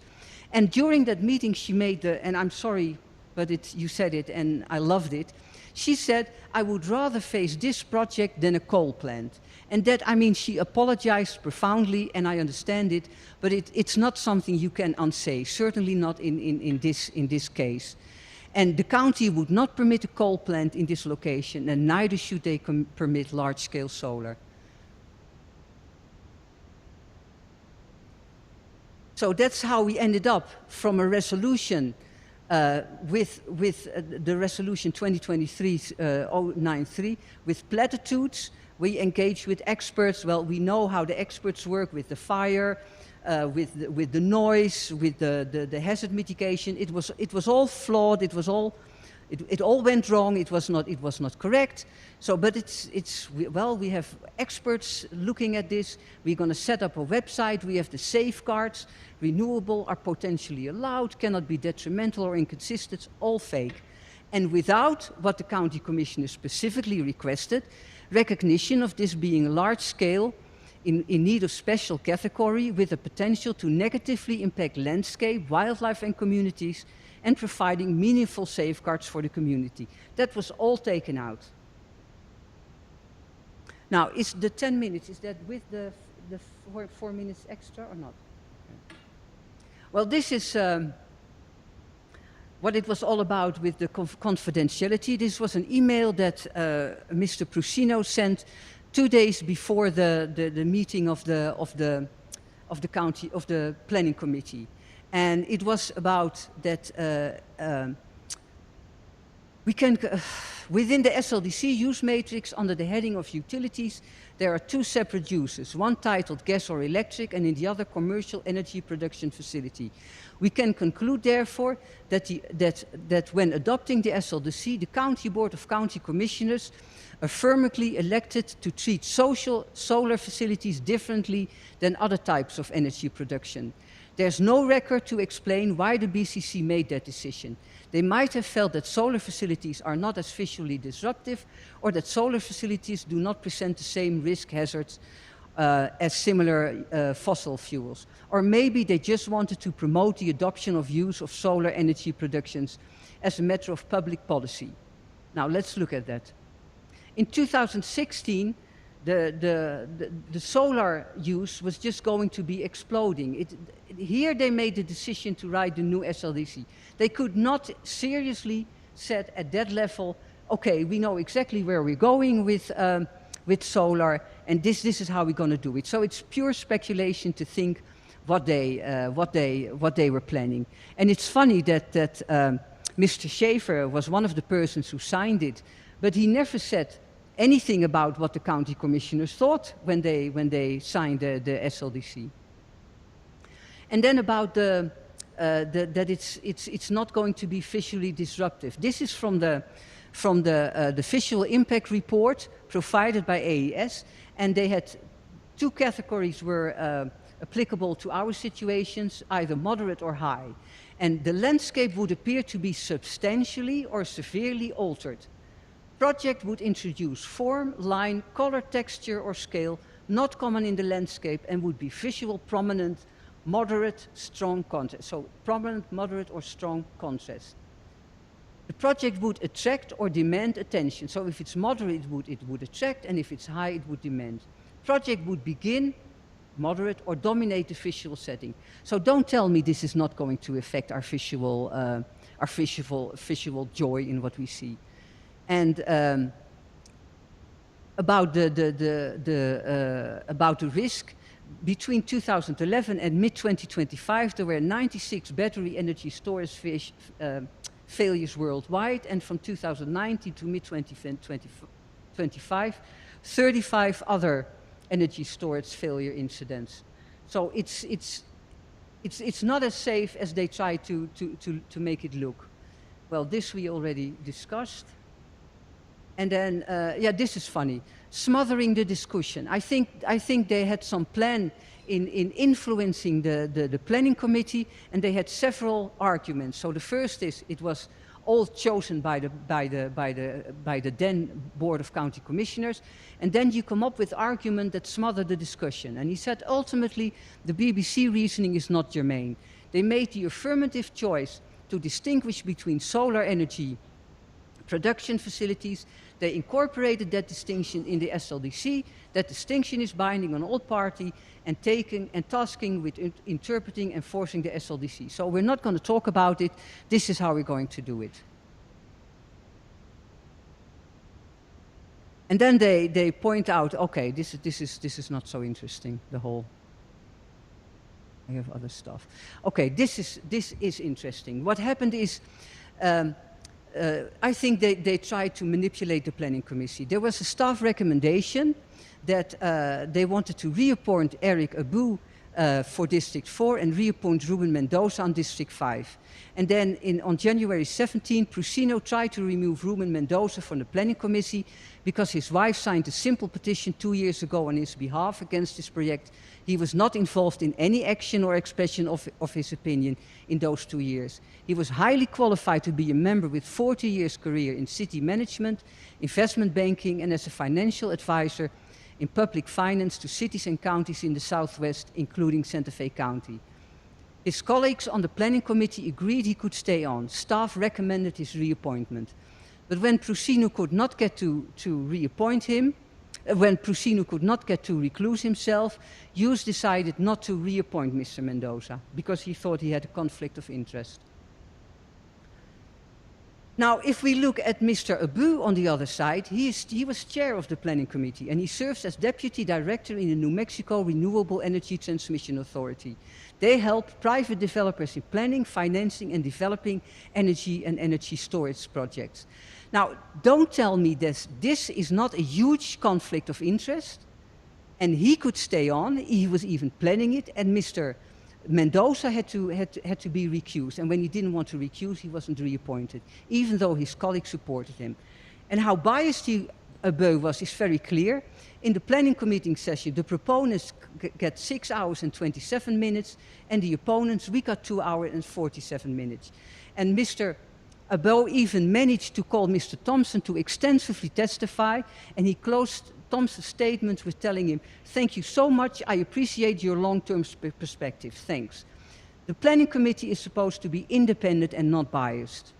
And during that meeting she made and I'm sorry, but you said it and I loved it, she said, I would rather face this project than a coal plant. And that, I mean, she apologized profoundly, and I understand it, but it's not something you can unsay, certainly not in this case. And the county would not permit a coal plant in this location, and neither should they permit large-scale solar. So that's how we ended up from a resolution with the resolution 2023-093 with platitudes. We engaged with experts. Well, we know how the experts work with the fire, with the noise, with the hazard mitigation. It was all flawed. It all went wrong. It was not correct. So, but we have experts looking at this. We're going to set up a website. We have the safeguards. Renewable are potentially allowed, cannot be detrimental or inconsistent. All fake. And without what the county commissioner specifically requested, recognition of this being large scale, in need of special category, with the potential to negatively impact landscape, wildlife and communities, and providing meaningful safeguards for the community. That was all taken out. Now, is the 10 minutes, is that with the 4 minutes extra or not? Well, this is what it was all about with the confidentiality. This was an email that Mr. Prusino sent 2 days before the meeting of the planning committee, and it was about that we can within the SLDC use matrix under the heading of utilities, there are 2 separate uses, one titled gas or electric and in the other commercial energy production facility. We can conclude, therefore, that when adopting the SLDC, the County Board of County Commissioners affirmatively elected to treat solar facilities differently than other types of energy production. There's no record to explain why the BCC made that decision. They might have felt that solar facilities are not as visually disruptive, or that solar facilities do not present the same risk hazards as similar fossil fuels. Or maybe they just wanted to promote the adoption of use of solar energy productions as a matter of public policy. Now let's look at that. In 2016, the solar use was just going to be exploding. Here they made the decision to write the new SLDC. They could not seriously set at that level, okay, we know exactly where we're going with solar, and this is how we're going to do it. So it's pure speculation to think what they were planning. And it's funny that Mr. Schaefer was one of the persons who signed it, but he never said anything about what the county commissioners thought when they signed the SLDC. And then about that it's not going to be visually disruptive. This is from the visual impact report provided by AES, and they had 2 categories were applicable to our situations, either moderate or high. And the landscape would appear to be substantially or severely altered. Project would introduce form, line, color, texture, or scale not common in the landscape and would be visual, prominent, moderate, strong contrast. So prominent, moderate, or strong contrast. The The project would attract or demand attention. So if it's moderate, it would attract, and if it's high, it would demand. Project would begin, moderate, or dominate the visual setting. So don't tell me this is not going to affect our visual joy in what we see. And about the risk, between 2011 and mid-2025, there were 96 battery energy storage failures worldwide, and from 2019 to mid-2025, 35 other energy storage failure incidents. So it's not as safe as they try to make it look. Well, this we already discussed. And then, yeah, this is funny. Smothering the discussion. I think they had some plan in influencing the planning committee, and they had several arguments. So the first is it was all chosen by the then Board of County Commissioners, and then you come up with argument that smother the discussion. And he said ultimately the BBC reasoning is not germane. They made the affirmative choice to distinguish between solar energy production facilities. They incorporated that distinction in the SLDC. That distinction is binding on all parties and tasking with interpreting and enforcing the SLDC. So we're not going to talk about it. This is how we're going to do it. And then they point out, okay, this is not so interesting, the whole. I have other stuff. Okay, this is interesting. What happened is, I think they tried to manipulate the planning committee. There was a staff recommendation that they wanted to reappoint Eric Abu for District 4 and reappoint Ruben Mendoza on District 5. And then on January 17, Prusino tried to remove Ruben Mendoza from the planning committee because his wife signed a simple petition 2 years ago on his behalf against this project. He was not involved in any action or expression of his opinion in those 2 years. He was highly qualified to be a member with 40 years career in city management, investment banking, and as a financial advisor in public finance to cities and counties in the Southwest, including Santa Fe County. His colleagues on the planning committee agreed he could stay on. Staff recommended his reappointment. But when Prusino could not get to reappoint him, when Prusino could not get to recluse himself, Hughes decided not to reappoint Mr. Mendoza because he thought he had a conflict of interest. Now, if we look at Mr. Abu on the other side, he was chair of the planning committee and he serves as deputy director in the New Mexico Renewable Energy Transmission Authority. They help private developers in planning, financing, and developing energy and energy storage projects. Now, don't tell me this is not a huge conflict of interest, and he could stay on, he was even planning it, and Mr. Mendoza had to be recused, and when he didn't want to recuse, he wasn't reappointed, even though his colleagues supported him. And how biased Abu was is very clear. In the planning committee session, the proponents get 6 hours and 27 minutes, and the opponents, we got 2 hours and 47 minutes. And Mr. Abu even managed to call Mr. Thompson to extensively testify, and he closed Thompson's statement with telling him, "Thank you so much, I appreciate your long-term perspective, thanks." The planning committee is supposed to be independent and not biased.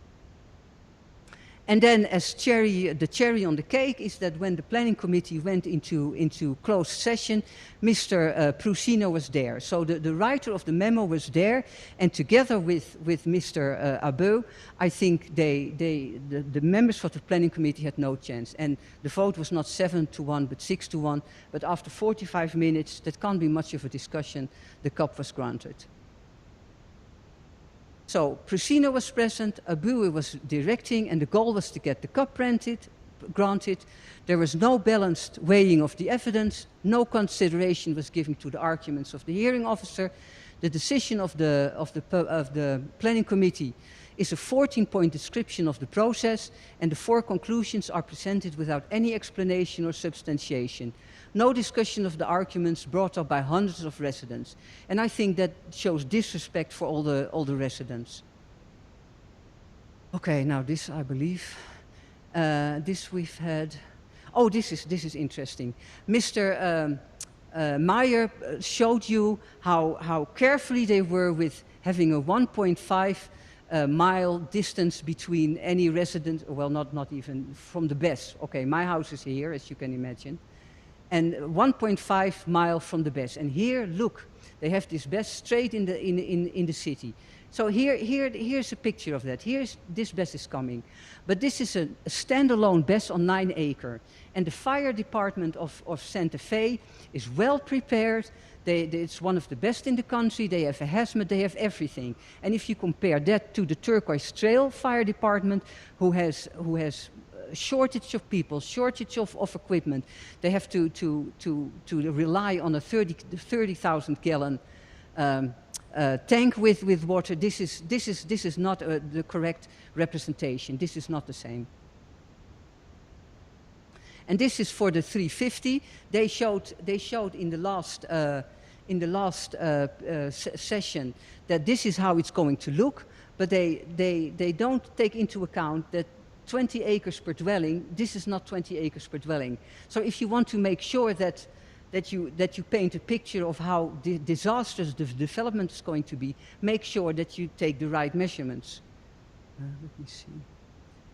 And then as the cherry on the cake is that when the planning committee went into closed session, Mr. Prusino was there. So the writer of the memo was there, and together with Mr. Abu, I think the members of the planning committee had no chance. And the vote was not 7-1, but 6-1. But after 45 minutes, that can't be much of a discussion, the COP was granted. So Prusino was present, Abu was directing, and the goal was to get the COP granted. There was no balanced weighing of the evidence, no consideration was given to the arguments of the hearing officer. The decision of the planning committee is a 14-point description of the process, and the 4 conclusions are presented without any explanation or substantiation. No discussion of the arguments brought up by hundreds of residents. And I think that shows disrespect for all the residents. Okay, now this I believe. This we've had. Oh, this is interesting. Mr. Meyer showed you how carefully they were with having a 1.5 mile distance between any resident, well, not even from the BES. Okay, my house is here, as you can imagine, and 1.5 mile from the BES. And here, look, they have this BES straight in the city. So here's a picture of that. This BES is coming. But this is a standalone BES on 9 acres. And the fire department of Santa Fe is well prepared. It's one of the best in the country. They have a hazmat, they have everything. And if you compare that to the Turquoise Trail Fire Department, who has shortage of people, shortage of equipment, they have to rely on a 30,000 gallon tank with water. This is not the correct representation. This is not the same. And this is for the 350. They showed in the last session that this is how it's going to look, but they don't take into account that 20 acres per dwelling. This is not 20 acres per dwelling. So if you want to make sure that you paint a picture of how disastrous the development is going to be, make sure that you take the right measurements. Let me see.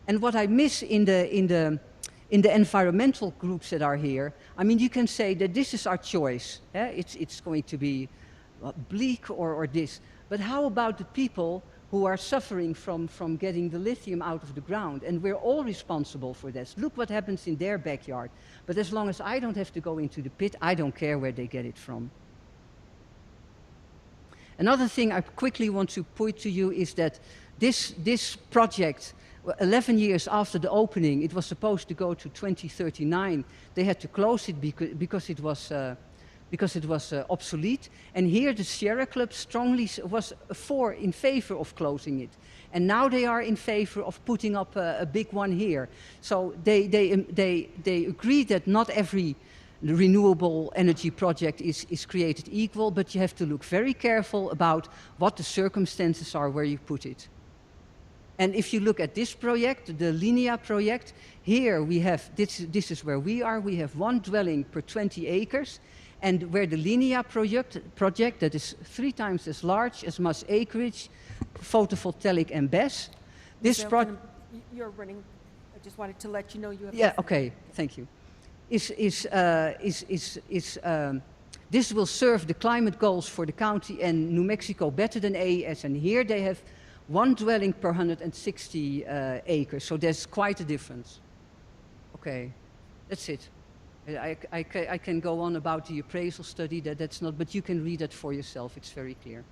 And what I miss in the environmental groups that are here, I mean, you can say that this is our choice. It's going to be bleak or this. But how about the people who are suffering from getting the lithium out of the ground? And we're all responsible for this. Look what happens in their backyard. But as long as I don't have to go into the pit, I don't care where they get it from. Another thing I quickly want to point to you is that this project, 11 years after the opening, it was supposed to go to 2039. They had to close it because it was obsolete. And here the Sierra Club strongly was in favor of closing it. And now they are in favor of putting up a big one here. So they agree that not every renewable energy project is created equal, but you have to look very careful about what the circumstances are where you put it. And if you look at this project, the Linea project, here we have, this is where we are, we have 1 dwelling per 20 acres, and where the Linea project that is 3 times as large, as much acreage, photovoltaic and BES. This project... You're running, I just wanted to let you know you have... Yeah, okay, thank you. This will serve the climate goals for the county and New Mexico better than AES, and here they have 1 dwelling per 160 acres, so there's quite a difference. Okay, that's it. I can go on about the appraisal study, that's not, but you can read it for yourself, it's very clear.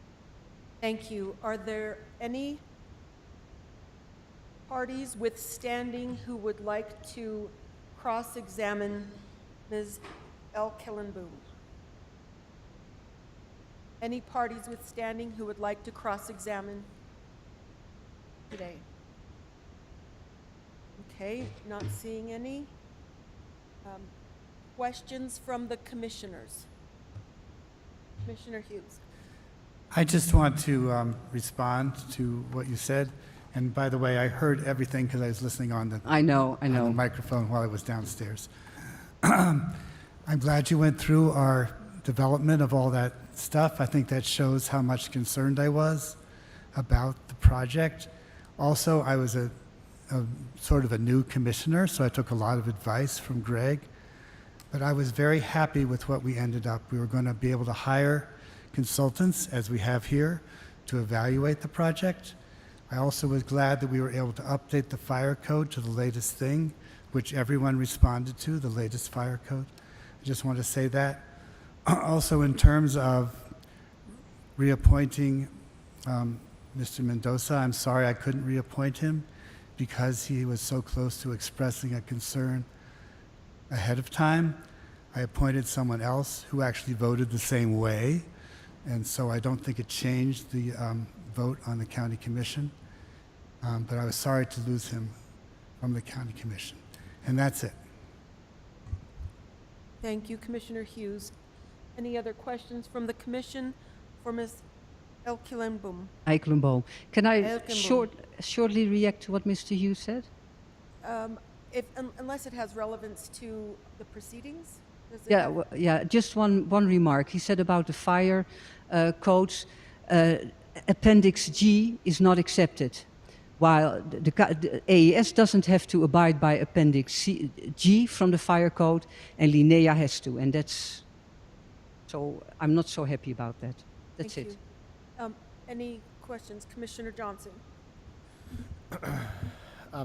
Thank you. Are there any parties withstanding who would like to cross-examine Ms. El-Kilenboom? Any parties withstanding who would like to cross-examine today? Okay, not seeing any. Questions from the commissioners? Commissioner Hughes. I just want to respond to what you said. And by the way, I heard everything because I was listening on the on the microphone while I was downstairs. I'm glad you went through our development of all that stuff. I think that shows how much concerned I was about the project. Also, I was a sort of a new commissioner, so I took a lot of advice from Greg. But I was very happy with what we ended up. We were going to be able to hire consultants, as we have here, to evaluate the project. I also was glad that we were able to update the fire code to the latest thing, which everyone responded to, the latest fire code. I just want to say that. Also, in terms of reappointing Mr. Mendoza, I'm sorry I couldn't reappoint him because he was so close to expressing a concern ahead of time. I appointed someone else who actually voted the same way, and so I don't think it changed the vote on the county commission. But I was sorry to lose him from the county commission. And that's it. Thank you, Commissioner Hughes. Any other questions from the commission for Ms. El-Kilenboom? Eikelenboom. Can I shortly react to what Mr. Hughes said? Unless it has relevance to the proceedings? Yeah, well, yeah, just one remark. He said about the fire codes. Appendix G is not accepted, while the AES doesn't have to abide by Appendix G from the fire code, and Linnea has to, and that's, so I'm not so happy about that. That's Thank it. you. Any questions? Commissioner Johnson?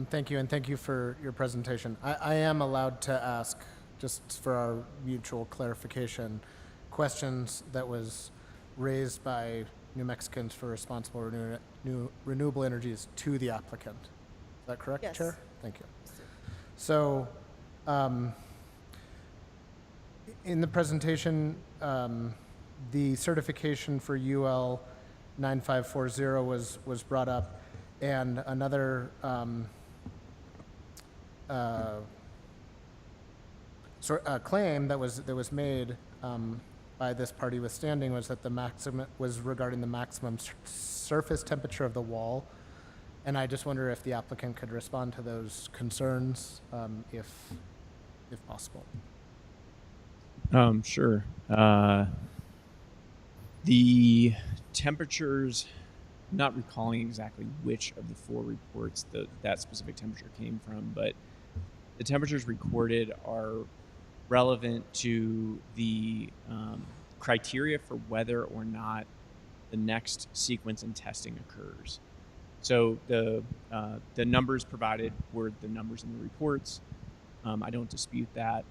Thank you, and thank you for your presentation. I am allowed to ask, just for our mutual clarification, questions that was raised by New Mexicans for Responsible Renewable Energies to the applicant. Is that correct, Yes. Chair? Thank you. So, in the presentation, the certification for UL 9540 was brought up, and another claim that was made by this party withstanding was that the maximum was regarding the maximum surface temperature of the wall, and I just wonder if the applicant could respond to those concerns, if possible. Sure. The temperatures, not recalling exactly which of the 4 reports that specific temperature came from, but the temperatures recorded are relevant to the criteria for whether or not the next sequence in testing occurs. So the numbers provided were the numbers in the reports. I don't dispute that.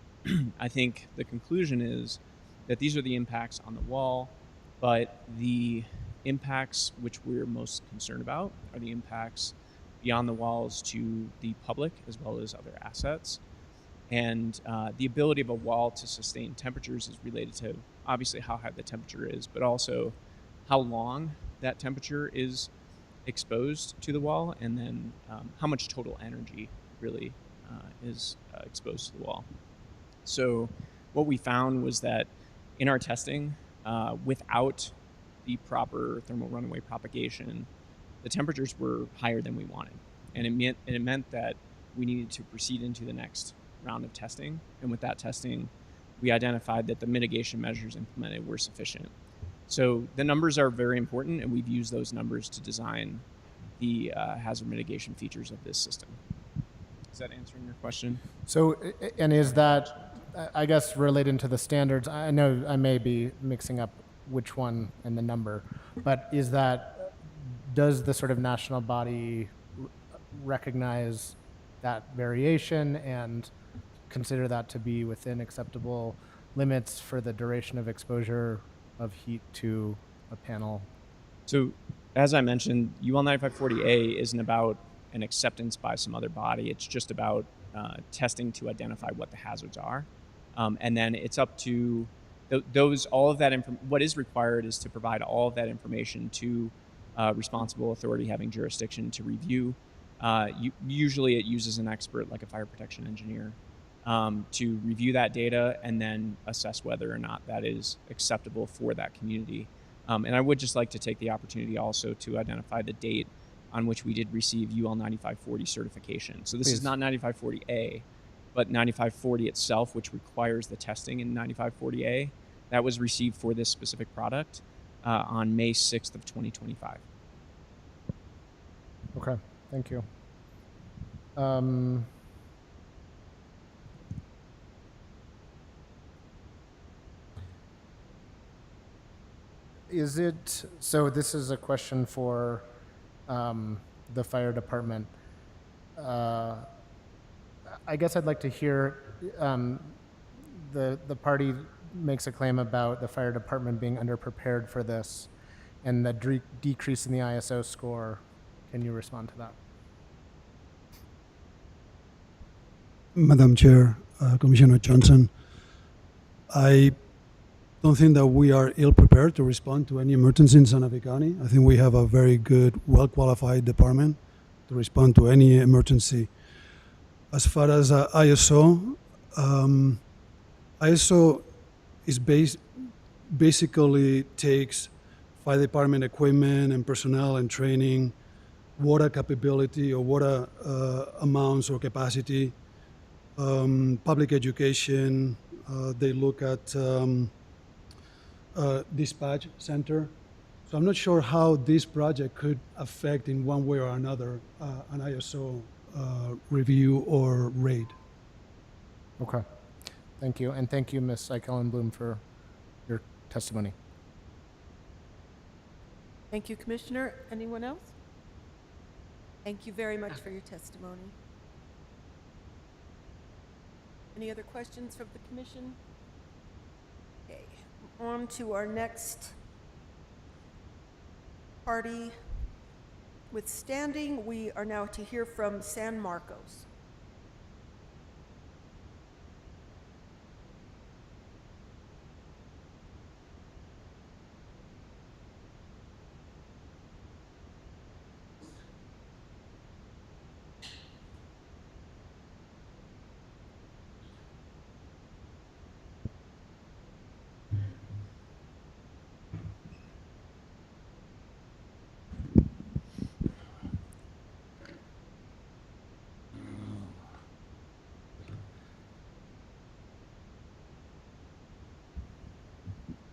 I think the conclusion is that these are the impacts on the wall, but the impacts which we're most concerned about are the impacts beyond the walls to the public as well as other assets. And the ability of a wall to sustain temperatures is related to obviously how high the temperature is, but also how long that temperature is exposed to the wall, and then how much total energy really is exposed to the wall. So what we found was that in our testing, without the proper thermal runaway propagation, the temperatures were higher than we wanted. And it meant that we needed to proceed into the next round of testing. And with that testing, we identified that the mitigation measures implemented were sufficient. So the numbers are very important, and we've used those numbers to design the hazard mitigation features of this system. Is that answering your question? So, and is that, I guess, related to the standards? I know I may be mixing up which one and the number, but does the sort of national body recognize that variation and consider that to be within acceptable limits for the duration of exposure of heat to a panel? So, as I mentioned, UL 9540A isn't about an acceptance by some other body. It's just about testing to identify what the hazards are. And then it's up to all of that what is required is to provide all of that information to responsible authority having jurisdiction to review. Usually it uses an expert like a fire protection engineer to review that data and then assess whether or not that is acceptable for that community. And I would just like to take the opportunity also to identify the date on which we did receive UL 9540 certification. So this is not 9540A, but 9540 itself, which requires the testing in 9540A. That was received for this specific product on May 6th of 2025. Okay, thank you. So this is a question for the fire department. I guess I'd like to hear, the party makes a claim about the fire department being underprepared for this and the decrease in the ISO score. Can you respond to that? Madam Chair, Commissioner Johnson, I don't think that we are ill-prepared to respond to any emergency in Santa Fe County. I think we have a very good, well-qualified department to respond to any emergency. As far as ISO, ISO is basically takes fire department equipment and personnel and training, water capability or water amounts or capacity, public education. They look at dispatch center. So I'm not sure how this project could affect in one way or another an ISO review or rate. Okay. Thank you. And thank you, Ms. Eikelenblum, for your testimony. Thank you, Commissioner. Anyone else? Thank you very much for your testimony. Any other questions from the commission? Okay, on to our next party withstanding. We are now to hear from San Marcos.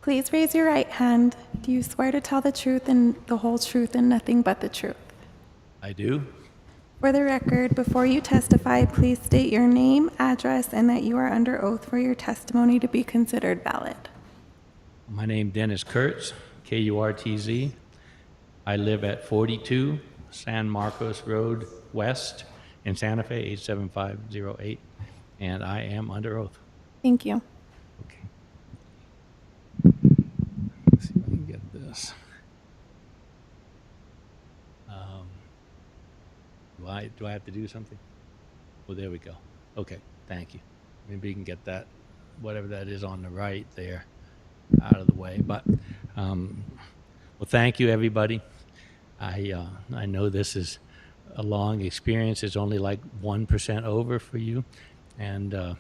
Please raise your right hand. Do you swear to tell the truth and the whole truth and nothing but the truth? I do. For the record, before you testify, please state your name, address, and that you are under oath for your testimony to be considered valid. My name Dennis Kurtz, Kurtz. I live at 42 San Marcos Road West in Santa Fe, 87508, and I am under oath. Thank you. Let's see if I can get this. Do I have to do something? Well, there we go. Okay, thank you. Maybe you can get that, whatever that is on the right there, out of the way. But, well, thank you, everybody. I know this is a long experience. It's only like 1% over for you, and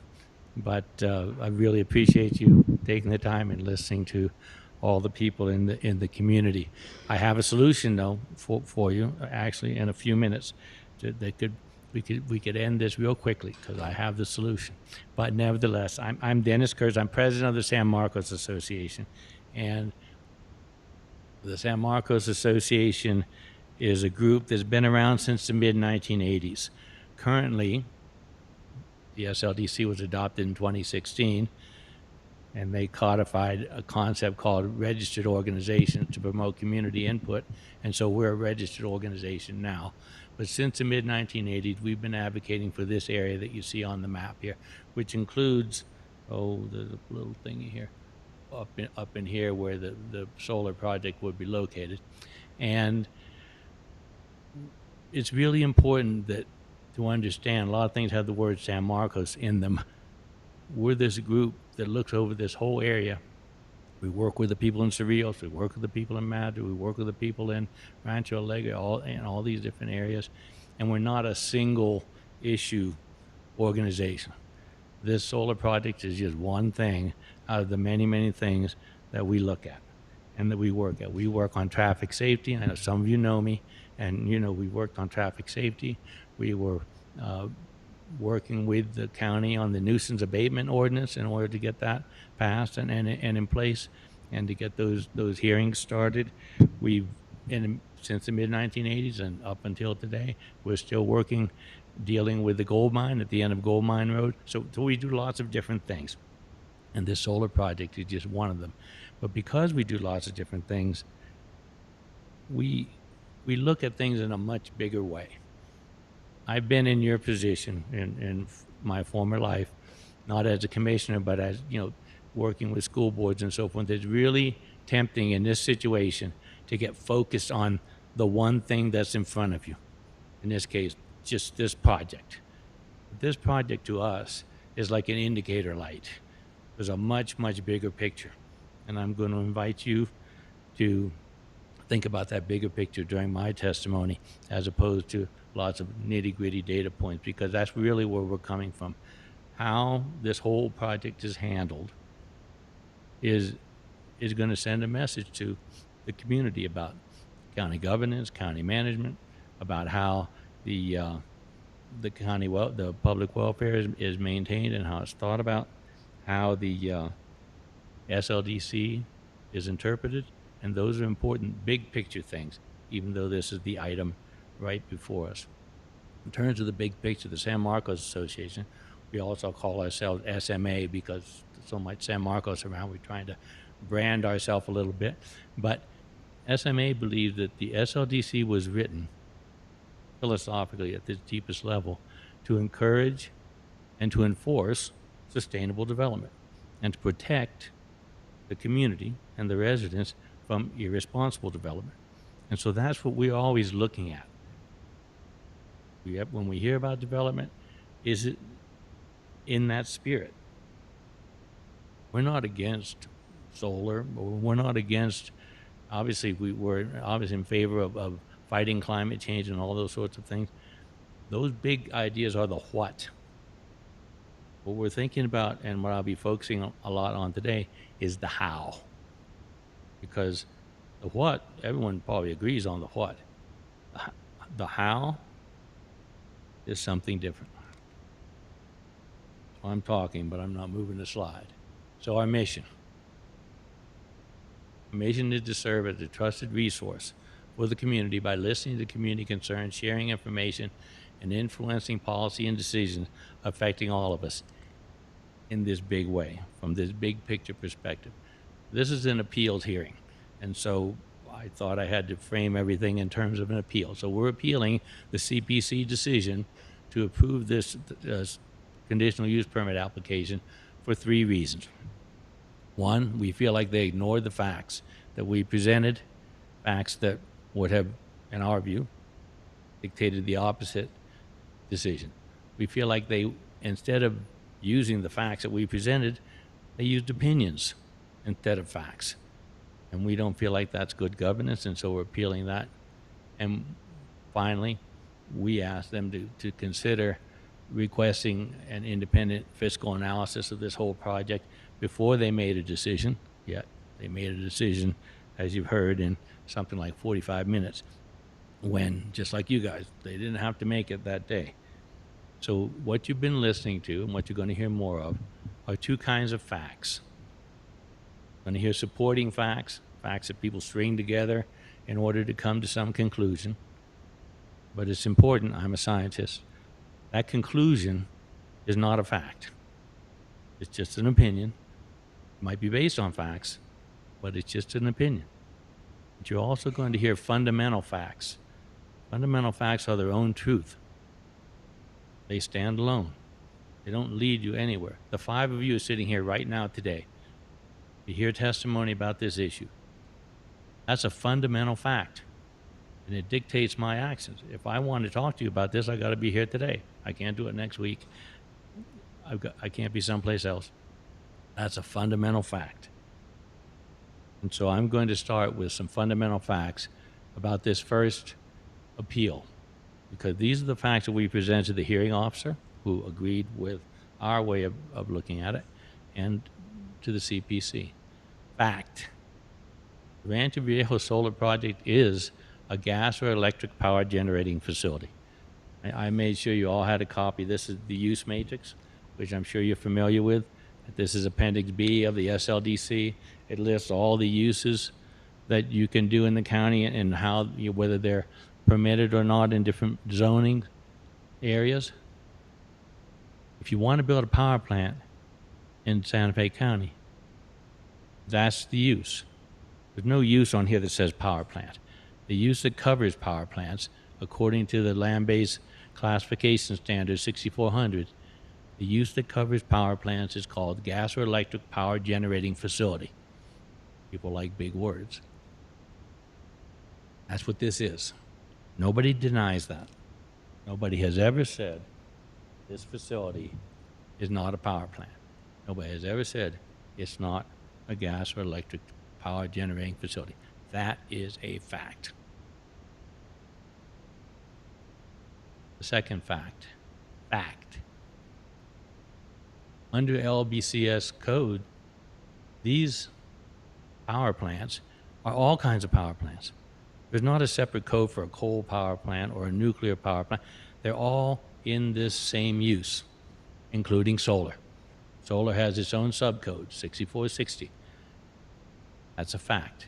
but I really appreciate you taking the time and listening to all the people in the community. I have a solution though for you, actually, in a few minutes. We could end this real quickly because I have the solution. But nevertheless, I'm Dennis Kurtz. I'm president of the San Marcos Association, and the San Marcos Association is a group that's been around since the mid-1980s. Currently, the SLDC was adopted in 2016, and they codified a concept called registered organization to promote community input, and so we're a registered organization now. But since the mid-1980s, we've been advocating for this area that you see on the map here, which includes, there's a little thingy here, up in here where the solar project would be located. And it's really important that to understand, a lot of things have the word San Marcos in them. We're this group that looks over this whole area. We work with the people in Cerrillos, we work with the people in Madrid, we work with the people in Rancho Alegre, all these different areas. And we're not a single issue organization. This solar project is just one thing out of the many, many things that we look at and that we work at. We work on traffic safety. I know some of you know me, and you know we worked on traffic safety. We were working with the county on the nuisance abatement ordinance in order to get that passed and in place, and to get those hearings started. We've since the mid-1980s and up until today, we're still working, dealing with the gold mine at the end of Gold Mine Road. So we do lots of different things, and this solar project is just one of them. But because we do lots of different things, we look at things in a much bigger way. I've been in your position in my former life, not as a commissioner, but as, working with school boards and so forth. It's really tempting in this situation to get focused on the one thing that's in front of you. In this case, just this project. This project to us is like an indicator light. There's a much, much bigger picture. And I'm going to invite you to think about that bigger picture during my testimony, as opposed to lots of nitty-gritty data points, because that's really where we're coming from. How this whole project is handled is going to send a message to the community about county governance, county management, about how the county the public welfare is maintained and how it's thought about, how the SLDC is interpreted, And those are important big picture things, even though this is the item right before us. In terms of the big picture, the San Marcos Association, we also call ourselves SMA because there's so much San Marcos around. We're trying to brand ourselves a little bit. But SMA believes that the SLDC was written philosophically at its deepest level to encourage and to enforce sustainable development and to protect the community and the residents from irresponsible development. And so that's what we're always looking at. When we hear about development, is it in that spirit? We're not against solar, we're not against, obviously we're obviously in favor of fighting climate change and all those sorts of things. Those big ideas are the what. What we're thinking about and what I'll be focusing a lot on today is the how. Because the what, everyone probably agrees on the what. The how is something different. I'm talking, but I'm not moving the slide. So our mission. Our mission is to serve as a trusted resource for the community by listening to community concerns, sharing information, and influencing policy and decisions affecting all of us in this big way, from this big picture perspective. This is an appeals hearing, and so I thought I had to frame everything in terms of an appeal. So we're appealing the CPC decision to approve this conditional use permit application for 3 reasons. One, we feel like they ignored the facts that we presented, facts that would have, in our view, dictated the opposite decision. We feel like they, instead of using the facts that we presented, they used opinions instead of facts. And we don't feel like that's good governance, and so we're appealing that. And finally, we asked them to consider requesting an independent fiscal analysis of this whole project before they made a decision. Yet they made a decision, as you've heard, in something like 45 minutes, when, just like you guys, they didn't have to make it that day. So what you've been listening to and what you're going to hear more of are 2 kinds of facts. You're going to hear supporting facts, facts that people string together in order to come to some conclusion. But it's important, I'm a scientist, that conclusion is not a fact. It's just an opinion. It might be based on facts, but it's just an opinion. But you're also going to hear fundamental facts. Fundamental facts are their own truth. They stand alone. They don't lead you anywhere. The 5 of you are sitting here right now today. You hear testimony about this issue. That's a fundamental fact, and it dictates my actions. If I want to talk to you about this, I got to be here today. I can't do it next week. I can't be someplace else. That's a fundamental fact. And so I'm going to start with some fundamental facts about this first appeal, because these are the facts that we presented to the hearing officer, who agreed with our way of looking at it, and to the CPC. Fact: the Rancho Viejo Solar Project is a gas or electric power generating facility. I made sure you all had a copy. This is the use matrix, which I'm sure you're familiar with. This is Appendix B of the SLDC. It lists all the uses that you can do in the county and how, whether they're permitted or not in different zoning areas. If you want to build a power plant in Santa Fe County, that's the use. There's no use on here that says power plant. The use that covers power plants, according to the land-based classification standard 6400, the use that covers power plants is called gas or electric power generating facility. People like big words. That's what this is. Nobody denies that. Nobody has ever said this facility is not a power plant. Nobody has ever said it's not a gas or electric power generating facility. That is a fact. The second fact. Under LBCS code, these power plants are all kinds of power plants. There's not a separate code for a coal power plant or a nuclear power plant. They're all in this same use, including solar. Solar has its own subcode, 6460. That's a fact.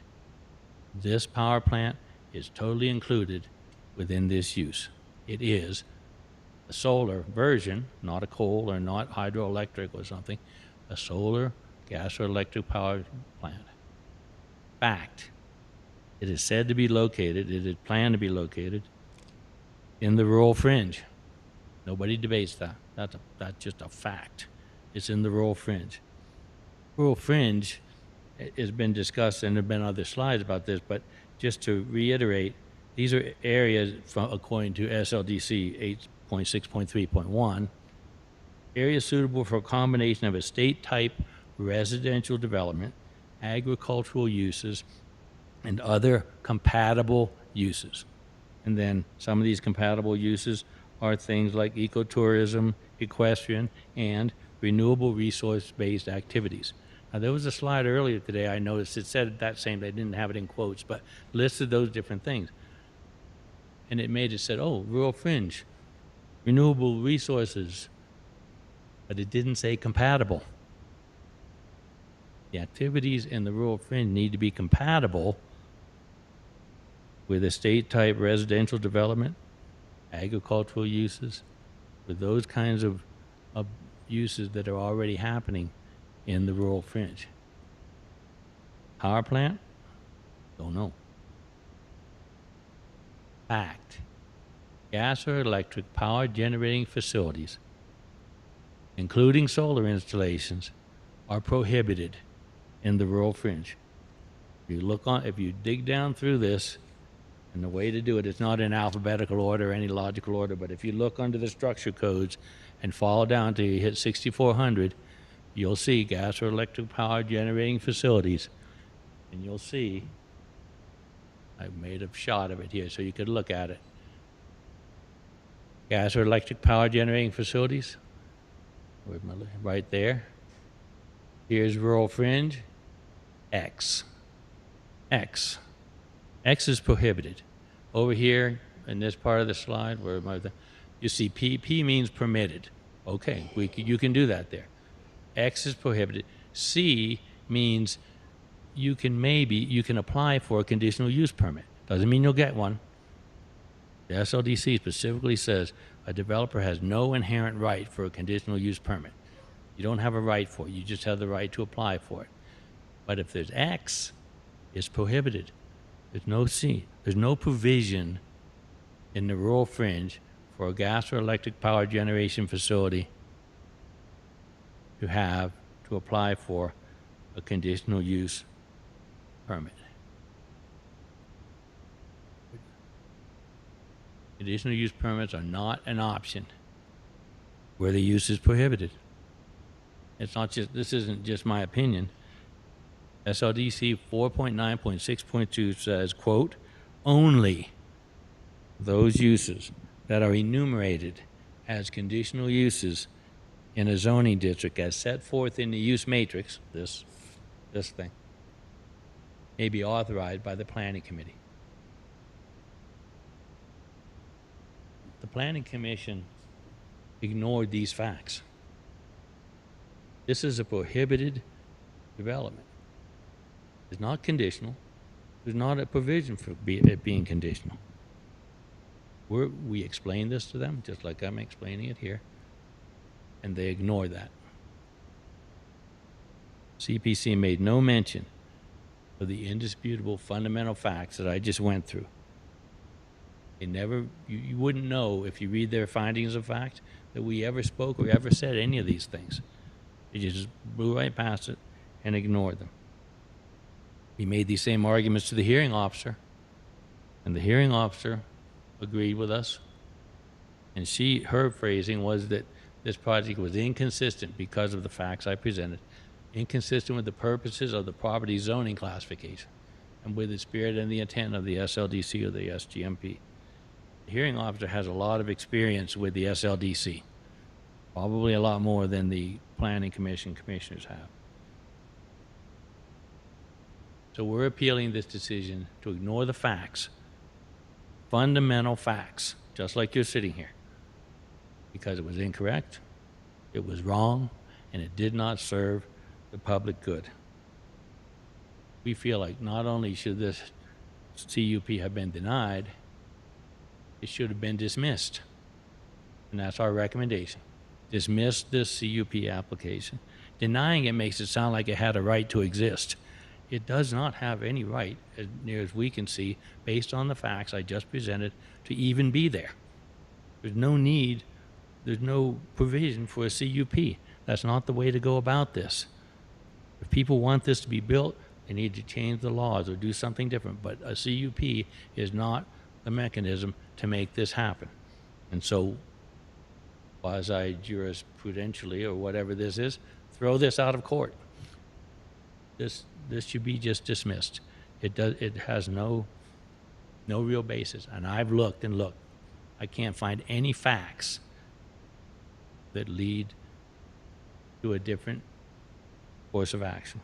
This power plant is totally included within this use. It is a solar version, not a coal or not hydroelectric or something, a solar gas or electric power plant. Fact, it is said to be located, it is planned to be located in the rural fringe. Nobody debates that. That's just a fact. It's in the rural fringe. Rural fringe has been discussed, and there have been other slides about this, but just to reiterate, these are areas, according to SLDC 8.6.3.1, areas suitable for a combination of estate-type residential development, agricultural uses, and other compatible uses. And then some of these compatible uses are things like ecotourism, equestrian, and renewable resource-based activities. Now, there was a slide earlier today, I noticed it said that same, they didn't have it in quotes, but listed those different things. And it made it said, oh, rural fringe, renewable resources, but it didn't say compatible. The activities in the rural fringe need to be compatible with estate-type residential development, agricultural uses, with those kinds of uses that are already happening in the rural fringe. Power plant? Don't know. Fact. Gas or electric power generating facilities, including solar installations, are prohibited in the rural fringe. If you dig down through this, and the way to do it is not in alphabetical order or any logical order, but if you look under the structure codes and follow down till you hit 6400, you'll see gas or electric power generating facilities, and you'll see, I've made a shot of it here so you could look at it. Gas or electric power generating facilities, right there. Here's rural fringe, X. X. X is prohibited. Over here, in this part of the slide, you see P. P means permitted. Okay, you can do that there. X is prohibited. C means you can apply for a conditional use permit. Doesn't mean you'll get one. The SLDC specifically says a developer has no inherent right for a conditional use permit. You don't have a right for it. You just have the right to apply for it. But if there's X, it's prohibited. There's no C. There's no provision in the rural fringe for a gas or electric power generation facility to apply for a conditional use permit. Conditional use permits are not an option where the use is prohibited. This isn't just my opinion. SLDC 4.9.6.2 says, quote, only those uses that are enumerated as conditional uses in a zoning district as set forth in the use matrix, this thing, may be authorized by the planning committee. The planning commission ignored these facts. This is a prohibited development. It's not conditional. There's not a provision for it being conditional. We explain this to them, just like I'm explaining it here, and they ignore that. CPC made no mention of the indisputable fundamental facts that I just went through. You wouldn't know if you read their findings of fact that we ever spoke or ever said any of these things. They just blew right past it and ignored them. We made these same arguments to the hearing officer, and the hearing officer agreed with us. And her phrasing was that this project was inconsistent because of the facts I presented, inconsistent with the purposes of the property zoning classification, and with the spirit and the intent of the SLDC or the SGMP. The hearing officer has a lot of experience with the SLDC, probably a lot more than the planning commission commissioners have. So we're appealing this decision to ignore the facts, fundamental facts, just like you're sitting here, because it was incorrect, it was wrong, and it did not serve the public good. We feel like not only should this CUP have been denied, it should have been dismissed. And that's our recommendation. Dismiss this CUP application. Denying it makes it sound like it had a right to exist. It does not have any right, as near as we can see, based on the facts I just presented, to even be there. There's no need, there's no provision for a CUP. That's not the way to go about this. If people want this to be built, they need to change the laws or do something different. But a CUP is not the mechanism to make this happen. And so, quasi-jurisprudentially, or whatever this is, throw this out of court. This should be just dismissed. It has no real basis. And I've looked and looked. I can't find any facts that lead to a different course of action.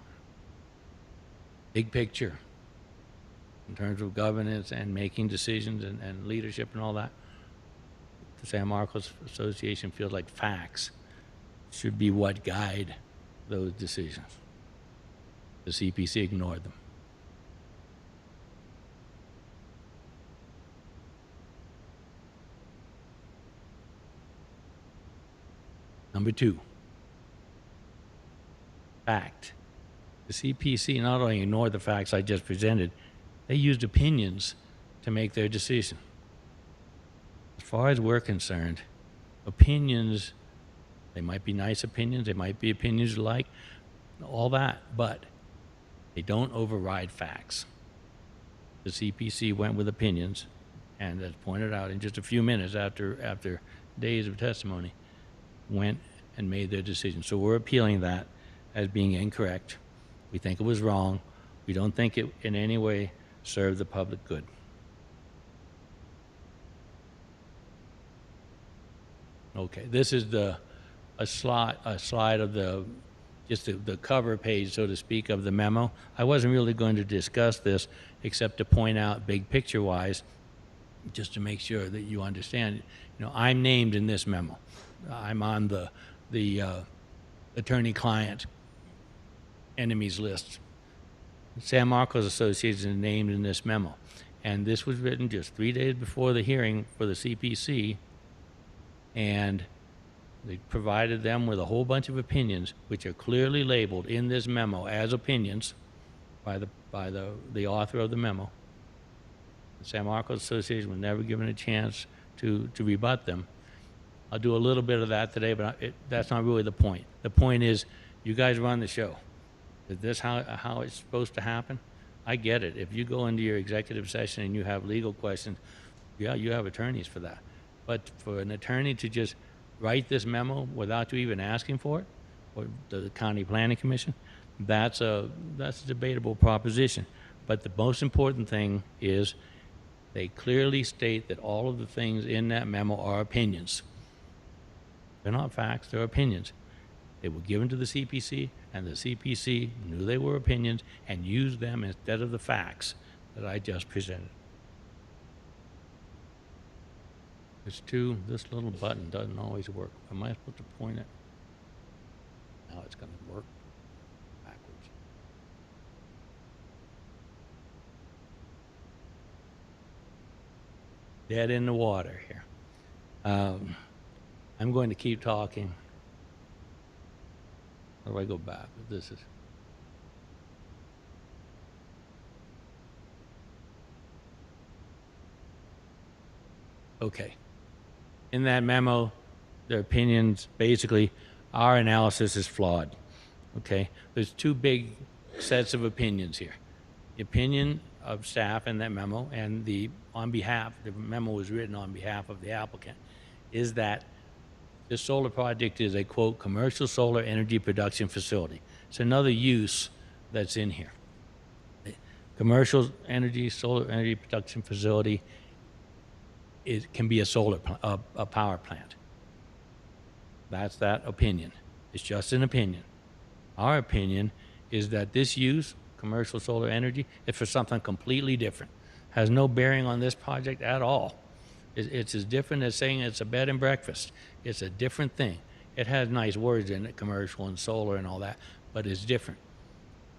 Big picture, in terms of governance and making decisions and leadership and all that, the San Marcos Association feels like facts should be what guide those decisions. The CPC ignored them. Number two, fact. The CPC not only ignored the facts I just presented, they used opinions to make their decision. As far as we're concerned, opinions, they might be nice opinions, they might be opinions you like, all that, but they don't override facts. The CPC went with opinions, and as pointed out in just a few minutes after days of testimony, went and made their decision. So we're appealing that as being incorrect. We think it was wrong. We don't think it in any way served the public good. Okay, this is a slide of the cover page, so to speak, of the memo. I wasn't really going to discuss this except to point out, big picture-wise, just to make sure that you understand. You know, I'm named in this memo. I'm on the attorney-client enemies list. San Marcos Association is named in this memo, and this was written just 3 days before the hearing for the CPC, and they provided them with a whole bunch of opinions, which are clearly labeled in this memo as opinions by the author of the memo. The San Marcos Association was never given a chance to rebut them. I'll do a little bit of that today, but that's not really the point. The point is, you guys run the show. Is this how it's supposed to happen? I get it. If you go into your executive session and you have legal questions, yeah, you have attorneys for that. But for an attorney to just write this memo without you even asking for it, or the County Planning Commission, that's a debatable proposition. But the most important thing is they clearly state that all of the things in that memo are opinions. They're not facts, they're opinions. They were given to the CPC, and the CPC knew they were opinions and used them instead of the facts that I just presented. This little button doesn't always work. Am I supposed to point it? Now it's going to work backwards. Dead in the water here. I'm going to keep talking. How do I go back? This is... Okay. In that memo, their opinions, basically, our analysis is flawed. Okay? There's two big sets of opinions here. The opinion of staff in that memo, and the memo was written on behalf of the applicant, is that this solar project is a, quote, commercial solar energy production facility. It's another use that's in here. Commercial energy, solar energy production facility, it can be a power plant. That's that opinion. It's just an opinion. Our opinion is that this use, commercial solar energy, is for something completely different. Has no bearing on this project at all. It's as different as saying it's a bed and breakfast. It's a different thing. It has nice words in it, commercial and solar and all that, but it's different.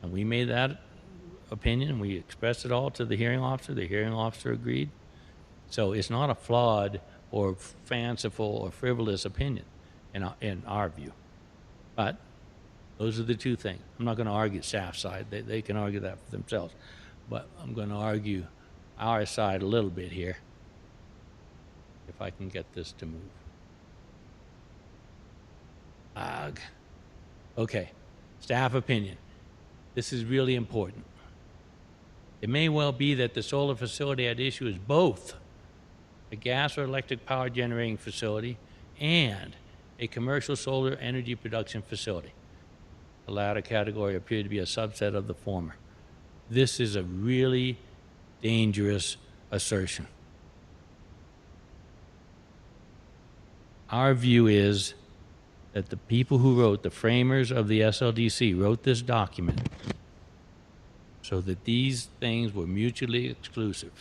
And we made that opinion. We expressed it all to the hearing officer. The hearing officer agreed. So it's not a flawed or fanciful or frivolous opinion in our view. But those are the two things. I'm not going to argue staff's side. They can argue that for themselves. But I'm going to argue our side a little bit here, if I can get this to move. Okay, staff opinion. This is really important. It may well be that the solar facility at issue is both a gas or electric power generating facility and a commercial solar energy production facility. The latter category appeared to be a subset of the former. This is a really dangerous assertion. Our view is that the people who wrote, the framers of the SLDC, wrote this document so that these things were mutually exclusive.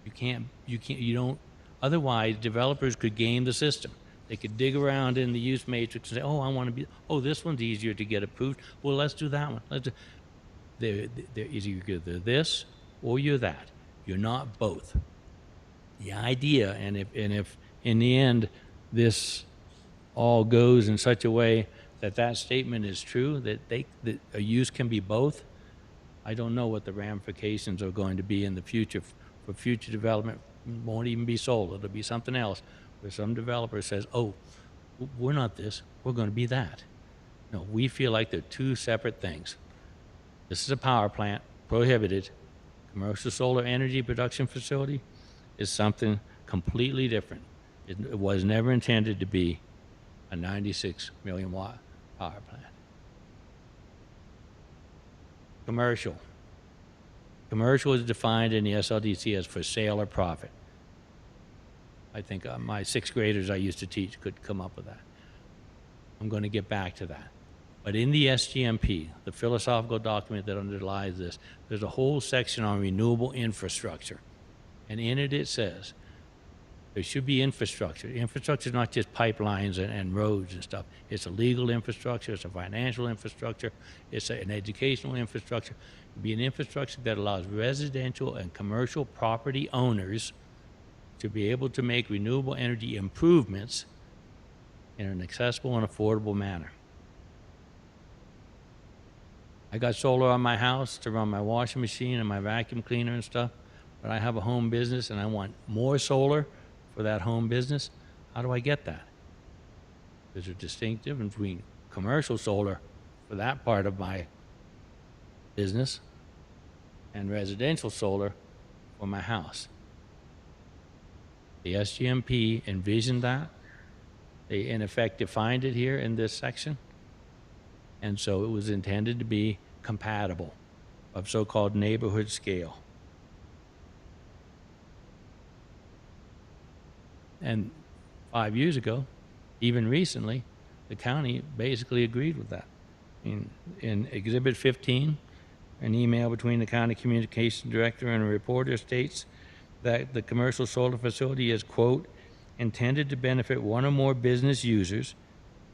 You don't, otherwise developers could game the system. They could dig around in the use matrix and say, oh, I want to be, oh, this one's easier to get approved. Well, let's do that one. There is either this or you're that. You're not both. The idea, and if in the end this all goes in such a way that that statement is true, that a use can be both, I don't know what the ramifications are going to be in the future for future development. It won't even be solar. It'll be something else where some developer says, oh, we're not this, we're going to be that. No, we feel like they're two separate things. This is a power plant, prohibited. Commercial solar energy production facility is something completely different. It was never intended to be a 96 million watt power plant. Commercial. Commercial is defined in the SLDC as for sale or profit. I think my sixth graders I used to teach could come up with that. I'm going to get back to that. But in the SGMP, the philosophical document that underlies this, there's a whole section on renewable infrastructure. And in it, it says there should be infrastructure. Infrastructure is not just pipelines and roads and stuff. It's a legal infrastructure. It's a financial infrastructure. It's an educational infrastructure. It should be an infrastructure that allows residential and commercial property owners to be able to make renewable energy improvements in an accessible and affordable manner. I got solar on my house to run my washing machine and my vacuum cleaner and stuff, but I have a home business and I want more solar for that home business. How do I get that? There's a distinct difference between commercial solar for that part of my business and residential solar for my house. The SGMP envisioned that. They, in effect, defined it here in this section. And so it was intended to be compatible of so-called neighborhood scale. And 5 years ago, even recently, the county basically agreed with that. In Exhibit 15, an email between the county communications director and a reporter states that the commercial solar facility is, quote, intended to benefit one or more business users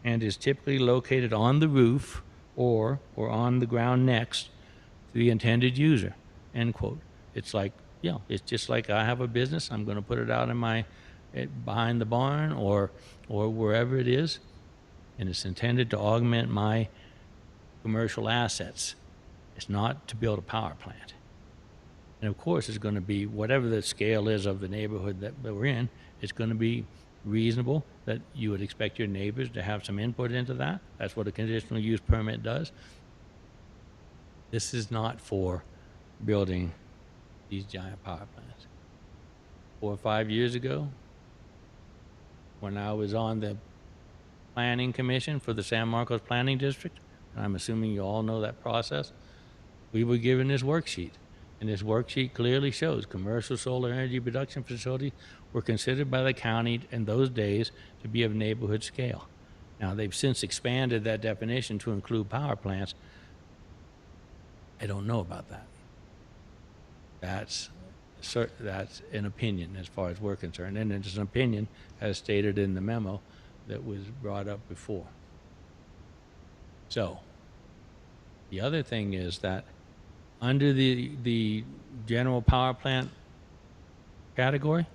and is typically located on the roof or on the ground next to the intended user, end quote. It's like, yeah, it's just like I have a business. I'm going to put it out in behind the barn or wherever it is, and it's intended to augment my commercial assets. It's not to build a power plant. And of course, it's going to be whatever the scale is of the neighborhood that we're in. It's going to be reasonable that you would expect your neighbors to have some input into that. That's what a conditional use permit does. This is not for building these giant power plants. 4 or 5 years ago, when I was on the planning commission for the San Marcos Planning District, and I'm assuming you all know that process, we were given this worksheet. And this worksheet clearly shows commercial solar energy production facilities were considered by the county in those days to be of neighborhood scale. Now, they've since expanded that definition to include power plants. I don't know about that. That's an opinion as far as we're concerned. And it's an opinion as stated in the memo that was brought up before. So, the other thing is that Under the general power plant category,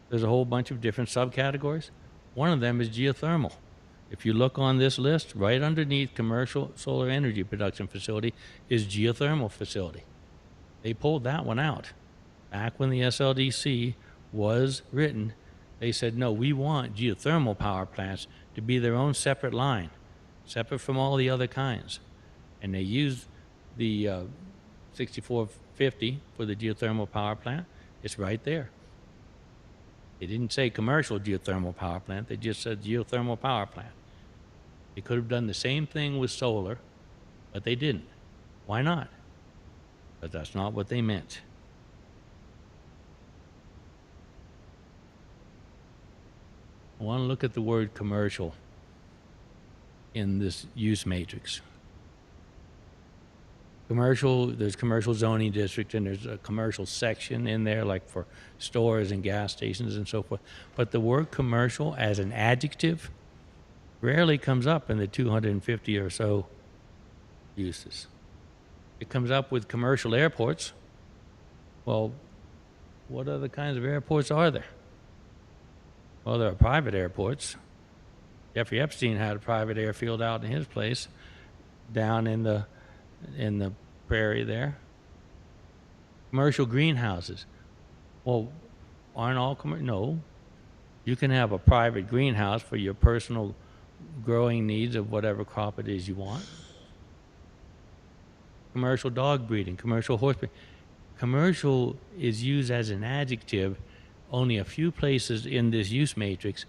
there's a whole bunch of different subcategories. One of them is geothermal. If you look on this list, right underneath commercial solar energy production facility is geothermal facility. They pulled that one out. Back when the SLDC was written, they said, no, we want geothermal power plants to be their own separate line, separate from all the other kinds. And they used the 6450 for the geothermal power plant. It's right there. They didn't say commercial geothermal power plant, they just said geothermal power plant. They could have done the same thing with solar, but they didn't. Why not? But that's not what they meant. I want to look at the word commercial in this use matrix. Commercial, there's commercial zoning district, and there's a commercial section in there, like for stores and gas stations and so forth. But the word commercial as an adjective rarely comes up in the 250 or so uses. It comes up with commercial airports. Well, what other kinds of airports are there? Well, there are private airports. Jeffrey Epstein had a private airfield out in his place down in the prairie there. Commercial greenhouses. Well, aren't all commercial? No. You can have a private greenhouse for your personal growing needs of whatever crop it is you want. Commercial dog breeding, commercial horse breeding. Commercial is used as an adjective only a few places in this use matrix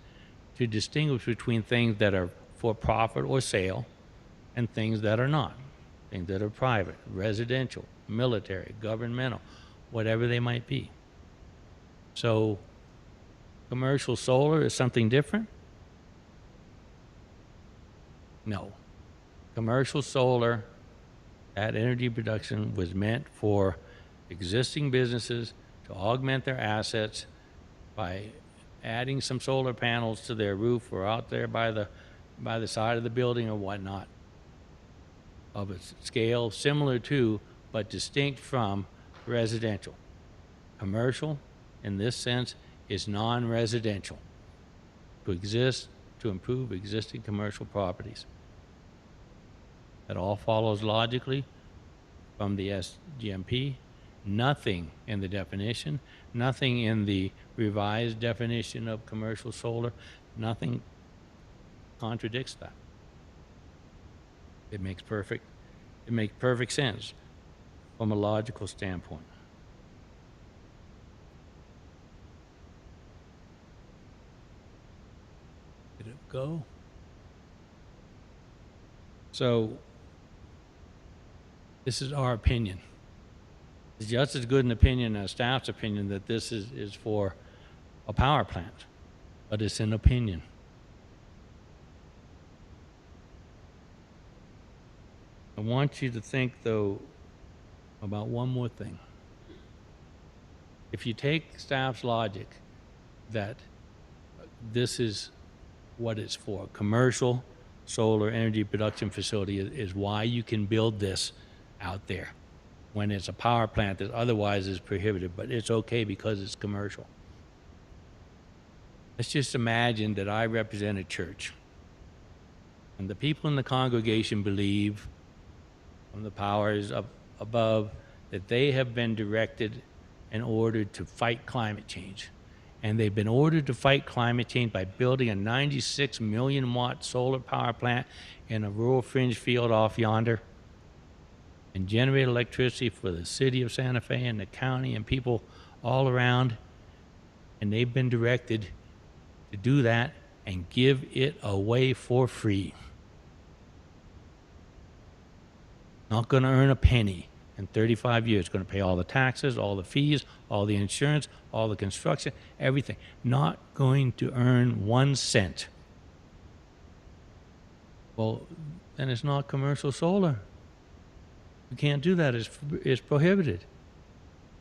to distinguish between things that are for profit or sale and things that are not. Things that are private, residential, military, governmental, whatever they might be. So commercial solar is something different? No. Commercial solar, that energy production was meant for existing businesses to augment their assets by adding some solar panels to their roof or out there by the side of the building or whatnot, of a scale similar to but distinct from residential. Commercial, in this sense, is non-residential. To exist, to improve existing commercial properties. That all follows logically from the SGMP. Nothing in the definition, nothing in the revised definition of commercial solar, nothing contradicts that. It makes perfect sense from a logical standpoint. Did it go? So this is our opinion. It's just as good an opinion as staff's opinion that this is for a power plant, but it's an opinion. I want you to think, though, about one more thing. If you take staff's logic that this is what it's for, commercial solar energy production facility is why you can build this out there when it's a power plant that otherwise is prohibited, but it's okay because it's commercial. Let's just imagine that I represent a church, and the people in the congregation believe from the powers up above that they have been directed and ordered to fight climate change. And they've been ordered to fight climate change by building a 96 million watt solar power plant in a rural fringe field off yonder and generate electricity for the city of Santa Fe and the county and people all around. And they've been directed to do that and give it away for free. Not going to earn a penny in 35 years. Going to pay all the taxes, all the fees, all the insurance, all the construction, everything. Not going to earn 1 cent. Well, then it's not commercial solar. You can't do that. It's prohibited.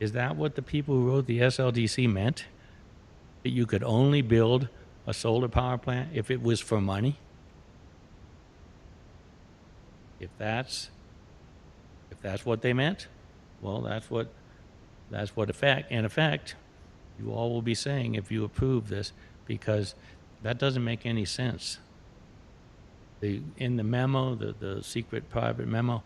Is that what the people who wrote the SLDC meant? That you could only build a solar power plant if it was for money? If that's what they meant, Well, that's what in effect, you all will be saying if you approve this, because that doesn't make any sense. In the memo, the secret private memo,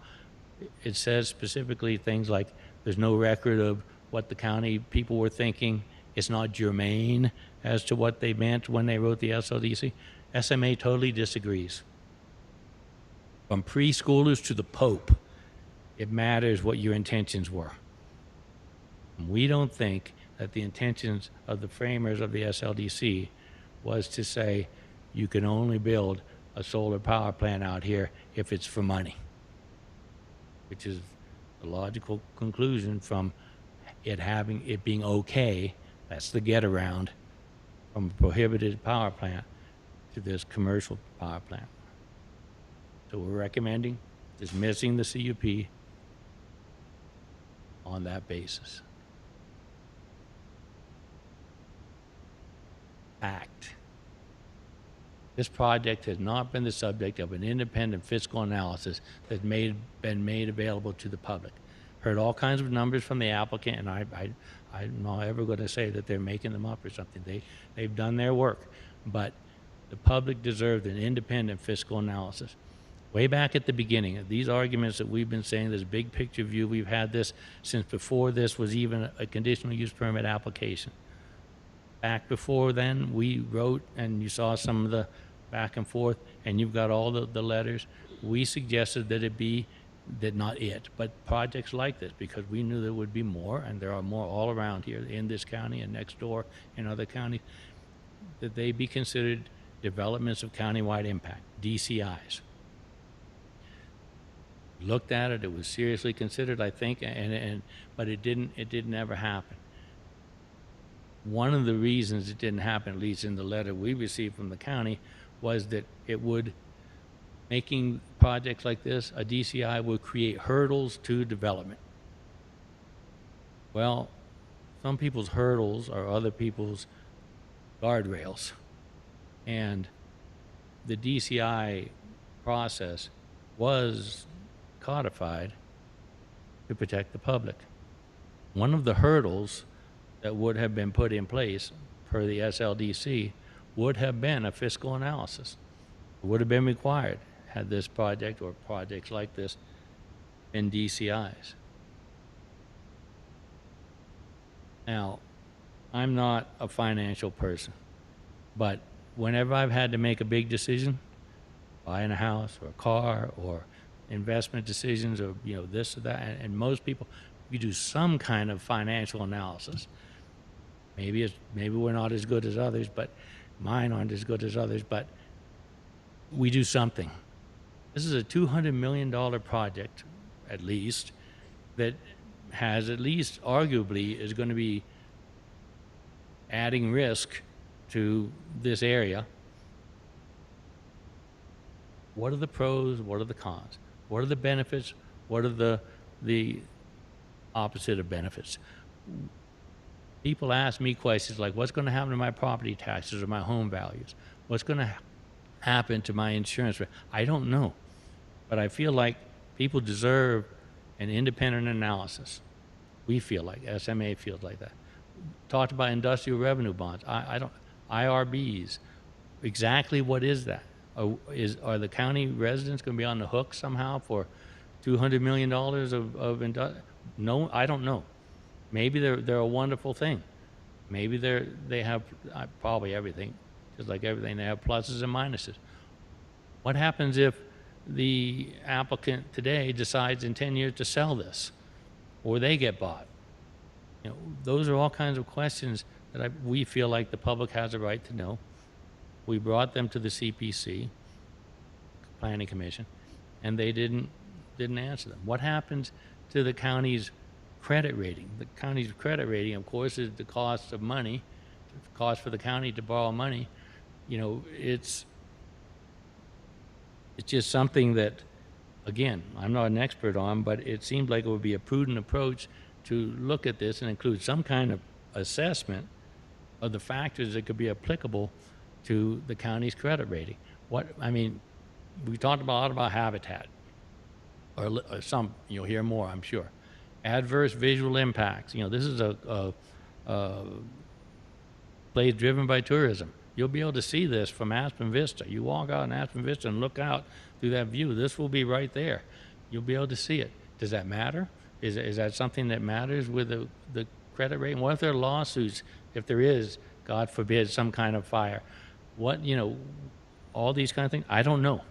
it says specifically things like there's no record of what the county people were thinking. It's not germane as to what they meant when they wrote the SLDC. SMA totally disagrees. From preschoolers to the Pope, it matters what your intentions were. We don't think that the intentions of the framers of the SLDC was to say you can only build a solar power plant out here if it's for money, which is the logical conclusion from it being okay. That's the get around from a prohibited power plant to this commercial power plant. So we're recommending dismissing the CUP on that basis. Fact. This project has not been the subject of an independent fiscal analysis that's been made available to the public. Heard all kinds of numbers from the applicant, and I'm not ever going to say that they're making them up or something. They've done their work, but the public deserved an independent fiscal analysis. Way back at the beginning, these arguments that we've been saying, this big picture view, we've had this since before this was even a conditional use permit application. Back before then, we wrote, and you saw some of the back and forth, and you've got all the letters. We suggested that it be, that not it, but projects like this, because we knew there would be more, and there are more all around here in this county and next door in other counties, that they be considered developments of countywide impact, DCIs. Looked at it, it was seriously considered, I think, but it didn't ever happen. One of the reasons it didn't happen, at least in the letter we received from the county, was that making projects like this, a DCI would create hurdles to development. Well, some people's hurdles are other people's guardrails. And the DCI process was codified to protect the public. One of the hurdles that would have been put in place per the SLDC would have been a fiscal analysis. It would have been required had this project or projects like this been DCIs. Now, I'm not a financial person, but whenever I've had to make a big decision, buying a house or a car or investment decisions or this or that, and most people, you do some kind of financial analysis. Maybe we're not as good as others, but mine aren't as good as others, but we do something. This is a $200 million project, at least, that has at least arguably is going to be adding risk to this area. What are the pros? What are the cons? What are the benefits? What are the opposite of benefits? People ask me questions like, what's going to happen to my property taxes or my home values? What's going to happen to my insurance rate? I don't know. But I feel like people deserve an independent analysis. We feel like, SMA feels like that. Talked about industrial revenue bonds. I don't, IRBs. Exactly what is that? Are the county residents going to be on the hook somehow for $200 million of no, I don't know. Maybe they're a wonderful thing. Maybe they have probably everything, just like everything. They have pluses and minuses. What happens if the applicant today decides in 10 years to sell this, or they get bought? Those are all kinds of questions that we feel like the public has a right to know. We brought them to the CPC, Planning Commission, and they didn't answer them. What happens to the county's credit rating? The county's credit rating, of course, is the cost of money, the cost for the county to borrow money. It's just something that, again, I'm not an expert on, but it seemed like it would be a prudent approach to look at this and include some kind of assessment of the factors that could be applicable to the county's credit rating. We talked a lot about habitat, or some, you'll hear more, I'm sure. adverse visual impacts. You know, this is a place driven by tourism. You'll be able to see this from Aspen Vista. You walk out in Aspen Vista and look out through that view. This will be right there. You'll be able to see it. Does that matter? Is that something that matters with the credit rating? What if there are lawsuits, if there is, God forbid, some kind of fire? What, you know, all these kind of things? I don't know.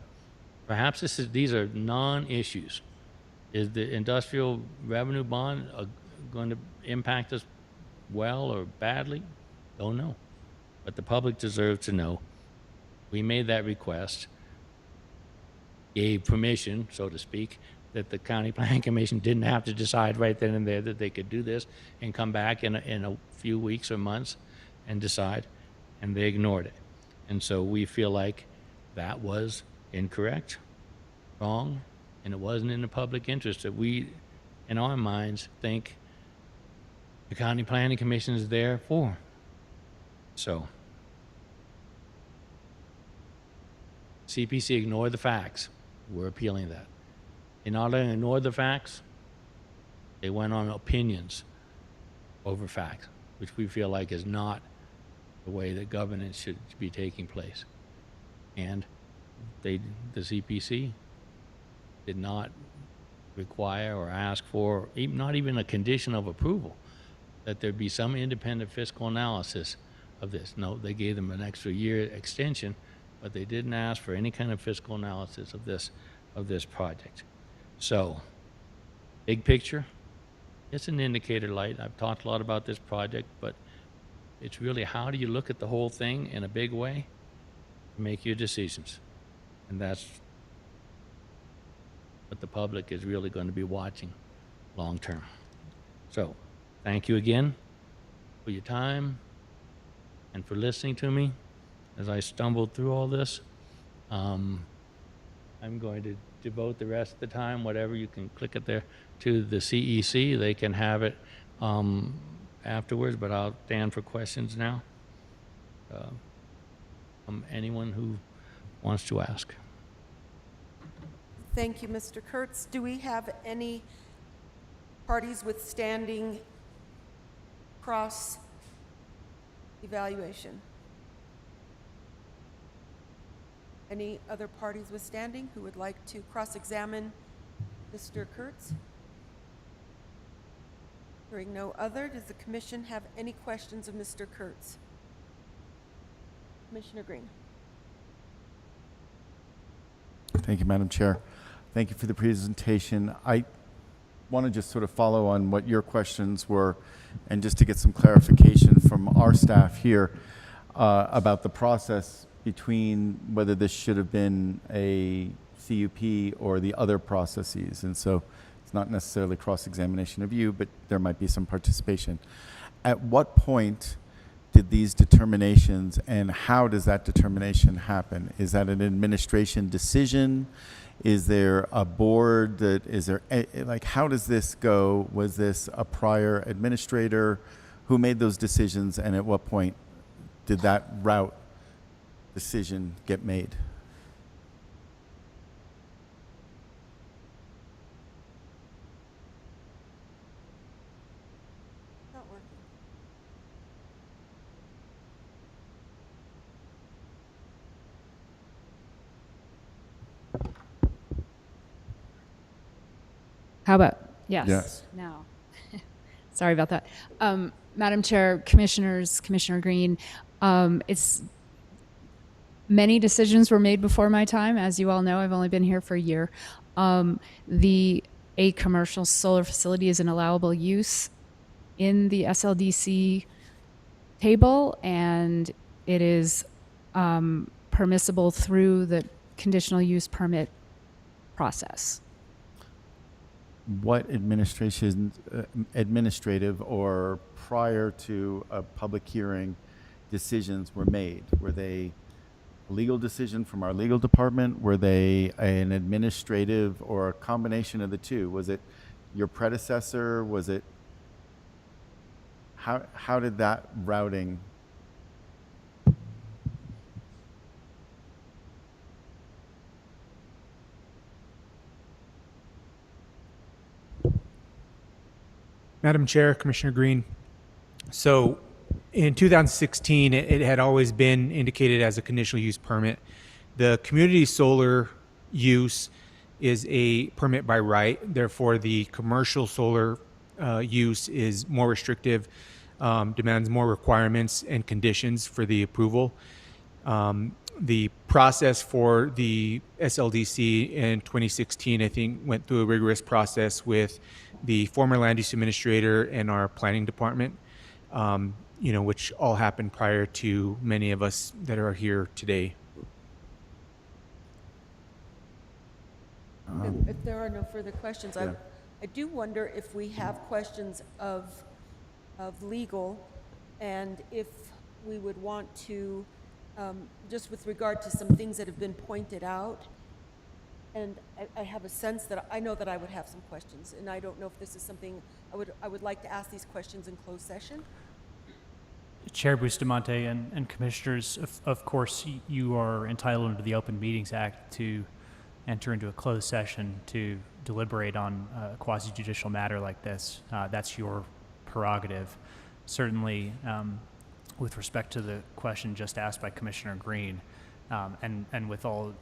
Perhaps these are non-issues. Is the industrial revenue bond going to impact us well or badly? Don't know. But the public deserves to know. We made that request, gave permission, so to speak, that the County Planning Commission didn't have to decide right then and there that they could do this and come back in a few weeks or months and decide, and they ignored it. And so we feel like that was incorrect, wrong, and it wasn't in the public interest that we, in our minds, think the County Planning Commission is there for. So, CPC ignored the facts. We're appealing that. They not only ignored the facts, they went on opinions over facts, which we feel like is not the way that governance should be taking place. And the CPC did not require or ask for, not even a condition of approval, that there be some independent fiscal analysis of this. No, they gave them an extra year extension, but they didn't ask for any kind of fiscal analysis of this project. So, big picture, it's an indicator light. I've talked a lot about this project, but it's really how do you look at the whole thing in a big way to make your decisions. And that's what the public is really going to be watching long term. So, thank you again for your time and for listening to me as I stumbled through all this. I'm going to devote the rest of the time, whatever you can click it there, to the CEC. They can have it afterwards, but I'll stand for questions now. Anyone who wants to ask. Thank you, Mr. Kurtz. Do we have any parties withstanding cross evaluation? Any other parties withstanding who would like to cross-examine Mr. Kurtz? Hearing no other, does the commission have any questions of Mr. Kurtz? Commissioner Green. Thank you, Madam Chair. Thank you for the presentation. I want to just sort of follow on what your questions were and just to get some clarification from our staff here about the process between whether this should have been a CUP or the other processes. And so it's not necessarily cross-examination of you, but there might be some participation. At what point did these determinations, and how does that determination happen? Is that an administration decision? Is there a board that, is there, like, how does this go? Was this a prior administrator who made those decisions, and at what point did that route decision get made? Not working. How about, yes? Yes. No. Sorry about that. Madam Chair, Commissioners, Commissioner Green, it's many decisions were made before my time. As you all know, I've only been here for a year. A commercial solar facility is an allowable use in the SLDC table, and it is permissible through the conditional use permit process. What administrative or prior to a public hearing decisions were made? Were they a legal decision from our legal department? Were they an administrative or a combination of the two? Was it your predecessor? Was it, how did that routing? Madam Chair, Commissioner Green. So in 2016, it had always been indicated as a conditional use permit. The community solar use is a permit by right. Therefore, the commercial solar use is more restrictive, demands more requirements and conditions for the approval. The process for the SLDC in 2016, I think, went through a rigorous process with the former land use administrator and our planning department, which all happened prior to many of us that are here today. If there are no further questions, Yeah. I do wonder if we have questions of legal, and if we would want to, just with regard to some things that have been pointed out, and I have a sense that I know that I would have some questions, and I don't know if this is something I would like to ask these questions in closed session. Chair Bustamante and commissioners, of course, you are entitled under the Open Meetings Act to enter into a closed session to deliberate on a quasi-judicial matter like this. That's your prerogative. Certainly, with respect to the question just asked by Commissioner Green, and with all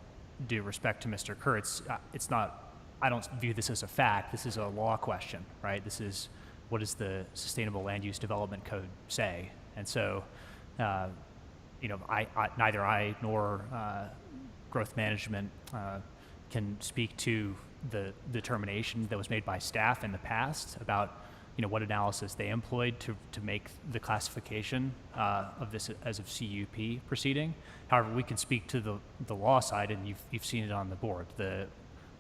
due respect to Mr. Kurtz, it's not, I don't view this as a fact. This is a law question, right? This is, what does the Sustainable Land Use Development Code say? And so, neither I nor growth management can speak to the determination that was made by staff in the past about what analysis they employed to make the classification of this as a CUP proceeding. However, we can speak to the law side, and you've seen it on the board. The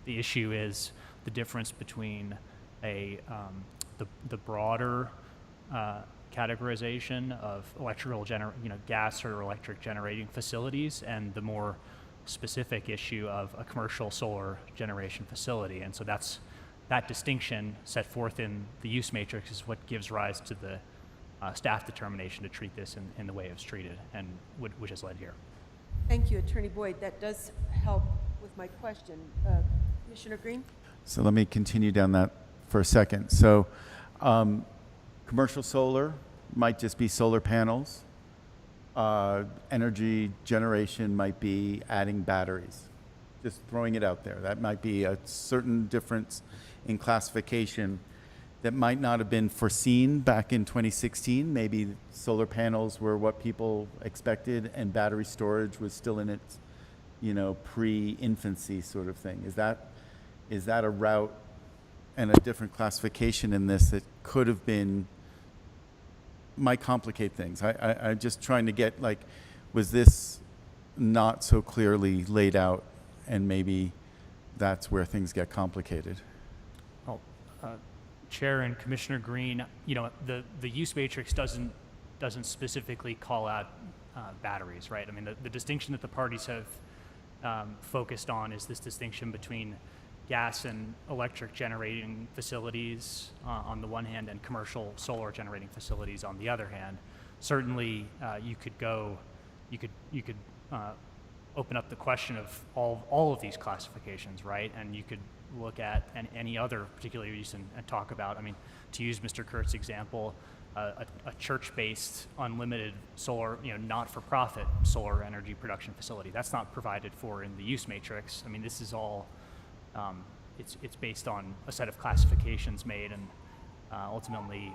issue is the difference between the broader categorization of gas or electric generating facilities, and the more specific issue of a commercial solar generation facility. And so that distinction set forth in the use matrix is what gives rise to the staff determination to treat this in the way it's treated, and which has led here. Thank you, Attorney Boyd. That does help with my question. Commissioner Green? So let me continue down that for a second. So commercial solar might just be solar panels. Energy generation might be adding batteries. Just throwing it out there. That might be a certain difference in classification that might not have been foreseen back in 2016. Maybe solar panels were what people expected and battery storage was still in its, pre-infancy sort of thing. Is that a route and a different classification in this that could have been, might complicate things? I'm just trying to get, was this not so clearly laid out, and maybe that's where things get complicated? Well, Chair and Commissioner Green, the use matrix doesn't specifically call out batteries, right? I mean, the distinction that the parties have focused on is this distinction between gas and electric generating facilities on the one hand, and commercial solar generating facilities on the other hand. Certainly, you could open up the question of all of these classifications, right? And you could look at any other particular use and talk about, to use Mr. Kurtz's example, a church-based unlimited solar, not-for-profit solar energy production facility. That's not provided for in the use matrix. This is all, it's based on a set of classifications made, and ultimately,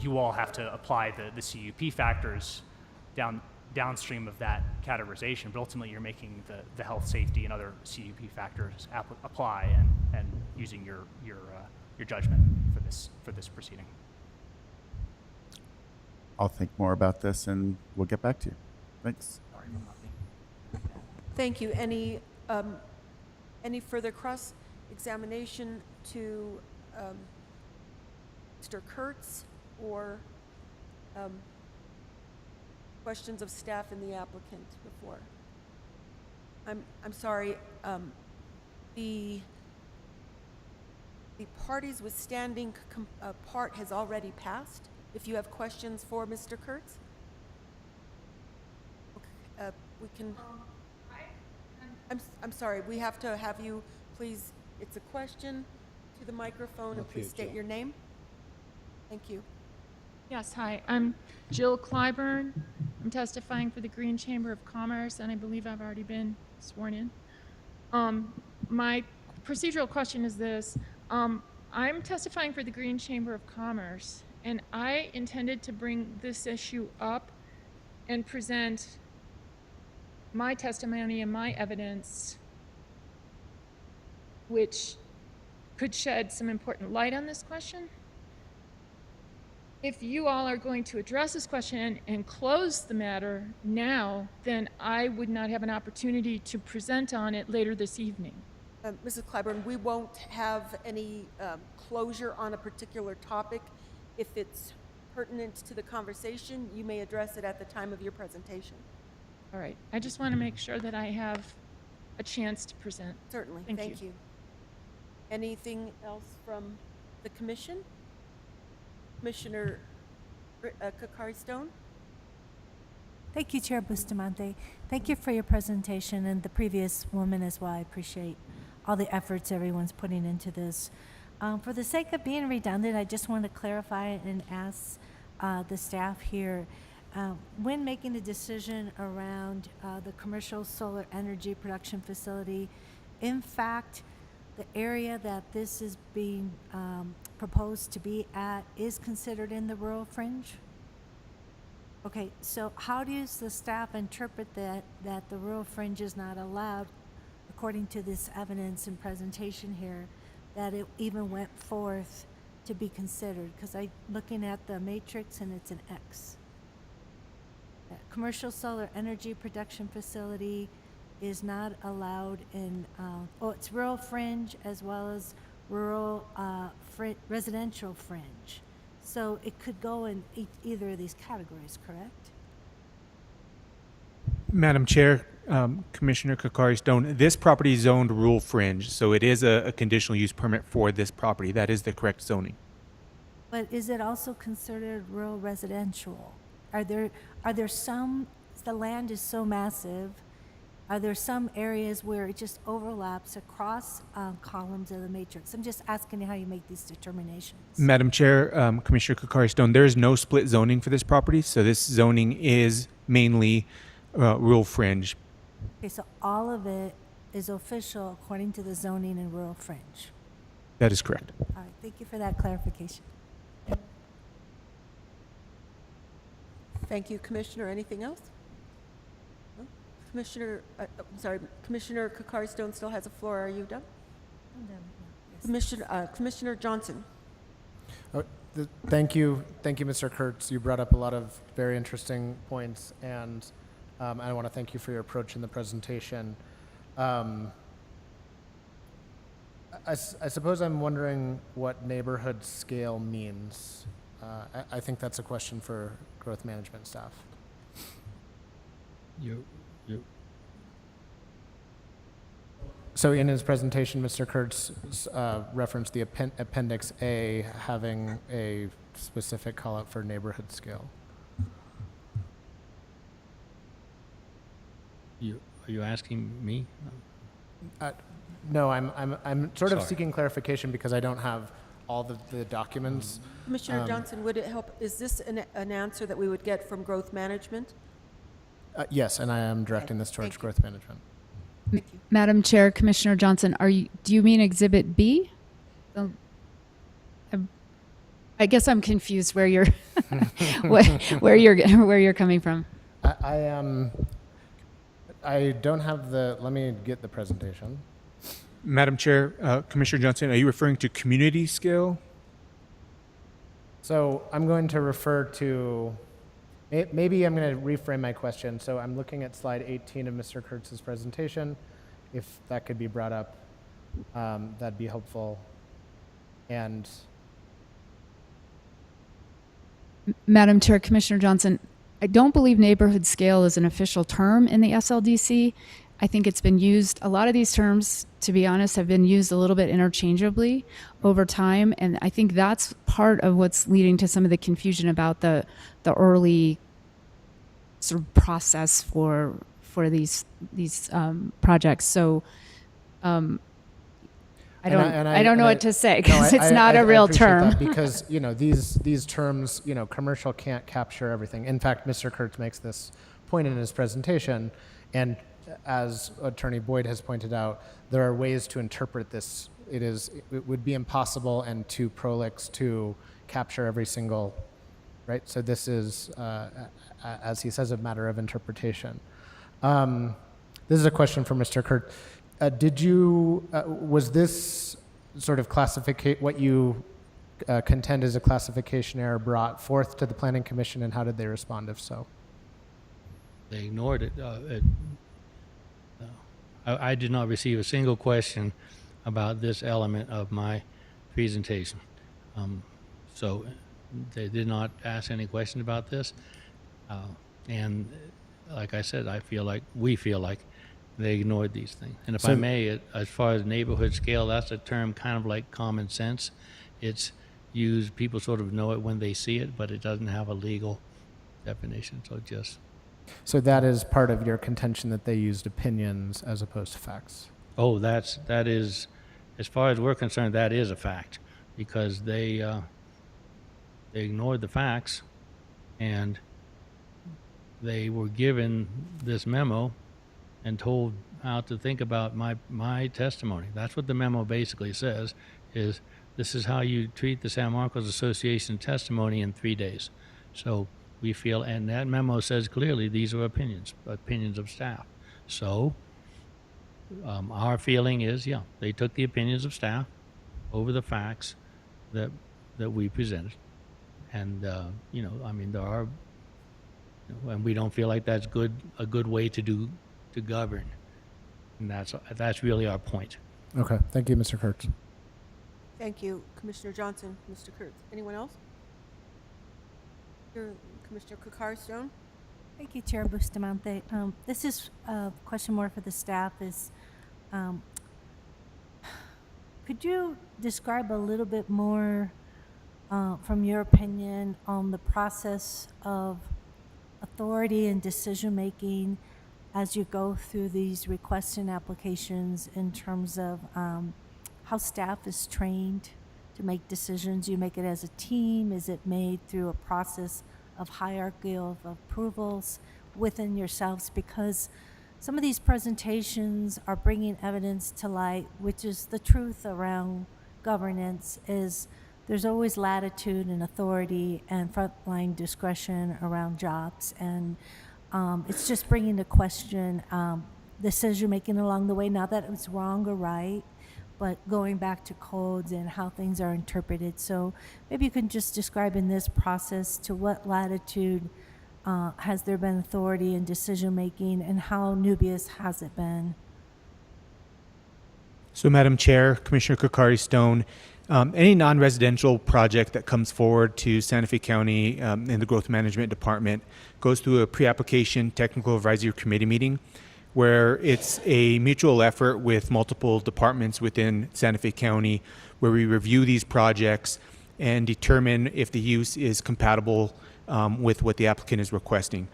you all have to apply the CUP factors downstream of that categorization, but ultimately you're making the health, safety, and other CUP factors apply, and using your judgment for this proceeding. I'll think more about this and we'll get back to you. Thanks. Thank you. Any further cross-examination to Mr. Kurtz, or questions of staff and the applicant before? I'm sorry. The parties withstanding part has already passed. If you have questions for Mr. Kurtz, okay, we can. I'm sorry. We have to have you please. It's a question to the microphone, and please state your name. Thank you. Yes, hi. I'm Jill Clyburn. I'm testifying for the Green Chamber of Commerce, and I believe I've already been sworn in. My procedural question is this. I'm testifying for the Green Chamber of Commerce, and I intended to bring this issue up and present my testimony and my evidence, which could shed some important light on this question. If you all are going to address this question and close the matter now, then I would not have an opportunity to present on it later this evening. Mrs. Clyburn, we won't have any closure on a particular topic. If it's pertinent to the conversation, you may address it at the time of your presentation. All right. I just want to make sure that I have a chance to present. Certainly. Thank you. Anything else from the commission? Commissioner Kakari-Stone? Thank you, Chair Bustamante. Thank you for your presentation, and the previous woman as well. I appreciate all the efforts everyone's putting into this. For the sake of being redundant, I just want to clarify and ask the staff here, when making a decision around the commercial solar energy production facility, in fact, the area that this is being proposed to be at is considered in the rural fringe? Okay, so how does the staff interpret that the rural fringe is not allowed, according to this evidence and presentation here, that it even went forth to be considered? Because I'm looking at the matrix and it's an X. That commercial solar energy production facility is not allowed in, it's rural fringe as well as rural residential fringe. So it could go in either of these categories, correct? Madam Chair, Commissioner Kakari-Stone, this property is zoned rural fringe, so it is a conditional use permit for this property. That is the correct zoning. But is it also considered rural residential? Are there some, the land is so massive, are there some areas where it just overlaps across columns of the matrix? I'm just asking you how you make these determinations. Madam Chair, Commissioner Kakari-Stone, there is no split zoning for this property, so this zoning is mainly rural fringe. Okay, so all of it is official according to the zoning in rural fringe. That is correct. All right, thank you for that clarification. Thank you, Commissioner. Anything else? No? Commissioner, Commissioner Kakari-Stone still has the floor. Are you done? I'm done. Yes. Commissioner Johnson. Thank you, Mr. Kurtz. You brought up a lot of very interesting points, and I want to thank you for your approach in the presentation. I suppose I'm wondering what neighborhood scale means. I think that's a question for growth management staff. So in his presentation, Mr. Kurtz referenced the Appendix A having a specific call out for neighborhood scale. Are you asking me? No, I'm sort of seeking clarification because I don't have all the documents. Commissioner Johnson, would it help? Is this an answer that we would get from growth management? Yes, and I am directing this towards growth management. Madam Chair, Commissioner Johnson, do you mean Exhibit B? I guess I'm confused where you're where you're coming from. I don't have let me get the presentation. Madam Chair, Commissioner Johnson, are you referring to community scale? So I'm going to refer to, maybe I'm going to reframe my question. So I'm looking at slide 18 of Mr. Kurtz's presentation. If that could be brought up, that'd be helpful. And Madam Chair, Commissioner Johnson, I don't believe neighborhood scale is an official term in the SLDC. I think it's been used, a lot of these terms, to be honest, have been used a little bit interchangeably over time. And I think that's part of what's leading to some of the confusion about the early sort of process for these projects. So I don't know what to say because it's not a real appreciate term. that because these terms, commercial can't capture everything. In fact, Mr. Kurtz makes this point in his presentation, and as Attorney Boyd has pointed out, there are ways to interpret this. It would be impossible and too prolix to capture every single, right? So this is, as he says, a matter of interpretation. This is a question for Mr. Kurt. Was this sort of what you contend is a classification error brought forth to the Planning Commission, and how did they respond, if so? They ignored it. I did not receive a single question about this element of my presentation. So they did not ask any question about this. And like I said, we feel like they ignored these things. And if I may, as far as neighborhood scale, that's a term kind of like common sense. It's used, people sort of know it when they see it, but it doesn't have a legal definition. So that is part of your contention, that they used opinions as opposed to facts? Oh, that is, as far as we're concerned, that is a fact, because they ignored the facts, and they were given this memo and told how to think about my testimony. That's what the memo basically says, is this is how you treat the San Marcos Association testimony in 3 days. So we feel, and that memo says clearly these are opinions of staff. So our feeling is, yeah, they took the opinions of staff over the facts that we presented. And, there are, and we don't feel like that's a good way to govern. And that's really our point. Okay, thank you, Mr. Kurtz. Thank you, Commissioner Johnson, Mr. Kurtz. Anyone else? Commissioner Kokar-Stone? Thank you, Chair Bustamante. This is a question more for the staff. Could you describe a little bit more from your opinion on the process of authority and decision-making as you go through these requests and applications, in terms of how staff is trained to make decisions? You make it as a team? Is it made through a process of hierarchy of approvals within yourselves? Because some of these presentations are bringing evidence to light, which is the truth around governance, is there's always latitude and authority and frontline discretion around jobs. And it's just bringing to question decision-making along the way, not that it's wrong or right, but going back to codes and how things are interpreted. So maybe you can just describe in this process, to what latitude has there been authority in decision-making, and how nubious has it been? So, Madam Chair, Commissioner Kokari-Stone, any non-residential project that comes forward to Santa Fe County in the Growth Management Department goes through a pre-application technical advisory committee meeting, where it's a mutual effort with multiple departments within Santa Fe County, where we review these projects and determine if the use is compatible with what the applicant is requesting.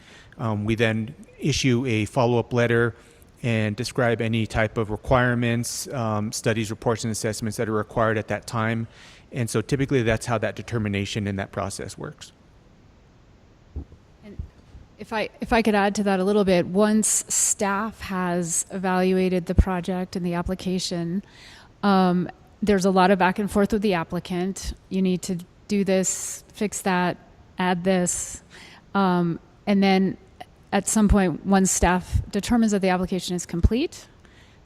We then issue a follow-up letter and describe any type of requirements, studies, reports, and assessments that are required at that time. And so typically that's how that determination in that process works. And if I could add to that a little bit, once staff has evaluated the project and the application, there's a lot of back and forth with the applicant. You need to do this, fix that, add this, and then at some point, once staff determines that the application is complete,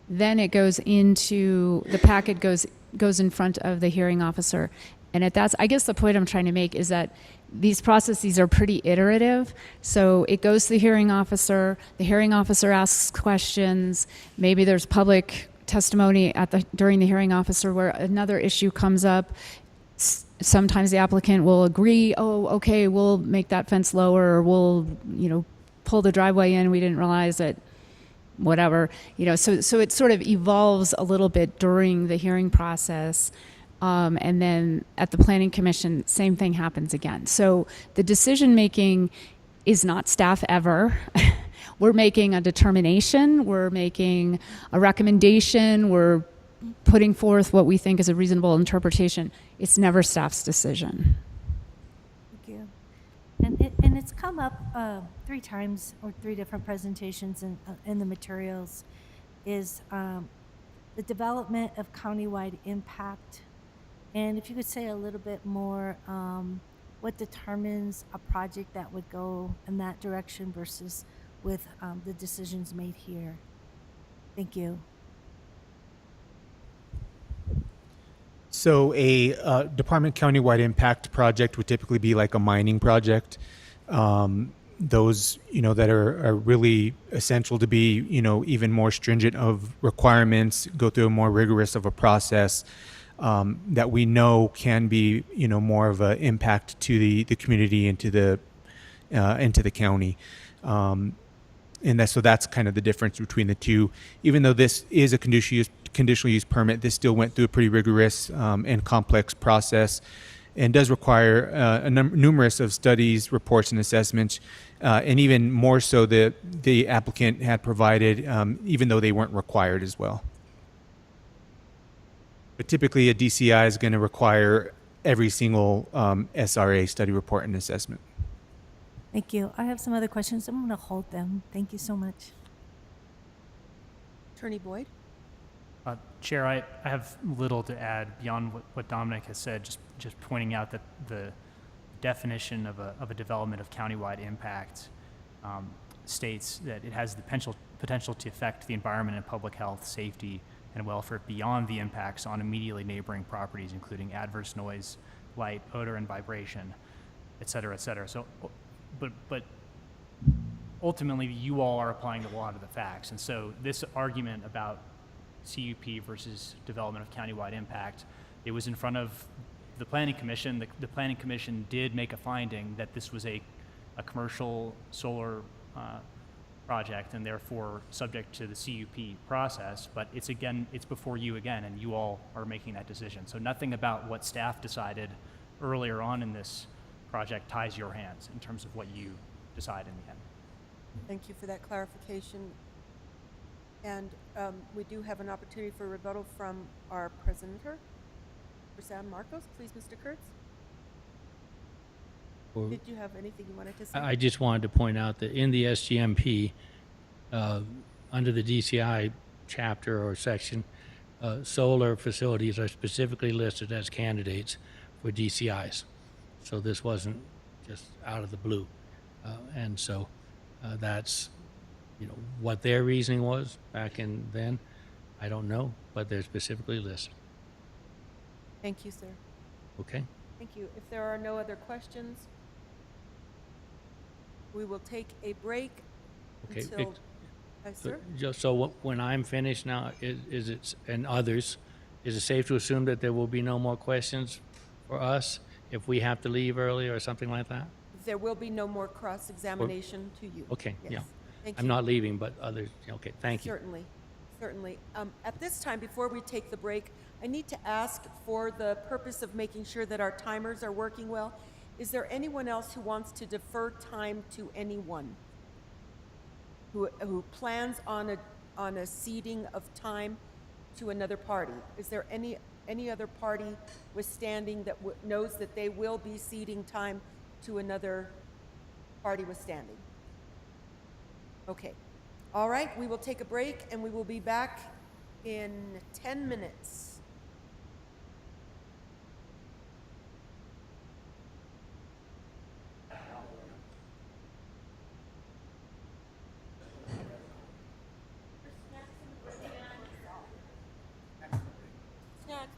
then it goes into the packet, goes in front of the hearing officer. And I guess the point I'm trying to make is that these processes are pretty iterative. So it goes to the hearing officer asks questions, maybe there's public testimony during the hearing officer where another issue comes up. Sometimes the applicant will agree, oh, okay, we'll make that fence lower, or we'll, pull the driveway in, we didn't realize it, whatever, so it sort of evolves a little bit during the hearing process. And then at the Planning Commission, same thing happens again. So the decision making is not staff ever. We're making a determination, we're making a recommendation, we're putting forth what we think is a reasonable interpretation. It's never staff's decision. Thank you. And it's come up 3 times or 3 different presentations in the materials, is the development of countywide impact. And if you could say a little bit more, what determines a project that would go in that direction versus with the decisions made here? Thank you. So a department countywide impact project would typically be like a mining project. Those, that are really essential to be, even more stringent of requirements, go through a more rigorous of a process, that we know can be, more of an impact to the community and to the county. So that's kind of the difference between the two. Even though this is a conditional use permit, this still went through a pretty rigorous and complex process, and does require numerous of studies, reports, and assessments, and even more so the applicant had provided, even though they weren't required as well. But typically, a DCI is going to require every single SRA study report and assessment. Thank you. I have some other questions. I'm going to hold them. Thank you so much. Attorney Boyd? Chair, I have little to add beyond what Dominic has said, just pointing out that the definition of a development of countywide impact states that it has the potential to affect the environment and public health, safety, and welfare beyond the impacts on immediately neighboring properties, including adverse noise, light, odor, and vibration, et cetera, et cetera. So, but ultimately, you all are applying a lot of the facts. And so this argument about CUP versus development of countywide impact, it was in front of the Planning Commission. The Planning Commission did make a finding that this was a commercial solar project and therefore subject to the CUP process, but it's before you again, and you all are making that decision. So nothing about what staff decided earlier on in this project ties your hands in terms of what you decide in the end. Thank you for that clarification. And we do have an opportunity for rebuttal from our presenter, for San Marcos. Please, Mr. Kurtz. Did you have anything you wanted to say? I just wanted to point out that in the SGMP, under the DCI chapter or section, solar facilities are specifically listed as candidates for DCIs. So this wasn't just out of the blue. And so that's, what their reasoning was back in then, I don't know, but they're specifically listed. Thank you, sir. Okay. Thank you. If there are no other questions, we will take a break Okay. until... sir? Just so when I'm finished now, is it, and others, is it safe to assume that there will be no more questions for us if we have to leave early or something like that? There will be no more cross-examination to you. Okay, Yes. yeah. Thank I'm you. not leaving, but others, okay, thank you. Certainly, certainly. At this time, before we take the break, I need to ask, for the purpose of making sure that our timers are working well, is there anyone else who wants to defer time to anyone? Who plans on a ceding of time to another party? Is there any other party withstanding that knows that they will be ceding time to another party withstanding? Okay. All right, we will take a break and we will be back in 10 minutes. Snacks.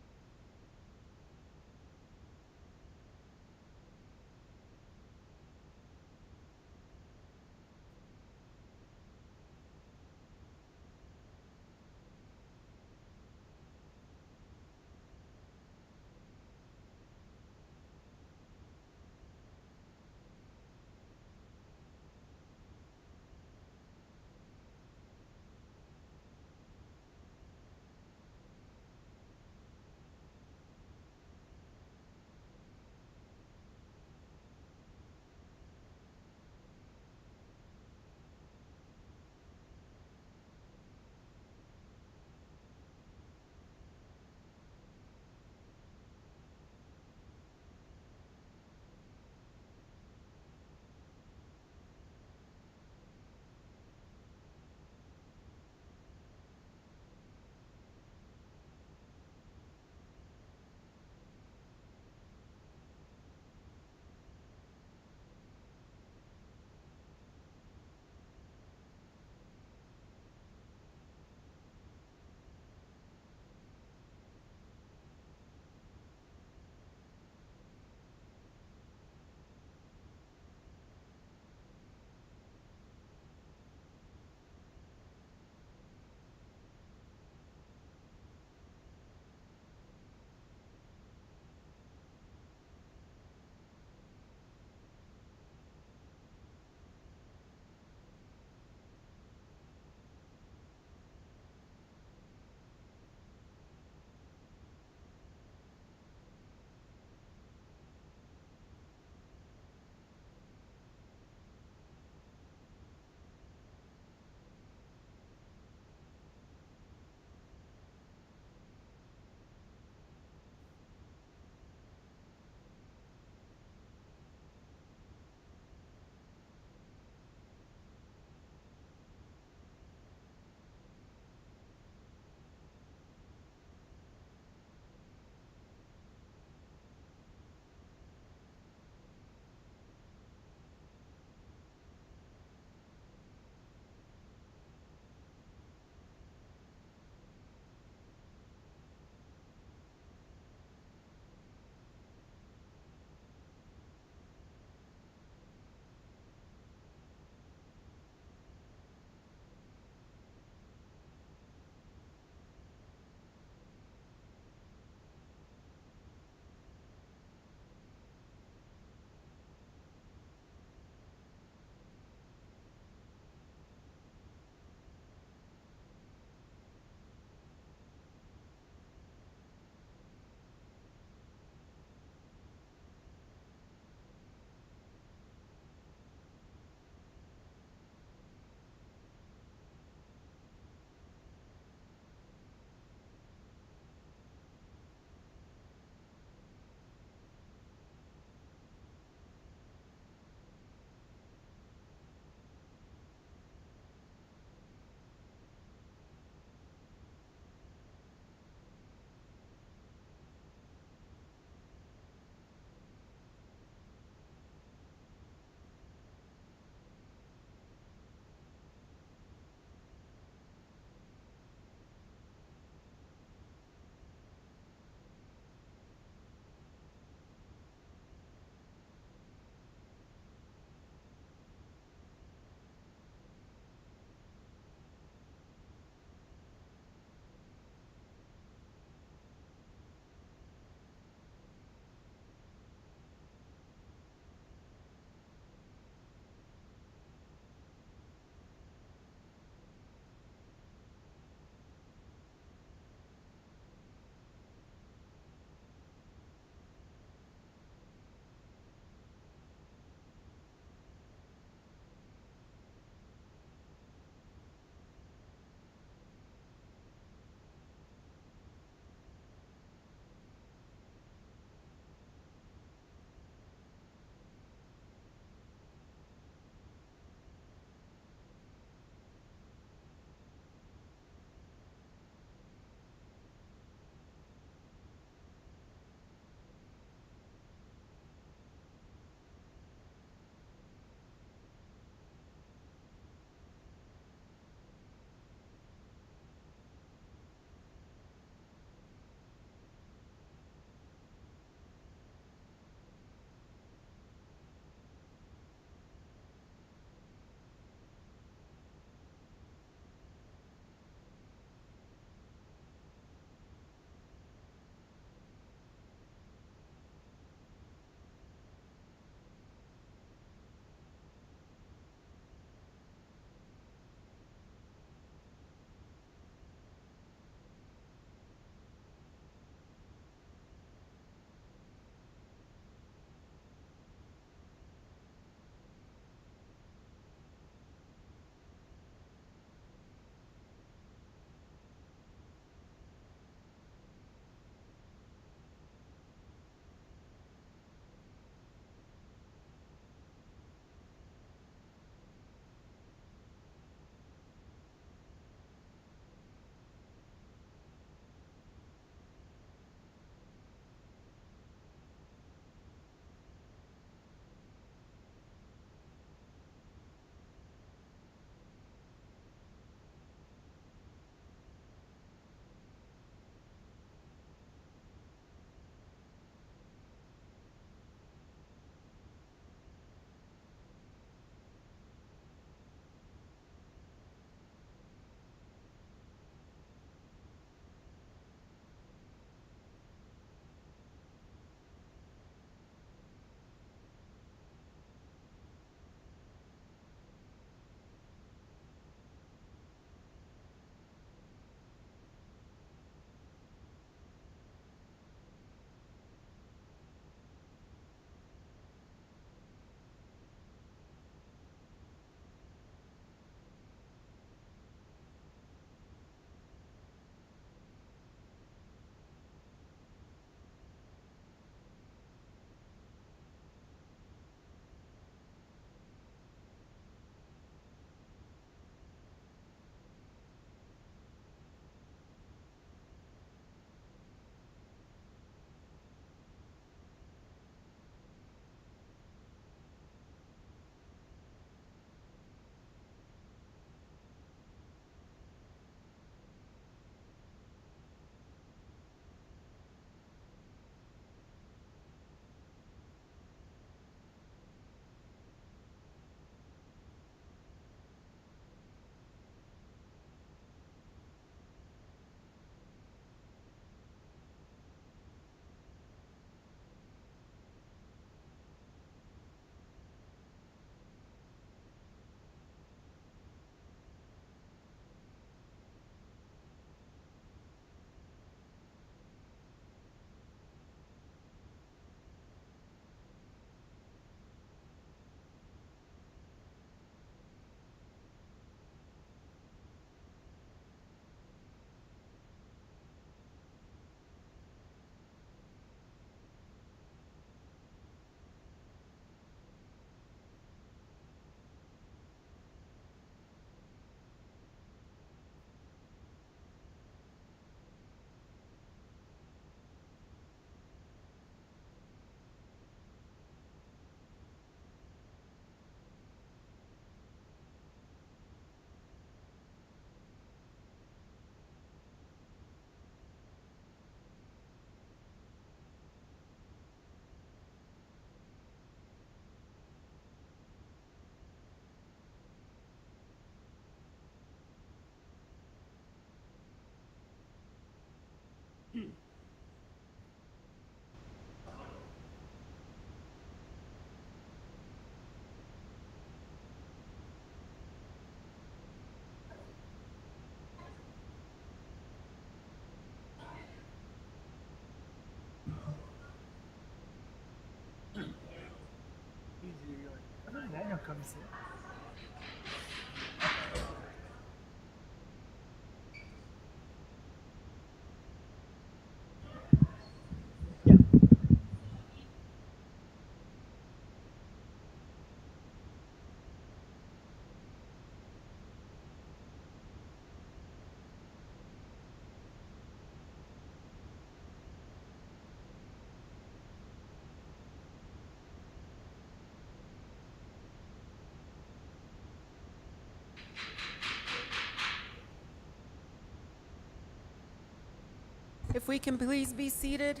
If we can please be seated.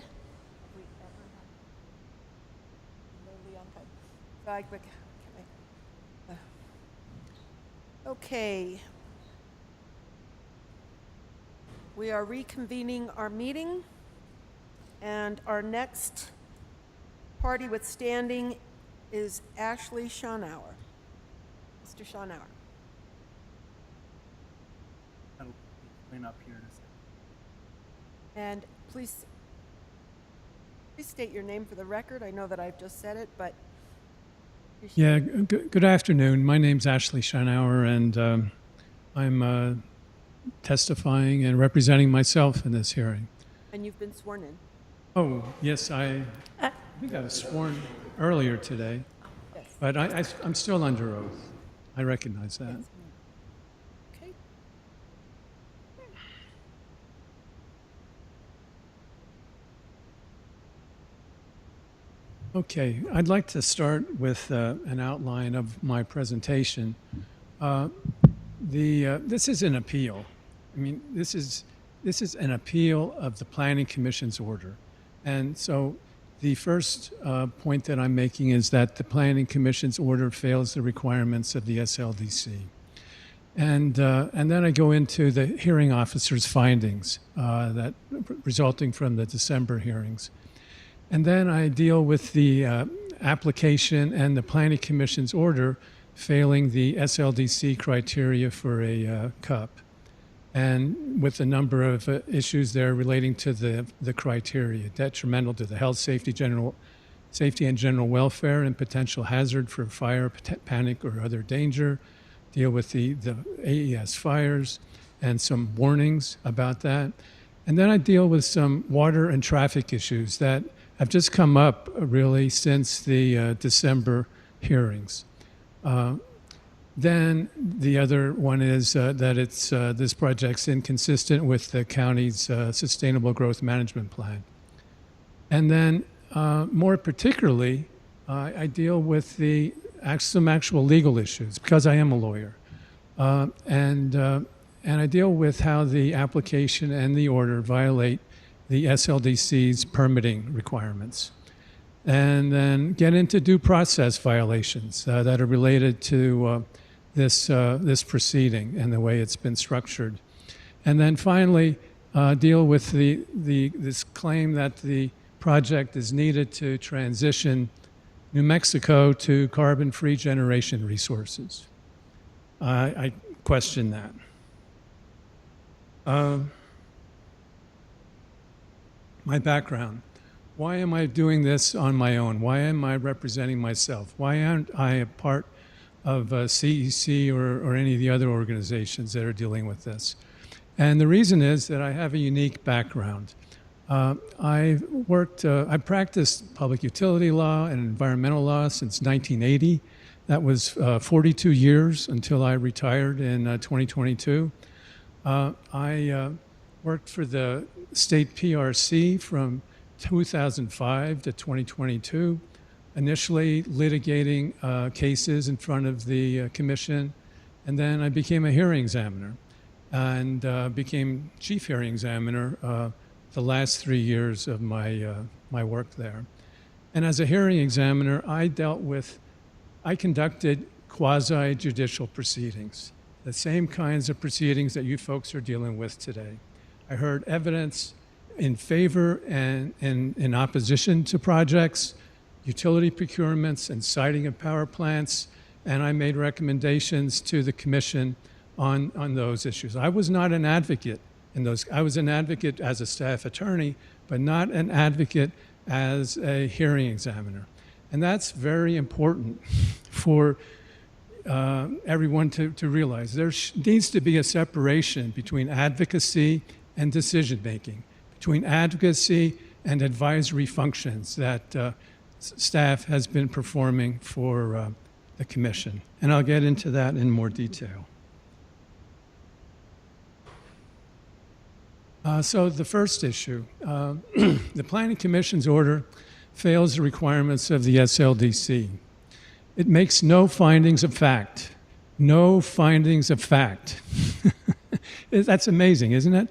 Okay. We are reconvening our meeting, and our next party withstanding is Ashley Schonauer. Mr. Schonauer. That'll clean up here in a second. And please state your name for the record. I know that I've just said it, but. Yeah, good afternoon. My name's Ashley Schonauer, and I'm testifying and representing myself in this hearing. And you've been sworn in. Oh, yes, I think I was sworn earlier today, Yes. but I'm still under oath. I recognize that. Yes. Okay. Okay, I'd like to start with an outline of my presentation. This is an appeal. I mean, this is an appeal of the Planning Commission's order. And so the first point that I'm making is that the Planning Commission's order fails the requirements of the SLDC. And then I go into the hearing officer's findings that resulting from the December hearings. And then I deal with the application and the Planning Commission's order failing the SLDC criteria for a CUP, and with a number of issues there relating to the criteria, detrimental to the health, safety, and general welfare, and potential hazard for fire, panic, or other danger. Deal with the AES fires and some warnings about that. And then I deal with some water and traffic issues that have just come up really since the December hearings. Then the other one is that this project's inconsistent with the county's Sustainable Growth Management Plan. And then more particularly, I deal with some actual legal issues because I am a lawyer. And I deal with how the application and the order violate the SLDC's permitting requirements. And then get into due process violations that are related to this proceeding and the way it's been structured. And then finally, deal with this claim that the project is needed to transition New Mexico to carbon-free generation resources. I question that. My background. Why am I doing this on my own? Why am I representing myself? Why aren't I a part of CEC or any of the other organizations that are dealing with this? And the reason is that I have a unique background. I practiced public utility law and environmental law since 1980. That was 42 years until I retired in 2022. I worked for the state PRC from 2005 to 2022, initially litigating cases in front of the commission, and then I became a hearing examiner and became chief hearing examiner the last 3 years of my work there. And as a hearing examiner, I conducted quasi-judicial proceedings, the same kinds of proceedings that you folks are dealing with today. I heard evidence in favor and in opposition to projects, utility procurements, and siting of power plants, and I made recommendations to the commission on those issues. I was not an advocate in those. I was an advocate as a staff attorney, but not an advocate as a hearing examiner. And that's very important for everyone to realize there needs to be a separation between advocacy and decision-making, between advocacy and advisory functions that staff has been performing for the commission. And I'll get into that in more detail. So the first issue, the Planning Commission's order fails the requirements of the SLDC. It makes no findings of fact. No findings of fact. That's amazing, isn't it?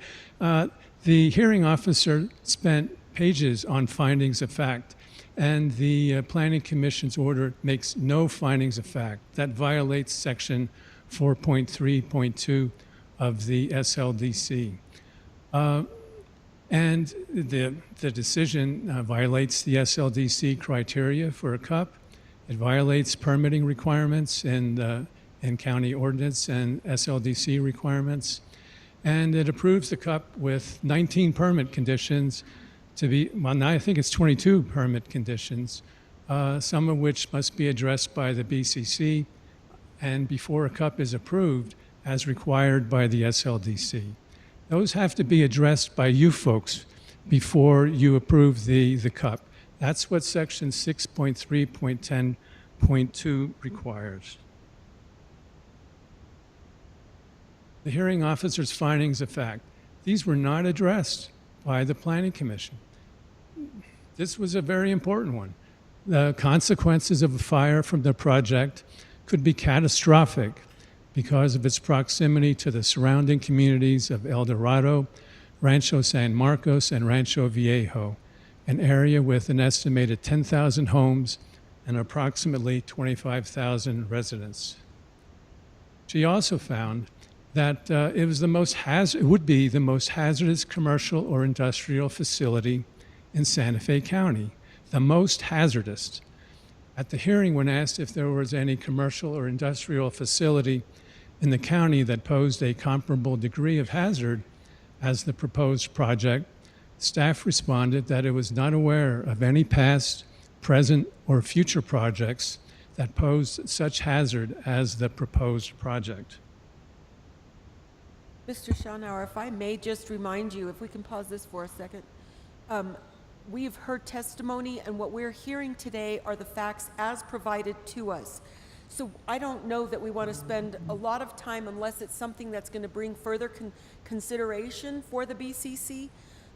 The hearing officer spent pages on findings of fact, and the Planning Commission's order makes no findings of fact. That violates Section 4.3.2 of the SLDC. And the decision violates the SLDC criteria for a CUP. It violates permitting requirements in county ordinance and SLDC requirements. And it approves the CUP with 19 permit conditions to be, well, now I think it's 22 permit conditions, some of which must be addressed by the BCC and before a CUP is approved as required by the SLDC. Those have to be addressed by you folks before you approve the CUP. That's what Section 6.3.10.2 requires. The hearing officer's findings of fact, these were not addressed by the Planning Commission. This was a very important one. The consequences of a fire from the project could be catastrophic because of its proximity to the surrounding communities of El Dorado, Rancho San Marcos, and Rancho Viejo, an area with an estimated 10,000 homes and approximately 25,000 residents. She also found that it would be the most hazardous commercial or industrial facility in Santa Fe County, the most hazardous. At the hearing, when asked if there was any commercial or industrial facility in the county that posed a comparable degree of hazard as the proposed project, staff responded that it was not aware of any past, present, or future projects that posed such hazard as the proposed project. Mr. Schonauer, if I may just remind you, if we can pause this for a second. We've heard testimony, and what we're hearing today are the facts as provided to us. So I don't know that we want to spend a lot of time unless it's something that's going to bring further consideration for the BCC,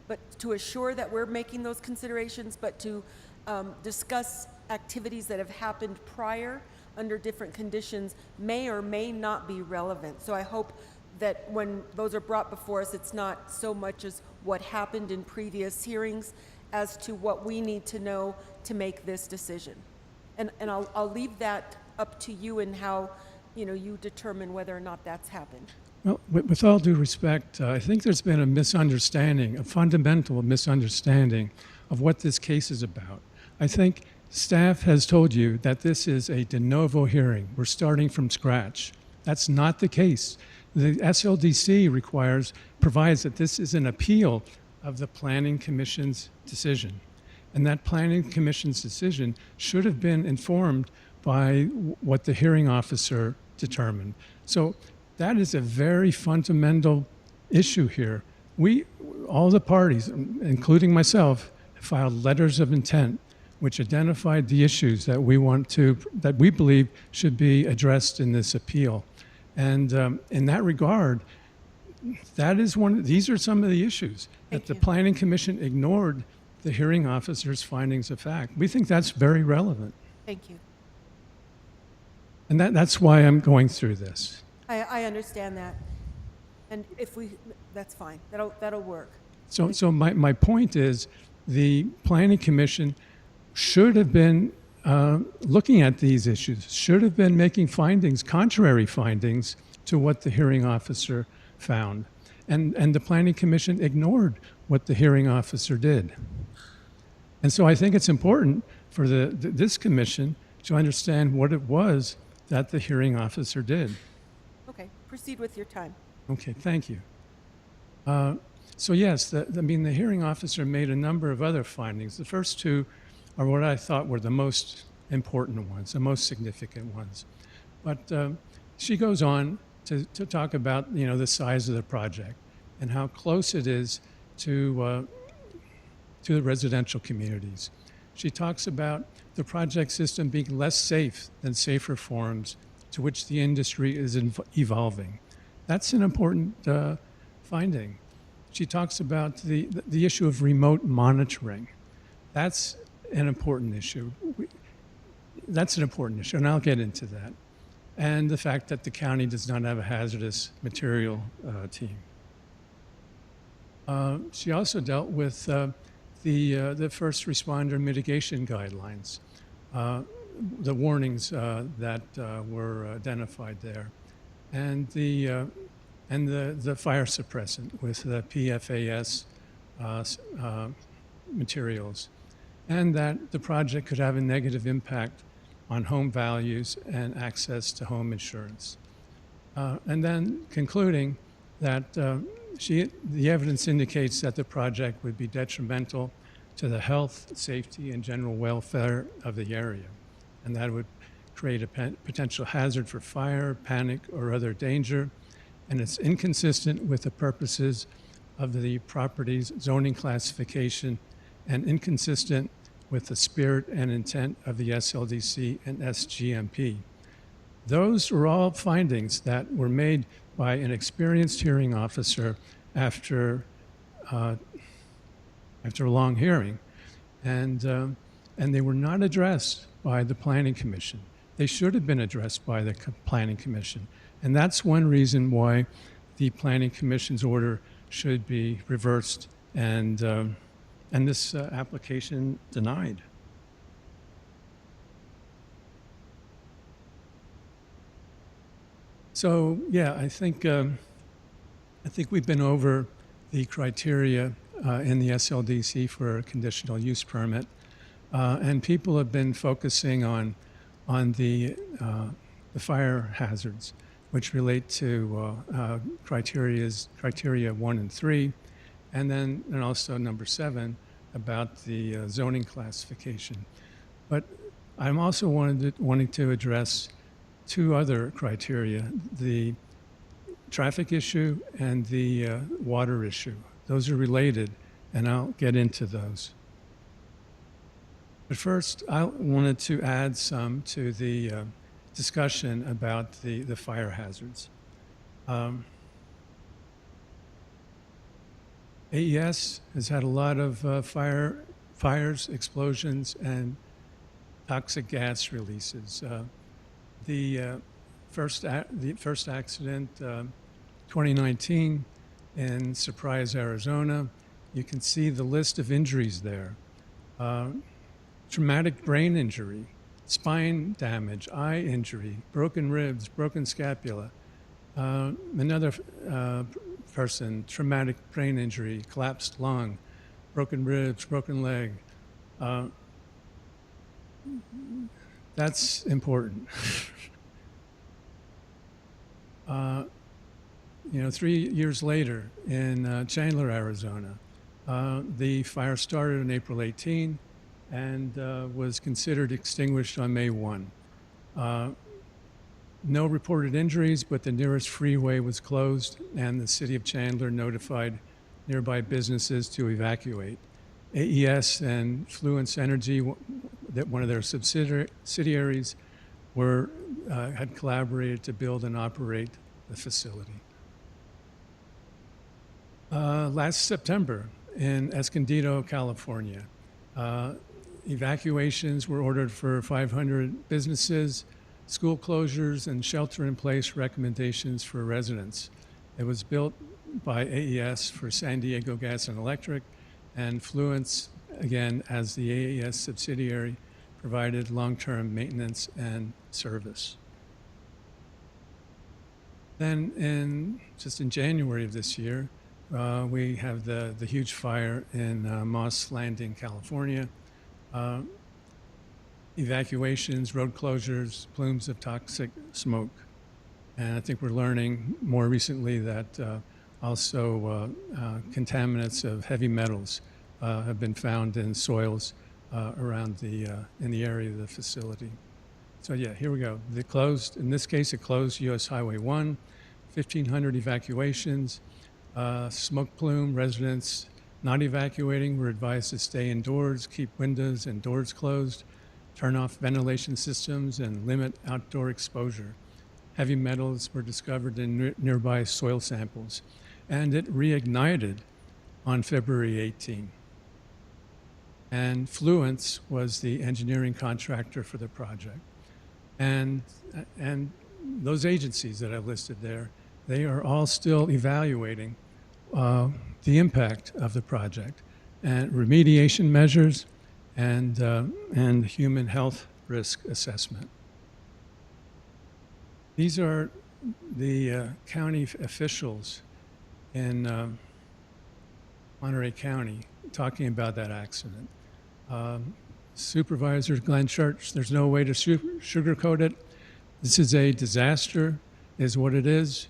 but to assure that we're making those considerations, but to discuss activities that have happened prior under different conditions may or may not be relevant. So I hope that when those are brought before us, it's not so much as what happened in previous hearings as to what we need to know to make this decision. And I'll leave that up to you and how you determine whether or not that's happened. Well, with all due respect, I think there's been a misunderstanding, a fundamental misunderstanding of what this case is about. I think staff has told you that this is a de novo hearing. We're starting from scratch. That's not the case. The SLDC provides that this is an appeal of the Planning Commission's decision. And that Planning Commission's decision should have been informed by what the hearing officer determined. So that is a very fundamental issue here. All the parties, including myself, filed letters of intent which identified the issues that we believe should be addressed in this appeal. And in that regard, these are some of the issues that the Planning Commission ignored the hearing officer's findings of fact. We think that's very relevant. Thank you. And that's why I'm going through this. I understand that. And that's fine. That'll work. So my point is the Planning Commission should have been looking at these issues, should have been making findings, contrary findings to what the hearing officer found. And the Planning Commission ignored what the hearing officer did. And so I think it's important for this commission to understand what it was that the hearing officer did. Okay, proceed with your time. Okay, thank you. So yes, the hearing officer made a number of other findings. The first two are what I thought were the most important ones, the most significant ones. But she goes on to talk about, the size of the project and how close it is to the residential communities. She talks about the project system being less safe than safer forms to which the industry is evolving. That's an important finding. She talks about the issue of remote monitoring. That's an important issue. And I'll get into that. And the fact that the county does not have a hazardous material team. She also dealt with the first responder mitigation guidelines, the warnings that were identified there, and the fire suppressant with the PFAS materials, and that the project could have a negative impact on home values and access to home insurance. And then concluding that the evidence indicates that the project would be detrimental to the health, safety, and general welfare of the area, and that would create a potential hazard for fire, panic, or other danger, and it's inconsistent with the purposes of the property's zoning classification and inconsistent with the spirit and intent of the SLDC and SGMP. Those were all findings that were made by an experienced hearing officer after a long hearing, and they were not addressed by the Planning Commission. They should have been addressed by the Planning Commission, and that's one reason why the Planning Commission's order should be reversed and this application denied. So yeah, I think we've been over the criteria in the SLDC for a conditional use permit, and people have been focusing on the fire hazards, which relate to criteria 1 and 3, and also number 7 about the zoning classification. But I'm also wanting to address 2 other criteria: the traffic issue and the water issue. Those are related, and I'll get into those. But first, I wanted to add some to the discussion about the fire hazards. AES has had a lot of fires, explosions, and toxic gas releases. The first accident, 2019, in Surprise, Arizona. You can see the list of injuries there. Traumatic brain injury, spine damage, eye injury, broken ribs, broken scapula. Another person, traumatic brain injury, collapsed lung, broken ribs, broken leg. That's important. 3 years later in Chandler, Arizona, the fire started on April 18 and was considered extinguished on May 1. No reported injuries, but the nearest freeway was closed, and the city of Chandler notified nearby businesses to evacuate. AES and Fluence Energy, that one of their subsidiaries, had collaborated to build and operate the facility. Last September in Escondido, California, evacuations were ordered for 500 businesses, school closures, and shelter-in-place recommendations for residents. It was built by AES for San Diego Gas and Electric, and Fluence, again, as the AES subsidiary, provided long-term maintenance and service. Then just in January of this year, we have the huge fire in Moss Landing, California. Evacuations, road closures, plumes of toxic smoke. And I think we're learning more recently that also contaminants of heavy metals have been found in soils around in the area of the facility. So yeah, here we go. They closed, in this case, it closed US Highway 1, 1,500 evacuations, smoke plume, residents not evacuating were advised to stay indoors, keep windows and doors closed, turn off ventilation systems, and limit outdoor exposure. Heavy metals were discovered in nearby soil samples, and it reignited on February 18. And Fluence was the engineering contractor for the project. And those agencies that I've listed there, they are all still evaluating the impact of the project and remediation measures and human health risk assessment. These are the county officials in Monterey County talking about that accident. Supervisor Glenn Church, there's no way to sugarcoat it. This is a disaster, is what it is.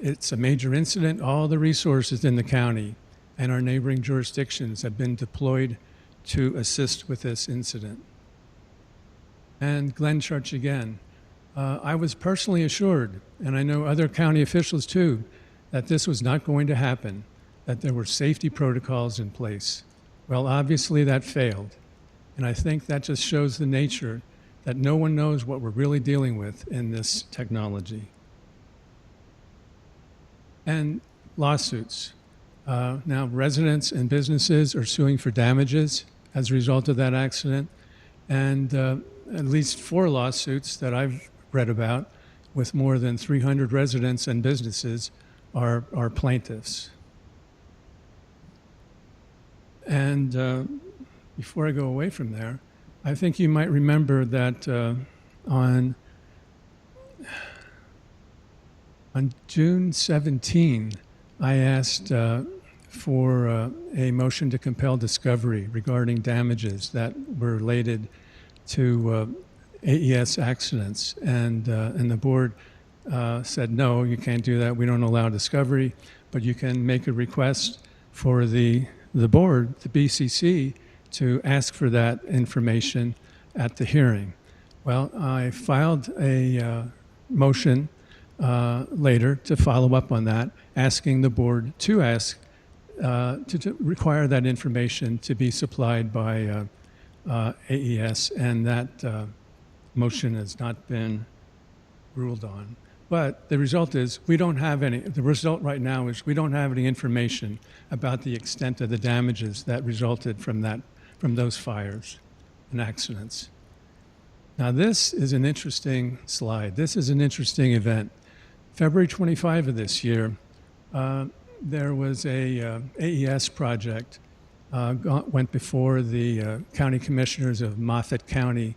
It's a major incident. All the resources in the county and our neighboring jurisdictions have been deployed to assist with this incident. And Glenn Church again. I was personally assured, and I know other county officials too, that this was not going to happen, that there were safety protocols in place. Well, obviously that failed. And I think that just shows the nature that no one knows what we're really dealing with in this technology. And lawsuits. Now, residents and businesses are suing for damages as a result of that accident. And at least 4 lawsuits that I've read about with more than 300 residents and businesses are plaintiffs. And before I go away from there, I think you might remember that on June 17, I asked for a motion to compel discovery regarding damages that were related to AES accidents, and the board said, no, you can't do that. We don't allow discovery, but you can make a request for the board, the BCC, to ask for that information at the hearing. Well, I filed a motion later to follow up on that, asking the board to ask to require that information to be supplied by AES, and that motion has not been ruled on. But the result is we don't have any, the result right now is we don't have any information about the extent of the damages that resulted from those fires and accidents. Now this is an interesting slide. This is an interesting event. February 25 of this year, there was a AES project went before the county commissioners of Moffat County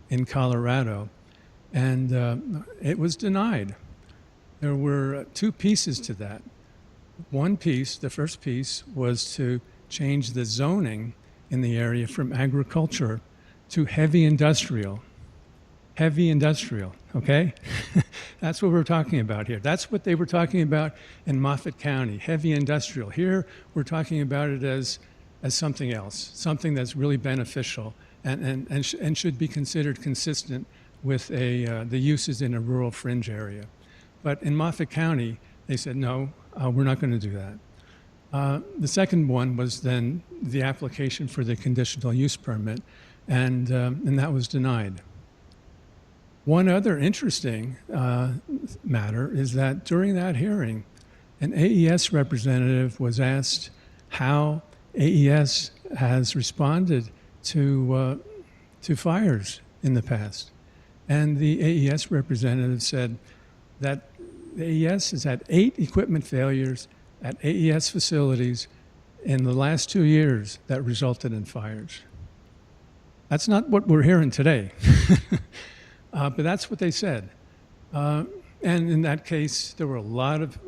in Colorado, and it was denied. There were 2 pieces to that. One piece, the first piece, was to change the zoning in the area from agriculture to heavy industrial. Heavy industrial, okay? That's what we're talking about here. That's what they were talking about in Moffat County, heavy industrial. Here, we're talking about it as something else, something that's really beneficial and should be considered consistent with the uses in a rural fringe area. But in Moffat County, they said, no, we're not going to do that. The second one was then the application for the conditional use permit, and that was denied. One other interesting matter is that during that hearing, an AES representative was asked how AES has responded to fires in the past. And the AES representative said that the AES has had 8 equipment failures at AES facilities in the last 2 years that resulted in fires. That's not what we're hearing today. But that's what they said. And in that case, there were a lot of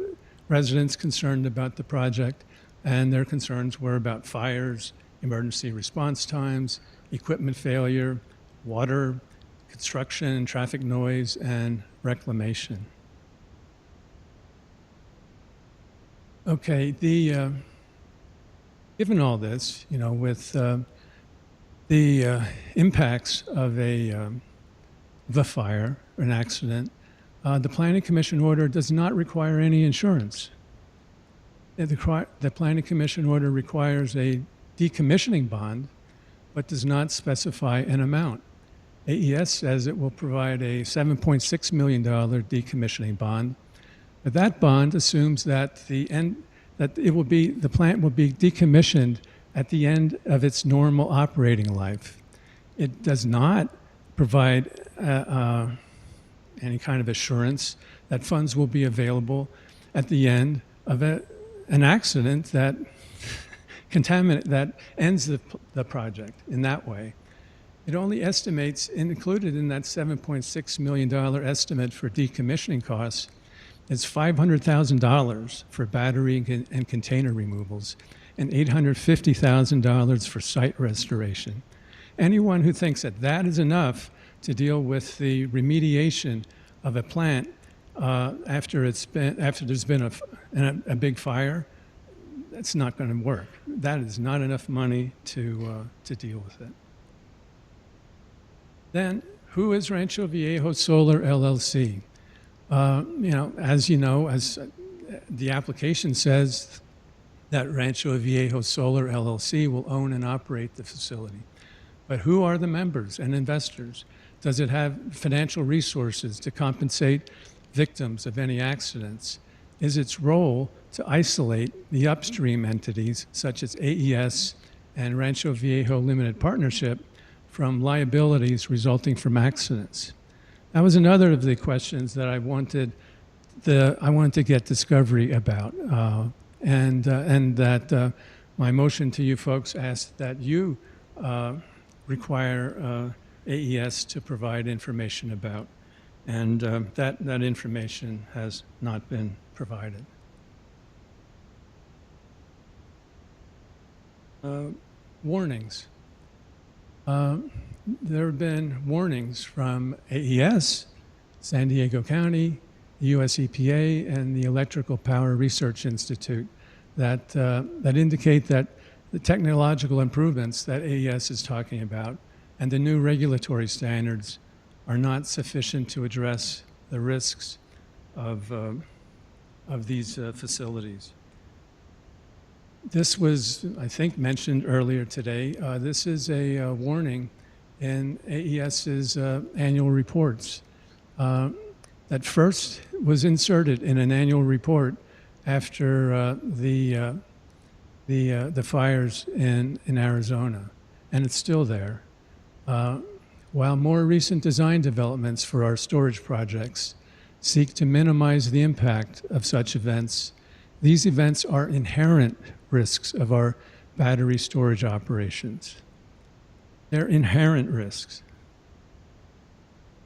residents concerned about the project, and their concerns were about fires, emergency response times, equipment failure, water, construction, traffic noise, and reclamation. Okay, given all this, with the impacts of a the fire, an accident, the Planning Commission order does not require any insurance. The Planning Commission order requires a decommissioning bond, but does not specify an amount. AES says it will provide a $7.6 million decommissioning bond, but that bond assumes that the plant will be decommissioned at the end of its normal operating life. It does not provide any kind of assurance that funds will be available at the end of an accident that ends the project in that way. It only estimates, included in that $7.6 million estimate for decommissioning costs, is $500,000 for battery and container removals and $850,000 for site restoration. Anyone who thinks that that is enough to deal with the remediation of a plant after there's been a big fire, that's not going to work. That is not enough money to deal with it. Then, who is Rancho Viejo Solar LLC? As the application says that Rancho Viejo Solar LLC will own and operate the facility. But who are the members and investors? Does it have financial resources to compensate victims of any accidents? Is its role to isolate the upstream entities, such as AES and Rancho Viejo Limited Partnership, from liabilities resulting from accidents? That was another of the questions that I wanted to get discovery about, and that my motion to you folks asked that you require AES to provide information about, and that information has not been provided. Warnings. There have been warnings from AES, San Diego County, the US EPA, and the Electrical Power Research Institute that indicate that the technological improvements that AES is talking about and the new regulatory standards are not sufficient to address the risks of these facilities. This was, I think, mentioned earlier today. This is a warning in AES's annual reports that first was inserted in an annual report after the fires in Arizona, and it's still there. While more recent design developments for our storage projects seek to minimize the impact of such events, these events are inherent risks of our battery storage operations. They're inherent risks.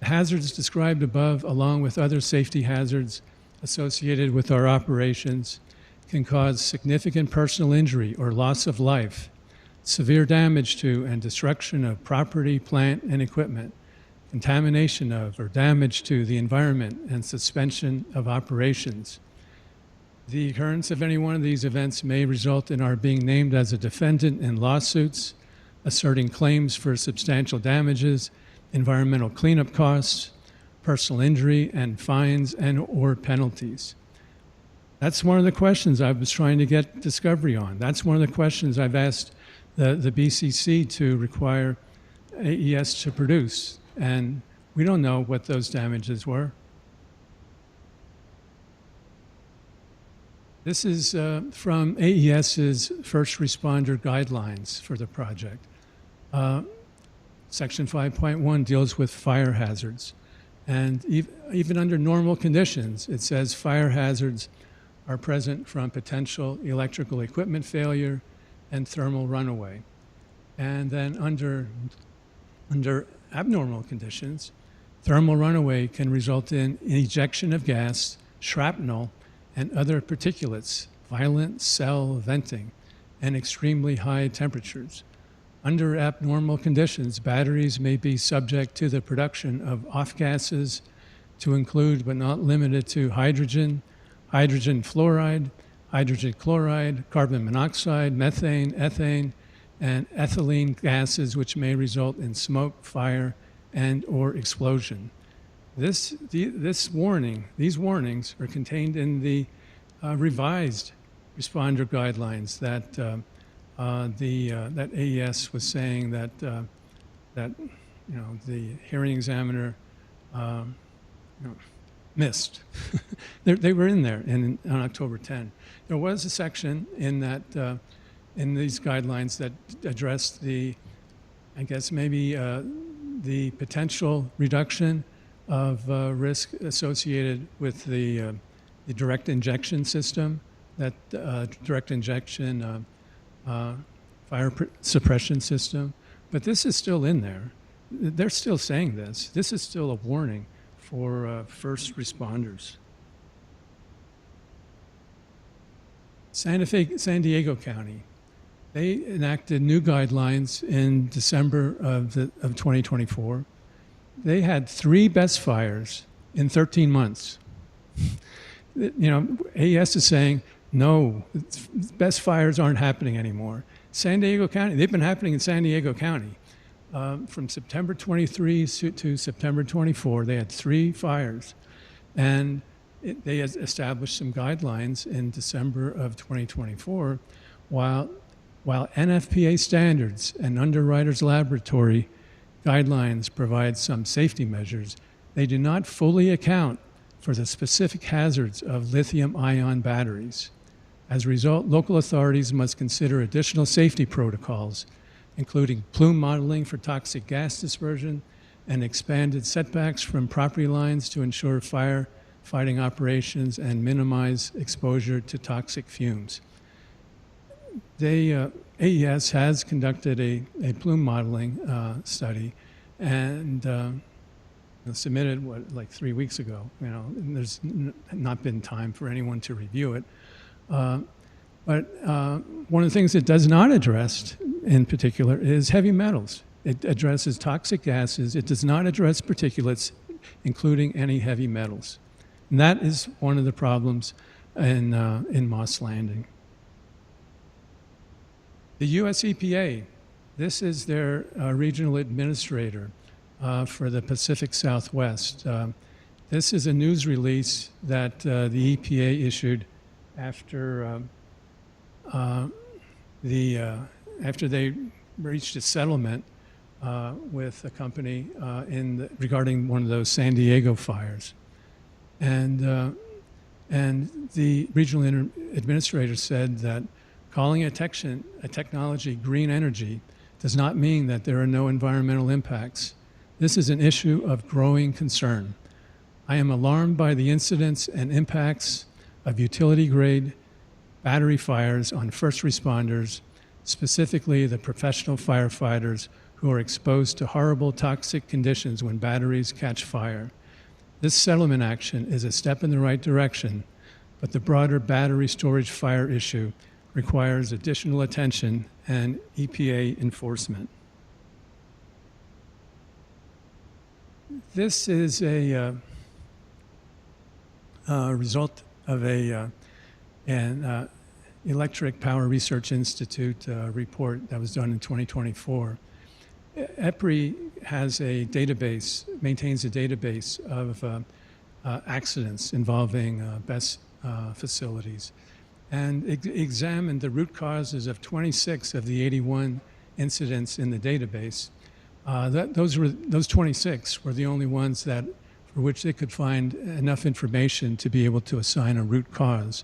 The hazards described above, along with other safety hazards associated with our operations, can cause significant personal injury or loss of life, severe damage to and destruction of property, plant, and equipment, contamination of or damage to the environment, and suspension of operations. The occurrence of any one of these events may result in our being named as a defendant in lawsuits, asserting claims for substantial damages, environmental cleanup costs, personal injury, and fines and/or penalties. That's one of the questions I was trying to get discovery on. That's one of the questions I've asked the BCC to require AES to produce, and we don't know what those damages were. This is from AES's first responder guidelines for the project. Section 5.1 deals with fire hazards. And even under normal conditions, it says fire hazards are present from potential electrical equipment failure and thermal runaway. And then under abnormal conditions, thermal runaway can result in ejection of gas, shrapnel, and other particulates, violent cell venting, and extremely high temperatures. Under abnormal conditions, batteries may be subject to the production of off-gases to include but not limited to hydrogen, hydrogen fluoride, hydrogen chloride, carbon monoxide, methane, ethane, and ethylene gases, which may result in smoke, fire, and or explosion. These warnings are contained in the revised responder guidelines that that AES was saying that the hearing examiner missed. They were in there on October 10. There was a section in that in these guidelines that addressed the, I guess maybe the potential reduction of risk associated with the direct injection system, that direct injection fire suppression system. But this is still in there. They're still saying this. This is still a warning for first responders. San Diego County, they enacted new guidelines in December of 2024. They had 3 best fires in 13 months. AES is saying, no, best fires aren't happening anymore. San Diego County, they've been happening in San Diego County. From September 23 to September 24, they had 3 fires. And they had established some guidelines in December of 2024, while NFPA standards and Underwriters Laboratory guidelines provide some safety measures, they do not fully account for the specific hazards of lithium-ion batteries. As a result, local authorities must consider additional safety protocols, including plume modeling for toxic gas dispersion and expanded setbacks from property lines to ensure firefighting operations and minimize exposure to toxic fumes. AES has conducted a plume modeling study and submitted like 3 weeks ago. And there's not been time for anyone to review it. But one of the things it does not address in particular is heavy metals. It addresses toxic gases. It does not address particulates, including any heavy metals. And that is one of the problems in Moss Landing. The US EPA, this is their regional administrator for the Pacific Southwest. This is a news release that the EPA issued after after they reached a settlement with a company regarding one of those San Diego fires. And the regional administrator said that calling a technology green energy does not mean that there are no environmental impacts. This is an issue of growing concern. I am alarmed by the incidents and impacts of utility-grade battery fires on first responders, specifically the professional firefighters who are exposed to horrible toxic conditions when batteries catch fire. This settlement action is a step in the right direction, but the broader battery storage fire issue requires additional attention and EPA enforcement. This is a result of an Electric Power Research Institute report that was done in 2024. EPRI has a database, maintains a database of accidents involving BESS facilities, and examined the root causes of 26 of the 81 incidents in the database. Those 26 were the only ones for which they could find enough information to be able to assign a root cause.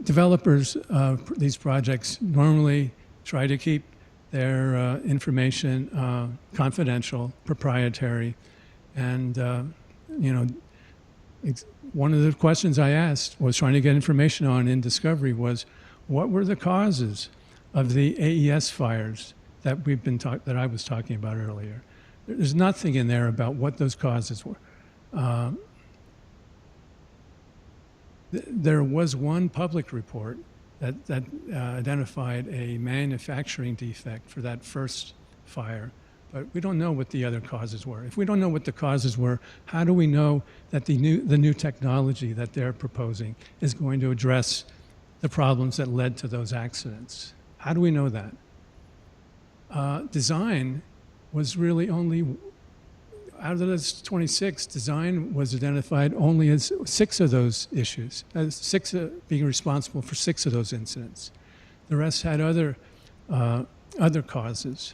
Developers of these projects normally try to keep their information confidential, proprietary, and one of the questions I asked was trying to get information on in discovery was, what were the causes of the AES fires that I was talking about earlier? There's nothing in there about what those causes were. There was one public report that identified a manufacturing defect for that first fire, but we don't know what the other causes were. If we don't know what the causes were, how do we know that the new technology that they're proposing is going to address the problems that led to those accidents? How do we know that? Design was really only, out of those 26, design was identified only as 6 of those issues, as 6 being responsible for 6 of those incidents. The rest had other causes.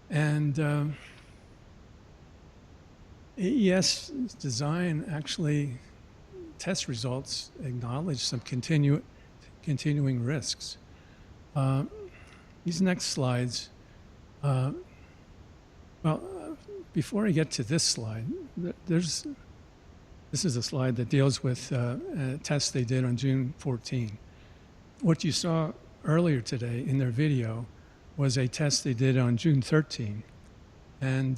And AES design actually test results acknowledge some continuing risks. These next slides, before I get to this slide, this is a slide that deals with a test they did on June 14. What you saw earlier today in their video was a test they did on June 13. And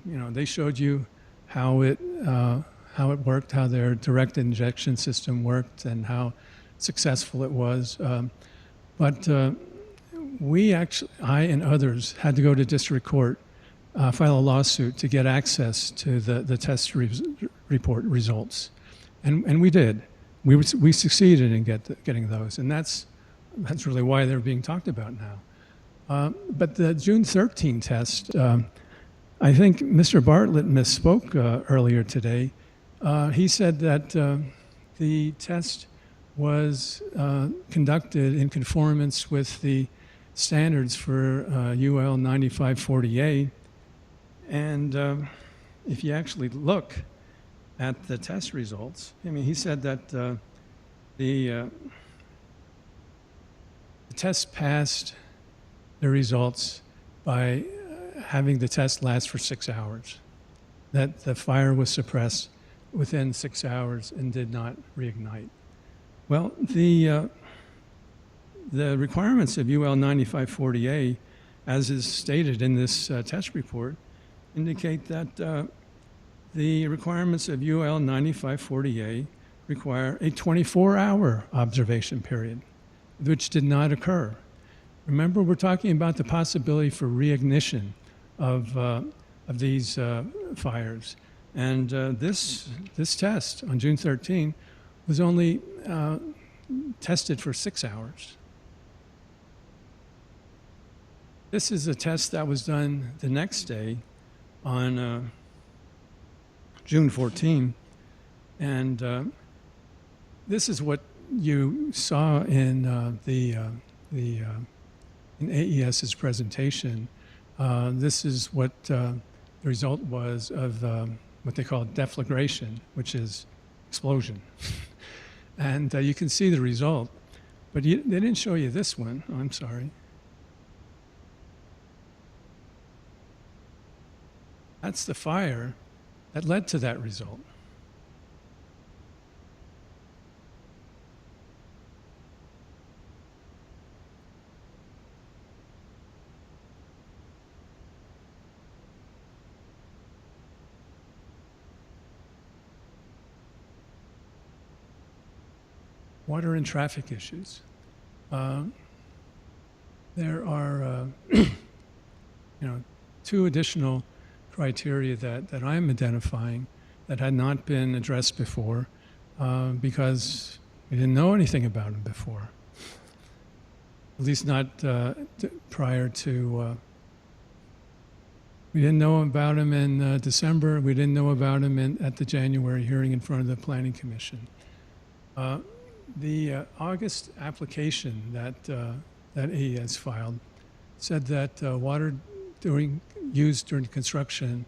you know, they showed you how it worked, how their direct injection system worked, and how successful it was. But we actually, I and others, had to go to district court, file a lawsuit to get access to the test report results, and we did. We succeeded in getting those, and that's really why they're being talked about now. But the June 13 test, I think Mr. Bartlett misspoke earlier today. He said that the test was conducted in conformance with the standards for UL 9540A. And if you actually look at the test results, I mean, he said that the test passed the results by having the test last for 6 hours, that the fire was suppressed within 6 hours and did not reignite. Well, the requirements of UL 9540A, as is stated in this test report, indicate that the requirements of UL 9540A require a 24-hour observation period, which did not occur. Remember, we're talking about the possibility for reignition of these fires. And this test on June 13 was only tested for 6 hours. This is a test that was done the next day on June 14. And this is what you saw in in AES's presentation. This is what the result was of what they call deflagration, which is explosion. And you can see the result, but they didn't show you this one. Oh, I'm sorry. That's the fire that led to that result. Water and traffic issues. There are, two additional criteria that I'm identifying that had not been addressed before because we didn't know anything about them before. At least not prior to. We didn't know about them in December. We didn't know about them at the January hearing in front of the Planning Commission. The August application that AES filed said that water used during construction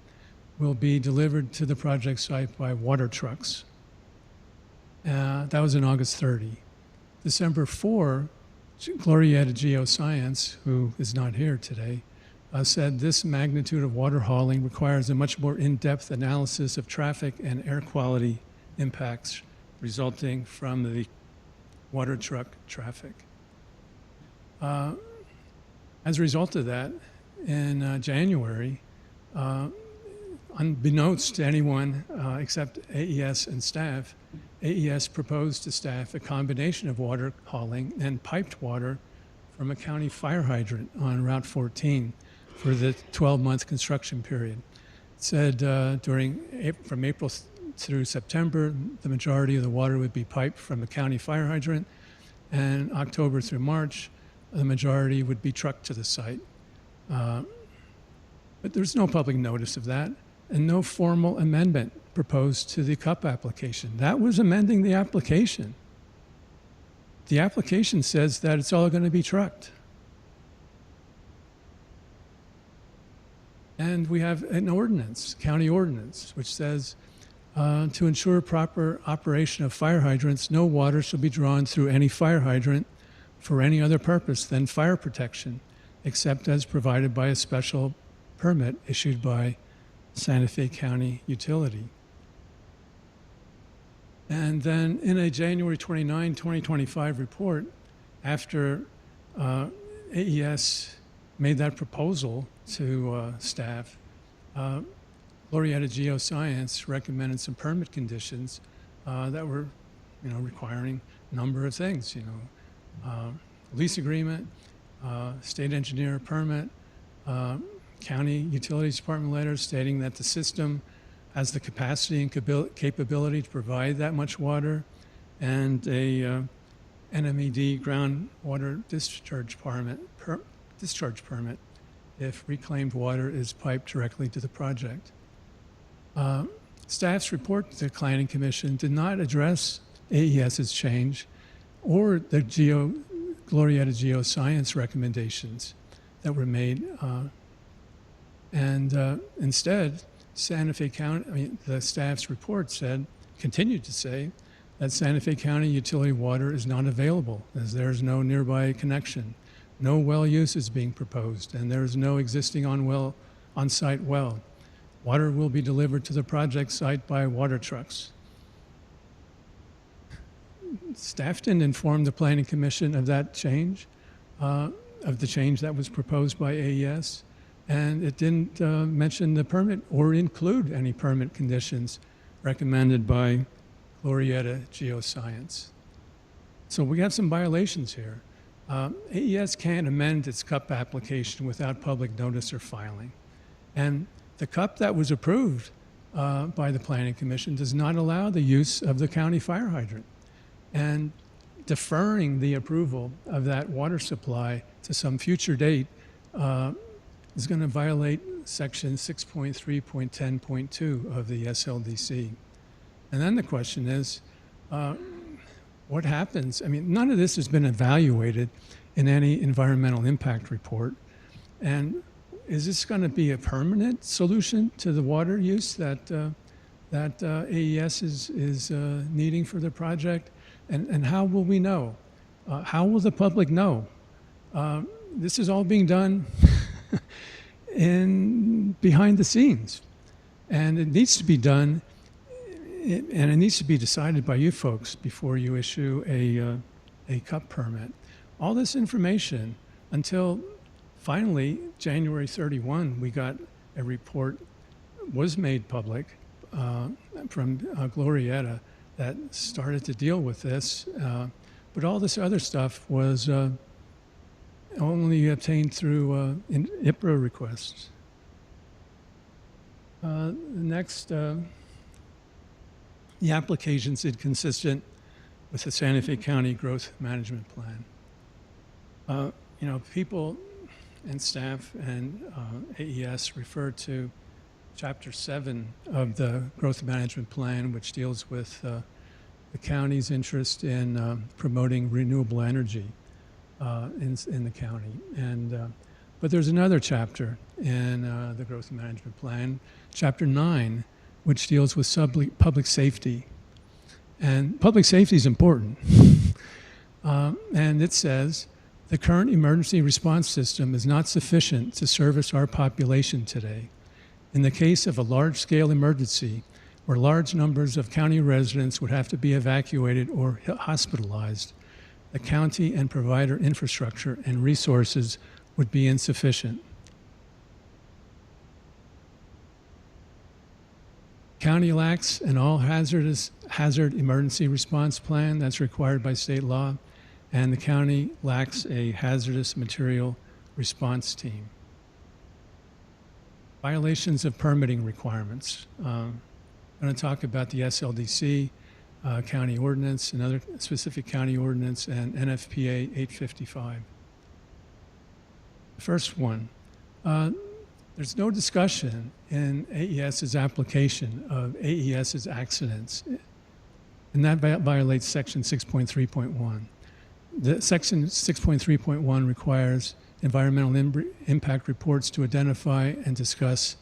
will be delivered to the project site by water trucks. That was on August 30. December 4, Glorietta Geoscience, who is not here today, said this magnitude of water hauling requires a much more in-depth analysis of traffic and air quality impacts resulting from the water truck traffic. As a result of that, in January, unbeknownst to anyone except AES and staff, AES proposed to staff a combination of water hauling and piped water from a county fire hydrant on Route 14 for the 12-month construction period. It said from April through September, the majority of the water would be piped from a county fire hydrant, and October through March, the majority would be trucked to the site. But there's no public notice of that, and no formal amendment proposed to the CUP application. That was amending the application. The application says that it's all going to be trucked. And we have an ordinance, county ordinance, which says to ensure proper operation of fire hydrants, no water shall be drawn through any fire hydrant for any other purpose than fire protection, except as provided by a special permit issued by Santa Fe County Utility. And then in a January 29, 2025 report, after AES made that proposal to staff, Glorietta Geoscience recommended some permit conditions that were, requiring a number of things, lease agreement, state engineer permit, county utilities department letter stating that the system has the capacity and capability to provide that much water, and a NMED groundwater discharge permit if reclaimed water is piped directly to the project. Staff's report to the Planning Commission did not address AES's change or the Glorietta Geoscience recommendations that were made. Instead, Santa Fe County, the staff's report continued to say that Santa Fe County utility water is not available as there is no nearby connection. No well use is being proposed, and there is no existing on-site well. Water will be delivered to the project site by water trucks. Staff didn't inform the Planning Commission of that change, of the change that was proposed by AES, and it didn't mention the permit or include any permit conditions recommended by Glorietta Geoscience. So we have some violations here. AES can't amend its CUP application without public notice or filing. And the CUP that was approved by the Planning Commission does not allow the use of the county fire hydrant. And deferring the approval of that water supply to some future date is going to violate section 6.3.10.2 of the SLDC. And then the question is, what happens? I mean, none of this has been evaluated in any environmental impact report. And is this going to be a permanent solution to the water use that AES is needing for the project? And how will we know? How will the public know? This is all being done behind the scenes. And it needs to be done, and it needs to be decided by you folks before you issue a CUP permit. All this information until finally, January 31, we got a report, was made public from Glorietta that started to deal with this. But all this other stuff was only obtained through IPRA requests. Next, the application's inconsistent with the Santa Fe County Growth Management Plan. People and staff and AES refer to Chapter 7 of the Growth Management Plan, which deals with the county's interest in promoting renewable energy in the county. But there's another chapter in the Growth Management Plan, Chapter 9, which deals with public safety. And public safety is important. And it says, the current emergency response system is not sufficient to service our population today. In the case of a large-scale emergency, where large numbers of county residents would have to be evacuated or hospitalized, the county and provider infrastructure and resources would be insufficient. County lacks an all-hazard emergency response plan that's required by state law, and the county lacks a hazardous material response team. Violations of permitting requirements. I'm going to talk about the SLDC, county ordinance, another specific county ordinance, and NFPA 855. First one, there's no discussion in AES's application of AES's accidents, and that violates section 6.3.1. The section 6.3.1 requires environmental impact reports to identify and discuss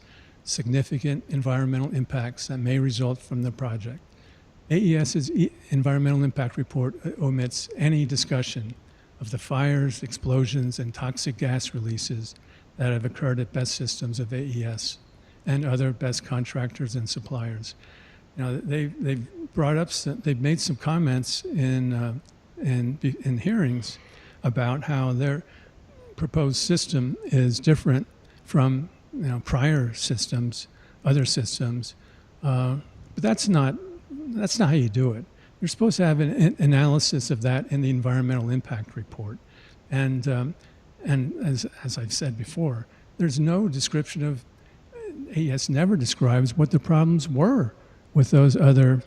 significant environmental impacts that may result from the project. AES's environmental impact report omits any discussion of the fires, explosions, and toxic gas releases that have occurred at BEST systems of AES and other BEST contractors and suppliers. You know, they've brought up, they've made some comments in hearings about how their proposed system is different from prior systems, other systems, but that's not how you do it. You're supposed to have an analysis of that in the environmental impact report, and as I've said before, there's no description of, AES never describes what the problems were with those other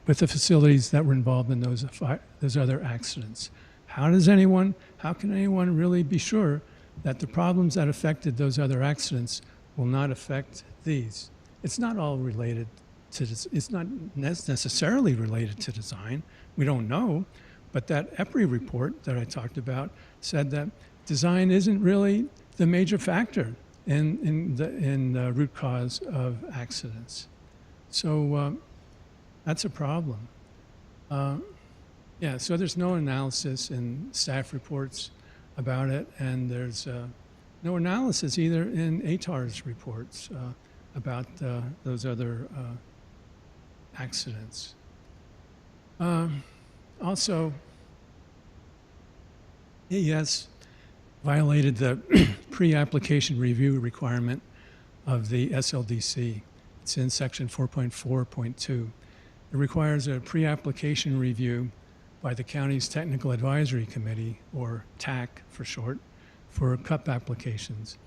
with the facilities that were involved in those other accidents. How can anyone really be sure that the problems that affected those other accidents will not affect these? It's not all related to this. It's not necessarily related to design. We don't know, but that EPRI report that I talked about said that design isn't really the major factor in the root cause of accidents. So that's a problem. Yeah, so there's no analysis in staff reports about it, and there's no analysis either in ATAR's reports about those other accidents. Also, AES violated the pre-application review requirement of the SLDC. It's in section 4.4.2. It requires a pre-application review by the county's Technical Advisory Committee, or TAC for short, for CUP applications.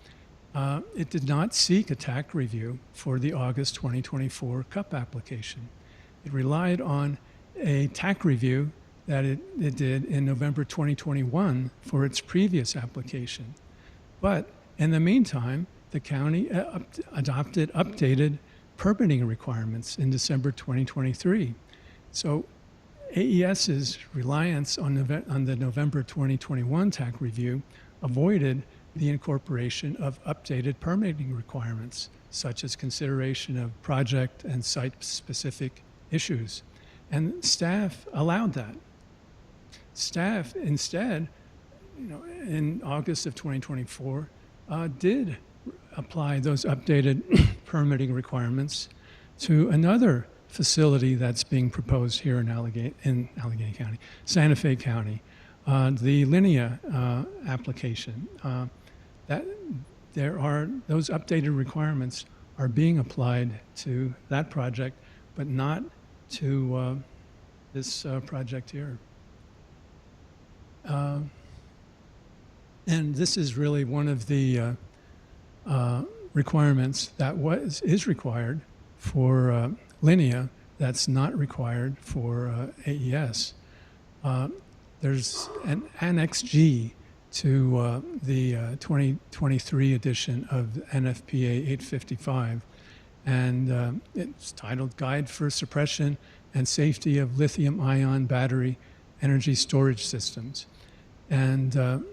It did not seek a TAC review for the August 2024 CUP application. It relied on a TAC review that it did in November 2021 for its previous application. But in the meantime, the county adopted updated permitting requirements in December 2023. So AES's reliance on the November 2021 TAC review avoided the incorporation of updated permitting requirements, such as consideration of project and site-specific issues. And staff allowed that. Staff instead, in August of 2024, did apply those updated permitting requirements to another facility that's being proposed here in Allegheny County, Santa Fe County, the Linea application. That those updated requirements are being applied to that project, but not to this project here. And this is really one of the requirements that is required for Linea that's not required for AES. There's an Annex G to the 2023 edition of NFPA 855, and it's titled Guide for Suppression and Safety of Lithium-Ion Battery Energy Storage Systems. And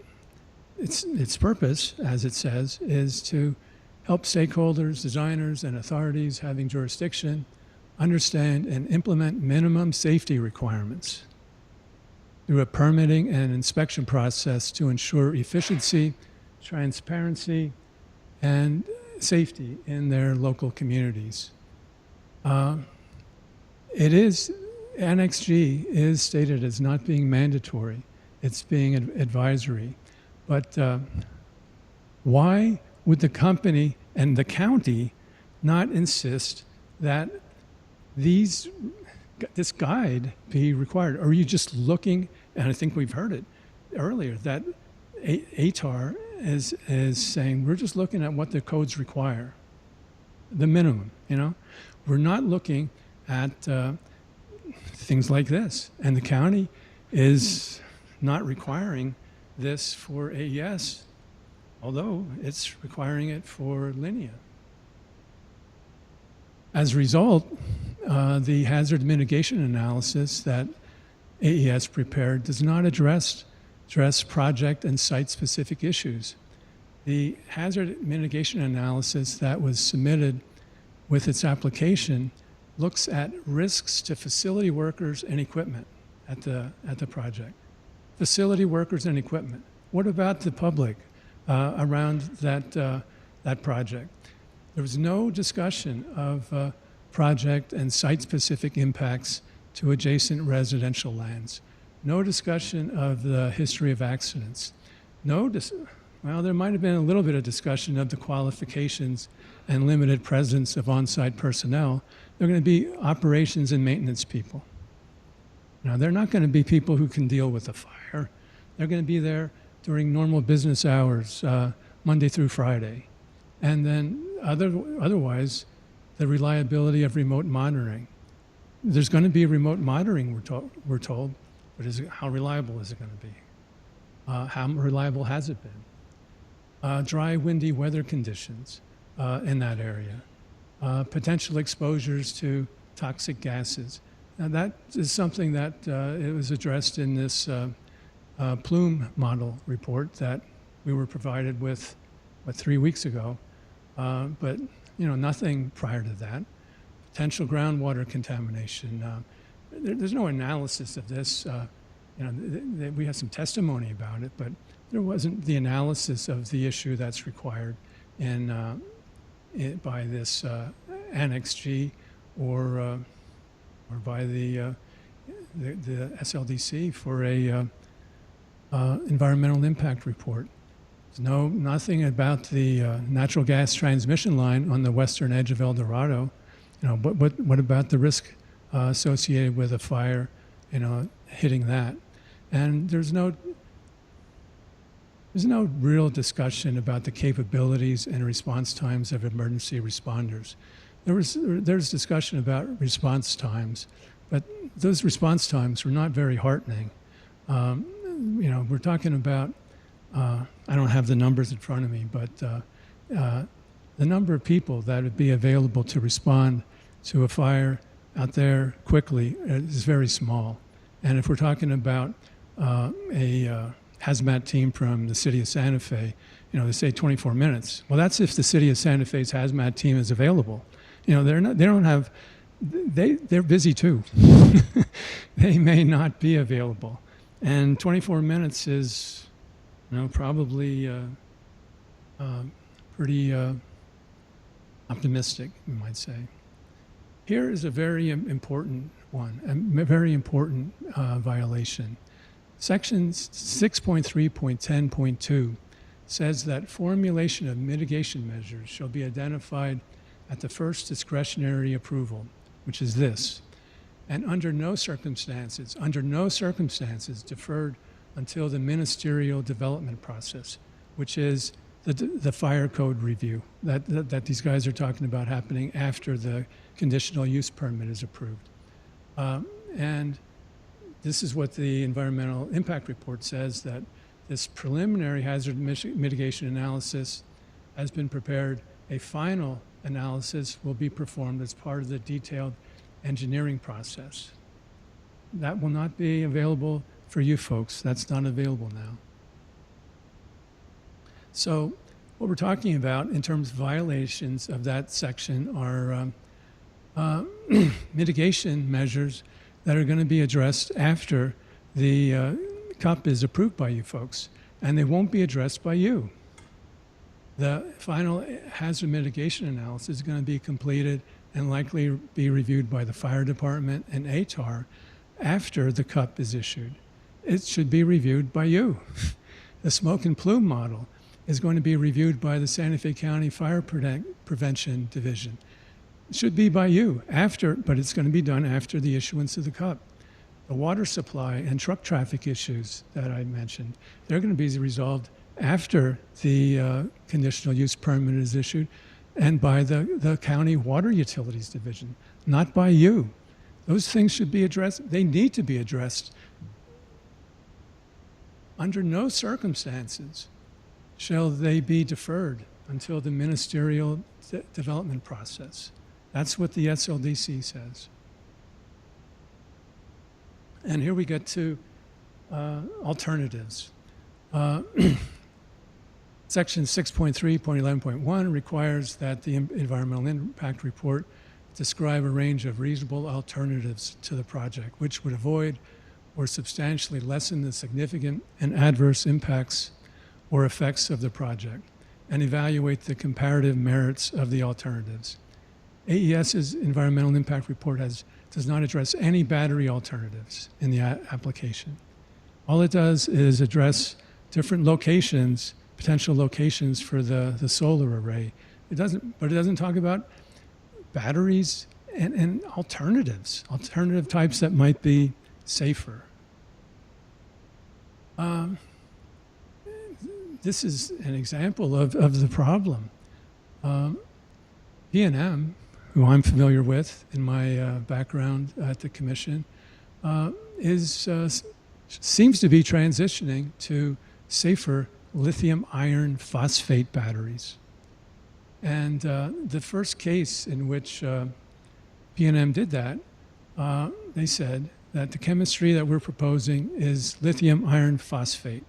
its purpose, as it says, is to help stakeholders, designers, and authorities having jurisdiction understand and implement minimum safety requirements through a permitting and inspection process to ensure efficiency, transparency, and safety in their local communities. Annex G is stated as not being mandatory. It's being advisory. But why would the company and the county not insist that this guide be required? Or are you just looking, and I think we've heard it earlier, that ATAR is saying we're just looking at what the codes require, the minimum, We're not looking at things like this. And the county is not requiring this for AES although it's requiring it for Linea. As a result, the hazard mitigation analysis that AES prepared does not address project and site-specific issues. The hazard mitigation analysis that was submitted with its application looks at risks to facility workers and equipment at the project. Facility workers and equipment. What about the public around that project? There was no discussion of project and site-specific impacts to adjacent residential lands. No discussion of the history of accidents. Well, there might have been a little bit of discussion of the qualifications and limited presence of on-site personnel. They're going to be operations and maintenance people. Now, they're not going to be people who can deal with a fire. They're going to be there during normal business hours, Monday through Friday. And then otherwise, the reliability of remote monitoring. There's going to be remote monitoring, we're told, but how reliable is it going to be? How reliable has it been? Dry, windy weather conditions in that area. Potential exposures to toxic gases. Now that is something that it was addressed in this plume model report that we were provided with, 3 weeks ago. But nothing prior to that. Potential groundwater contamination. There's no analysis of this. We have some testimony about it, but there wasn't the analysis of the issue that's required by this Annex G or by the SLDC for a environmental impact report. There's nothing about the natural gas transmission line on the western edge of El Dorado. What about the risk associated with a fire, hitting that? And there's no real discussion about the capabilities and response times of emergency responders. There's discussion about response times, but those response times were not very heartening. We're talking about, I don't have the numbers in front of me, but the number of people that would be available to respond to a fire out there quickly is very small. And if we're talking about a hazmat team from the city of Santa Fe, they say 24 minutes. Well, that's if the city of Santa Fe's hazmat team is available. They're busy too. They may not be available. And 24 minutes is, probably pretty optimistic, we might say. Here is a very important one, a very important violation. Section 6.3.10.2 says that formulation of mitigation measures shall be identified at the first discretionary approval, which is this, and under no circumstances, deferred until the ministerial development process, which is the fire code review that these guys are talking about happening after the conditional use permit is approved. And this is what the environmental impact report says, that this preliminary hazard mitigation analysis has been prepared. A final analysis will be performed as part of the detailed engineering process. That will not be available for you folks. That's not available now. So what we're talking about in terms of violations of that section are mitigation measures that are going to be addressed after the CUP is approved by you folks, and they won't be addressed by you. The final hazard mitigation analysis is going to be completed and likely be reviewed by the fire department and ATAR after the CUP is issued. It should be reviewed by you. The smoke and plume model is going to be reviewed by the Santa Fe County Fire Prevention Division. It should be by you after, but it's going to be done after the issuance of the CUP. The water supply and truck traffic issues that I mentioned, they're going to be resolved after the conditional use permit is issued and by the county water utilities division, not by you. Those things should be addressed. They need to be addressed. Under no circumstances shall they be deferred until the ministerial development process. That's what the SLDC says. And here we get to alternatives. Section 6.3.11.1 requires that the environmental impact report describe a range of reasonable alternatives to the project, which would avoid or substantially lessen the significant and adverse impacts or effects of the project, and evaluate the comparative merits of the alternatives. AES's environmental impact report does not address any battery alternatives in the application. All it does is address different locations, potential locations for the solar array. It doesn't talk about batteries and alternatives, alternative types that might be safer. This is an example of the problem. P&M, who I'm familiar with in my background at the commission, seems to be transitioning to safer lithium iron phosphate batteries. And the first case in which P&M did that, they said that the chemistry that we're proposing is lithium iron phosphate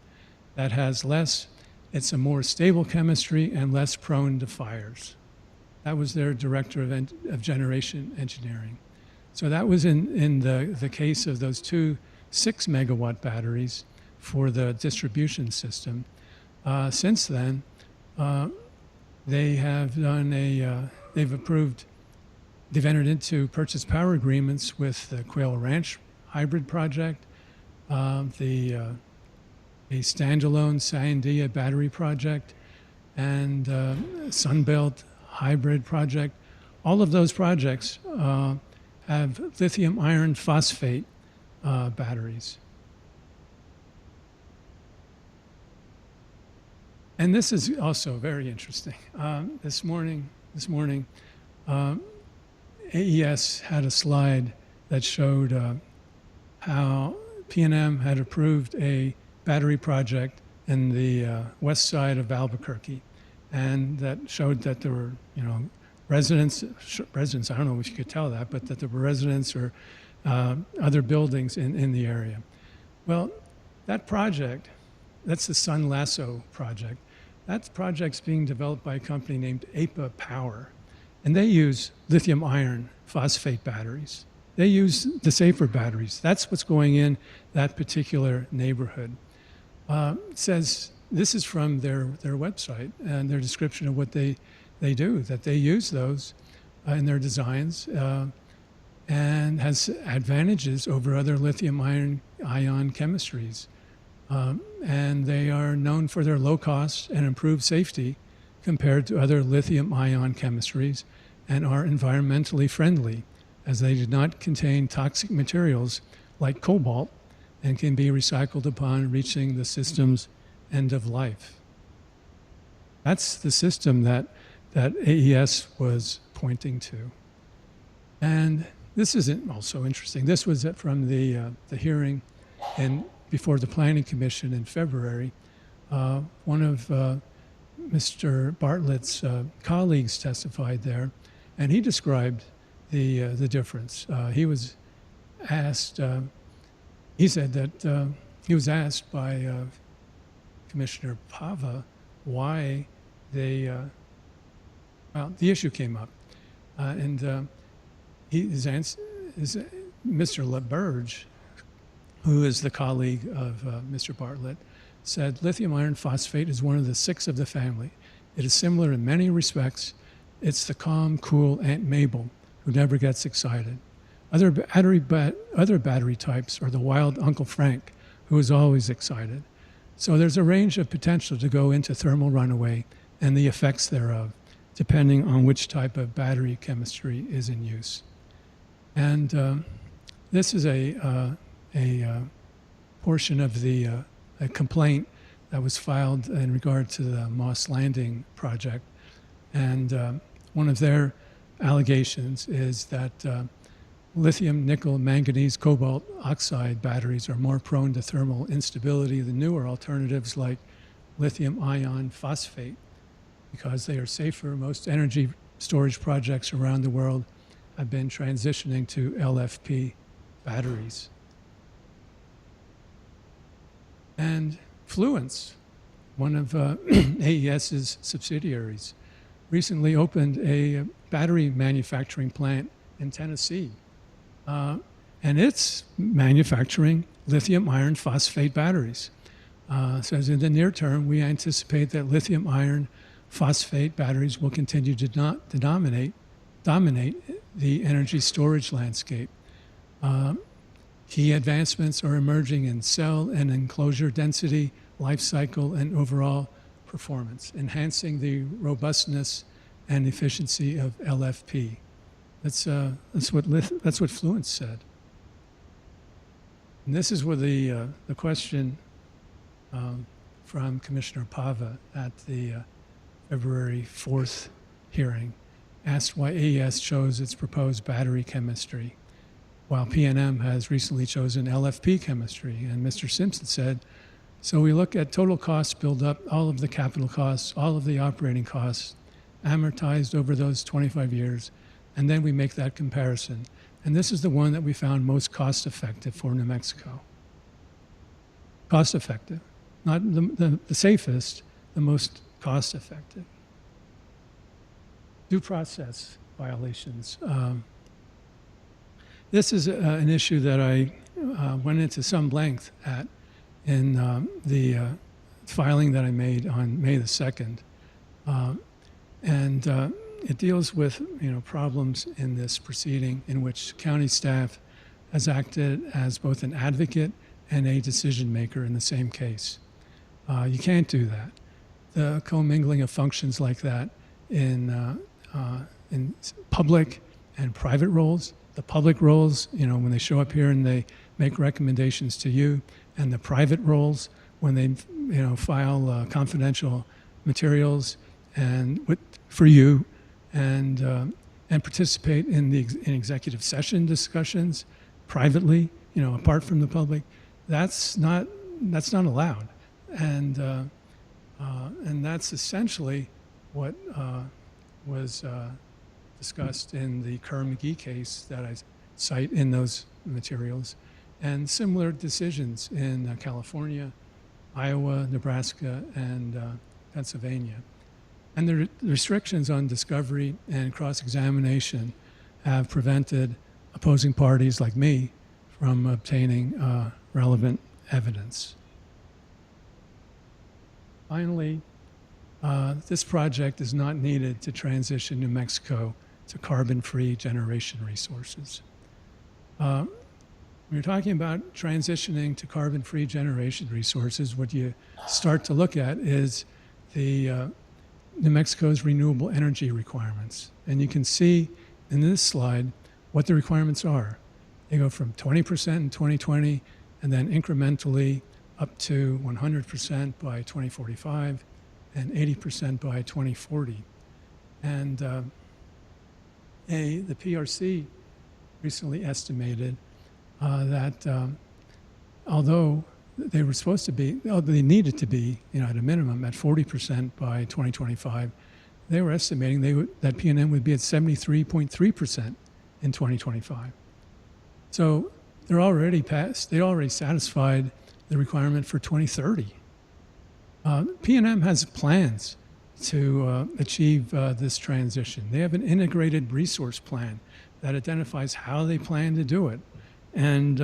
that has less, it's a more stable chemistry and less prone to fires. That was their director of generation engineering. So that was in the case of those two 6 megawatt batteries for the distribution system. Since then, they have done they've entered into purchase power agreements with the Quail Ranch hybrid project, a standalone Sandia battery project, and Sunbelt hybrid project. All of those projects have lithium iron phosphate batteries. And this is also very interesting. This morning, AES had a slide that showed how P&M had approved a battery project in the west side of Albuquerque, and that showed that there were, residents, I don't know if you could tell that, but that there were residents or other buildings in the area. Well, that project, that's the Sun Lasso project. That project's being developed by a company named APA Power, and they use lithium iron phosphate batteries. They use the safer batteries. That's what's going in that particular neighborhood. It says, this is from their website and their description of what they do, that they use those in their designs and has advantages over other lithium ion chemistries. And they are known for their low cost and improved safety compared to other lithium ion chemistries, and are environmentally friendly, as they do not contain toxic materials like cobalt and can be recycled upon reaching the system's end of life. That's the system that AES was pointing to. And this is also interesting. This was from the hearing before the Planning Commission in February. One of Mr. Bartlett's colleagues testified there, and he described the difference. He was asked, he said that he was asked by Commissioner Pava why they, well, the issue came up. And his answer is Mr. LaBerge, who is the colleague of Mr. Bartlett, said lithium iron phosphate is one of the 6 of the family. It is similar in many respects. It's the calm, cool Aunt Mabel who never gets excited. Other battery types are the wild Uncle Frank, who is always excited. So there's a range of potential to go into thermal runaway and the effects thereof, depending on which type of battery chemistry is in use. And this is a portion of the a complaint that was filed in regard to the Moss Landing project. And one of their allegations is that lithium, nickel, manganese, cobalt oxide batteries are more prone to thermal instability than newer alternatives like lithium ion phosphate because they are safer. Most energy storage projects around the world have been transitioning to LFP batteries. And Fluence, one of AES's subsidiaries, recently opened a battery manufacturing plant in Tennessee. And it's manufacturing lithium iron phosphate batteries. So as in the near term, we anticipate that lithium iron phosphate batteries will continue to dominate the energy storage landscape. Key advancements are emerging in cell and enclosure density, life cycle, and overall performance, enhancing the robustness and efficiency of LFP. That's what Fluence said. And this is where the question from Commissioner Pava at the February 4th hearing asked why AES chose its proposed battery chemistry, while PNM has recently chosen LFP chemistry. And Mr. Simpson said, so we look at total costs, build up all of the capital costs, all of the operating costs, amortized over those 25 years, and then we make that comparison. And this is the one that we found most cost effective for New Mexico. Cost effective, not the safest, the most cost effective. Due process violations. This is an issue that I went into some length at in the filing that I made on May the 2nd. It deals with problems in this proceeding in which county staff has acted as both an advocate and a decision maker in the same case. You can't do that. The commingling of functions like that in public and private roles. The public roles, when they show up here and they make recommendations to you, and the private roles when they, file confidential materials and for you, and participate in in executive session discussions privately, apart from the public. That's not allowed, and that's essentially what was discussed in the Kerr-McGee case that I cite in those materials, and similar decisions in California, Iowa, Nebraska, and Pennsylvania. And the restrictions on discovery and cross-examination have prevented opposing parties like me from obtaining relevant evidence. Finally, this project is not needed to transition New Mexico to carbon-free generation resources. When you're talking about transitioning to carbon-free generation resources, what you start to look at is the New Mexico's renewable energy requirements. And you can see in this slide what the requirements are. They go from 20% in 2020 and then incrementally up to 100% by 2045 and 80% by 2040. And the PRC recently estimated that although they were supposed to be, they needed to be, at a minimum at 40% by 2025, they were estimating that PNM would be at 73.3% in 2025. So they're already passed, they already satisfied the requirement for 2030. PNM has plans to achieve this transition. They have an integrated resource plan that identifies how they plan to do it. And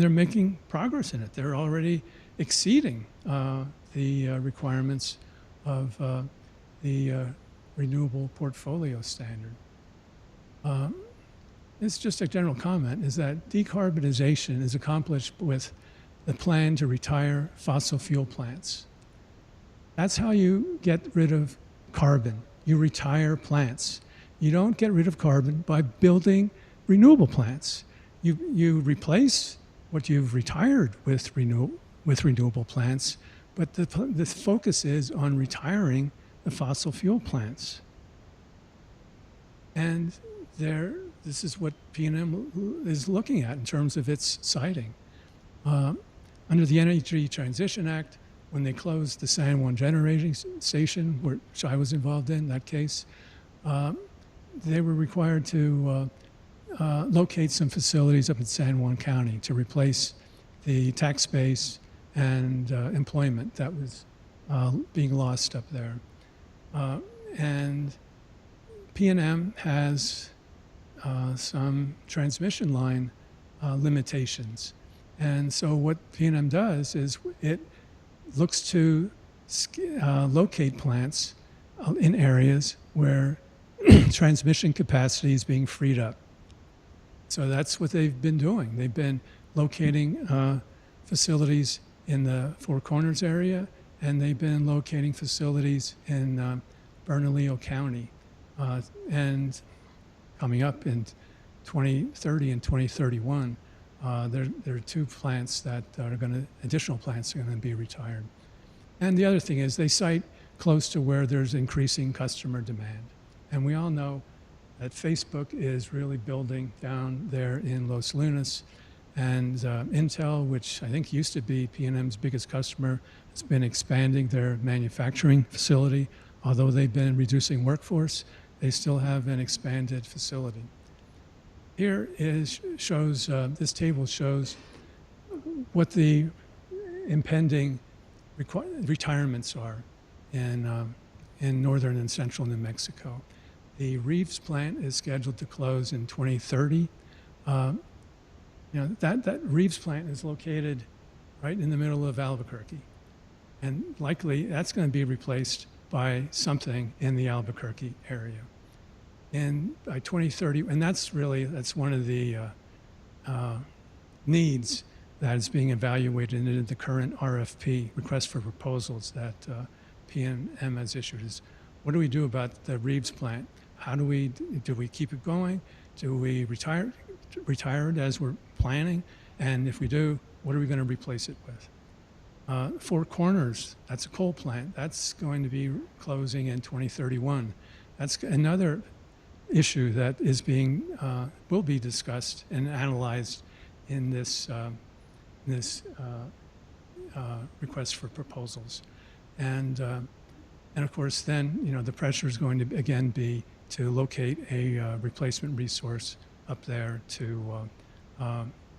they're making progress in it. They're already exceeding the requirements of the renewable portfolio standard. It's just a general comment, is that decarbonization is accomplished with the plan to retire fossil fuel plants. That's how you get rid of carbon. You retire plants. You don't get rid of carbon by building renewable plants. You replace what you've retired with renewable plants, but the focus is on retiring the fossil fuel plants. And this is what PNM is looking at in terms of its siting. Under the Energy Transition Act, when they closed the San Juan generating station, which I was involved in that case, they were required to locate some facilities up in San Juan County to replace the tax base and employment that was being lost up there. And P&M has some transmission line limitations. And so what P&M does is it looks to locate plants in areas where transmission capacity is being freed up. So that's what they've been doing. They've been locating facilities in the Four Corners area, and they've been locating facilities in Bernalillo County. And coming up in 2030 and 2031, there are two plants that are going to, additional plants are going to be retired. And the other thing is they site close to where there's increasing customer demand. And we all know that Facebook is really building down there in Los Lunas. And Intel, which I think used to be P&M's biggest customer, has been expanding their manufacturing facility. Although they've been reducing workforce, they still have an expanded facility. Here shows, this table shows what the impending retirements are in northern and central New Mexico. The Reeves plant is scheduled to close in 2030. That Reeves plant is located right in the middle of Albuquerque. And likely that's going to be replaced by something in the Albuquerque area. And by 2030, and that's one of the needs that is being evaluated in the current RFP, request for proposals, that P&M has issued, is what do we do about the Reeves plant? How do we keep it going? Do we retire it as we're planning? And if we do, what are we going to replace it with? Four Corners, that's a coal plant. That's going to be closing in 2031. That's another issue that is will be discussed and analyzed in this request for proposals. And of course, then the pressure is going to again be to locate a replacement resource up there to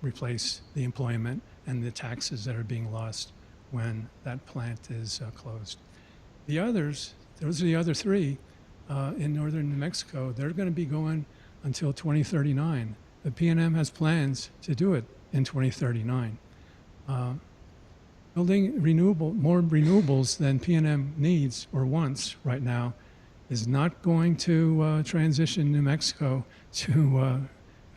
replace the employment and the taxes that are being lost when that plant is closed. The others, those are the other three in northern New Mexico. They're going to be going until 2039. The P&M has plans to do it in 2039. Building more renewables than P&M needs or wants right now is not going to transition New Mexico to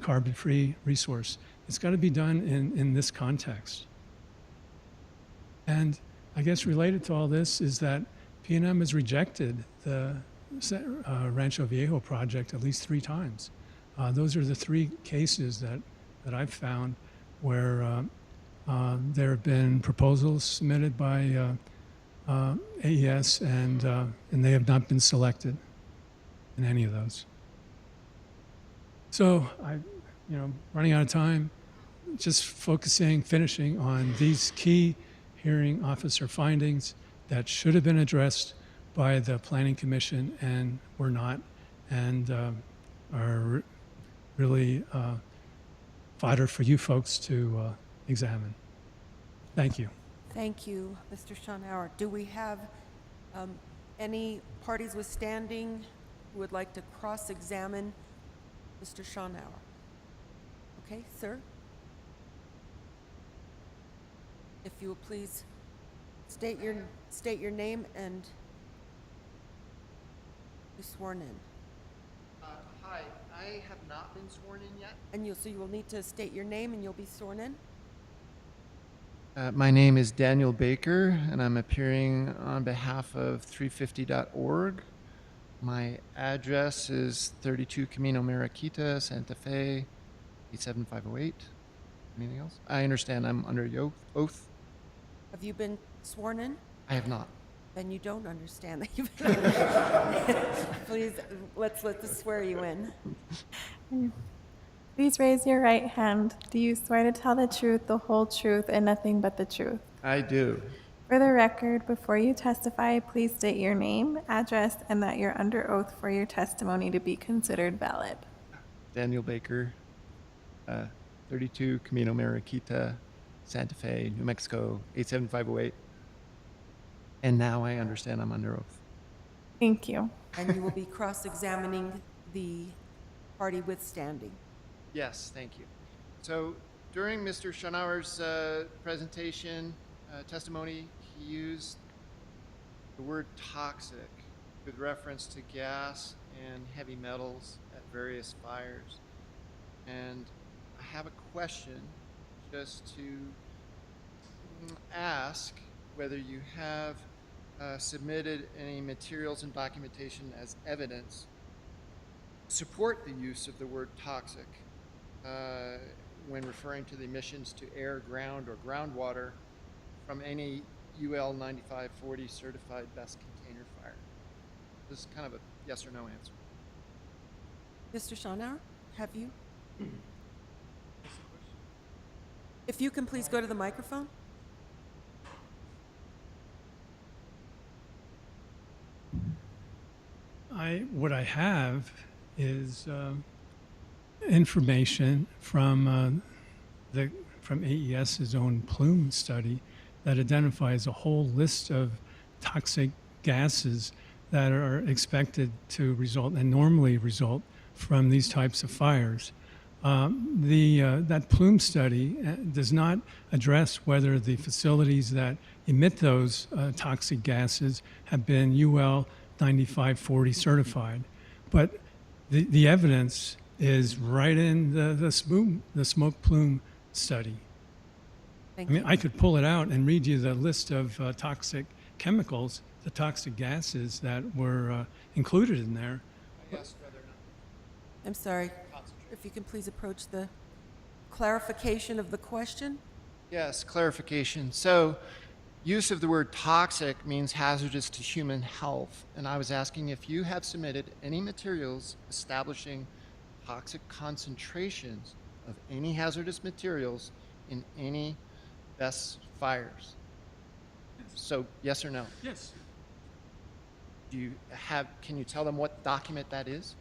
carbon-free resource. It's got to be done in this context. And I guess related to all this is that P&M has rejected the Rancho Viejo project at least 3 times. Those are the 3 cases that I've found where there have been proposals submitted by AES and they have not been selected in any of those. So running out of time, just finishing on these key hearing officer findings that should have been addressed by the Planning Commission and were not, and are really fodder for you folks to examine. Thank you. Thank you, Mr. Schonauer. Do we have any parties withstanding who would like to cross-examine Mr. Schonauer? Okay, sir? If you will please state your name and be sworn in. Hi, I have not been sworn in yet. And so you will need to state your name and you'll be sworn in? My name is Daniel Baker, and I'm appearing on behalf of 350.org. My address is 32 Camino Mariquita, Santa Fe, 87508. Anything else? I understand I'm under oath. Have you been sworn in? I have not. Then you don't understand that you've been. Please, let's swear you in. Please raise your right hand. Do you swear to tell the truth, the whole truth, and nothing but the truth? I do. For the record, before you testify, please state your name, address, and that you're under oath for your testimony to be considered valid. Daniel Baker, 32 Camino Mariquita, Santa Fe, New Mexico, 87508. And now I understand I'm under oath. Thank you. And you will be cross-examining the party withstanding. Yes, thank you. So during Mr. Schonauer's presentation, testimony, he used the word toxic with reference to gas and heavy metals at various fires. And I have a question just to ask whether you have submitted any materials and documentation as evidence support the use of the word toxic when referring to the emissions to air, ground, or groundwater from any UL 9540 certified best container fire. This is kind of a yes or no answer. Mr. Schonauer, have you? If you can please go to the microphone. What I have is information from AES's own plume study that identifies a whole list of toxic gases that are expected to result and normally result from these types of fires. That plume study does not address whether the facilities that emit those toxic gases have been UL 9540 certified, but the evidence is right in the smoke plume study. I mean, I could pull it out and read you the list of toxic chemicals, the toxic gases that were included in there. I asked whether or not. I'm sorry, if you can please approach the clarification of the question. Yes, clarification. So, use of the word toxic means hazardous to human health, and I was asking if you have submitted any materials establishing toxic concentrations of any hazardous materials in any BESS fires. Yes. So, yes or no? Yes. Can you tell them what document that is?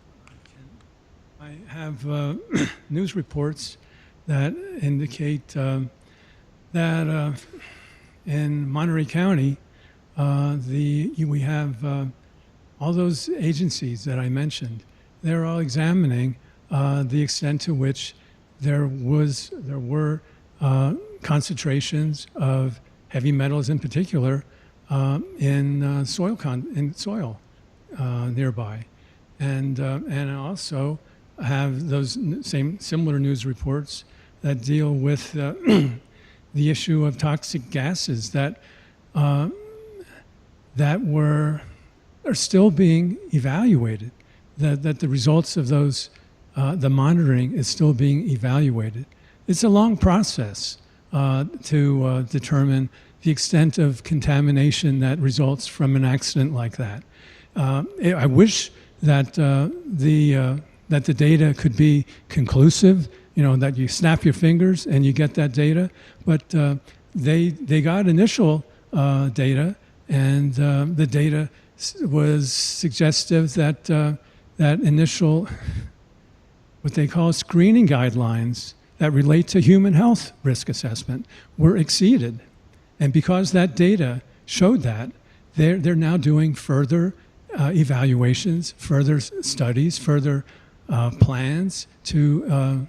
I have news reports that indicate that in Monterey County, we have all those agencies that I mentioned. They're all examining the extent to which there were concentrations of heavy metals, in particular, in soil nearby, and also have those similar news reports that deal with the issue of toxic gases that are still being evaluated. That the results of those, the monitoring is still being evaluated. It's a long process to determine the extent of contamination that results from an accident like that. I wish that the data could be conclusive, that you snap your fingers and you get that data, but they got initial data, and the data was suggestive that that initial, what they call screening guidelines that relate to human health risk assessment were exceeded. And because that data showed that, they're now doing further evaluations, further studies, further plans to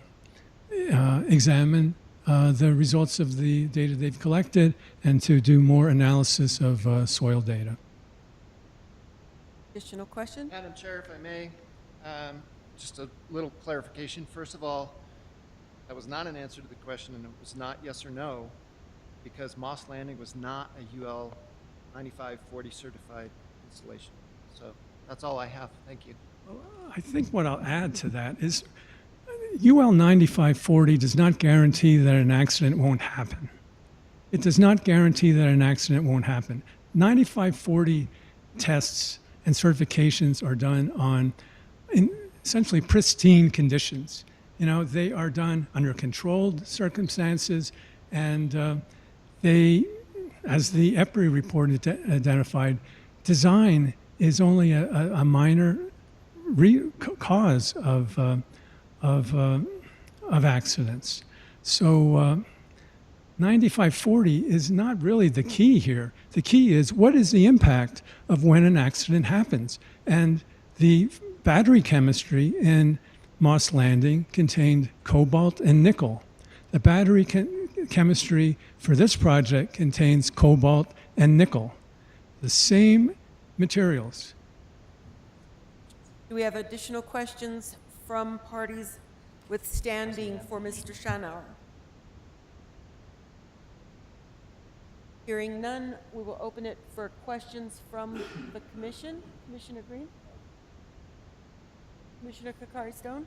examine the results of the data they've collected and to do more analysis of soil data. Additional question? Madam Chair, if I may, just a little clarification. First of all, that was not an answer to the question, and it was not yes or no, because Moss Landing was not a UL 9540 certified installation. So that's all I have. Thank you. I think what I'll add to that is UL 9540 does not guarantee that an accident won't happen. It does not guarantee that an accident won't happen. 9540 tests and certifications are done on essentially pristine conditions. They are done under controlled circumstances, and they as the EPRI report identified, design is only a minor cause of accidents. So 9540 is not really the key here. The key is, what is the impact of when an accident happens? And the battery chemistry in Moss Landing contained cobalt and nickel. The battery chemistry for this project contains cobalt and nickel, the same materials. Do we have additional questions from parties withstanding for Mr. Schanauer? Hearing none, we will open it for questions from the commission. Commissioner Green? Commissioner Kakari-Stone?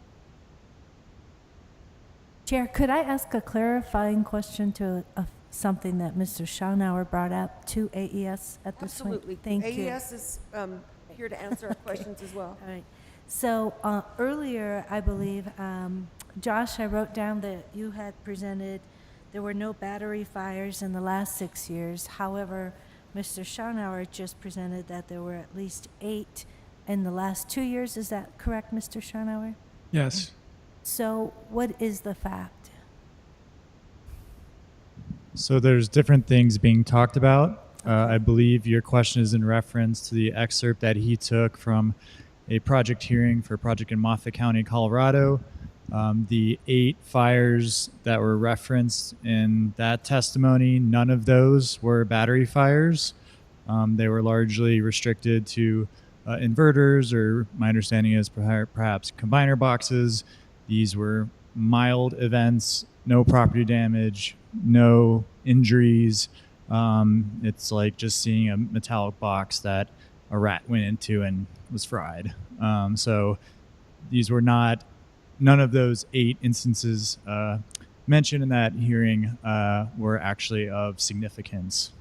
Chair, could I ask a clarifying question to something that Mr. Schanauer brought up to AES at this Absolutely. point? Thank you. AES is here to answer our questions as well. All right. So earlier, I believe, Josh, I wrote down that you had presented there were no battery fires in the last 6 years. However, Mr. Schanauer just presented that there were at least 8 in the last 2 years. Is that correct, Mr. Schanauer? Yes. So what is the fact? So there's different things being talked about. I believe your question is in reference to the excerpt that he took from a project hearing for a project in Moffat County, Colorado. The 8 fires that were referenced in that testimony, none of those were battery fires. They were largely restricted to inverters, or my understanding is perhaps combiner boxes. These were mild events, no property damage, no injuries. It's like just seeing a metallic box that a rat went into and was fried. So these were not, none of those 8 instances mentioned in that hearing were actually of significance.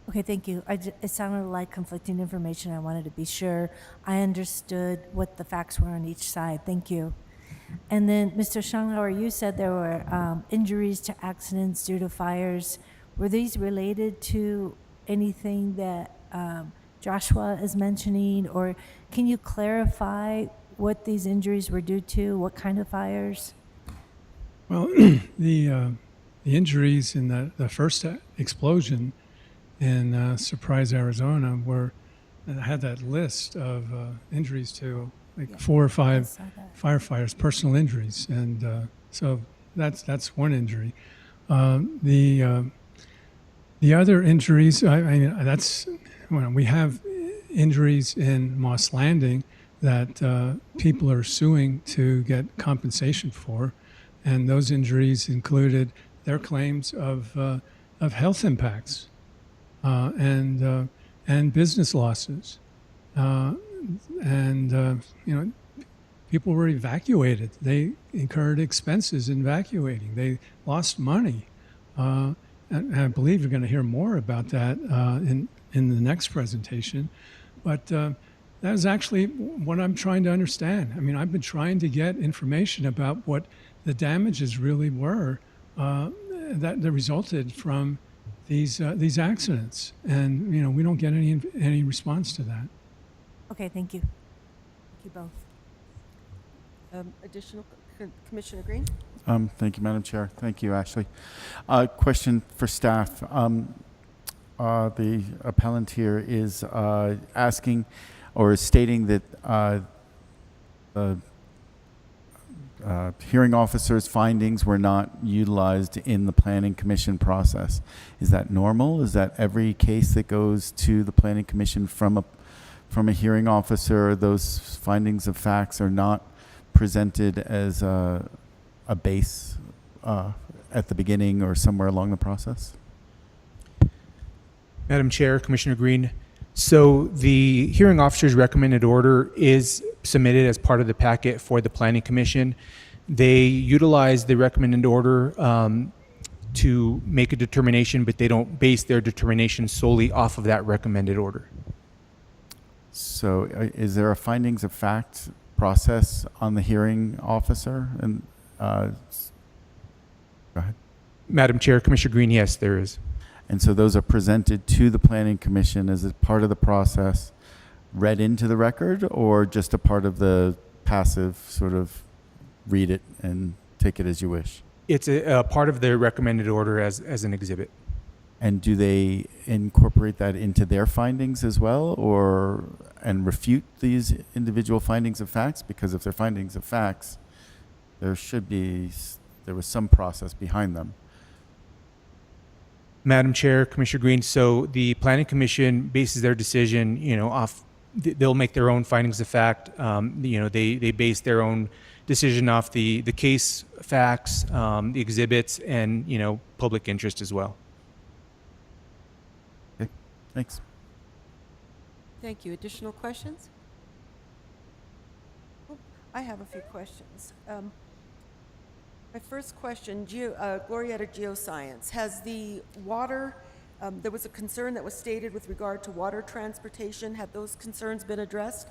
Okay, thank you. It sounded like conflicting information. I wanted to be sure I understood what the facts were on each side. Thank you. And then, Mr. Schanauer, you said there were injuries to accidents due to fires. Were these related to anything that Joshua is mentioning, or can you clarify what these injuries were due to? What kind of fires? Well, the injuries in the first explosion in Surprise, Arizona, had that list of injuries to like 4 or 5 firefighters, personal injuries, and so that's one injury. The other injuries, that's when we have injuries in Moss Landing that people are suing to get compensation for, and those injuries included their claims of health impacts and business losses, people were evacuated. They incurred expenses in evacuating. They lost money, and I believe you're going to hear more about that in the next presentation. But that is actually what I'm trying to understand. I mean, I've been trying to get information about what the damages really were that resulted from these accidents, and we don't get any response to that. Okay, thank you. Thank you both. Additional, Commissioner Green? Thank you, Madam Chair. Thank you, Ashley. Question for staff. The appellant here is asking or stating that the hearing officer's findings were not utilized in the planning commission process. Is that normal? Is that every case that goes to the planning commission from a hearing officer, those findings of facts are not presented as a base at the beginning or somewhere along the process? Madam Chair, Commissioner Green. So the hearing officer's recommended order is submitted as part of the packet for the Planning Commission. They utilize the recommended order to make a determination, but they don't base their determination solely off of that recommended order. So is there a findings of fact process on the hearing officer? And go ahead. Madam Chair, Commissioner Green, yes, there is. And so those are presented to the Planning Commission as a part of the process, read into the record, or just a part of the passive sort of read it and take it as you wish? It's a part of the recommended order as an exhibit. And do they incorporate that into their findings as well, or and refute these individual findings of facts? Because if they're findings of facts, there was some process behind them. Madam Chair, Commissioner Green, so the Planning Commission bases their decision, off, they'll make their own findings of fact. They base their own decision off the case facts, the exhibits, and, public interest as well. Okay, thanks. Thank you. Additional questions? Oh, I have a few questions. My first question, Glorietta Geoscience, has the water, there was a concern that was stated with regard to water transportation. Have those concerns been addressed?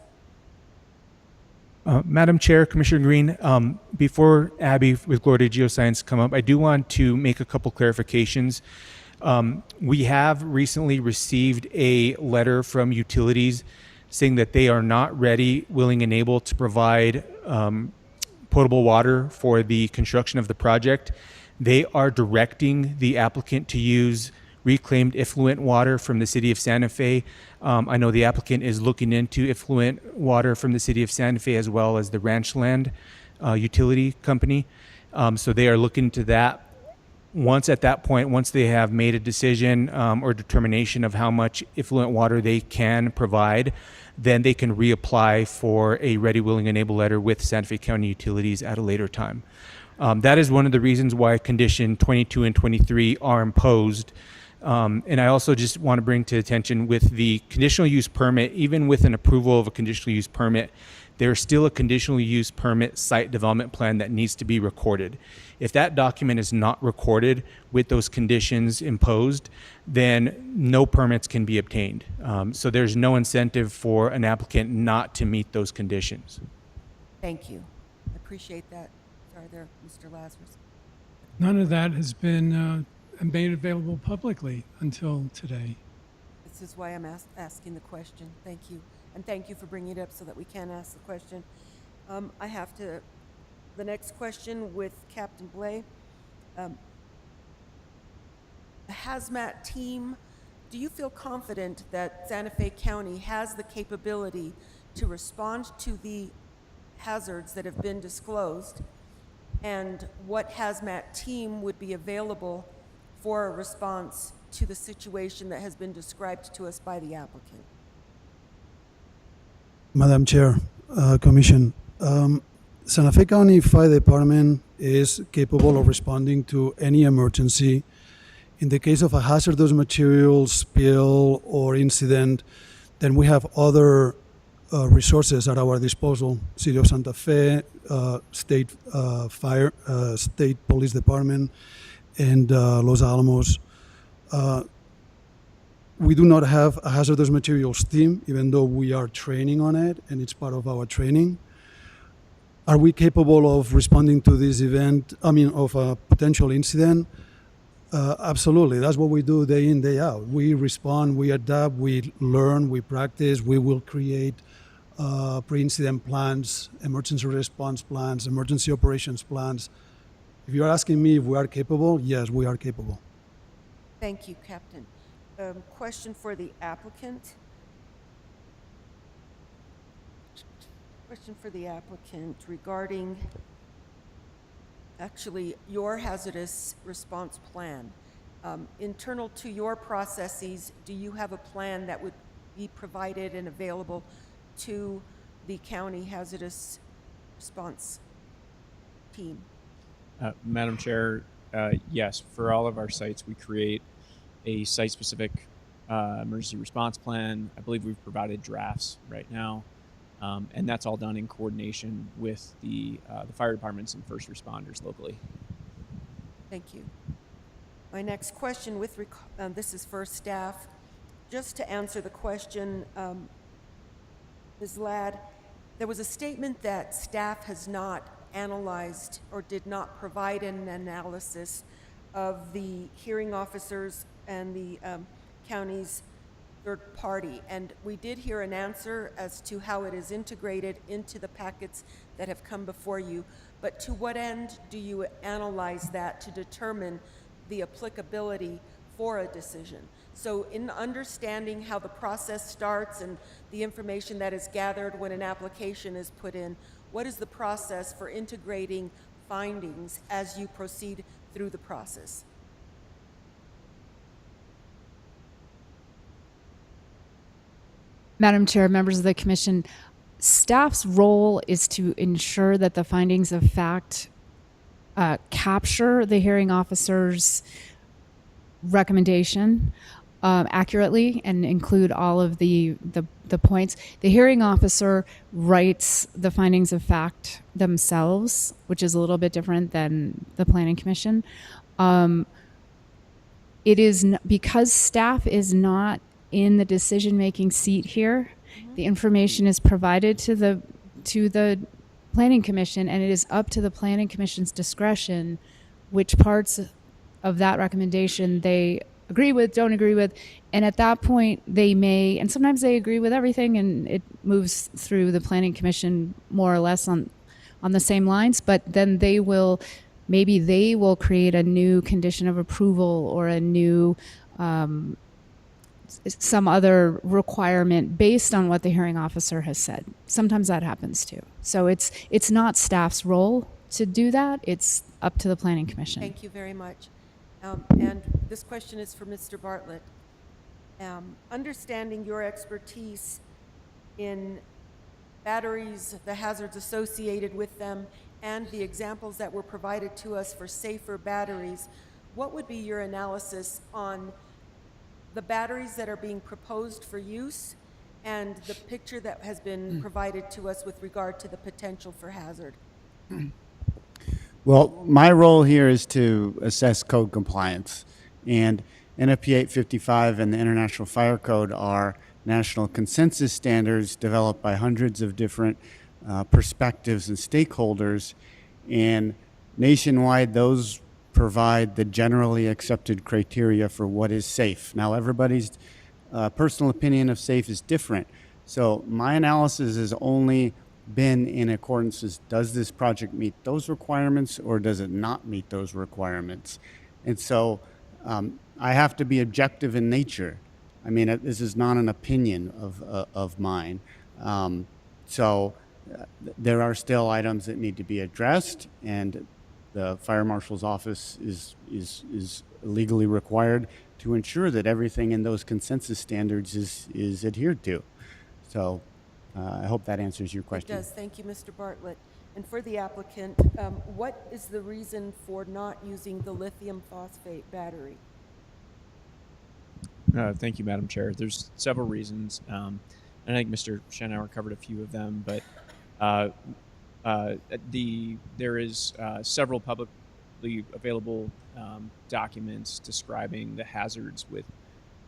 Madam Chair, Commissioner Green, before Abby with Glorietta Geoscience come up, I do want to make a couple clarifications. We have recently received a letter from utilities saying that they are not ready, willing, and able to provide potable water for the construction of the project. They are directing the applicant to use reclaimed effluent water from the city of Santa Fe. I know the applicant is looking into effluent water from the city of Santa Fe as well as the Ranchland utility company. So they are looking into that. Once they have made a decision or determination of how much effluent water they can provide, then they can reapply for a ready, willing, and able letter with Santa Fe County Utilities at a later time. That is one of the reasons why condition 22 and 23 are imposed. And I also just want to bring to attention with the conditional use permit, even with an approval of a conditional use permit, there's still a conditional use permit site development plan that needs to be recorded. If that document is not recorded with those conditions imposed, then no permits can be obtained. So there's no incentive for an applicant not to meet those conditions. Thank you. I appreciate that. Sorry there, Mr. Lazarus. None of that has been made available publicly until today. This is why I'm asking the question. Thank you. And thank you for bringing it up so that we can ask the question. The next question with Captain Blay. The hazmat team, do you feel confident that Santa Fe County has the capability to respond to the hazards that have been disclosed? And what hazmat team would be available for a response to the situation that has been described to us by the applicant? Madam Chair, Commission, Santa Fe County Fire Department is capable of responding to any emergency. In the case of a hazardous material spill or incident, then we have other resources at our disposal. City of Santa Fe, State Fire, State Police Department, and Los Alamos. We do not have a hazardous materials team, even though we are training on it, and it's part of our training. Are we capable of responding to this of a potential incident? Absolutely. That's what we do day in, day out. We respond, we adapt, we learn, we practice. We will create pre-incident plans, emergency response plans, emergency operations plans. If you're asking me if we are capable, yes, we are capable. Thank you, Captain. Question for the applicant. Question for the applicant regarding actually your hazardous response plan. Internal to your processes, do you have a plan that would be provided and available to the county hazardous response team? Madam Chair, yes, for all of our sites, we create a site-specific emergency response plan. I believe we've provided drafts right now, and that's all done in coordination with the fire departments and first responders locally. Thank you. My next question this is for staff. Just to answer the question, Ms. Ladd, there was a statement that staff has not analyzed or did not provide an analysis of the hearing officers and the county's third party. And we did hear an answer as to how it is integrated into the packets that have come before you. But to what end do you analyze that to determine the applicability for a decision? So in understanding how the process starts and the information that is gathered when an application is put in, what is the process for integrating findings as you proceed through the process? Madam Chair, members of the Commission, staff's role is to ensure that the findings of fact capture the hearing officer's recommendation accurately and include all of the points. The hearing officer writes the findings of fact themselves, which is a little bit different than the Planning Commission. It is because staff is not in the decision-making seat here. The information is provided to the Planning Commission, and it is up to the Planning Commission's discretion which parts of that recommendation they agree with, don't agree with, and at that point they may, and sometimes they agree with everything and it moves through the Planning Commission more or less on the same lines, but then maybe they will create a new condition of approval or a new some other requirement based on what the hearing officer has said. Sometimes that happens too. So it's not staff's role to do that. It's up to the Planning Commission. Thank you very much. And this question is for Mr. Bartlett. Understanding your expertise in batteries, the hazards associated with them, and the examples that were provided to us for safer batteries, what would be your analysis on the batteries that are being proposed for use and the picture that has been provided to us with regard to the potential for hazard? Well, my role here is to assess code compliance, and NFPA 855 and the International Fire Code are national consensus standards developed by hundreds of different perspectives and stakeholders, and nationwide those provide the generally accepted criteria for what is safe. Now, everybody's personal opinion of safe is different. So my analysis has only been in accordance with, does this project meet those requirements or does it not meet those requirements? And so I have to be objective in nature. I mean, this is not an opinion of mine. There are still items that need to be addressed, and the Fire Marshal's office is legally required to ensure that everything in those consensus standards is adhered to. So I hope that answers your question. It does. Thank you, Mr. Bartlett. And for the applicant, what is the reason for not using the lithium phosphate battery? Thank you, Madam Chair. There's several reasons. And I think Mr. Schanauer covered a few of them, but there is several publicly available documents describing the hazards with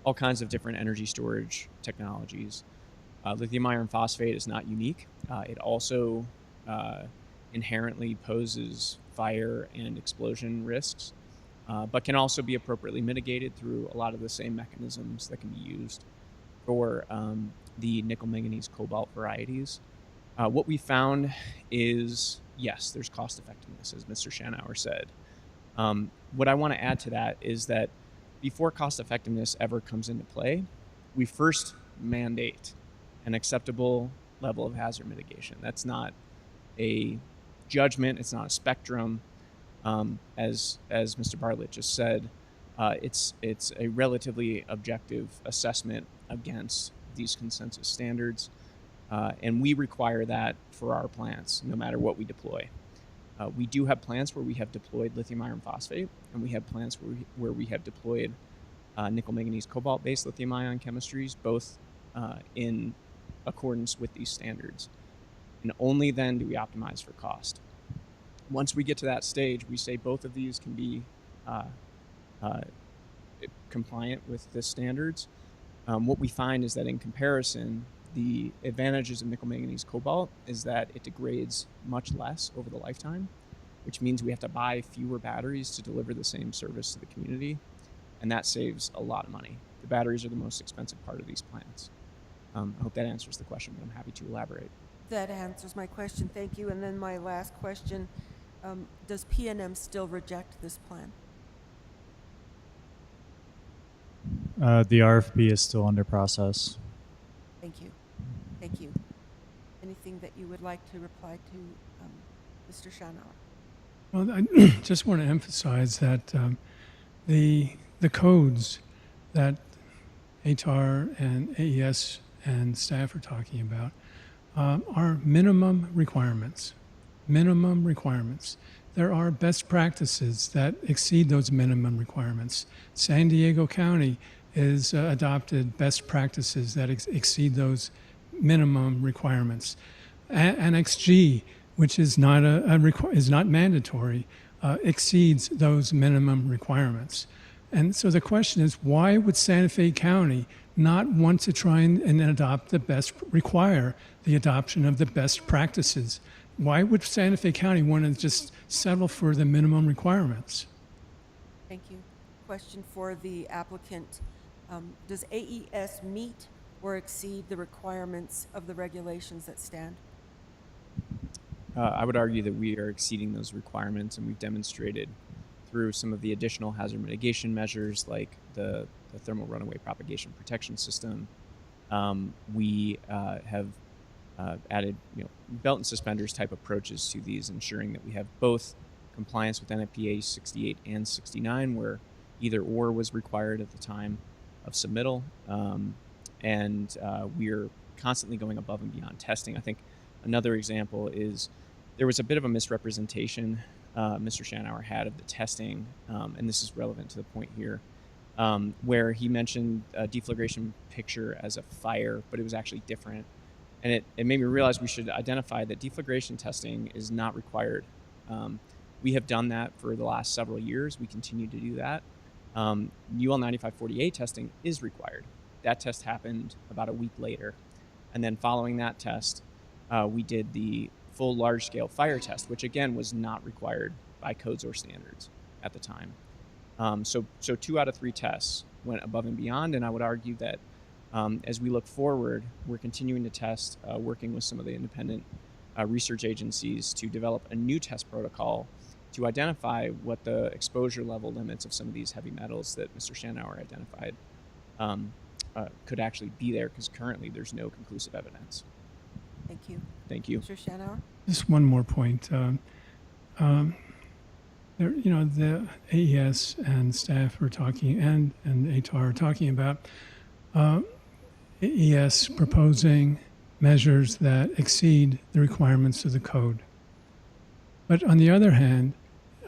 all kinds of different energy storage technologies. Lithium iron phosphate is not unique. It also inherently poses fire and explosion risks, but can also be appropriately mitigated through a lot of the same mechanisms that can be used for the nickel, manganese, cobalt varieties. What we found is, yes, there's cost effectiveness, as Mr. Schanauer said. What I want to add to that is that before cost effectiveness ever comes into play, we first mandate an acceptable level of hazard mitigation. That's not a judgment, it's not a spectrum. As Mr. Bartlett just said, it's a relatively objective assessment against these consensus standards. And we require that for our plants, no matter what we deploy. We do have plants where we have deployed lithium iron phosphate, and we have plants where we have deployed nickel, manganese, cobalt-based lithium ion chemistries, both in accordance with these standards. And only then do we optimize for cost. Once we get to that stage, we say both of these can be compliant with the standards. What we find is that in comparison, the advantages of nickel, manganese, cobalt is that it degrades much less over the lifetime. which means we have to buy fewer batteries to deliver the same service to the community, and that saves a lot of money. The batteries are the most expensive part of these plants. I hope that answers the question, but I'm happy to elaborate. That answers my question, thank you. And then my last question, does PNM still reject this plan? The RFP is still under process. Thank you. Thank you. Anything that you would like to reply to Mr. Schanauer? Well, I just want to emphasize that the codes that ATAR and AES and staff are talking about are minimum requirements. Minimum requirements. There are best practices that exceed those minimum requirements. San Diego County has adopted best practices that exceed those minimum requirements. Annex G, which is not is not mandatory, exceeds those minimum requirements. And so the question is, why would Santa Fe County not want to try and adopt require the adoption of the best practices? Why would Santa Fe County want to just settle for the minimum requirements? Thank you. Question for the applicant. Does AES meet or exceed the requirements of the regulations that stand? I would argue that we are exceeding those requirements, and we've demonstrated through some of the additional hazard mitigation measures like the thermal runaway propagation protection system. We have added belt and suspenders type approaches to these, ensuring that we have both compliance with NFPA 68 and 69, where either or was required at the time of submittal, and we're constantly going above and beyond testing. I think another example is there was a bit of a misrepresentation Mr. Schanauer had of the testing, and this is relevant to the point here, where he mentioned a deflagration picture as a fire, but it was actually different. And it made me realize we should identify that deflagration testing is not required. We have done that for the last several years. We continue to do that. UL 9540A testing is required. That test happened about a week later. And then following that test, we did the full large-scale fire test, which again was not required by codes or standards at the time. So 2 out of 3 tests went above and beyond, and I would argue that as we look forward, we're continuing to test, working with some of the independent research agencies to develop a new test protocol to identify what the exposure level limits of some of these heavy metals that Mr. Schanauer identified could actually be there, because currently there's no conclusive evidence. Thank you. Thank you. Mr. Schanauer? Just one more point. The AES and staff are talking, and ATAR are talking about AES proposing measures that exceed the requirements of the code. But on the other hand,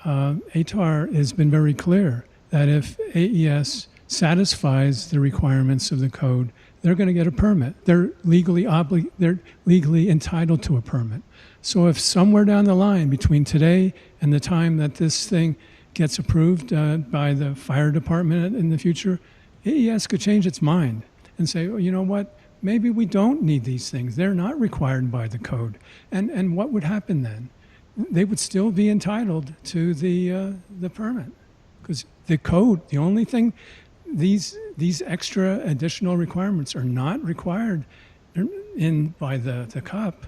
ATAR has been very clear that if AES satisfies the requirements of the code, they're going to get a permit. They're legally entitled to a permit. So if somewhere down the line between today and the time that this thing gets approved by the fire department in the future, AES could change its mind and say, oh, you know what, maybe we don't need these things. They're not required by the code. And what would happen then? They would still be entitled to the permit, because the code, the only thing, these extra additional requirements are not required by the CUP.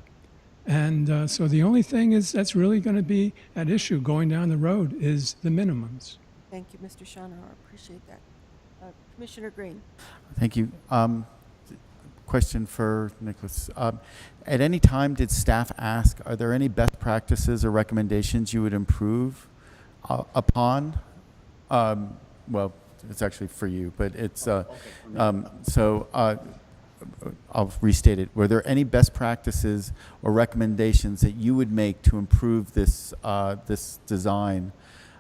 And so the only thing that's really going to be at issue going down the road is the minimums. Thank you, Mr. Schanauer. Appreciate that. Commissioner Green. Thank you. Question for Nicholas. At any time, did staff ask, are there any best practices or recommendations you would improve upon? Well, it's actually for you, but it's, I'll restate it. Were there any best practices or recommendations that you would make to improve this, this design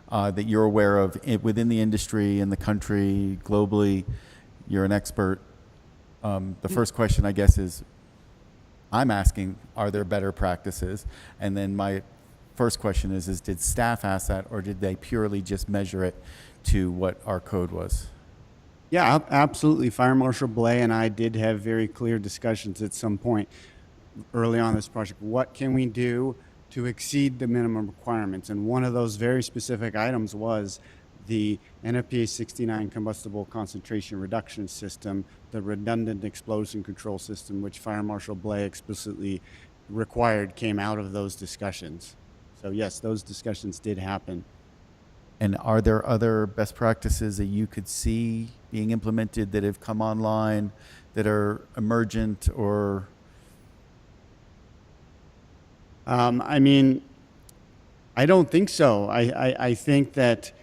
that you're aware of within the industry, in the country, globally? You're an expert. The first question, I guess, is I'm asking, are there better practices? And then my first question is did staff ask that, or did they purely just measure it to what our code was? Yeah, absolutely. Fire Marshal Blay and I did have very clear discussions at some point early on this project. What can we do to exceed the minimum requirements. And one of those very specific items was the NFPA 69 combustible concentration reduction system, the redundant explosion control system, which Fire Marshal Blay explicitly required, came out of those discussions. So yes, those discussions did happen. And are there other best practices that you could see being implemented that have come online that are emergent or? I mean, I don't think so. I think that,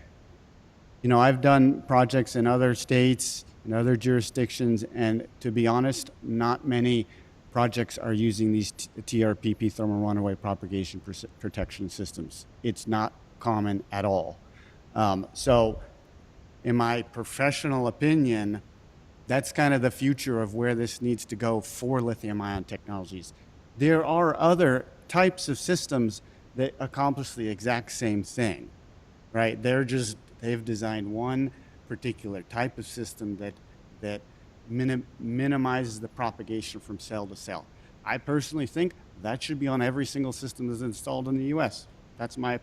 you know, I've done projects in other states, in other jurisdictions, and to be honest, not many projects are using these TRPP, thermal runaway propagation protection systems. It's not common at all. So in my professional opinion, that's kind of the future of where this needs to go for lithium-ion technologies. There are other types of systems that accomplish the exact same thing, right? They've designed one particular type of system that minimizes the propagation from cell to cell. I personally think that should be on every single system that's installed in the US. That's my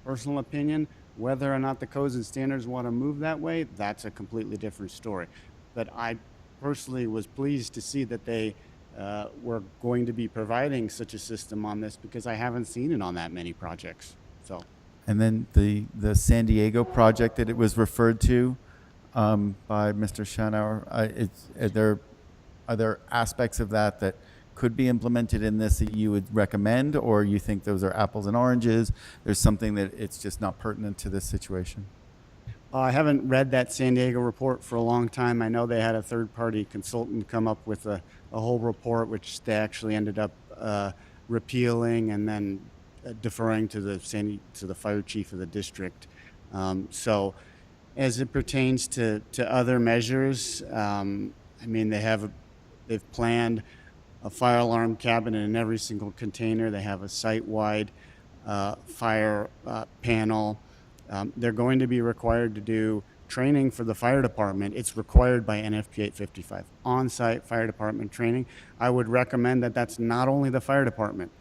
personal opinion. Whether or not the codes and standards want to move that way, that's a completely different story. But I personally was pleased to see that they were going to be providing such a system on this, because I haven't seen it on that many projects. So. And then the San Diego project that it was referred to by Mr. Schanauer, are there aspects of that could be implemented in this that you would recommend, or you think those are apples and oranges? There's something that it's just not pertinent to this situation? I haven't read that San Diego report for a long time. I know they had a third-party consultant come up with a whole report, which they actually ended up repealing and then deferring to the fire chief of the district. So as it pertains to other measures, I mean, they've planned a fire alarm cabinet in every single container. They have a site-wide fire panel. They're going to be required to do training for the fire department. It's required by NFPA 855, on-site fire department training. I would recommend that that's not only the fire department,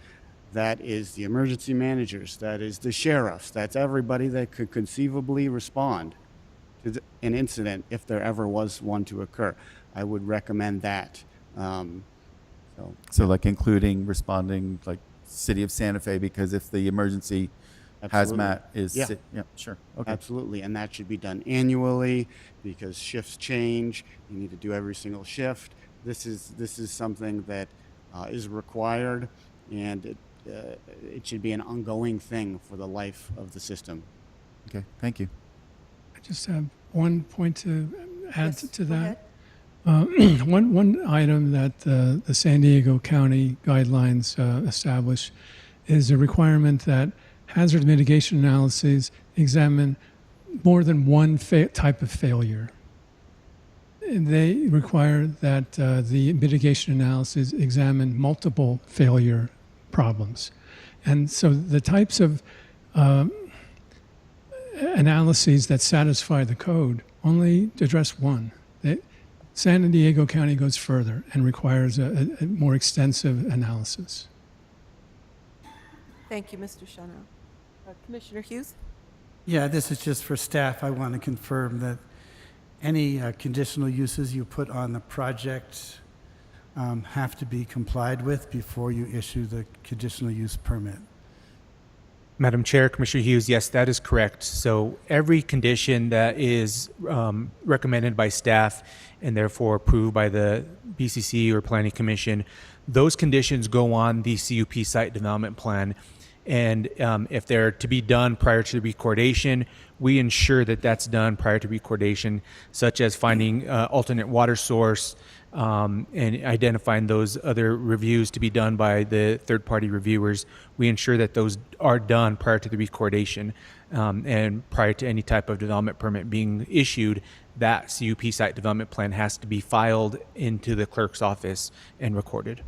that is the emergency managers, that is the sheriffs, that's everybody that could conceivably respond to an incident if there ever was one to occur. I would recommend that. So like including responding like City of Santa Fe, because if the emergency hazmat is, yeah, sure. Okay. Absolutely, and that should be done annually because shifts change. You need to do every single shift. This is something that is required, and it should be an ongoing thing for the life of the system. Okay, thank you. I just have one point to add to go that. ahead. One item that the San Diego County guidelines establish is a requirement that hazard mitigation analyses examine more than one type of failure. And they require that the mitigation analysis examine multiple failure problems. And so the types of analyses that satisfy the code only address one. San Diego County goes further and requires a more extensive analysis. Thank you, Mr. Schanauer. Commissioner Hughes? Yeah, this is just for staff. I want to confirm that any conditional uses you put on the project have to be complied with before you issue the conditional use permit. Madam Chair, Commissioner Hughes, yes, that is correct. So every condition that is recommended by staff and therefore approved by the BCC or Planning Commission, those conditions go on the CUP site development plan. And if they're to be done prior to the recordation, we ensure that that's done prior to recordation, such as finding alternate water source and identifying those other reviews to be done by the third-party reviewers. We ensure that those are done prior to the recordation and prior to any type of development permit being issued. That CUP site development plan has to be filed into the clerk's office and recorded.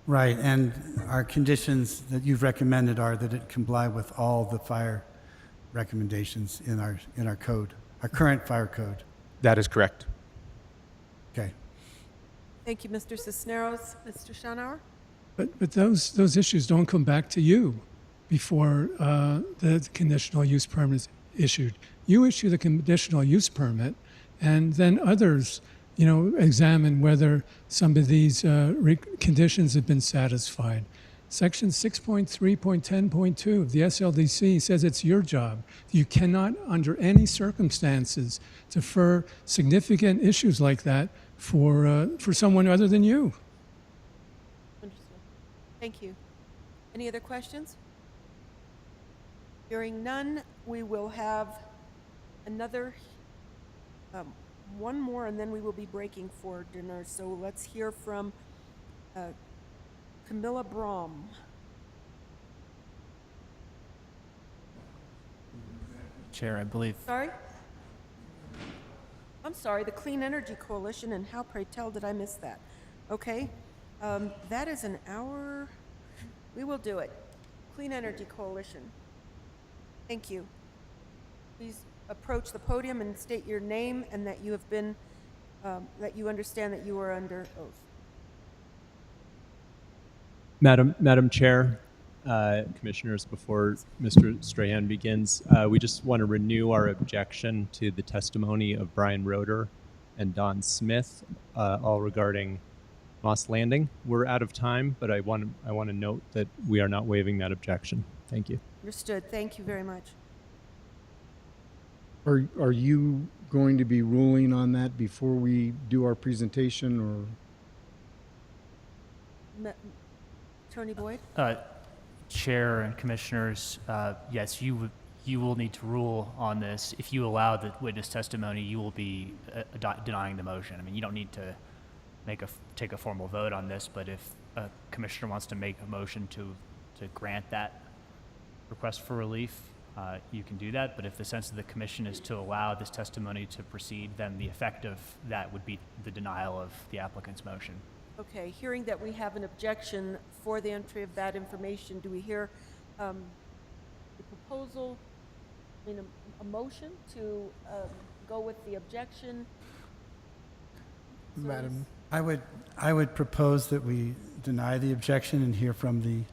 Right, and our conditions that you've recommended are that it comply with all the fire recommendations in our code, our current fire code. That is correct. Okay. Thank you, Mr. Cisneros. Mr. Schanauer? But those issues don't come back to you. before the conditional use permit is issued. You issue the conditional use permit, and then others, examine whether some of these conditions have been satisfied. Section 6.3.10.2 of the SLDC says it's your job. You cannot, under any circumstances, defer significant issues like that for someone other than you. Understood. Thank you. Any other questions? Hearing none, we will have another, one more, and then we will be breaking for dinner. So let's hear from Camilla Brom. Chair, I believe. Sorry? I'm sorry, the Clean Energy Coalition, and how, pray tell, did I miss that? Okay, that is an hour. We will do it. Clean Energy Coalition. Thank you. Please approach the podium and state your name and that you have been, that you understand that you are under oath. Madam Chair, Commissioners, before Mr. Strahan begins, we just want to renew our objection to the testimony of Brian Roeder and Don Smith, all regarding Moss Landing. We're out of time, but I want to note that we are not waiving that objection. Thank you. Understood. Thank you very much. Are you going to be ruling on that before we do our presentation, or? Attorney Boyd? Chair and Commissioners, yes, you will need to rule on this. If you allow the witness testimony, you will be denying the motion. I mean, you don't need to take a formal vote on this, but if a commissioner wants to make a motion to grant that request for relief, you can do that. But if the sense of the commission is to allow this testimony to proceed, then the effect of that would be the denial of the applicant's motion. Okay, hearing that we have an objection for the entry of that information, do we hear the proposal, a motion to go with the objection? Madam, I would propose that we deny the objection and hear from the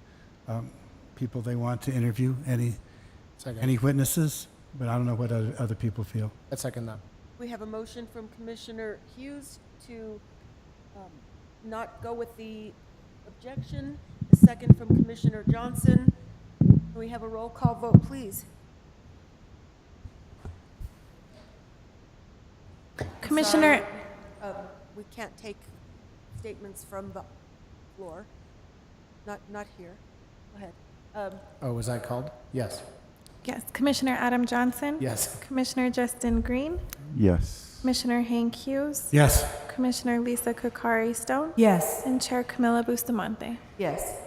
people they want to interview, any witnesses, but I don't know what other people feel. I second that. We have a motion from Commissioner Hughes to not go with the objection, a second from Commissioner Johnson. We have a roll call vote, please. Commissioner. Sorry, we can't take statements from the floor. Not here. Go ahead. Was I called? Yes. Yes. Commissioner Adam Johnson? Yes. Commissioner Justin Green? Yes. Commissioner Hank Hughes? Yes. Commissioner Lisa Kokari Stone? Yes. And Chair Camilla Bustamante? Yes.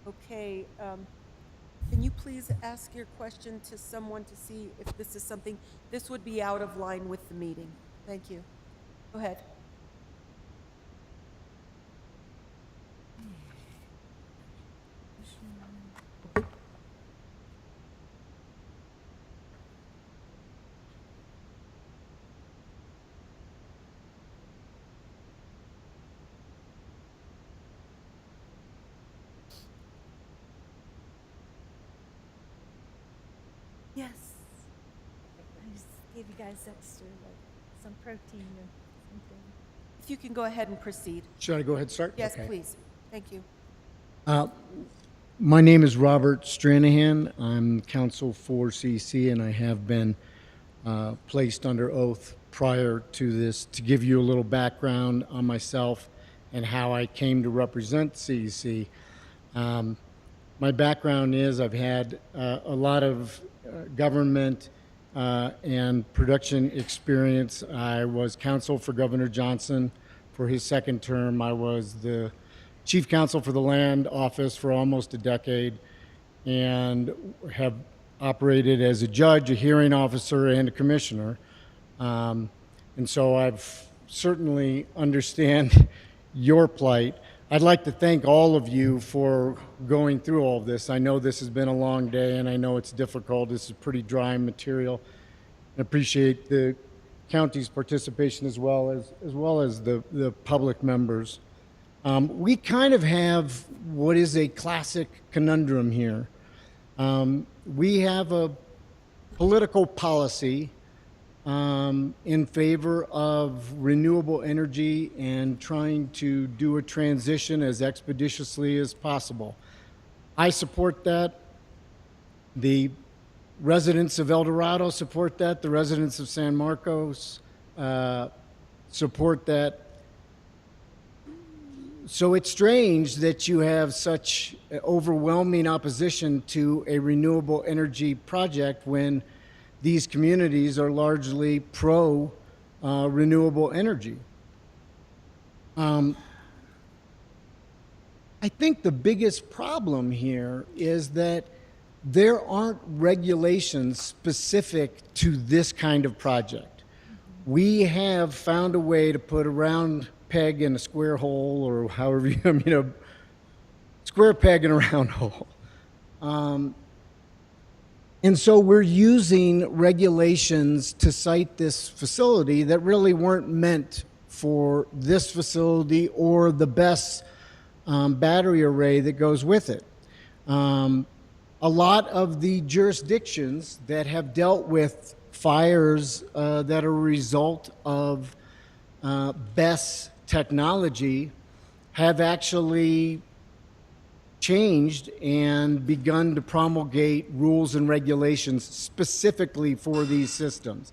Okay, can you please ask your question to someone to see if this is something, this would be out of line with the meeting. Thank you. Go ahead. Yes. I just gave you guys extra, like, some protein or something. If you can go ahead and proceed. Should I go ahead and start? Yes, Okay. please. Thank you. My name is Robert Stranahan. I'm counsel for CC, and I have been placed under oath prior to this to give you a little background on myself and how I came to represent CEC. My background is I've had a lot of government and production experience. I was counsel for Governor Johnson for his second term. I was the chief counsel for the land office for almost a decade and have operated as a judge, a hearing officer, and a commissioner. And so I've certainly understand your plight. I'd like to thank all of you for going through all of this. I know this has been a long day, and I know it's difficult. This is pretty dry material. I appreciate the county's participation as well as the public members. We kind of have what is a classic conundrum here. We have a political policy in favor of renewable energy and trying to do a transition as expeditiously as possible. I support that. The residents of El Dorado support that. The residents of San Marcos support that. So it's strange that you have such overwhelming opposition to a renewable energy project when these communities are largely pro renewable energy. I think the biggest problem here is that there aren't regulations specific to this kind of project. We have found a way to put a round peg in a square hole, or however you, square peg in a round hole. And so we're using regulations to site this facility that really weren't meant for this facility or the BESS battery array that goes with it. A lot of the jurisdictions that have dealt with fires that are a result of BESS technology have actually changed and begun to promulgate rules and regulations specifically for these systems.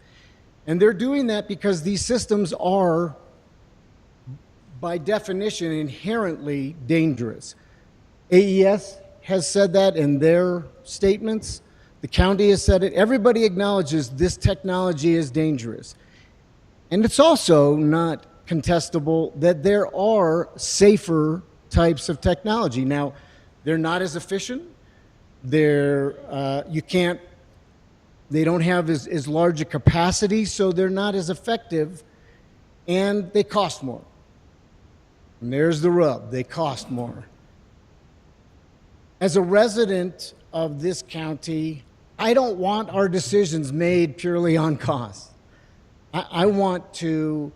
And they're doing that because these systems are, by definition, inherently dangerous. AES has said that in their statements. The county has said it. Everybody acknowledges this technology is dangerous. And it's also not contestable that there are safer types of technology. Now, they're not as efficient. They don't have as large a capacity, so they're not as effective, and they cost more. And there's the rub, they cost more. As a resident of this county, I don't want our decisions made purely on cost. I want to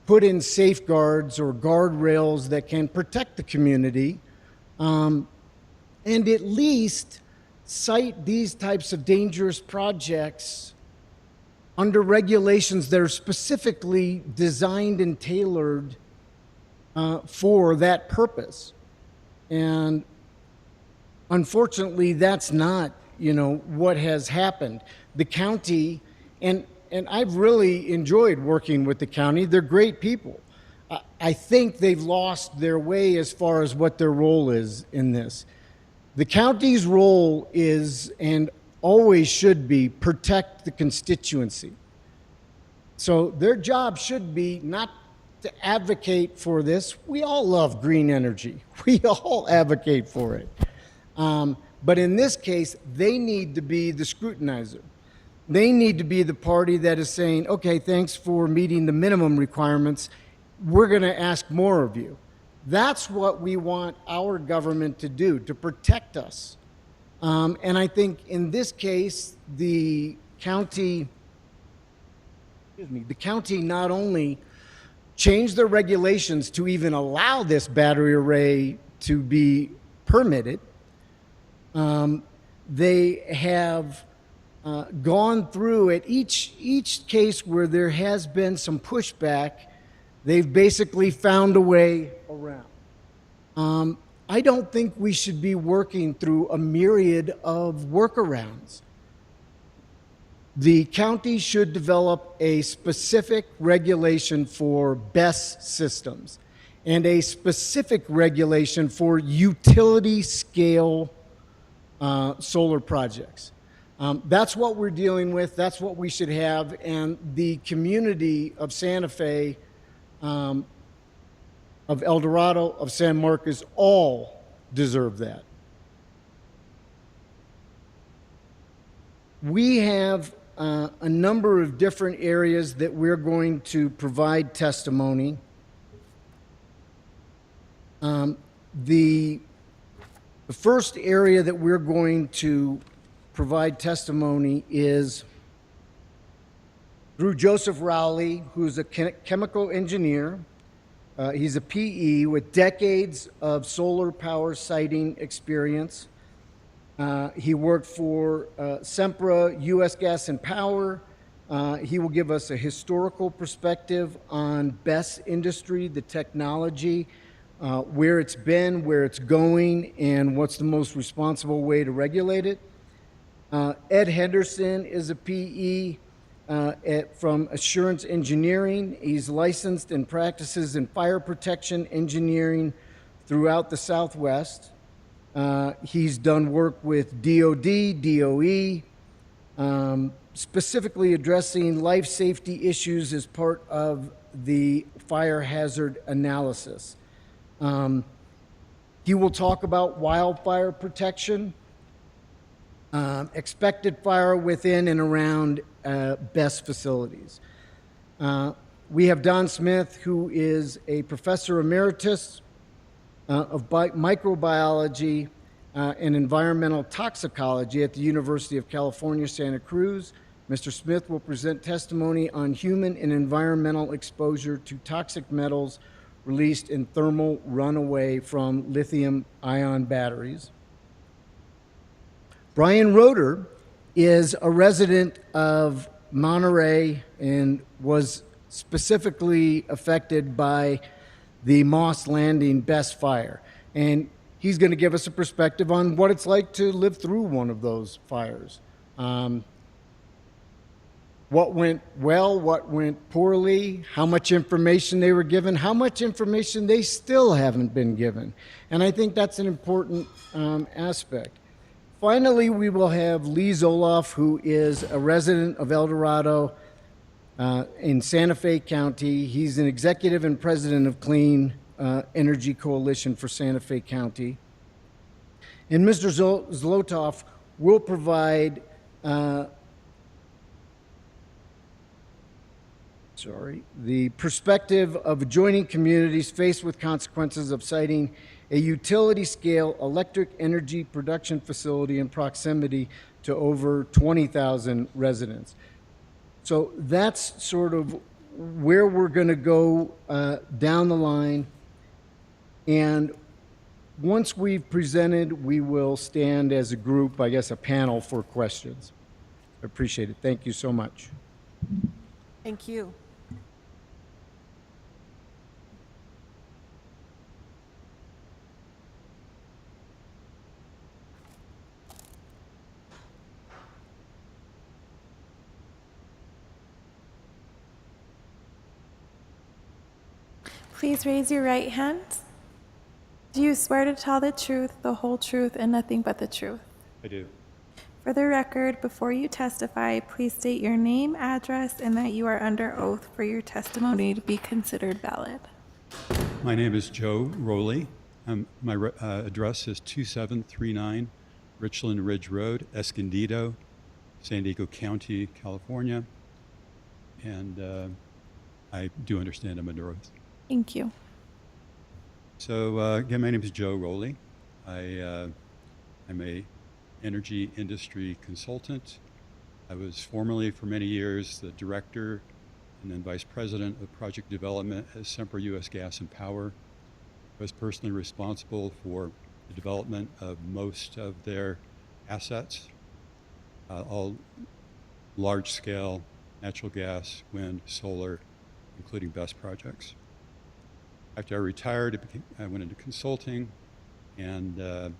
put in safeguards or guardrails that can protect the community, and at least cite these types of dangerous projects under regulations that are specifically designed and tailored for that purpose. And unfortunately, that's not, what has happened. The county, and I've really enjoyed working with the county. They're great people. I think they've lost their way as far as what their role is in this. The county's role is, and always should be, protect the constituency. So their job should be not to advocate for this. We all love green energy. We all advocate for it. But in this case, they need to be the scrutinizer. They need to be the party that is saying, okay, thanks for meeting the minimum requirements. We're going to ask more of you. That's what we want our government to do, to protect us. And I think in this case, the county not only changed their regulations to even allow this battery array to be permitted, they have gone through at each case where there has been some pushback. They've basically found a way around. I don't think we should be working through a myriad of workarounds. The county should develop a specific regulation for BESS systems and a specific regulation for utility scale solar projects. That's what we're dealing with. That's what we should have. And the community of Santa Fe, of El Dorado, of San Marcos, all deserve that. We have a number of different areas that we're going to provide testimony. The first area that we're going to provide testimony is through Joseph Rowley, who's a chemical engineer He's a PE with decades of solar power siting experience. He worked for Sempra, U.S. Gas and Power. He will give us a historical perspective on BESS industry, the technology, where it's been, where it's going, and what's the most responsible way to regulate it. Ed Henderson is a PE from Assurance Engineering. He's licensed and practices in fire protection engineering throughout the Southwest. He's done work with DOD, DOE, specifically addressing life safety issues as part of the fire hazard analysis. He will talk about wildfire protection, expected fire within and around BESS facilities. We have Don Smith, who is a professor emeritus of microbiology and environmental toxicology at the University of California, Santa Cruz. Mr. Smith will present testimony on human and environmental exposure to toxic metals released in thermal runaway from lithium-ion batteries. Brian Roeder is a resident of Monterey and was specifically affected by the Moss Landing BESS fire. And he's going to give us a perspective on what it's like to live through one of those fires. What went well, what went poorly, how much information they were given, how much information they still haven't been given. And I think that's an important aspect. Finally, we will have Lee Zoloff, who is a resident of El Dorado in Santa Fe County. He's an executive and president of Clean Energy Coalition for Santa Fe County. And Mr. Zoloff will provide the perspective of adjoining communities faced with consequences of siting a utility-scale electric energy production facility in proximity to over 20,000 residents. So that's sort of where we're going to go down the line. And once we've presented, we will stand as a group, I guess a panel, for questions. I appreciate it. Thank you so much. Thank you. Please raise your right hand. Do you swear to tell the truth, the whole truth, and nothing but the truth? I do. For the record, before you testify, please state your name, address, and that you are under oath for your testimony to be considered valid. My name is Joe Rowley. My address is 2739 Richland Ridge Road, Escondido, San Diego County, California. And I do understand I'm under oath. Thank you. So again, my name is Joe Rowley. I'm a energy industry consultant. I was formerly for many years the director and then vice president of project development at Sempra U.S. Gas and Power. I was personally responsible for the development of most of their assets, all large-scale natural gas, wind, solar, including BESS projects. After I retired, I went into consulting, and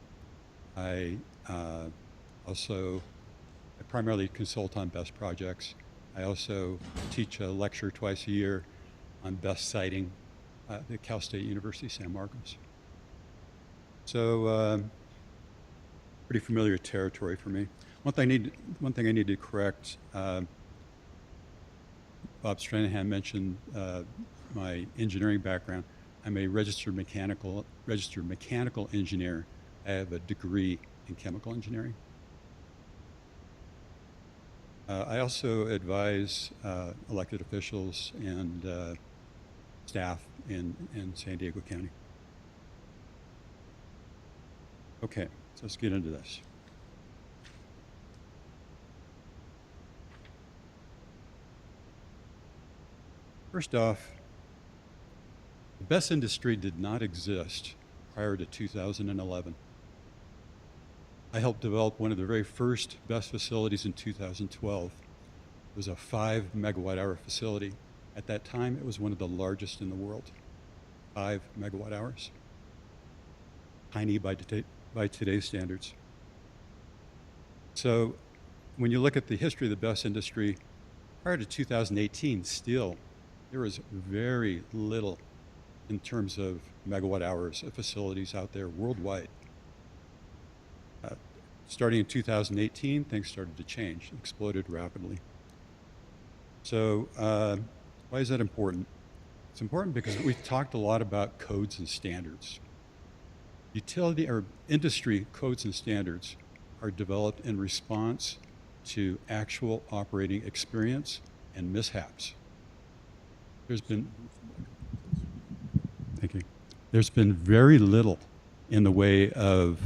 I primarily consult on BESS projects. I also teach a lecture twice a year on BESS siting at Cal State University, San Marcos. So pretty familiar territory for me. One thing I need to correct, Bob Stranahan mentioned my engineering background. I'm a registered mechanical engineer. I have a degree in chemical engineering. I also advise elected officials and staff in San Diego County. Okay, so let's get into this. First off, the BESS industry did not exist prior to 2011. I helped develop one of the very first BESS facilities in 2012. It was a 5 megawatt hour facility. At that time, it was one of the largest in the world. 5 megawatt hours. Tiny by today's standards. So when you look at the history of the BESS industry, prior to 2018, still, there was very little in terms of megawatt hours of facilities out there worldwide. Starting in 2018, things started to change, exploded rapidly. So why is that important? It's important because we've talked a lot about codes and standards. Utility or industry codes and standards are developed in response to actual operating experience and mishaps. There's been very little in the way of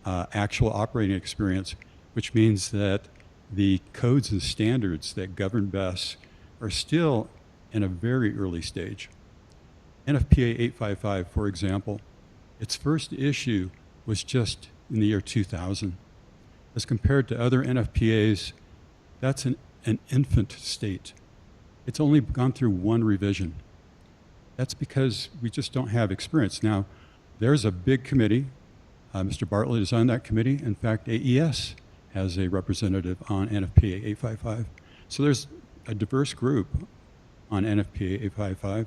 actual operating experience, which means that the codes and standards that govern BESS are still in a very early stage. NFPA 855, for example, its first issue was just in the year 2000. As compared to other NFPAs, that's an infant state. It's only gone through one revision. That's because we just don't have experience. Now, there's a big committee. Mr. Bartlett is on that committee. In fact, AES has a representative on NFPA 855. So there's a diverse group on NFPA 855,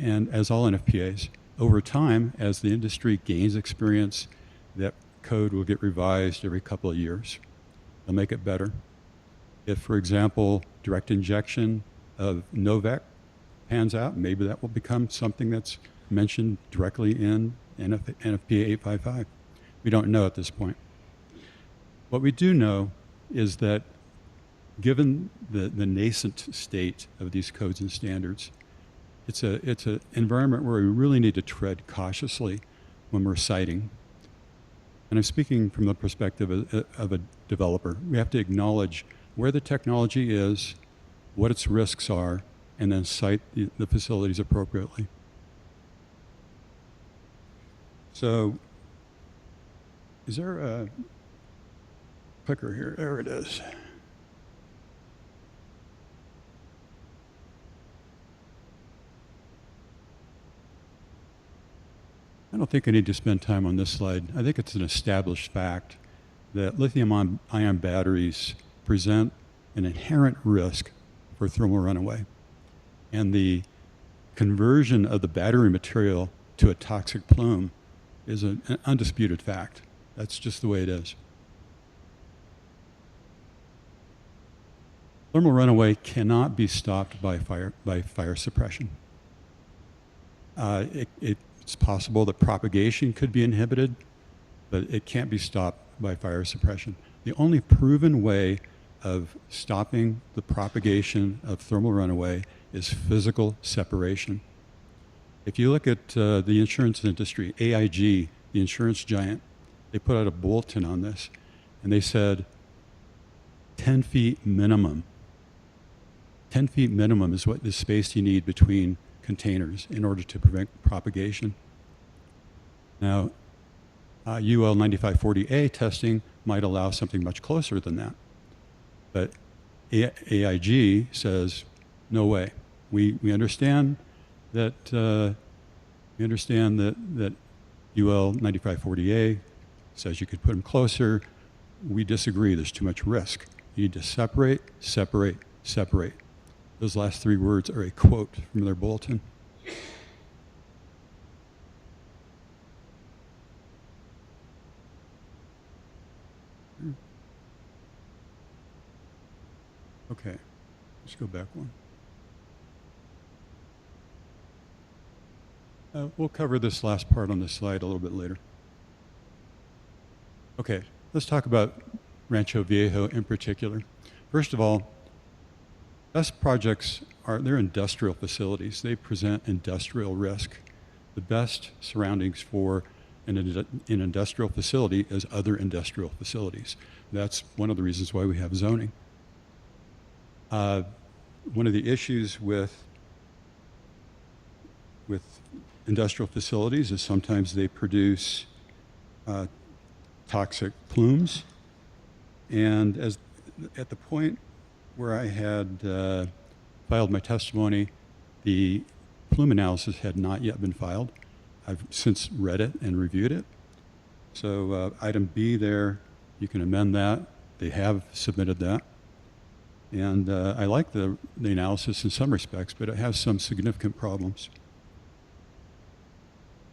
and as all NFPAs, over time, as the industry gains experience, that code will get revised every couple of years. They'll make it better. If, for example, direct injection of NOVEC pans out, maybe that will become something that's mentioned directly in NFPA 855. We don't know at this point. What we do know is that given the nascent state of these codes and standards, it's an environment where we really need to tread cautiously when we're citing. And I'm speaking from the perspective of a developer. We have to acknowledge where the technology is, what its risks are, and then cite the facilities appropriately. So, is there a clicker here? There it is. I don't think I need to spend time on this slide. I think it's an established fact that lithium-ion batteries present an inherent risk for thermal runaway. And the conversion of the battery material to a toxic plume is an undisputed fact. That's just the way it is. Thermal runaway cannot be stopped by fire suppression. It's possible that propagation could be inhibited, but it can't be stopped by fire suppression. The only proven way of stopping the propagation of thermal runaway is physical separation. If you look at the insurance industry, AIG, the insurance giant, they put out a bulletin on this, and they said 10 feet minimum. 10 feet minimum is what the space you need between containers in order to prevent propagation. Now, UL 9540A testing might allow something much closer than that. But AIG says, no way. We understand that that UL 9540A says you could put them closer. We disagree. There's too much risk. You need to separate, separate, separate. Those last 3 words are a quote from their bulletin. Okay, let's go back one. We'll cover this last part on this slide a little bit later. Okay, let's talk about Rancho Viejo in particular. First of all, BESS projects they're industrial facilities. They present industrial risk. The best surroundings for an industrial facility is other industrial facilities. That's one of the reasons why we have zoning. One of the issues with with industrial facilities is sometimes they produce toxic plumes. And at the point where I had filed my testimony, the plume analysis had not yet been filed. I've since read it and reviewed it. So item B there, you can amend that. They have submitted that. And I like the analysis in some respects, but it has some significant problems.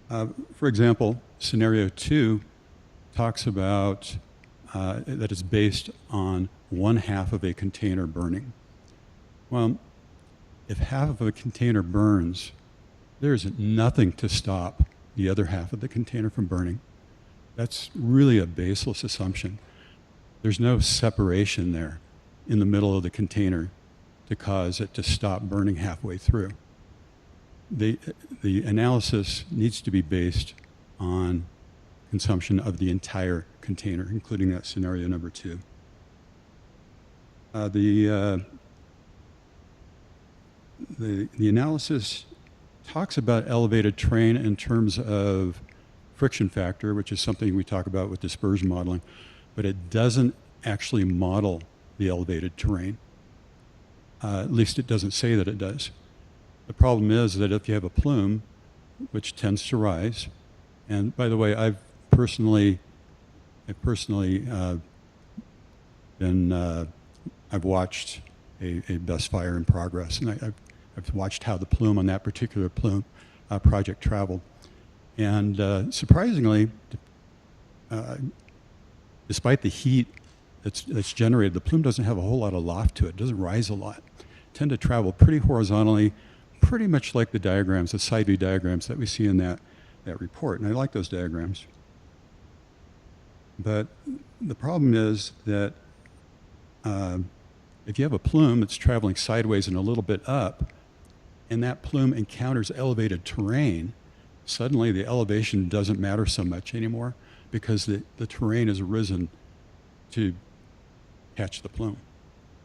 For example, scenario 2 talks about that it's based on 1/2 of a container burning. Well, if half of a container burns, there's nothing to stop the other half of the container from burning. That's really a baseless assumption. There's no separation there in the middle of the container to cause it to stop burning halfway through. The analysis needs to be based on consumption of the entire container, including that scenario number 2. The analysis talks about elevated terrain in terms of friction factor, which is something we talk about with dispersion modeling, but it doesn't actually model the elevated terrain. At least it doesn't say that it does. The problem is that if you have a plume, which tends to rise, and by the way, I've personally I've watched a bus fire in progress, and I've watched how the plume on that particular plume project traveled. And surprisingly, despite the heat that's generated, the plume doesn't have a whole lot of loft to it. It doesn't rise a lot. Tend to travel pretty horizontally, pretty much like the diagrams, the side view diagrams that we see in that report. And I like those diagrams. But the problem is that if you have a plume that's traveling sideways and a little bit up, and that plume encounters elevated terrain, suddenly the elevation doesn't matter so much anymore because the terrain has risen to catch the plume.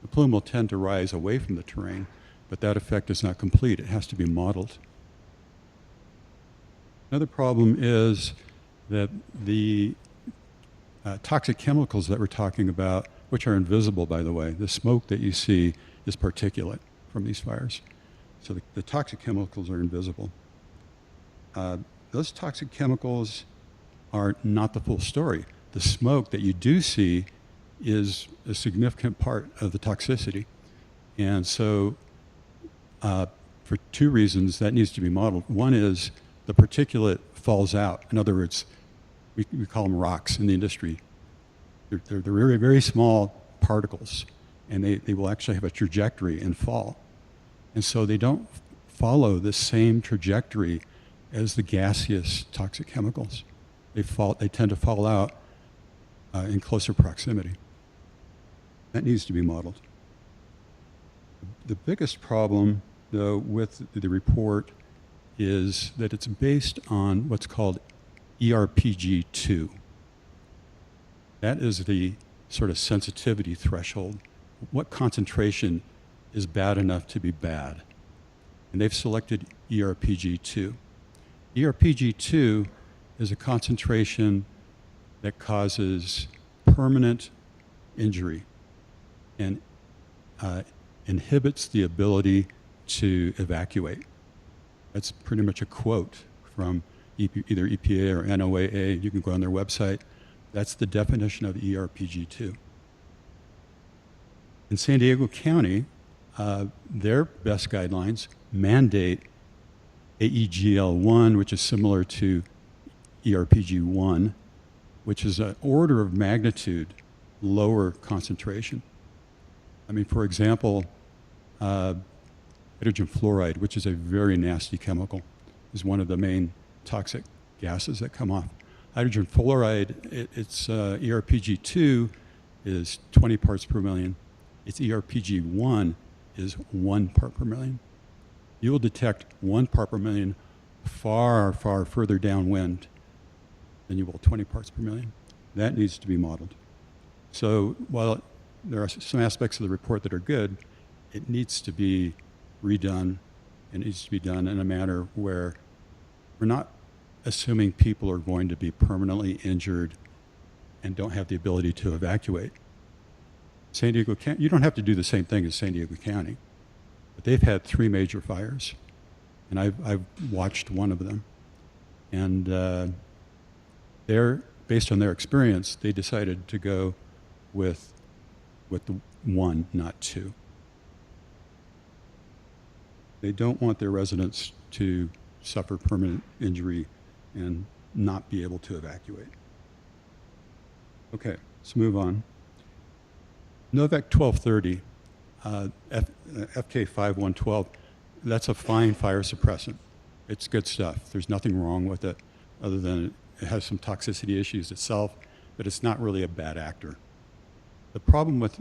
The plume will tend to rise away from the terrain, but that effect is not complete. It has to be modeled. Another problem is that the toxic chemicals that we're talking about, which are invisible, by the way, the smoke that you see is particulate from these fires. So the toxic chemicals are invisible. Those toxic chemicals are not the full story. The smoke that you do see is a significant part of the toxicity. And so for 2 reasons, that needs to be modeled. One is the particulate falls out. In other words, we call them rocks in the industry. They're very, very small particles, and they will actually have a trajectory and fall. And so they don't follow the same trajectory as the gaseous toxic chemicals. They tend to fall out in closer proximity. That needs to be modeled. The biggest problem, though, with the report is that it's based on what's called ERPG2. That is the sort of sensitivity threshold. What concentration is bad enough to be bad? And they've selected ERPG2. ERPG2 is a concentration that causes permanent injury and inhibits the ability to evacuate. That's pretty much a quote from either EPA or NOAA. You can go on their website. That's the definition of ERPG2. In San Diego County, their best guidelines mandate AEGL1, which is similar to ERPG1, which is an order of magnitude lower concentration. I mean, for example, hydrogen fluoride, which is a very nasty chemical, is one of the main toxic gases that come off. Hydrogen fluoride, its ERPG2 is 20 parts per million. Its ERPG1 is 1 part per million. You will detect 1 part per million far, far further downwind than you will 20 parts per million. That needs to be modeled. So while there are some aspects of the report that are good, it needs to be redone. It needs to be done in a manner where we're not assuming people are going to be permanently injured and don't have the ability to evacuate. San Diego County, you don't have to do the same thing as San Diego County, but they've had 3 major fires, and I've watched one of them. And based on their experience, they decided to go with the 1, not 2. They don't want their residents to suffer permanent injury and not be able to evacuate. Okay, let's move on. Novec 1230, FK 5112, that's a fine fire suppressant. It's good stuff. There's nothing wrong with it other than it has some toxicity issues itself, but it's not really a bad actor. The problem with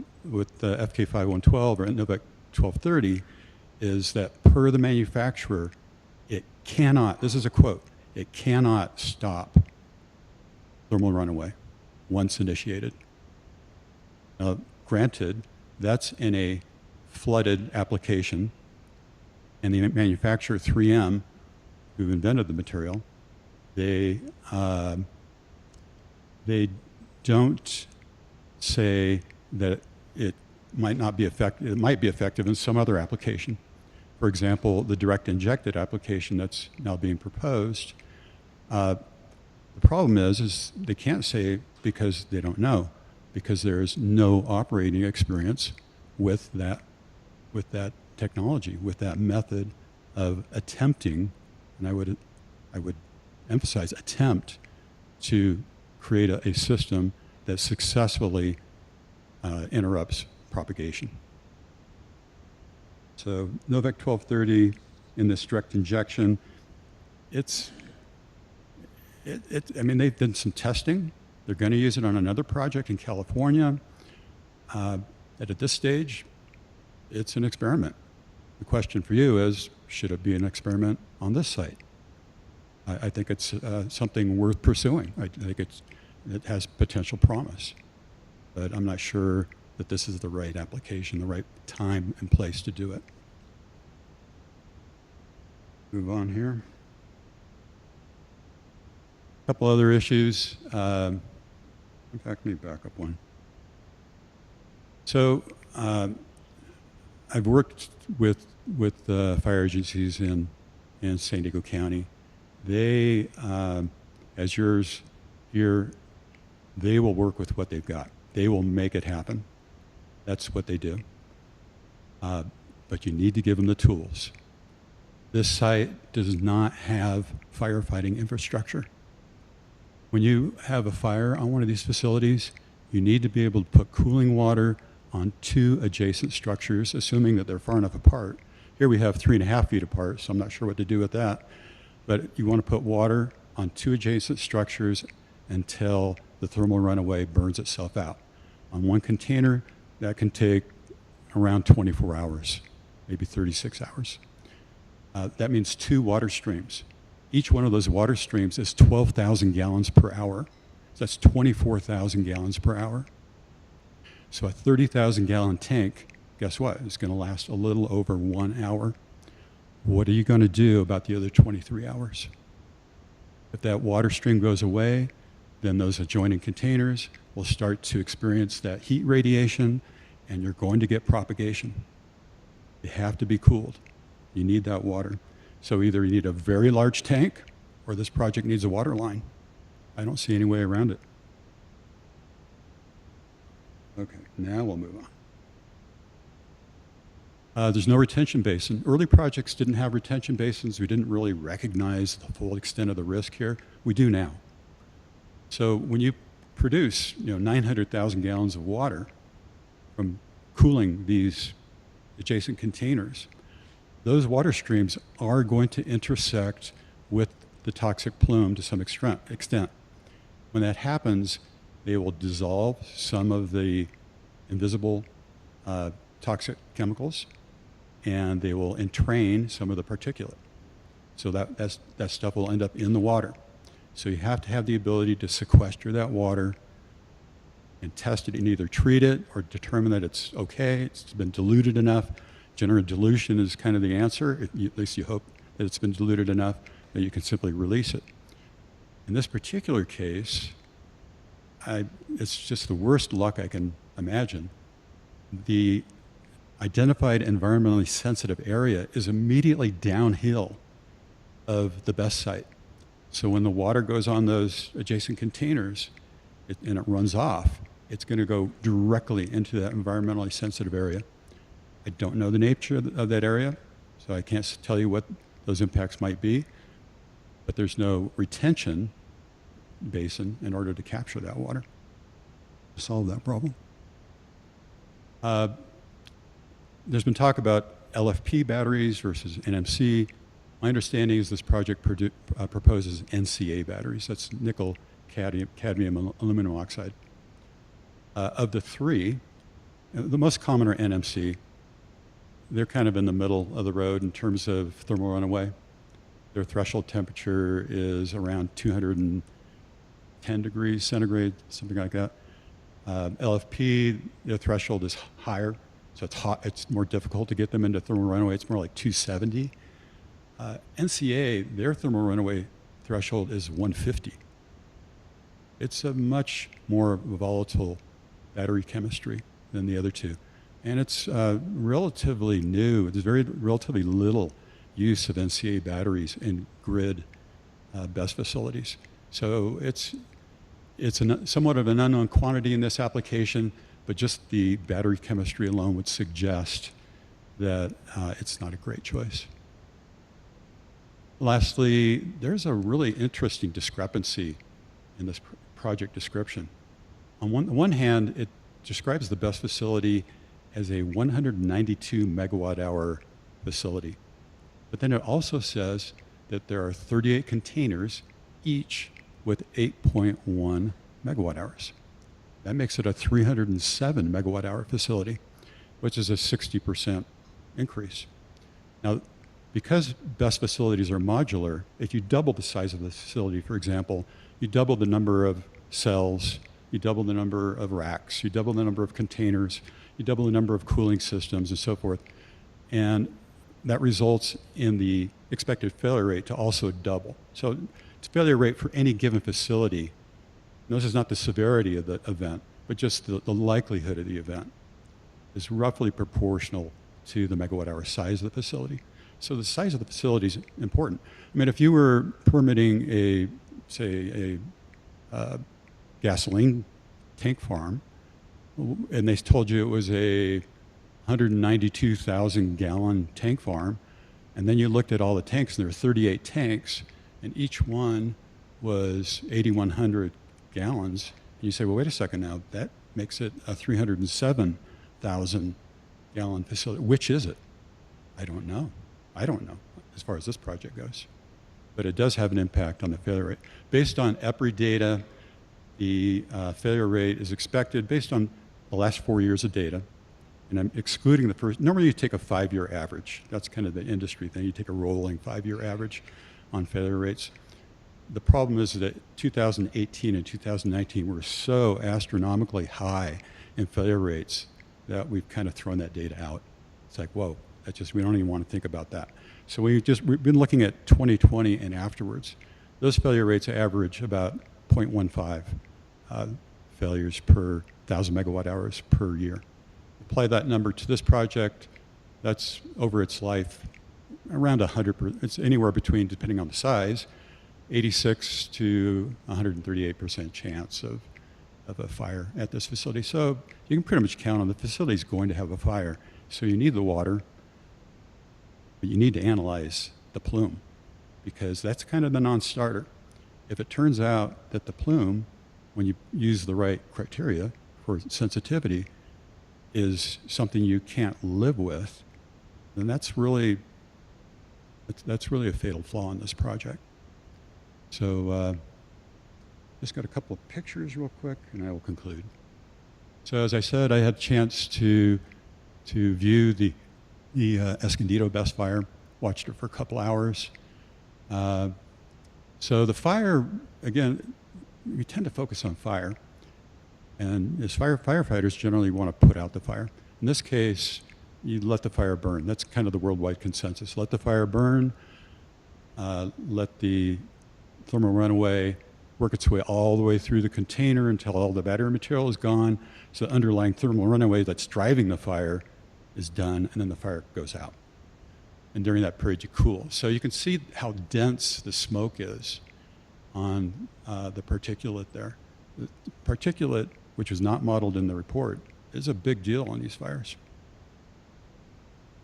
the FK 5112 or Novec 1230 is that per the manufacturer, it cannot, this is a quote, it cannot stop thermal runaway once initiated. Now, granted, that's in a flooded application, and the manufacturer 3M, who invented the material, they don't say that it might not be effective. It might be effective in some other application. For example, the direct injected application that's now being proposed. The problem is they can't say because they don't know, because there is no operating experience with that technology, with that method of attempting, and I would emphasize attempt to create a system that successfully interrupts propagation. So Novec 1230 in this direct injection, I mean, they've done some testing. They're going to use it on another project in California. And at this stage, it's an experiment. The question for you is, should it be an experiment on this site? I think it's something worth pursuing. I think it has potential promise. But I'm not sure that this is the right application, the right time and place to do it. Move on here. A couple other issues. In fact, let me back up one. So I've worked with fire agencies in San Diego County. They, as yours here, they will work with what they've got. They will make it happen. That's what they do. But you need to give them the tools. This site does not have firefighting infrastructure. When you have a fire on one of these facilities, you need to be able to put cooling water on 2 adjacent structures, assuming that they're far enough apart. Here we have 3.5 feet apart, so I'm not sure what to do with that. But you want to put water on 2 adjacent structures until the thermal runaway burns itself out. On one container, that can take around 24 hours, maybe 36 hours. That means 2 water streams. Each one of those water streams is 12,000 gallons per hour. So that's 24,000 gallons per hour. So a 30,000 gallon tank, guess what? It's going to last a little over 1 hour. What are you going to do about the other 23 hours? If that water stream goes away, then those adjoining containers will start to experience that heat radiation, and you're going to get propagation. They have to be cooled. You need that water. So either you need a very large tank, or this project needs a water line. I don't see any way around it. Okay, now we'll move on. There's no retention basin. Early projects didn't have retention basins. We didn't really recognize the full extent of the risk here. We do now. So when you produce 900,000 gallons of water from cooling these adjacent containers, those water streams are going to intersect with the toxic plume to some extent. When that happens, they will dissolve some of the invisible toxic chemicals, and they will entrain some of the particulate. So that stuff will end up in the water. So you have to have the ability to sequester that water and test it and either treat it or determine that it's okay, it's been diluted enough. General dilution is kind of the answer. At least you hope that it's been diluted enough. that you can simply release it. In this particular case, it's just the worst luck I can imagine. The identified environmentally sensitive area is immediately downhill of the best site. So when the water goes on those adjacent containers and it runs off, it's going to go directly into that environmentally sensitive area. I don't know the nature of that area, so I can't tell you what those impacts might be, but there's no retention basin in order to capture that water to solve that problem. There's been talk about LFP batteries versus NMC. My understanding is this project proposes NCA batteries. That's nickel, cadmium, aluminum oxide. Of the three, the most common are NMC. They're kind of in the middle of the road in terms of thermal runaway. Their threshold temperature is around 210 degrees centigrade, something like that. LFP, their threshold is higher, so it's hot. It's more difficult to get them into thermal runaway. It's more like 270. NCA, their thermal runaway threshold is 150. It's a much more volatile battery chemistry than the other two. And it's relatively new. There's relatively little use of NCA batteries in grid BESS facilities. So it's somewhat of an unknown quantity in this application, but just the battery chemistry alone would suggest that it's not a great choice. Lastly, there's a really interesting discrepancy in this project description. On one hand, it describes the BESS facility as a 192 megawatt hour facility. But then it also says that there are 38 containers, each with 8.1 megawatt hours. That makes it a 307 megawatt hour facility, which is a 60% increase. Now, because BESS facilities are modular, if you double the size of the facility, for example, you double the number of cells, you double the number of racks, you double the number of containers, you double the number of cooling systems and so forth. And that results in the expected failure rate to also double. So the failure rate for any given facility, this is not the severity of the event, but just the likelihood of the event, is roughly proportional to the megawatt hour size of the facility. So the size of the facility is important. I mean, if you were permitting say a gasoline tank farm, and they told you it was a 192,000 gallon tank farm, and then you looked at all the tanks, and there were 38 tanks, and each one was 8,100 gallons, and you say, well, wait a second now, that makes it a 307,000 gallon facility. Which is it? I don't know. I don't know as far as this project goes. But it does have an impact on the failure rate. Based on EPRI data, the failure rate is expected based on the last 4 years of data, and I'm excluding the first. Normally you take a 5-year average. That's kind of the industry thing. You take a rolling 5-year average on failure rates. The problem is that 2018 and 2019 were so astronomically high in failure rates that we've kind of thrown that data out. It's like, whoa, we don't even want to think about that. So we've been looking at 2020 and afterwards. Those failure rates average about 0.15 failures per 1,000 megawatt hours per year. Apply that number to this project, that's over its life around 100%. It's anywhere between, depending on the size, 86 to 138% chance of a fire at this facility. So you can pretty much count on the facility is going to have a fire. So you need the water, but you need to analyze the plume, because that's kind of the non-starter. If it turns out that the plume, when you use the right criteria for sensitivity, is something you can't live with, then that's really a fatal flaw in this project. So just got a couple of pictures real quick, and I will conclude. So as I said, I had a chance to view the Escondido BESS fire, watched it for a couple hours. So the fire, again, we tend to focus on fire. And as firefighters generally want to put out the fire. In this case, you let the fire burn. That's kind of the worldwide consensus. Let the fire burn. let the thermal runaway work its way all the way through the container until all the battery material is gone. So the underlying thermal runaway that's driving the fire is done, and then the fire goes out. And during that period, you cool. So you can see how dense the smoke is on the particulate there. The particulate, which was not modeled in the report, is a big deal on these fires.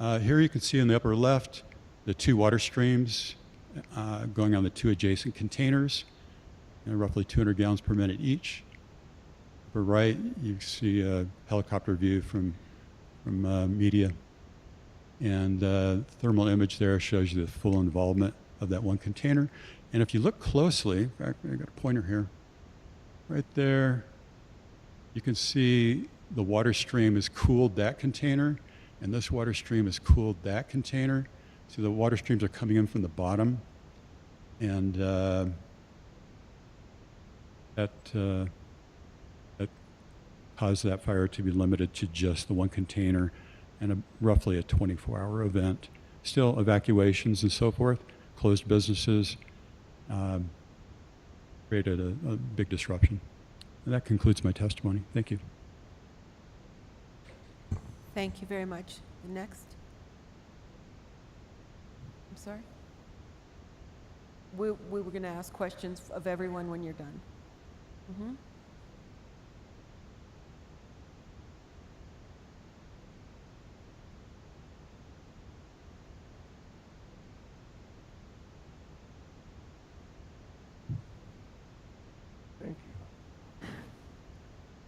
Here you can see in the upper left the two water streams going on the two adjacent containers, roughly 200 gallons per minute each. Upper right, you see a helicopter view from media. And the thermal image there shows you the full involvement of that one container. And if you look closely, in fact, I got a pointer here, right there, you can see the water stream has cooled that container, and this water stream has cooled that container. So the water streams are coming in from the bottom, and that caused that fire to be limited to just the one container and roughly a 24-hour event. Still, evacuations and so forth, closed businesses, created a big disruption. And that concludes my testimony. Thank you. Thank you very much. The next? I'm sorry? We were going to ask questions of everyone when you're done. Mm-hmm.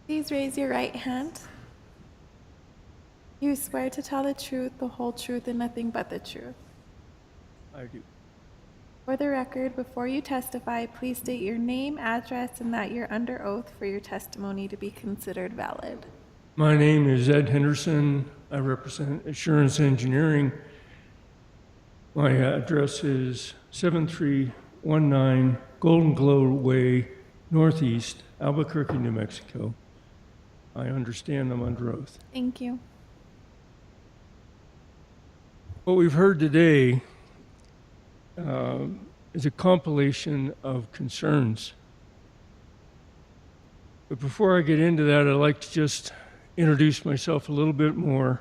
Please raise your right hand. You swear to tell the truth, the whole truth, and nothing but the truth. I do. For the record, before you testify, please state your name, address, and that you're under oath for your testimony to be considered valid. My name is Ed Henderson. I represent Assurance Engineering. My address is 7319 Golden Glow Way, Northeast, Albuquerque, New Mexico. I understand I'm under oath. Thank you. What we've heard today is a compilation of concerns. But before I get into that, I'd like to just introduce myself a little bit more.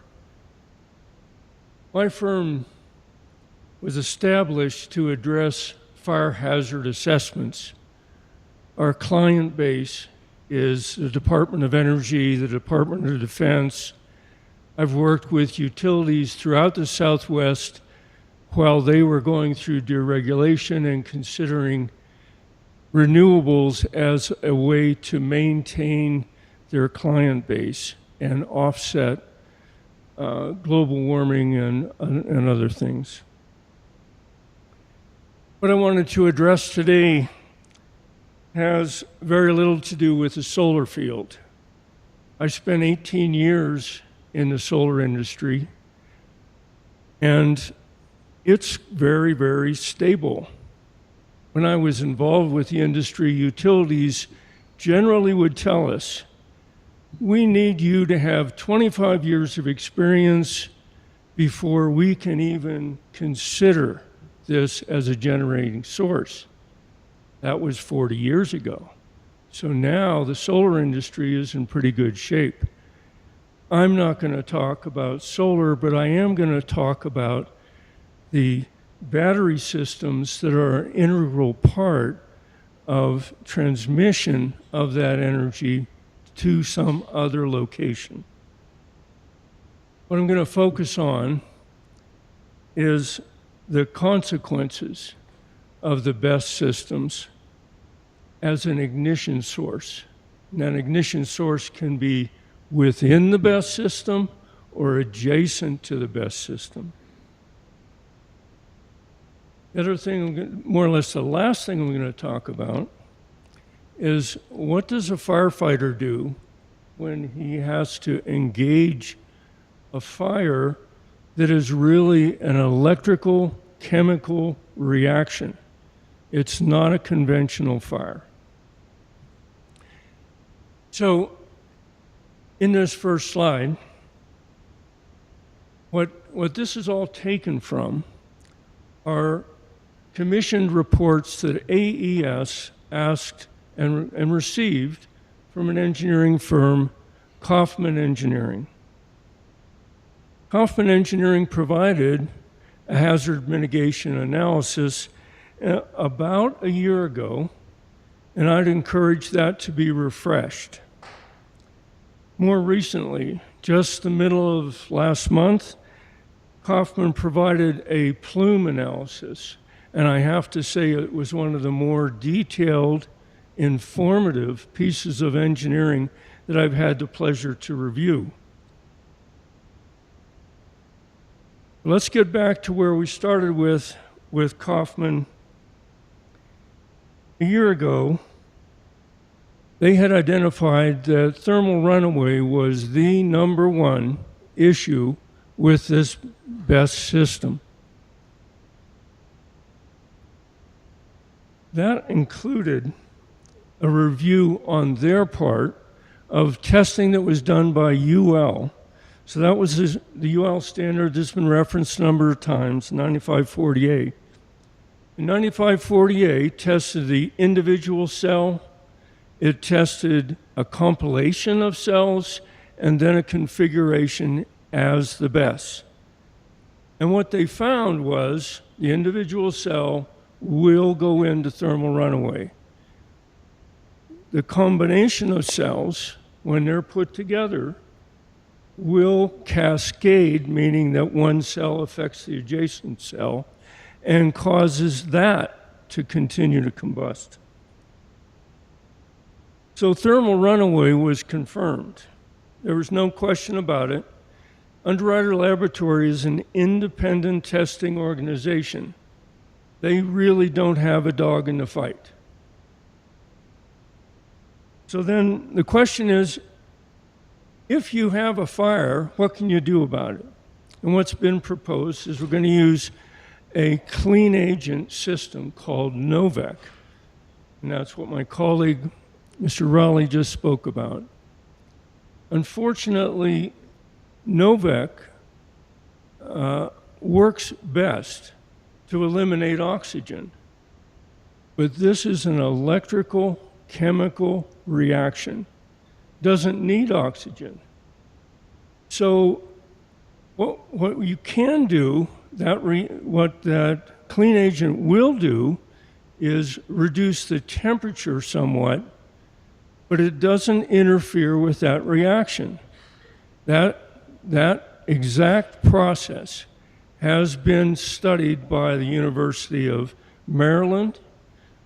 My firm was established to address fire hazard assessments. Our client base is the Department of Energy, the Department of Defense. I've worked with utilities throughout the Southwest while they were going through deregulation and considering renewables as a way to maintain their client base and offset global warming and other things. What I wanted to address today has very little to do with the solar field. I spent 18 years in the solar industry, and it's very, very stable. When I was involved with the industry, utilities generally would tell us, we need you to have 25 years of experience before we can even consider this as a generating source. That was 40 years ago. So now the solar industry is in pretty good shape. I'm not going to talk about solar, but I am going to talk about the battery systems that are an integral part of transmission of that energy to some other location. What I'm going to focus on is the consequences of the BESS systems as an ignition source. And that ignition source can be within the BESS system or adjacent to the BESS system. The other thing, more or less the last thing I'm going to talk about, is what does a firefighter do when he has to engage a fire that is really an electrical chemical reaction? It's not a conventional fire. So in this first slide, what this is all taken from are commissioned reports that AES asked and received from an engineering firm, Kaufman Engineering. Kaufman Engineering provided a hazard mitigation analysis about a year ago, and I'd encourage that to be refreshed. More recently, just the middle of last month, Kaufman provided a plume analysis, and I have to say it was one of the more detailed, informative pieces of engineering that I've had the pleasure to review. Let's get back to where we started with Kaufman. A year ago, they had identified that thermal runaway was the #1 issue with this BESS system. That included a review on their part of testing that was done by UL. So that was the UL standard that's been referenced a number of times, 9540A. And 9540A tested the individual cell, it tested a compilation of cells, and then a configuration as the BESS. And what they found was the individual cell will go into thermal runaway. The combination of cells, when they're put together, will cascade, meaning that one cell affects the adjacent cell and causes that to continue to combust. So thermal runaway was confirmed. There was no question about it. Underwriter Laboratory is an independent testing organization. They really don't have a dog in the fight. So then the question is, if you have a fire, what can you do about it? And what's been proposed is we're going to use a clean agent system called NOVEC. And that's what my colleague, Mr. Raleigh, just spoke about. Unfortunately, NOVEC works best to eliminate oxygen. But this is an electrical chemical reaction. Doesn't need oxygen. So what you can do, what that clean agent will do, is reduce the temperature somewhat, but it doesn't interfere with that reaction. That exact process has been studied by the University of Maryland,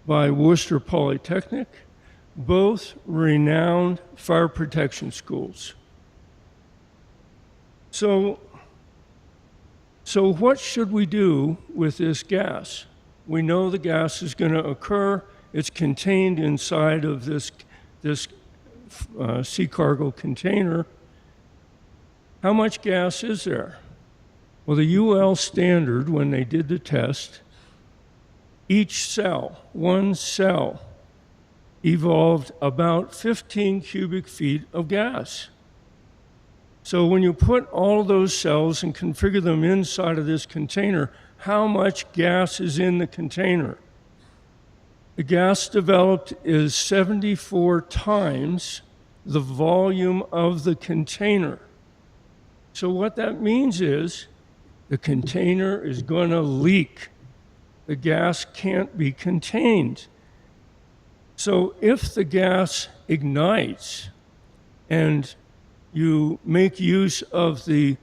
by Worcester Polytechnic, both renowned fire protection schools. So what should we do with this gas? We know the gas is going to occur. It's contained inside of this sea cargo container. How much gas is there? Well, the UL standard, when they did the test, each cell, one cell, evolved about 15 cubic feet of gas. So when you put all those cells and configure them inside of this container, how much gas is in the container? The gas developed is 74 times the volume of the container. So what that means is the container is going to leak. The gas can't be contained. So if the gas ignites and you make use of the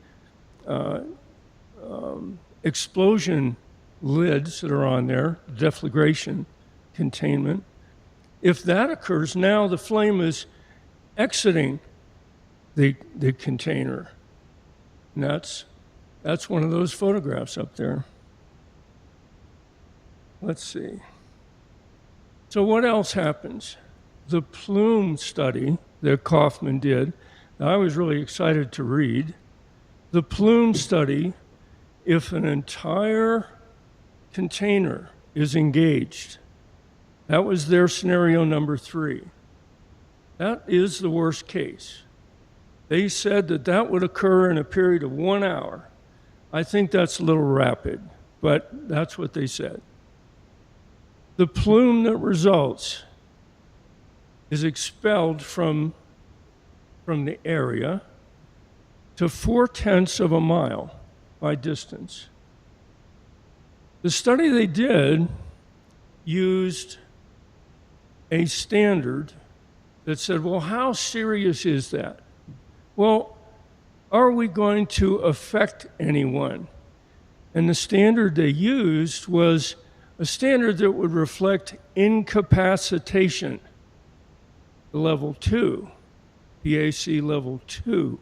explosion lids that are on there, deflagration containment, if that occurs, now the flame is exiting the container. And that's one of those photographs up there. Let's see. So what else happens? The plume study that Kaufman did, I was really excited to read. The plume study, if an entire container is engaged, that was their scenario number 3. That is the worst case. They said that would occur in a period of 1 hour. I think that's a little rapid, but that's what they said. the plume that results is expelled from the area to 0.4 of a mile by distance. The study they did used a standard that said, well, how serious is that? Well, are we going to affect anyone? And the standard they used was a standard that would reflect incapacitation, level 2, PAC level 2.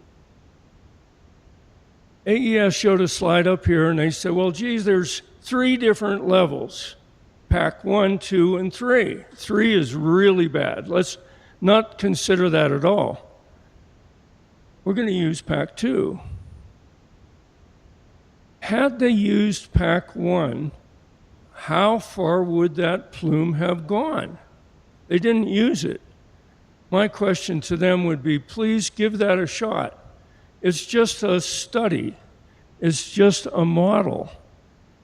AES showed a slide up here and they said, well, geez, there's 3 different levels, PAC 1, 2, and 3. 3 is really bad. Let's not consider that at all. We're going to use PAC 2. Had they used PAC 1, how far would that plume have gone? They didn't use it. My question to them would be, please give that a shot. It's just a study. It's just a model.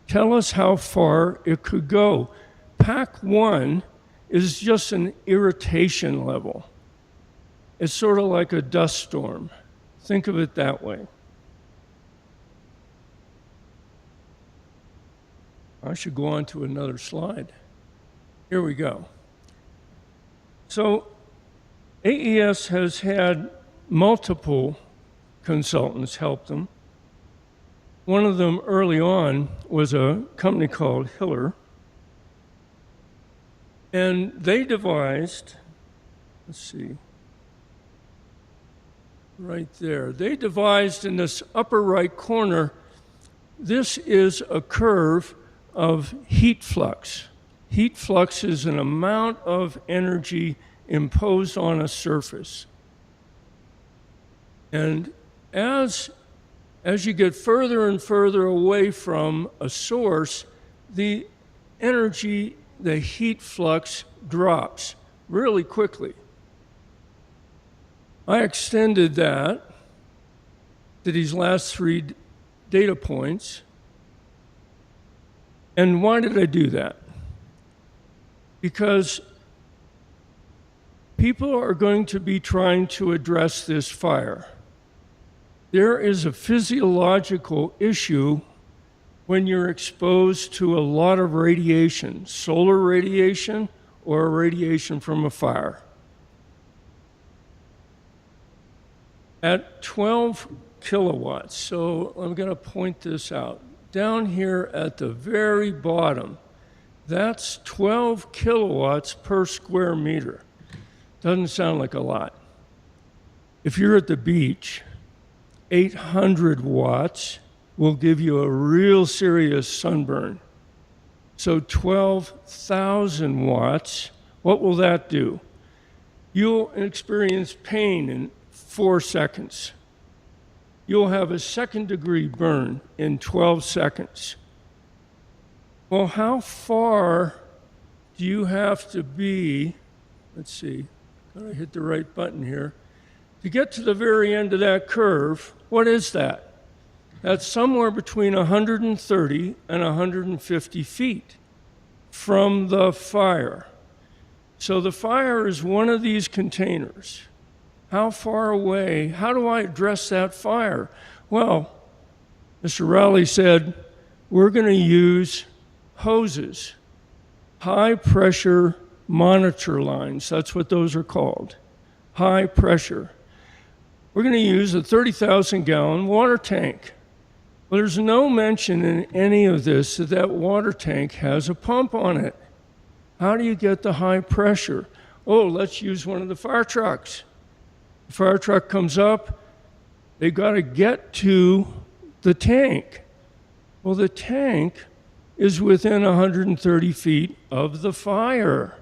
Tell us how far it could go. PAC 1 is just an irritation level. It's sort of like a dust storm. Think of it that way. I should go on to another slide. Here we go. So AES has had multiple consultants help them. One of them early on was a company called Hiller. And they devised, let's see, right there. They devised in this upper right corner, this is a curve of heat flux. Heat flux is an amount of energy imposed on a surface. And as you get further and further away from a source, the energy, the heat flux drops really quickly. I extended that to these last 3 data points. And why did I do that? Because people are going to be trying to address this fire. There is a physiological issue when you're exposed to a lot of radiation, solar radiation or radiation from a fire. At 12 kilowatts, so I'm going to point this out. Down here at the very bottom, that's 12 kilowatts per square meter. Doesn't sound like a lot. If you're at the beach, 800 watts will give you a real serious sunburn. So 12,000 watts, what will that do? You'll experience pain in 4 seconds. You'll have a 2nd-degree burn in 12 seconds. Well, how far do you have to be, let's see, gotta hit the right button here, to get to the very end of that curve? What is that? That's somewhere between 130 and 150 feet from the fire. So the fire is one of these containers. How far away? How do I address that fire? Well, Mr. Rowley said, we're going to use hoses, high pressure monitor lines. That's what those are called, high pressure. We're going to use a 30,000 gallon water tank. Well, there's no mention in any of this that that water tank has a pump on it. How do you get the high pressure? Oh, let's use one of the fire trucks. The fire truck comes up, they've got to get to the tank. Well, the tank is within 130 feet of the fire.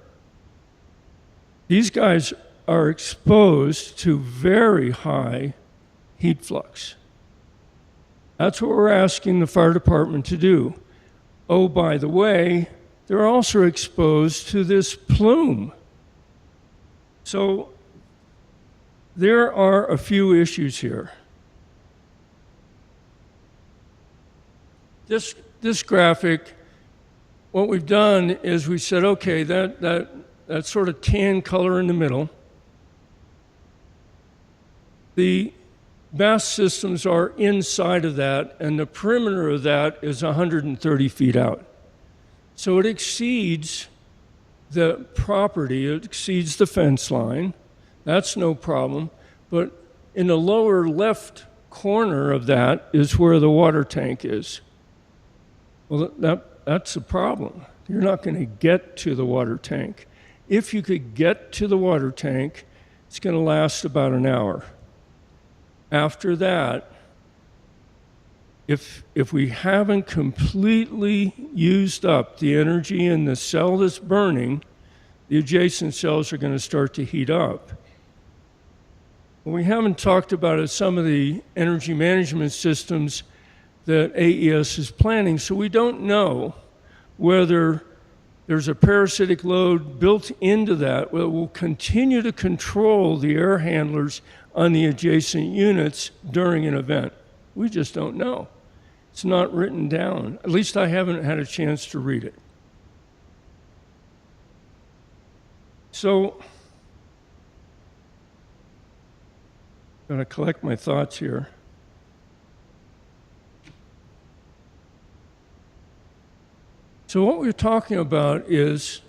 These guys are exposed to very high heat flux. That's what we're asking the fire department to do. Oh, by the way, they're also exposed to this plume. So there are a few issues here. This graphic what we've done is we said, okay, that sort of tan color in the middle, the BAS systems are inside of that, and the perimeter of that is 130 feet out. So it exceeds the property, it exceeds the fence line. That's no problem. But in the lower left corner of that is where the water tank is. Well, that's a problem. You're not going to get to the water tank. If you could get to the water tank, it's going to last about an hour. After that, if we haven't completely used up the energy in the cell that's burning, the adjacent cells are going to start to heat up. What we haven't talked about is some of the energy management systems that AES is planning, so we don't know whether there's a parasitic load built into that that will continue to control the air handlers on the adjacent units during an event. We just don't know. It's not written down. At least I haven't had a chance to read it. So, I'm going to collect my thoughts here. So what we're talking about is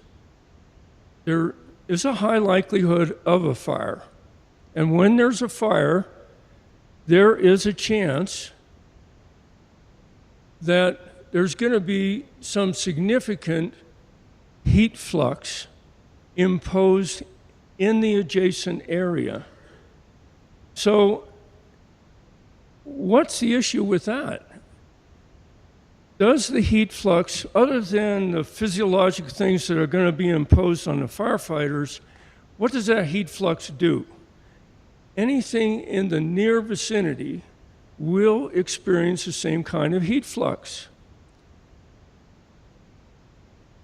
there is a high likelihood of a fire. And when there's a fire, there is a chance that there's going to be some significant heat flux imposed in the adjacent area. So what's the issue with that? Does the heat flux, other than the physiologic things that are going to be imposed on the firefighters, what does that heat flux do? Anything in the near vicinity will experience the same kind of heat flux.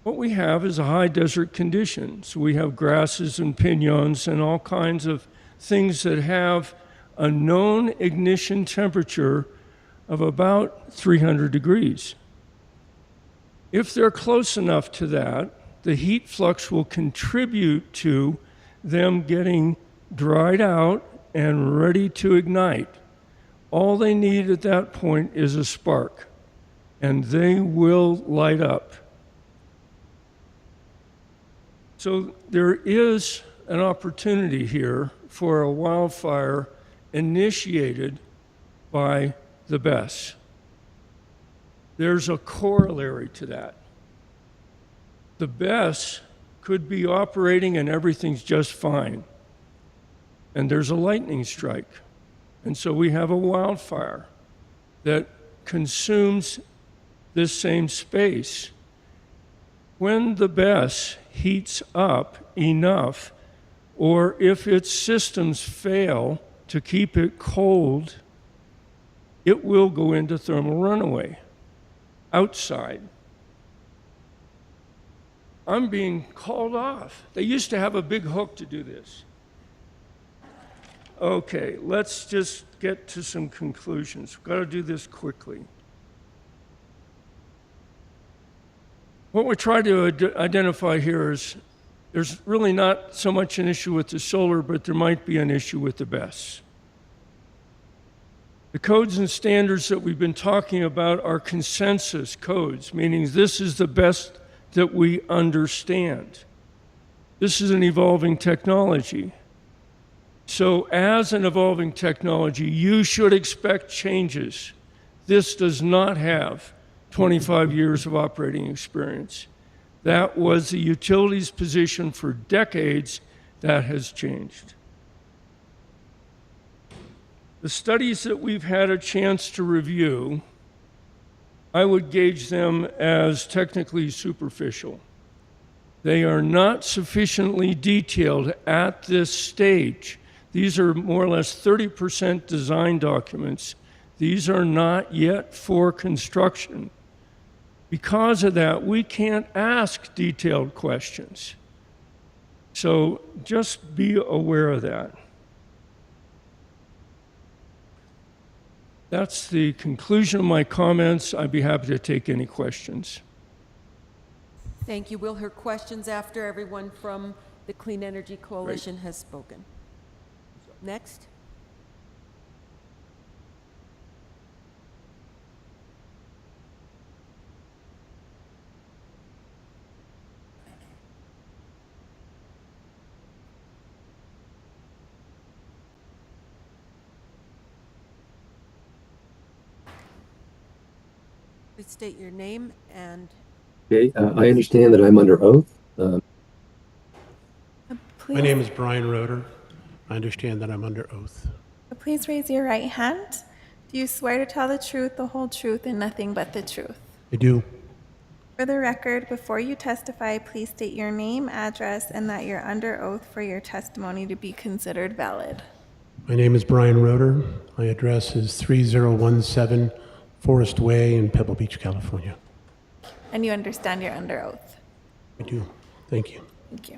What we have is a high desert condition. So we have grasses and piñons and all kinds of things that have a known ignition temperature of about 300 degrees. If they're close enough to that, the heat flux will contribute to them getting dried out and ready to ignite. All they need at that point is a spark, and they will light up. So there is an opportunity here for a wildfire initiated by the BESS. There's a corollary to that. The BESS could be operating and everything's just fine, and there's a lightning strike. And so we have a wildfire that consumes this same space. When the BESS heats up enough, or if its systems fail to keep it cold, it will go into thermal runaway outside. I'm being called off. They used to have a big hook to do this. Okay, let's just get to some conclusions. We've got to do this quickly. What we're trying to identify here is there's really not so much an issue with the solar, but there might be an issue with the BESS. The codes and standards that we've been talking about are consensus codes, meaning this is the best that we understand. This is an evolving technology. So as an evolving technology, you should expect changes. This does not have 25 years of operating experience. That was the utility's position for decades. That has changed. The studies that we've had a chance to review, I would gauge them as technically superficial. They are not sufficiently detailed at this stage. These are more or less 30% design documents. These are not yet for construction. Because of that, we can't ask detailed questions. So just be aware of that. That's the conclusion of my comments. I'd be happy to take any questions. Thank you. We'll hear questions after everyone from the Clean Energy Coalition has spoken. Next. Please state your name and... Okay, I understand that I'm under oath. My name is Brian Roeder. I understand that I'm under oath. Please raise your right hand. Do you swear to tell the truth, the whole truth, and nothing but the truth? I do. For the record, before you testify, please state your name, address, and that you're under oath for your testimony to be considered valid. My name is Brian Roeder. My address is 3017 Forest Way in Pebble Beach, California. And you understand you're under oath? I do. Thank you. Thank you.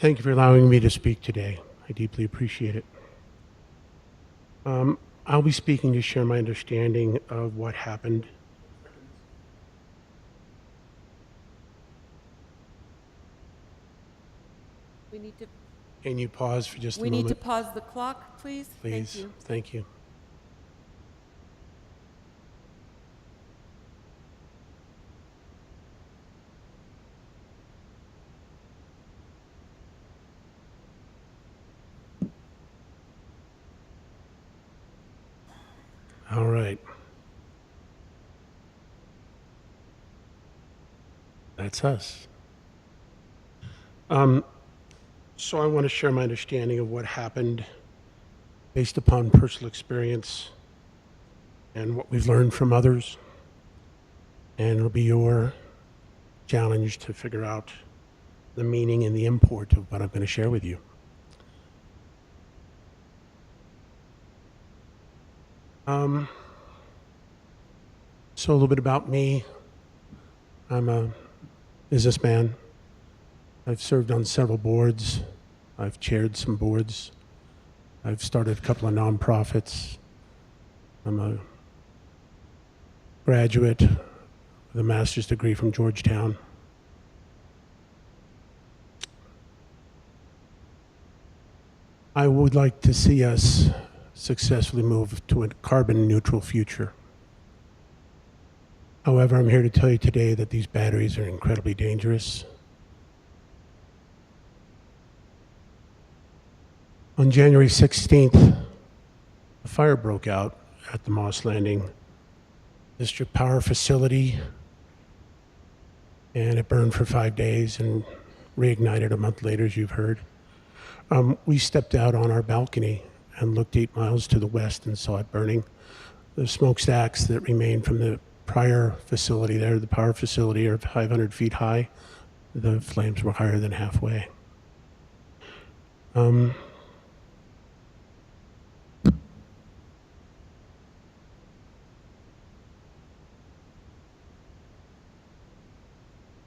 Thank you for allowing me to speak today. I deeply appreciate it. I'll be speaking to share my understanding of what happened. We need to... Can you pause for just a We moment? need to pause the clock, please. Please. Thank you. Thank you. All right. That's us. So I want to share my understanding of what happened based upon personal experience and what we've learned from others. And it'll be your challenge to figure out the meaning and the import of what I'm going to share with you. So a little bit about me. I'm a businessman. I've served on several boards. I've chaired some boards. I've started a couple of nonprofits. I'm a graduate with a master's degree from Georgetown. I would like to see us successfully move to a carbon neutral future. However, I'm here to tell you today that these batteries are incredibly dangerous. On January 16th, a fire broke out at the Moss Landing district power facility, and it burned for 5 days and reignited a month later, as you've heard. We stepped out on our balcony and looked 8 miles to the west and saw it burning. The smokestacks that remained from the prior facility there, the power facility, are 500 feet high. The flames were higher than halfway.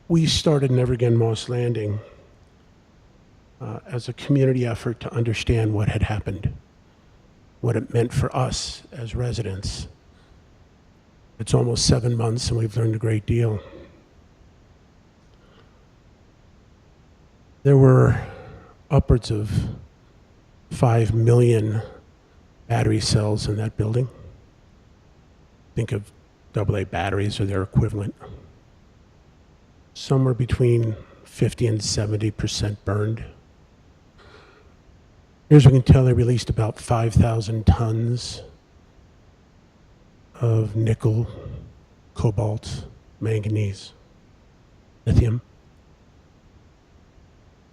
We started Never Again Moss Landing as a community effort to understand what had happened, what it meant for us as residents. It's almost 7 months and we've learned a great deal. There were upwards of 5 million battery cells in that building. Think of AA batteries or their equivalent. Somewhere between 50 and 70% burned. Here's what we can tell: they released about 5,000 tons of nickel, cobalt, manganese, lithium.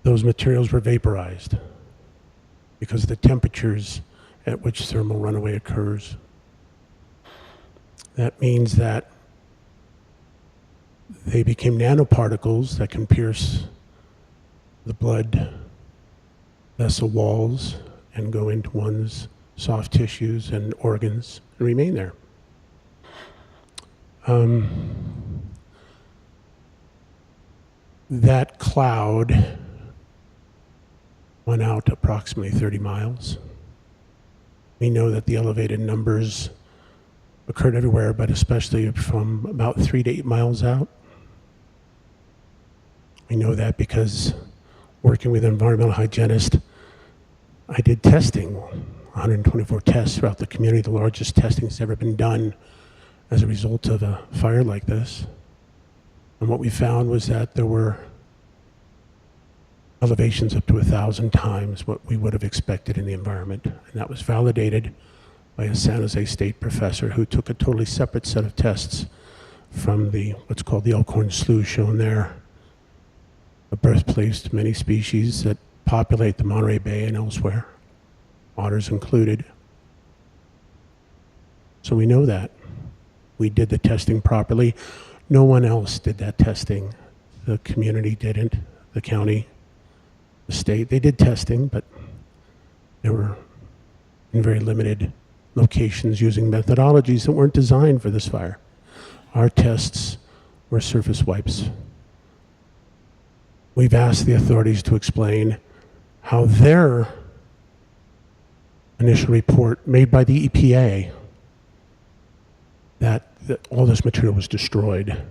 Those materials were vaporized because of the temperatures at which thermal runaway occurs. That means that they became nanoparticles that can pierce the blood vessel walls and go into one's soft tissues and organs and remain there. That cloud went out approximately 30 miles. We know that the elevated numbers occurred everywhere, but especially from about 3 to 8 miles out. We know that because working with an environmental hygienist, I did testing, 124 tests throughout the community, the largest testing that's ever been done as a result of a fire like this. And what we found was that there were elevations up to 1,000 times what we would have expected in the environment. And that was validated by a San Jose State professor who took a totally separate set of tests from what's called the Elkhorn Slough shown there, a birthplace to many species that populate the Monterey Bay and elsewhere, otters included. So we know that. We did the testing properly. No one else did that testing. The community didn't, the county, the state. They did testing, but they were in very limited locations using methodologies that weren't designed for this fire. Our tests were surface wipes. We've asked the authorities to explain how their initial report made by the EPA that all this material was destroyed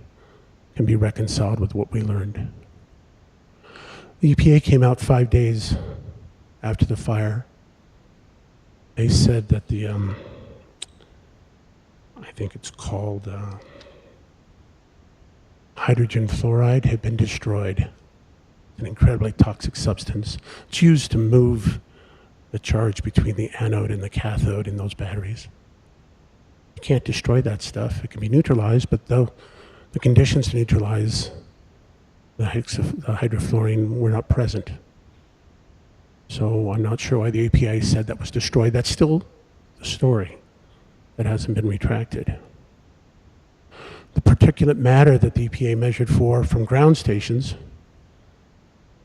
can be reconciled with what we learned. The EPA came out 5 days after the fire. They said that I think it's called hydrogen fluoride had been destroyed, an incredibly toxic substance. It's used to move the charge between the anode and the cathode in those batteries. You can't destroy that stuff. It can be neutralized, but though the conditions to neutralize the hydrofluorine were not present. So I'm not sure why the EPA said that was destroyed. That's still the story that hasn't been retracted. The particulate matter that the EPA measured for from ground stations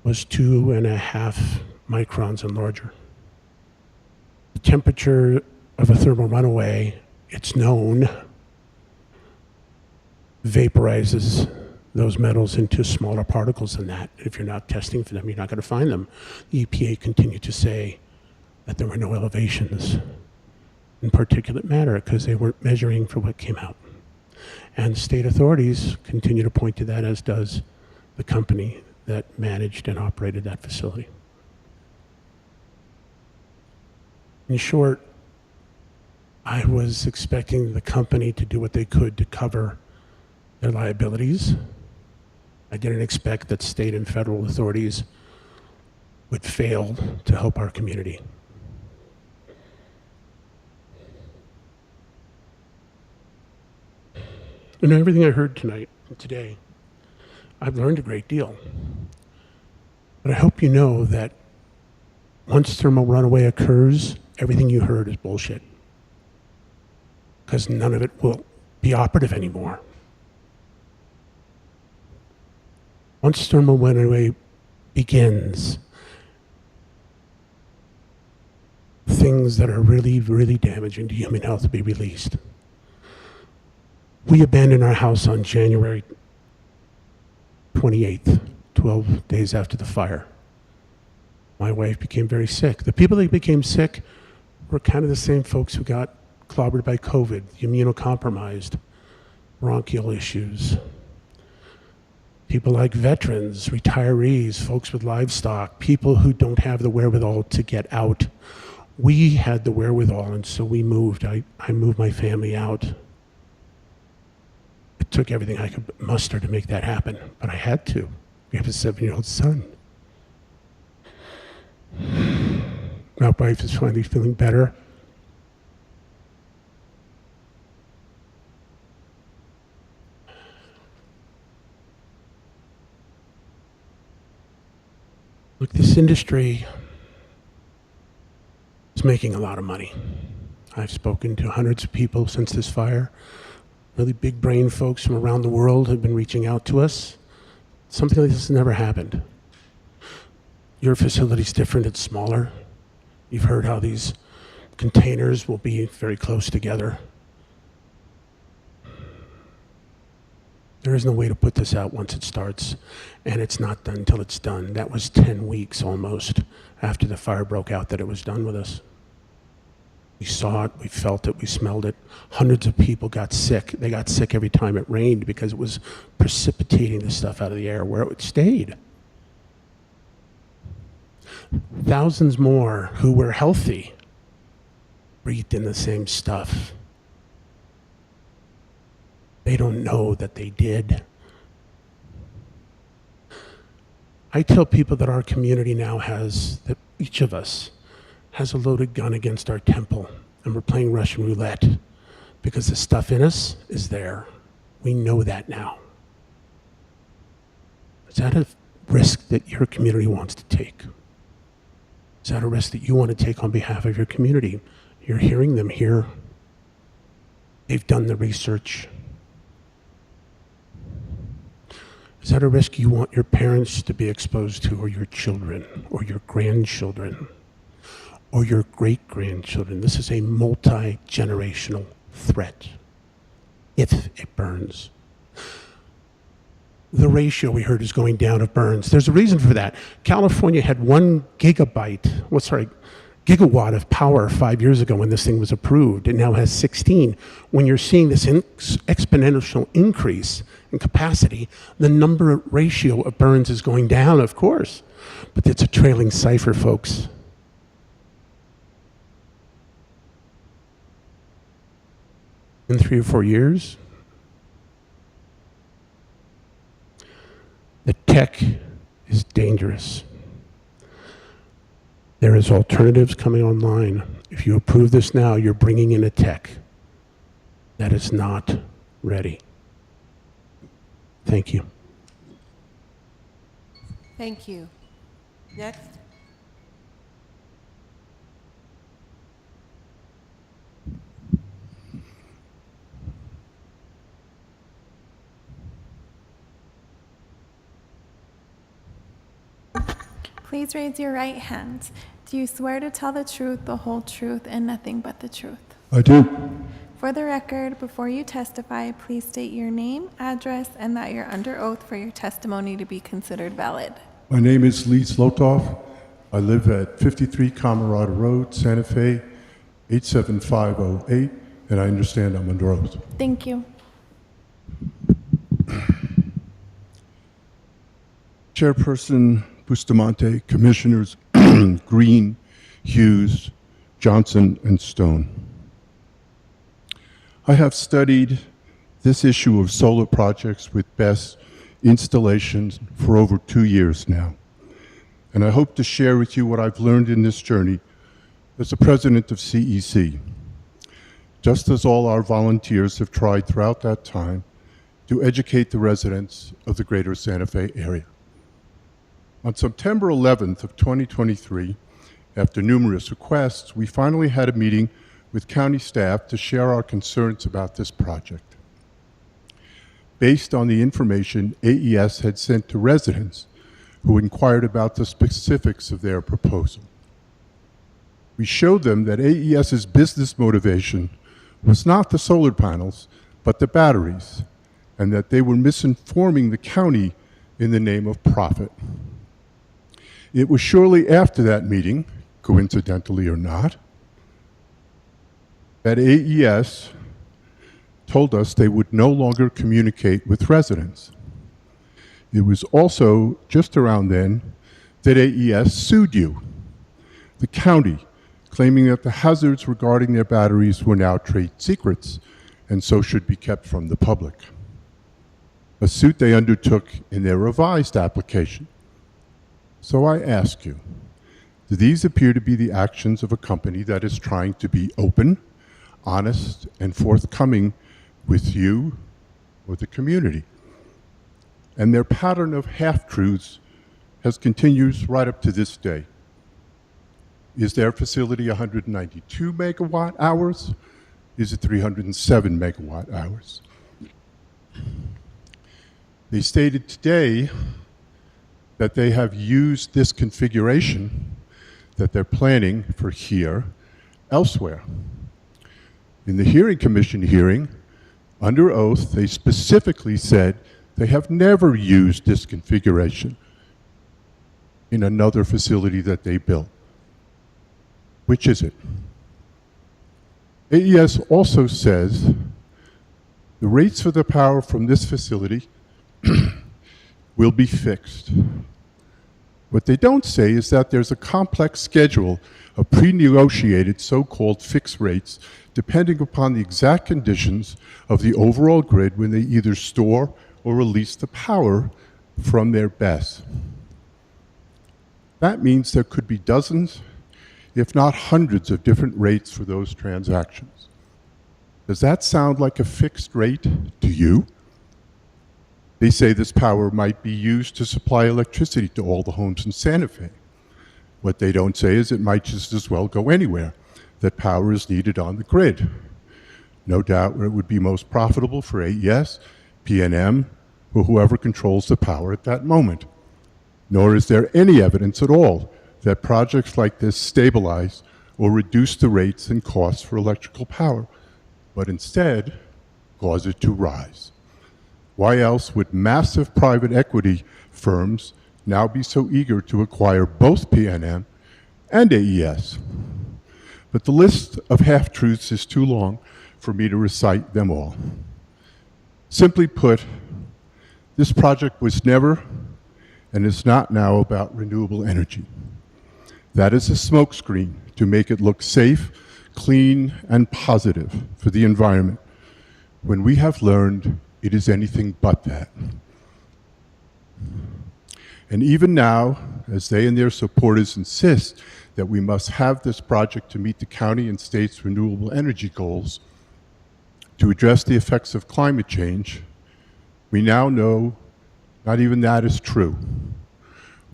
was 2.5 microns and larger. The temperature of a thermal runaway, it's known, vaporizes those metals into smaller particles than that. If you're not testing for them, you're not going to find them. The EPA continued to say that there were no elevations in particulate matter because they weren't measuring for what came out. And state authorities continue to point to that, as does the company that managed and operated that facility. In short, I was expecting the company to do what they could to cover their liabilities. I didn't expect that state and federal authorities would fail to help our community. And everything I heard tonight and today, I've learned a great deal. But I hope you know that once thermal runaway occurs, everything you heard is bullshit. Because none of it will be operative anymore. Once thermal runaway begins, things that are really, really damaging to human health will be released. We abandoned our house on January 28th, 12 days after the fire. My wife became very sick. The people that became sick were kind of the same folks who got clobbered by COVID, immunocompromised, bronchial issues. People like veterans, retirees, folks with livestock, people who don't have the wherewithal to get out. We had the wherewithal, and so we moved. I moved my family out. It took everything I could muster to make that happen, but I had to. We have a 7-year-old son. My wife is finally feeling better. Look, this industry is making a lot of money. I've spoken to hundreds of people since this fire. Really big brain folks from around the world have been reaching out to us. Something like this has never happened. Your facility's different, it's smaller. You've heard how these containers will be very close together. There is no way to put this out once it starts, and it's not done until it's done. That was 10 weeks almost after the fire broke out that it was done with us. We saw it, we felt it, we smelled it. Hundreds of people got sick. They got sick every time it rained because it was precipitating the stuff out of the air where it stayed. Thousands more who were healthy breathed in the same stuff. They don't know that they did. I tell people that our community now has, that each of us has a loaded gun against our temple, and we're playing Russian roulette because the stuff in us is there. We know that now. Is that a risk that your community wants to take? Is that a risk that you want to take on behalf of your community? You're hearing them here. They've done the research. Is that a risk you want your parents to be exposed to, or your children, or your grandchildren, or your great-grandchildren? This is a multi-generational threat if it burns. The ratio we heard is going down of burns. There's a reason for that. California had 1 gigawatt of power 5 years ago when this thing was approved. It now has 16. When you're seeing this exponential increase in capacity, the ratio of burns is going down, of course. But it's a trailing cipher, folks. In 3 or 4 years, the tech is dangerous. There is alternatives coming online. If you approve this now, you're bringing in a tech that is not ready. Thank you. Thank you. Next. Please raise your right hand. Do you swear to tell the truth, the whole truth, and nothing but the truth? I do. For the record, before you testify, please state your name, address, and that you're under oath for your testimony to be considered valid. My name is Lee Slotoff. I live at 53 Camarada Road, Santa Fe, 87508, and I understand I'm under oath. Thank you. Chairperson Bustamante, Commissioners Green, Hughes, Johnson, and Stone. I have studied this issue of solar projects with BESS installations for over 2 years now, and I hope to share with you what I've learned in this journey as the president of CEC, just as all our volunteers have tried throughout that time to educate the residents of the greater Santa Fe area. On September 11th of 2023, after numerous requests, we finally had a meeting with county staff to share our concerns about this project. Based on the information AES had sent to residents who inquired about the specifics of their proposal. We showed them that AES's business motivation was not the solar panels, but the batteries, and that they were misinforming the county in the name of profit. It was shortly after that meeting, coincidentally or not, that AES told us they would no longer communicate with residents. It was also just around then that AES sued you, the county, claiming that the hazards regarding their batteries were now trade secrets and so should be kept from the public. A suit they undertook in their revised application. So I ask you, do these appear to be the actions of a company that is trying to be open, honest, and forthcoming with you or the community? And their pattern of half-truths continues right up to this day. Is their facility 192 megawatt hours? Is it 307 megawatt hours? They stated today that they have used this configuration that they're planning for here elsewhere. In the hearing commission hearing, under oath, they specifically said they have never used this configuration in another facility that they built. Which is it? AES also says the rates for the power from this facility will be fixed. What they don't say is that there's a complex schedule of pre-negotiated so-called fixed rates depending upon the exact conditions of the overall grid when they either store or release the power from their BESS. That means there could be dozens, if not hundreds, of different rates for those transactions. Does that sound like a fixed rate to you? They say this power might be used to supply electricity to all the homes in Santa Fe. What they don't say is it might just as well go anywhere that power is needed on the grid. No doubt it would be most profitable for AES, PNM, or whoever controls the power at that moment. Nor is there any evidence at all that projects like this stabilize or reduce the rates and costs for electrical power, but instead cause it to rise. Why else would massive private equity firms now be so eager to acquire both PNM and AES? But the list of half-truths is too long for me to recite them all. Simply put, this project was never and is not now about renewable energy. That is a smokescreen to make it look safe, clean, and positive for the environment, when we have learned it is anything but that. And even now, as they and their supporters insist that we must have this project to meet the county and state's renewable energy goals, to address the effects of climate change, we now know not even that is true.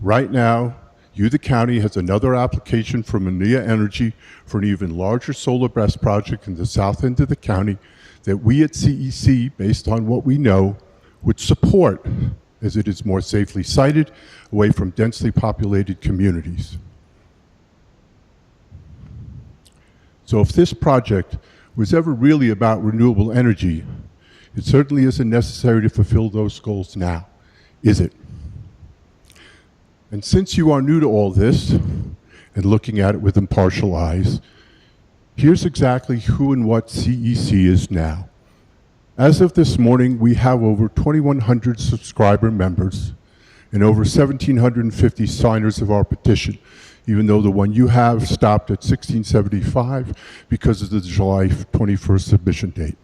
Right now, the county has another application from Mania Energy for an even larger solar BESS project in the south end of the county that we at CEC, based on what we know, would support, as it is more safely sited away from densely populated communities. So if this project was ever really about renewable energy, it certainly isn't necessary to fulfill those goals now, is it? And since you are new to all this and looking at it with impartial eyes, here's exactly who and what CEC is now. As of this morning, we have over 2,100 subscriber members and over 1,750 signers of our petition, even though the one you have stopped at 1,675 because of the July 21st submission date.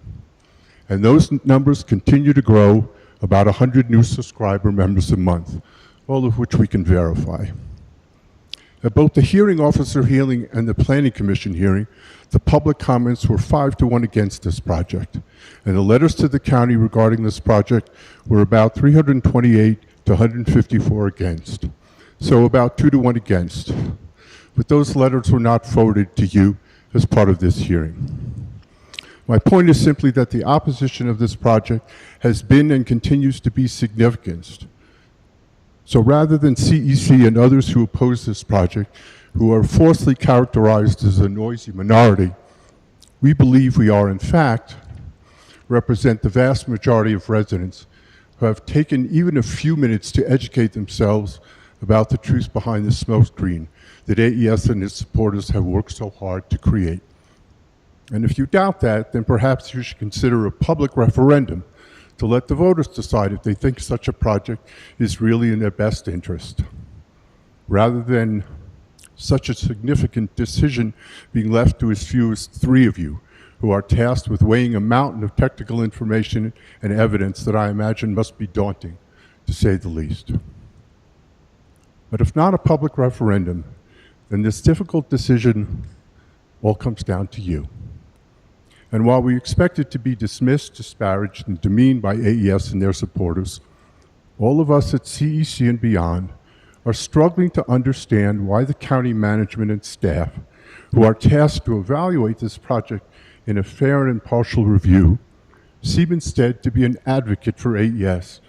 And those numbers continue to grow, about 100 new subscriber members a month, all of which we can verify. At both the hearing officer hearing and the planning commission hearing, the public comments were 5-1 against this project. And the letters to the county regarding this project were about 328 to 154 against. So about 2-1 against. But those letters were not forwarded to you as part of this hearing. My point is simply that the opposition of this project has been and continues to be significant. So rather than CEC and others who oppose this project, who are falsely characterized as a noisy minority, we believe we are in fact represent the vast majority of residents who have taken even a few minutes to educate themselves about the truth behind the smokescreen that AES and its supporters have worked so hard to create. And if you doubt that, then perhaps you should consider a public referendum to let the voters decide if they think such a project is really in their best interest, rather than such a significant decision being left to as few as 3 of you, who are tasked with weighing a mountain of technical information and evidence that I imagine must be daunting, to say the least. But if not a public referendum, then this difficult decision all comes down to you. And while we expect it to be dismissed, disparaged, and demeaned by AES and their supporters, all of us at CEC and beyond are struggling to understand why the county management and staff, who are tasked to evaluate this project in a fair and impartial review, seem instead to be an advocate for AES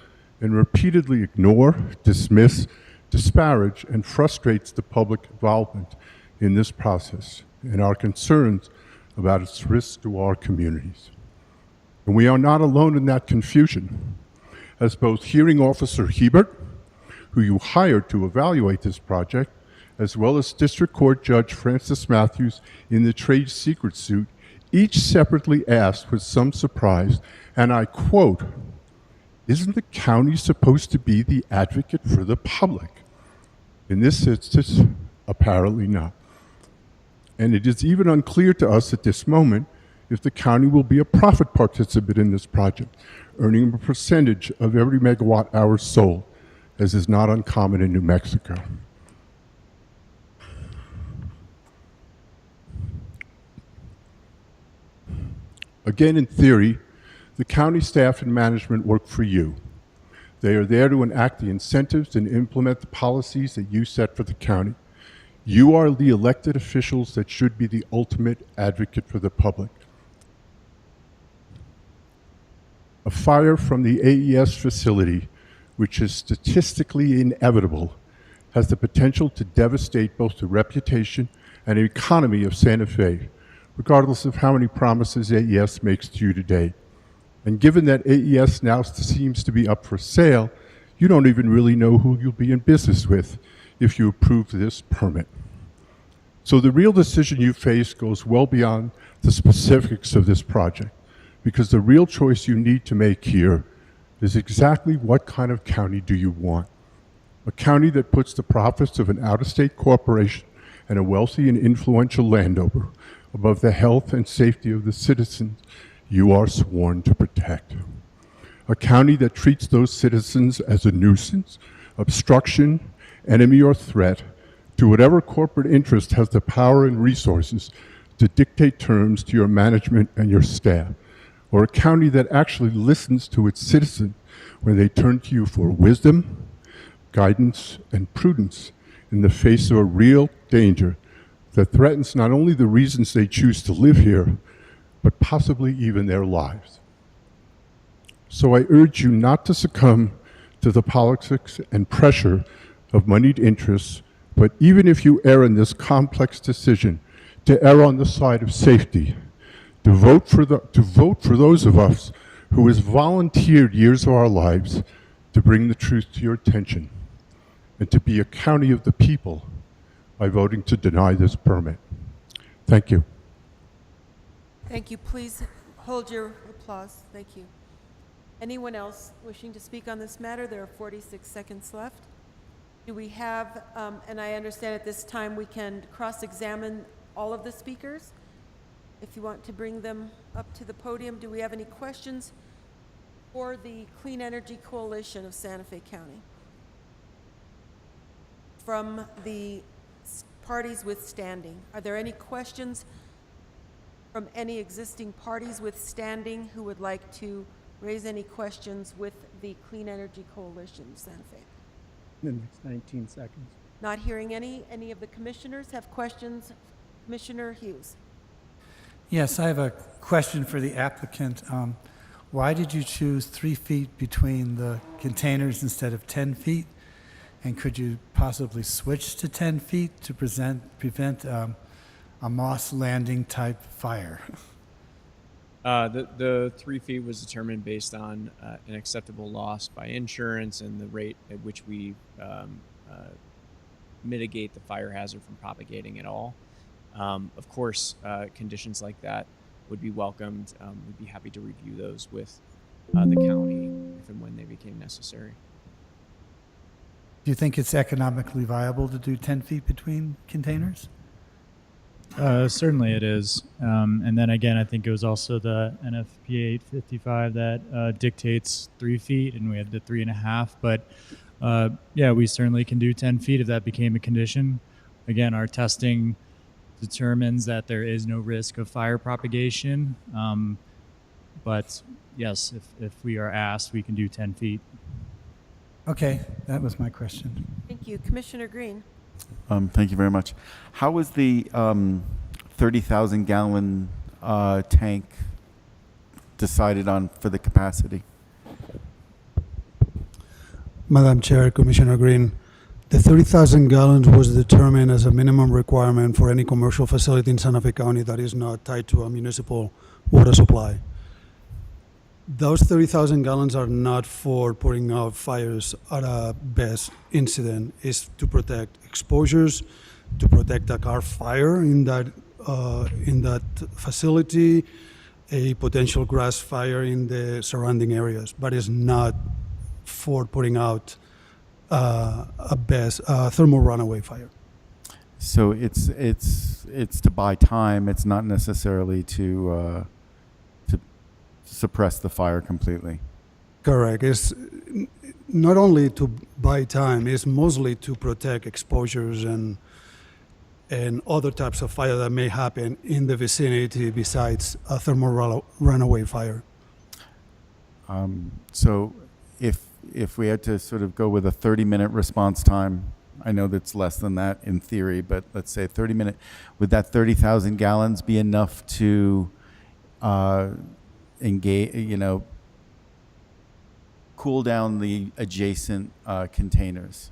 and repeatedly ignore, dismiss, disparage, and frustrates the public involvement in this process and our concerns about its risks to our communities. And we are not alone in that confusion, as both Hearing Officer Hebert, who you hired to evaluate this project, as well as District Court Judge Francis Matthews in the trade secret suit, each separately asked with some surprise, and I quote, "Isn't the county supposed to be the advocate for the public?" In this instance, apparently not. And it is even unclear to us at this moment if the county will be a profit participant in this project, earning a percentage of every megawatt hour sold, as is not uncommon in New Mexico. Again, in theory, the county staff and management work for you. They are there to enact the incentives and implement the policies that you set for the county. You are the elected officials that should be the ultimate advocate for the public. A fire from the AES facility, which is statistically inevitable, has the potential to devastate both the reputation and economy of Santa Fe, regardless of how many promises AES makes to you today. And given that AES now seems to be up for sale, you don't even really know who you'll be in business with if you approve this permit. So the real decision you face goes well beyond the specifics of this project, because the real choice you need to make here is exactly what kind of county do you want? A county that puts the profits of an out-of-state corporation and a wealthy and influential landowner above the health and safety of the citizens you are sworn to protect. A county that treats those citizens as a nuisance, obstruction, enemy, or threat to whatever corporate interest has the power and resources to dictate terms to your management and your staff. Or a county that actually listens to its citizens when they turn to you for wisdom, guidance, and prudence in the face of a real danger that threatens not only the reasons they choose to live here, but possibly even their lives. So I urge you not to succumb to the politics and pressure of moneyed interests, but even if you err in this complex decision, to err on the side of safety, to vote for those of us who has volunteered years of our lives to bring the truth to your attention, and to be a county of the people by voting to deny this permit. Thank you. Thank you. Please hold your applause. Thank you. Anyone else wishing to speak on this matter? There are 46 seconds left. Do we have, and I understand at this time we can cross-examine all of the speakers. If you want to bring them up to the podium, do we have any questions for the Clean Energy Coalition of Santa Fe County? From the parties with standing, are there any questions from any existing parties with standing who would like to raise any questions with the Clean Energy Coalition of Santa Fe? The next 19 seconds. Not hearing any. Any of the commissioners have questions? Commissioner Hughes. Yes, I have a question for the applicant. Why did you choose 3 feet between the containers instead of 10 feet? And could you possibly switch to 10 feet to prevent a moss landing type fire? The 3 feet was determined based on an acceptable loss by insurance and the rate at which we mitigate the fire hazard from propagating at all. Of course, conditions like that would be welcomed. We'd be happy to review those with the county if and when they became necessary. Do you think it's economically viable to do 10 feet between containers? Certainly it is. And then again, I think it was also the NFPA 855 that dictates 3 feet, and we had the 3.5. But yeah, we certainly can do 10 feet if that became a condition. Again, our testing determines that there is no risk of fire propagation. But yes, if we are asked, we can do 10 feet. Okay, that was my question. Thank you. Commissioner Green. Thank you very much. How was the 30,000 gallon tank decided on for the capacity? Madam Chair, Commissioner Green, the 30,000 gallons was determined as a minimum requirement for any commercial facility in Santa Fe County that is not tied to a municipal water supply. Those 30,000 gallons are not for putting out fires at a best incident. It's to protect exposures, to protect a car fire in that in that facility, a potential grass fire in the surrounding areas, but it's not for putting out a thermal runaway fire. So it's to buy time. It's not necessarily to suppress the fire completely. Correct. It's not only to buy time, it's mostly to protect exposures and other types of fire that may happen in the vicinity besides a thermal runaway fire. So if we had to sort of go with a 30-minute response time, I know that's less than that in theory, but let's say 30-minute, would that 30,000 gallons be enough to engage, cool down the adjacent containers?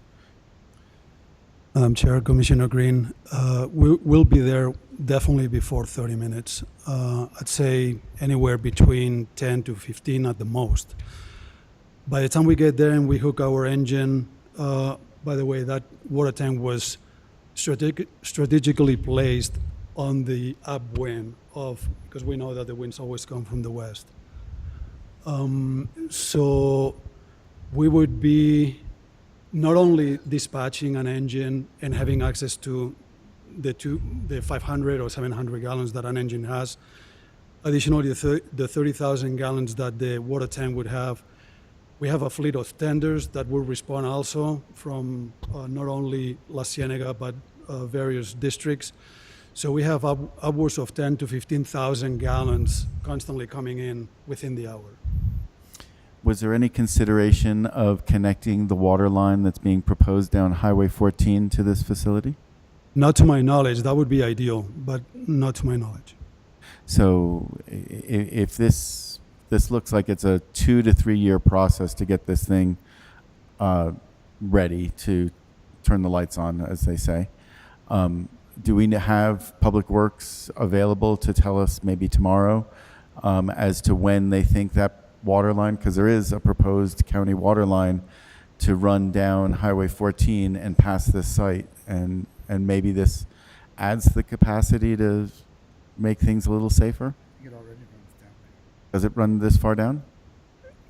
Madam Chair, Commissioner Green, we'll be there definitely before 30 minutes. I'd say anywhere between 10 to 15 at the most. By the time we get there and we hook our engine, by the way, that water tank was strategically placed on the upwind because we know that the winds always come from the west. So we would be not only dispatching an engine and having access to the 500 or 700 gallons that an engine has, additionally the 30,000 gallons that the water tank would have. We have a fleet of tenders that will respond also from not only La Cienega, but various districts. So we have upwards of 10 to 15,000 gallons constantly coming in within the hour. Was there any consideration of connecting the water line that's being proposed down Highway 14 to this facility? Not to my knowledge. That would be ideal, but not to my knowledge. So if this looks like it's a 2 to 3 year process to get this thing ready to turn the lights on, as they say, do we have Public Works available to tell us maybe tomorrow as to when they think that water line, because there is a proposed county water line to run down Highway 14 and past this site, and maybe this adds the capacity to make things a little safer? Does it run this far down?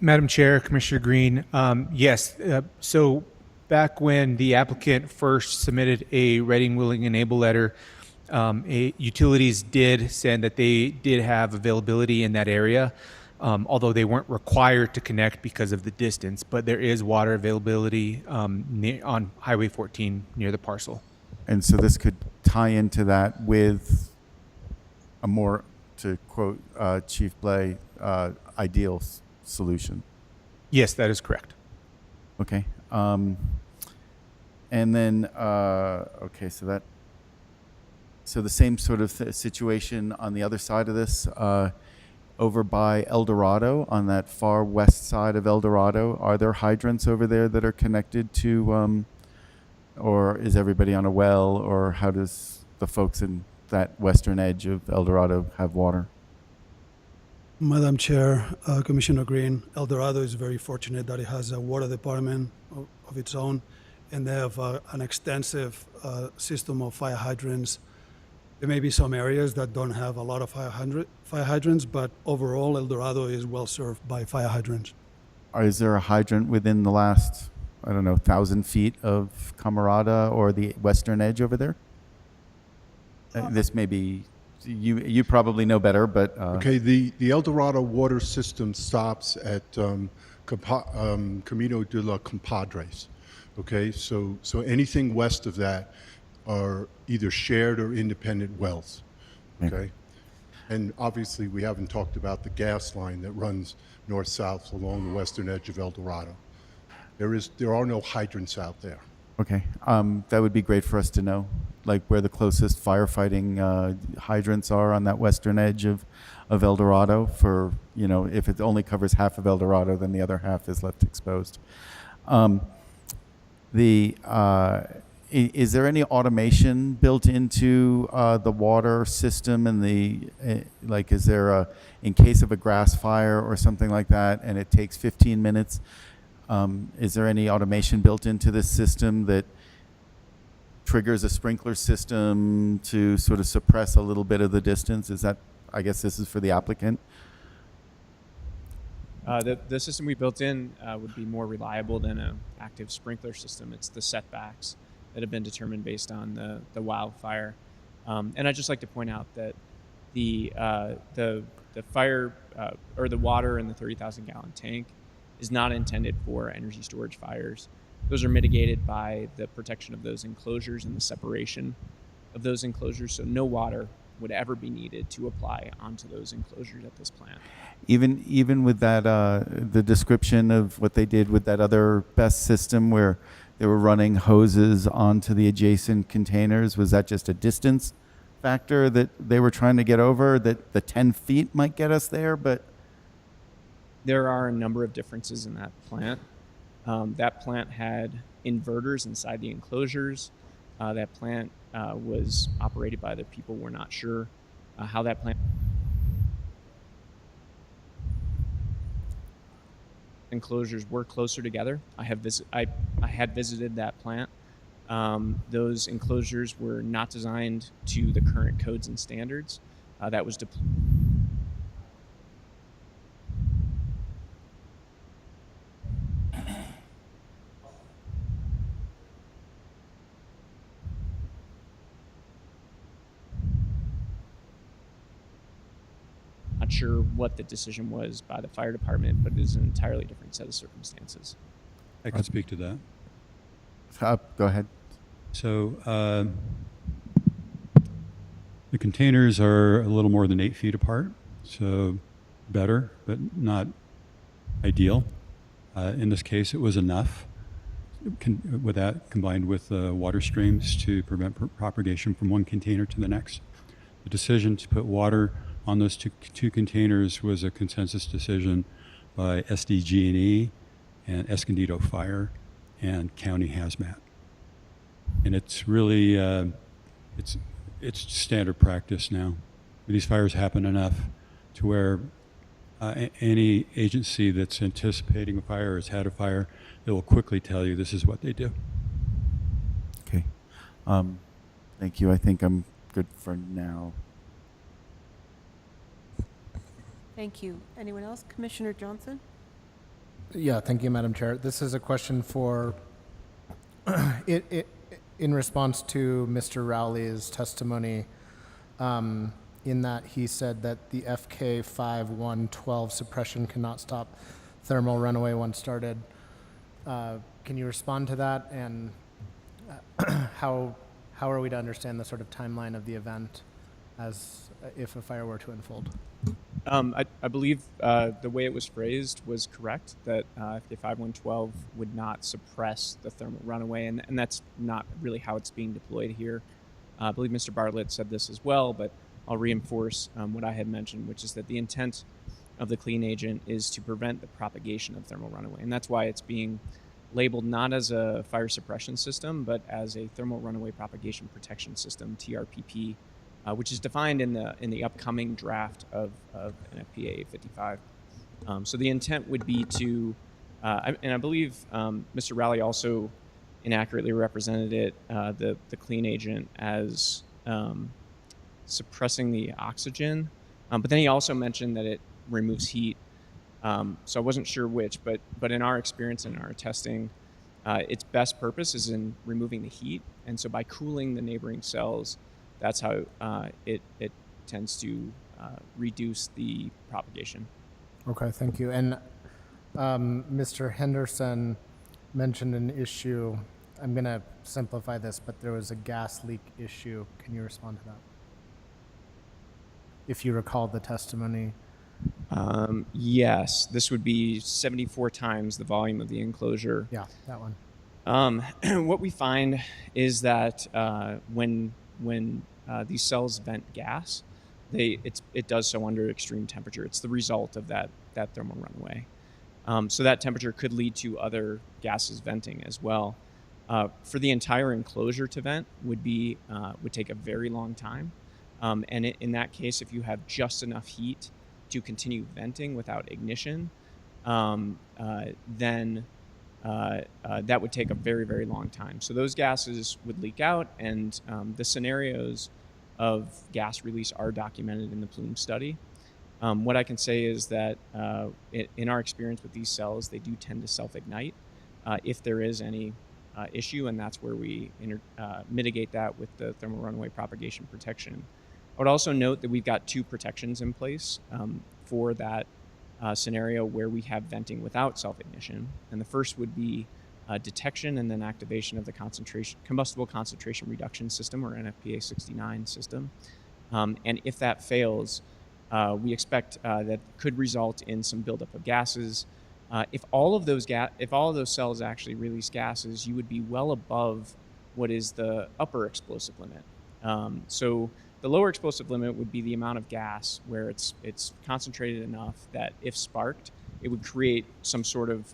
Madam Chair, Commissioner Green, yes. So back when the applicant first submitted a Reading Willing and Able letter, utilities did send that they did have availability in that area, although they weren't required to connect because of the distance, but there is water availability on Highway 14 near the parcel. And so this could tie into that with a more, to quote Chief Blay, ideal solution. Yes, that is correct. Okay. And then, okay, so the same sort of situation on the other side of this, over by El Dorado, on that far west side of El Dorado, are there hydrants over there that are connected to, or is everybody on a well, or how does the folks in that western edge of El Dorado have water? Madam Chair, Commissioner Green, El Dorado is very fortunate that it has a water department of its own, and they have an extensive system of fire hydrants. There may be some areas that don't have a lot of fire hydrants, but overall El Dorado is well served by fire hydrants. Is there a hydrant within the last, 1,000 feet of Camarada or the western edge over there? This may be, you probably know better, but... Okay, the El Dorado water system stops at Camino de los Compadres. Okay, so anything west of that are either shared or independent wells. Okay, and obviously we haven't talked about the gas line that runs north-south along the western edge of El Dorado. There are no hydrants out there. Okay, that would be great for us to know, like where the closest firefighting hydrants are on that western edge of El Dorado. For, if it only covers half of El Dorado, then the other half is left exposed. Is there any automation built into the water system, and is there in case of a grass fire or something like that, and it takes 15 minutes? Is there any automation built into this system that triggers a sprinkler system to sort of suppress a little bit of the distance? Is that, I guess this is for the applicant? The system we built in would be more reliable than an active sprinkler system. It's the setbacks that have been determined based on the wildfire. And I'd just like to point out that the fire or the water in the 30,000 gallon tank is not intended for energy storage fires. Those are mitigated by the protection of those enclosures and the separation of those enclosures, so no water would ever be needed to apply onto those enclosures at this plant. Even with that, the description of what they did with that other BESS system where they were running hoses onto the adjacent containers, was that just a distance factor that they were trying to get over, that the 10 feet might get us there? But There are a number of differences in that plant. That plant had inverters inside the enclosures. That plant was operated by the people. We're not sure how that plant enclosures were closer together. I had visited that plant. Those enclosures were not designed to the current codes and standards. That was deployed. Not sure what the decision was by the fire department, but it is an entirely different set of circumstances. I can speak to that. Go ahead. So the containers are a little more than 8 feet apart, so better, but not ideal. In this case, it was enough. With that combined with water streams to prevent propagation from one container to the next. The decision to put water on those two containers was a consensus decision by SDG&E and Escondido Fire and County Hazmat. And it's really, it's standard practice now. These fires happen enough to where any agency that's anticipating a fire or has had a fire, they will quickly tell you this is what they do. Okay. Thank you. I think I'm good for now. Thank you. Anyone else? Commissioner Johnson? Yeah, thank you, Madam Chair. This is a question for, in response to Mr. Rowley's testimony, in that he said that the FK 5112 suppression cannot stop thermal runaway once started. Can you respond to that, and how are we to understand the sort of timeline of the event as if a fire were to unfold? I believe the way it was phrased was correct, that FK 5112 would not suppress the thermal runaway, and that's not really how it's being deployed here. I believe Mr. Bartlett said this as well, but I'll reinforce what I had mentioned, which is that the intent of the clean agent is to prevent the propagation of thermal runaway, and that's why it's being labeled not as a fire suppression system, but as a thermal runaway propagation protection system, TRPP, which is defined in the upcoming draft of an FPA 855. So the intent would be to, and I believe Mr. Rowley also inaccurately represented it, the clean agent as suppressing the oxygen, but then he also mentioned that it removes heat. So I wasn't sure which, but in our experience and our testing, its best purpose is in removing the heat, and so by cooling the neighboring cells, that's how it tends to reduce the propagation. Okay, thank you. And Mr. Henderson mentioned an issue. I'm going to simplify this, but there was a gas leak issue. Can you respond to that? If you recall the testimony. Yes, this would be 74 times the volume of the enclosure. Yeah, that one. What we find is that when these cells vent gas, it does so under extreme temperature. It's the result of that thermal runaway. So that temperature could lead to other gases venting as well. For the entire enclosure to vent would take a very long time. And in that case, if you have just enough heat to continue venting without ignition, then that would take a very, very long time. So those gases would leak out, and the scenarios of gas release are documented in the plume study. What I can say is that in our experience with these cells, they do tend to self-ignite if there is any issue, and that's where we mitigate that with the thermal runaway propagation protection. I would also note that we've got 2 protections in place for that scenario where we have venting without self-ignition. And the first would be detection and then activation of the combustible concentration reduction system, or NFPA 69 system. And if that fails, we expect that could result in some buildup of gases. If all of those cells actually release gases, you would be well above what is the upper explosive limit. So the lower explosive limit would be the amount of gas where it's concentrated enough that if sparked, it would create some sort of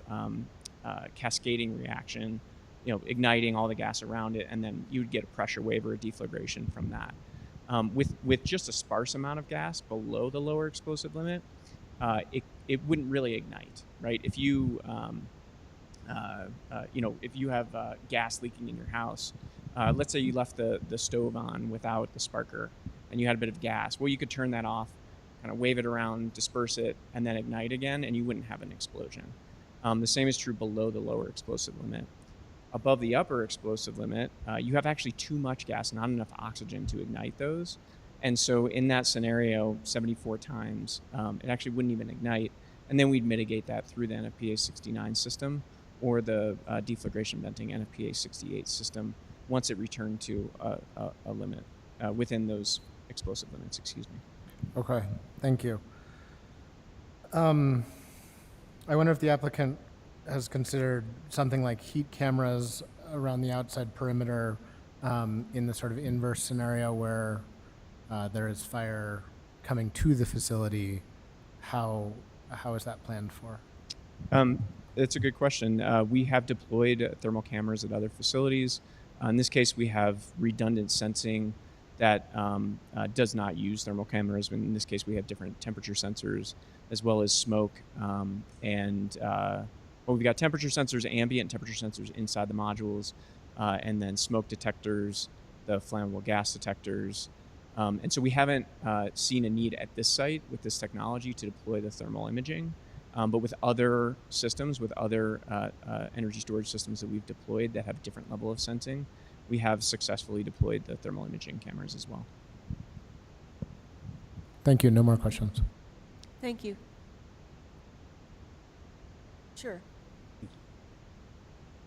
cascading reaction, igniting all the gas around it, and then you would get a pressure wave or a deflagration from that. With just a sparse amount of gas below the lower explosive limit, it wouldn't really ignite, right? If you if you have gas leaking in your house, let's say you left the stove on without the sparker and you had a bit of gas, well, you could turn that off, kind of wave it around, disperse it, and then ignite again, and you wouldn't have an explosion. The same is true below the lower explosive limit. Above the upper explosive limit, you have actually too much gas, not enough oxygen to ignite those. And so in that scenario, 74 times, it actually wouldn't even ignite. And then we'd mitigate that through the NFPA 69 system or the deflagration venting NFPA 68 system once it returned to a limit within those explosive limits, excuse me. Okay, thank you. I wonder if the applicant has considered something like heat cameras around the outside perimeter in the sort of inverse scenario where there is fire coming to the facility. How is that planned for? It's a good question. We have deployed thermal cameras at other facilities. In this case, we have redundant sensing that does not use thermal cameras. In this case, we have different temperature sensors as well as smoke. We've got temperature sensors, ambient temperature sensors inside the modules, and then smoke detectors, the flammable gas detectors. And so we haven't seen a need at this site with this technology to deploy the thermal imaging. But with other systems, with other energy storage systems that we've deployed that have a different level of sensing, we have successfully deployed the thermal imaging cameras as well. Thank you. No more questions. Thank you. Sure.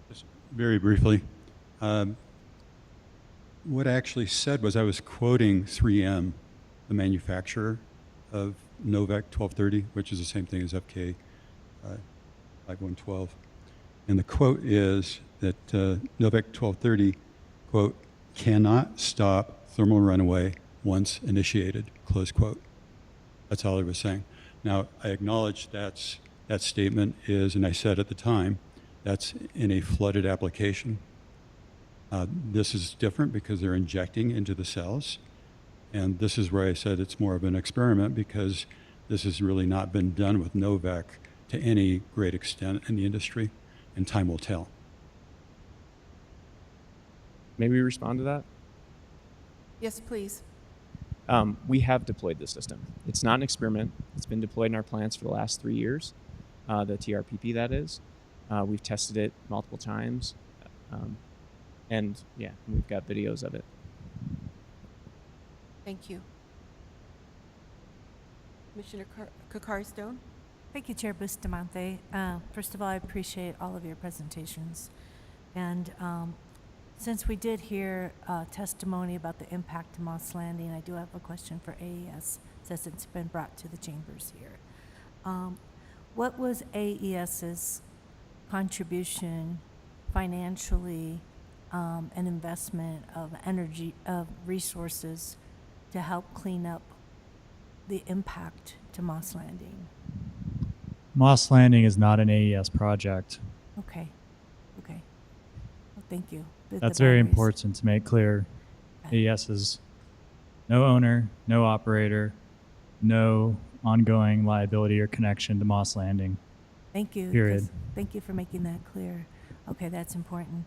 Just very briefly, what I actually said was I was quoting 3M, the manufacturer of Novec 1230, which is the same thing as FK 5112. And the quote is that Novec 1230, quote, cannot stop thermal runaway once initiated, close quote. That's all I was saying. Now, I acknowledge that statement is, and I said at the time, that's in a flooded application. This is different because they're injecting into the cells. And this is where I said it's more of an experiment because this has really not been done with Novec to any great extent in the industry, and time will tell. May we respond to that? Yes, please. We have deployed this system. It's not an experiment. It's been deployed in our plants for the last 3 years, the TRPP that is. We've tested it multiple times. And yeah, we've got videos of it. Thank you. Commissioner Kakari-Stone? Thank you, Chair Bustamante. First of all, I appreciate all of your presentations. And since we did hear testimony about the impact to Moss Landing, I do have a question for AES, since it's been brought to the chambers here. What was AES's contribution financially and investment of energy, of resources to help clean up the impact to Moss Landing? Moss Landing is not an AES project. Okay. Okay. Well, thank you. That's very important to make clear. AES is no owner, no operator, no ongoing liability or connection to Moss Landing. Thank you. 'Cause Period. Thank you for making that clear. Okay, that's important.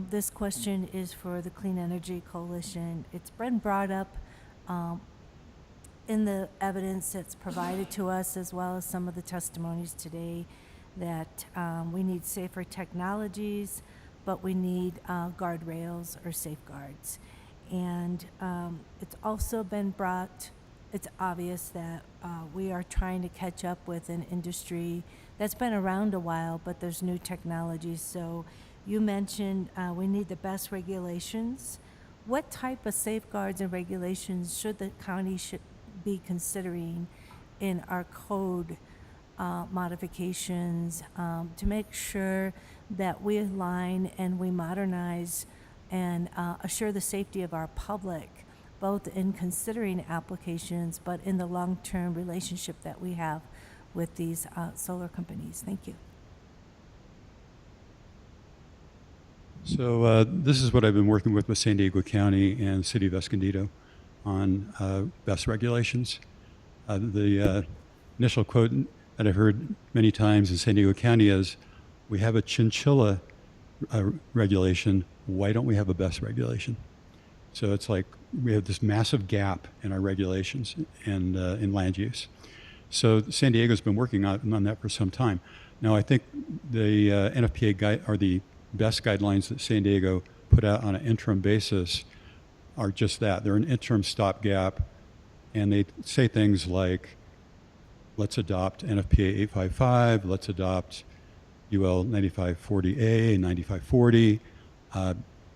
This question is for the Clean Energy Coalition. It's been brought up in the evidence that's provided to us, as well as some of the testimonies today, that we need safer technologies, but we need guardrails or safeguards. And it's also been brought, it's obvious that we are trying to catch up with an industry that's been around a while, but there's new technologies. So you mentioned we need the best regulations. What type of safeguards and regulations should the county be considering in our code modifications to make sure that we align and we modernize and assure the safety of our public, both in considering applications, but in the long-term relationship that we have with these solar companies? Thank you. So this is what I've been working with San Diego County and City of Escondido on best regulations. The initial quote that I've heard many times in San Diego County is, we have a chinchilla regulation, why don't we have a best regulation? So it's like we have this massive gap in our regulations and in land use. So San Diego's been working on that for some time. Now I think the NFPA are the best guidelines that San Diego put out on an interim basis are just that. They're an interim stopgap, and they say things like, let's adopt NFPA 855, let's adopt UL 9540A, 9540.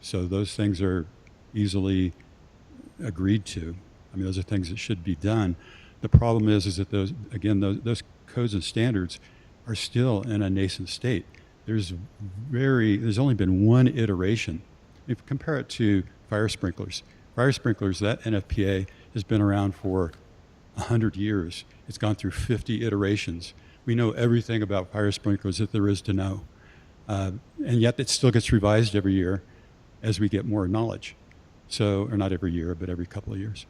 So those things are easily agreed to. I mean, those are things that should be done. The problem is that those codes and standards are still in a nascent state. There's only been one iteration. If you compare it to fire sprinklers, that NFPA has been around for 100 years. It's gone through 50 iterations. We know everything about fire sprinklers that there is to know. And yet it still gets revised every year as we get more knowledge. So, or not every year, but every couple of years.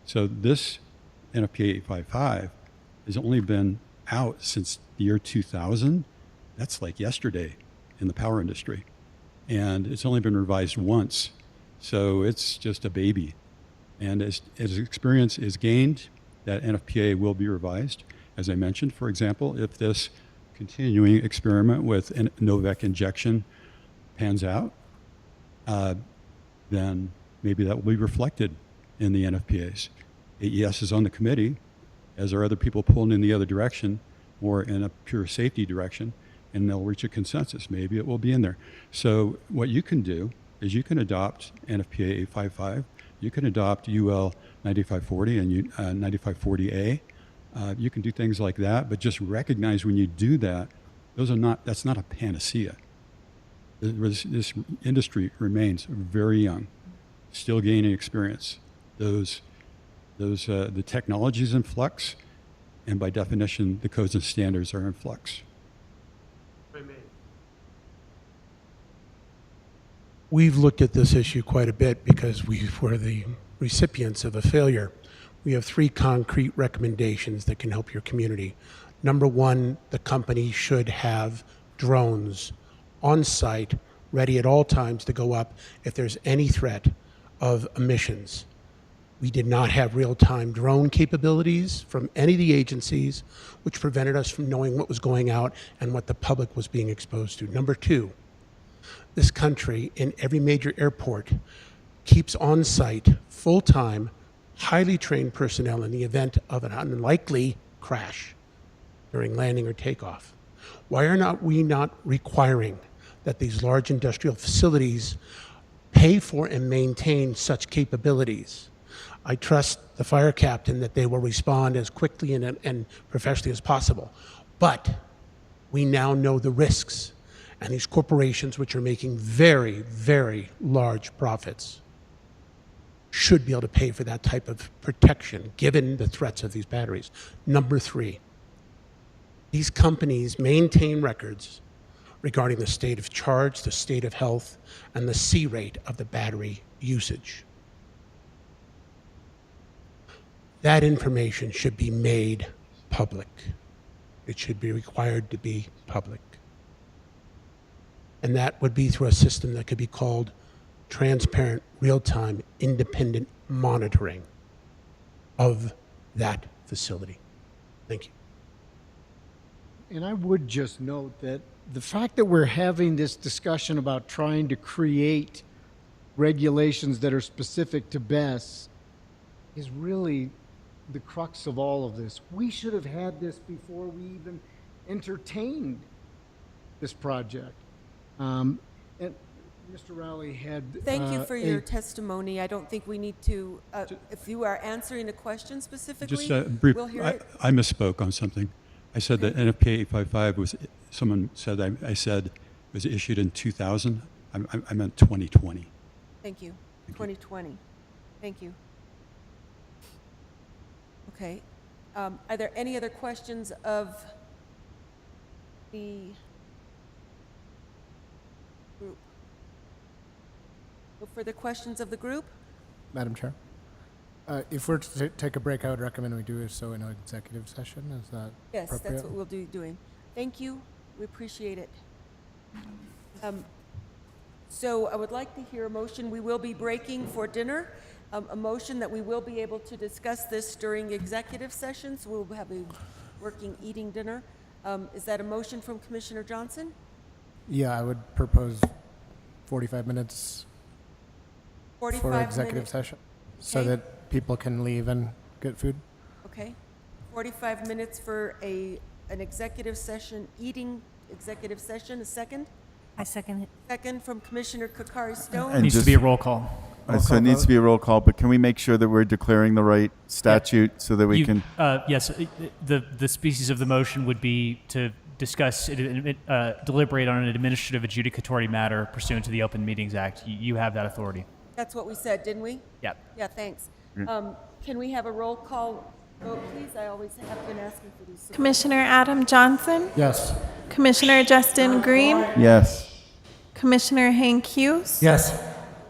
So this NFPA 855 has only been out since the year 2000. That's like yesterday in the power industry. And it's only been revised once. So it's just a baby. And as experience is gained, that NFPA will be revised. As I mentioned, for example, if this continuing experiment with Novec injection pans out, then maybe that will be reflected in the NFPAs. AES is on the committee, as are other people pulling in the other direction, or in a pure safety direction, and they'll reach a consensus. Maybe it will be in there. So what you can do is you can adopt NFPA 855, you can adopt UL 9540 and 9540A. You can do things like that, but just recognize when you do that, that's not a panacea. This industry remains very young, still gaining experience. The technology is in flux, and by definition, the codes and standards are in flux. We've looked at this issue quite a bit because we were the recipients of a failure. We have 3 concrete recommendations that can help your community. Number 1, the company should have drones on site, ready at all times to go up if there's any threat of emissions. We did not have real-time drone capabilities from any of the agencies, which prevented us from knowing what was going out and what the public was being exposed to. Number 2, this country, in every major airport, keeps on site, full-time, highly trained personnel in the event of an unlikely crash during landing or takeoff. Why are we not requiring that these large industrial facilities pay for and maintain such capabilities? I trust the fire captain that they will respond as quickly and professionally as possible. But we now know the risks, and these corporations, which are making very, very large profits, should be able to pay for that type of protection, given the threats of these batteries. Number 3, these companies maintain records regarding the state of charge, the state of health, and the C rate of the battery usage. That information should be made public. It should be required to be public. And that would be through a system that could be called transparent, real-time, independent monitoring of that facility. Thank you. And I would just note that the fact that we're having this discussion about trying to create regulations that are specific to BESS is really the crux of all of this. We should have had this before we even entertained this project. And Mr. Rowley had. Thank you for your testimony. I don't think we need to, if you are answering a question specifically, Just brief, we'll hear it. I misspoke on something. I said that NFPA 855 was, someone said, I said it was issued in 2000. I meant 2020. Thank you. 2020. Thank you. Okay. Are there any other questions of the group? No further questions of the group? Madam Chair, if we're to take a break, I would recommend we do so in an executive session. Is that Yes, appropriate? that's what we'll be doing. Thank you. We appreciate it. So I would like to hear a motion. We will be breaking for dinner. A motion that we will be able to discuss this during executive sessions. We'll have a working eating dinner. Is that a motion from Commissioner Johnson? Yeah, I would propose 45 minutes 45 for executive minutes. session so Okay. that people can leave and get food. Okay. 45 minutes for an executive session, eating executive session. A second? I second it. Second from Commissioner Kakari Stone. And Needs to just- be a roll call. So it needs to be a roll call, but can we make sure that we're declaring the right statute so that we You- can? Yes, the species of the motion would be to discuss, deliberate on an administrative adjudicatory matter pursuant to the Open Meetings Act. You have that authority. That's what we said, didn't we? Yep. Yeah, thanks. Mm. Can we have a roll call vote, please? I always have been asking for these. Commissioner Adam Johnson, Yes. Commissioner Justin Green, Yes. Commissioner Hank Hughes, Yes.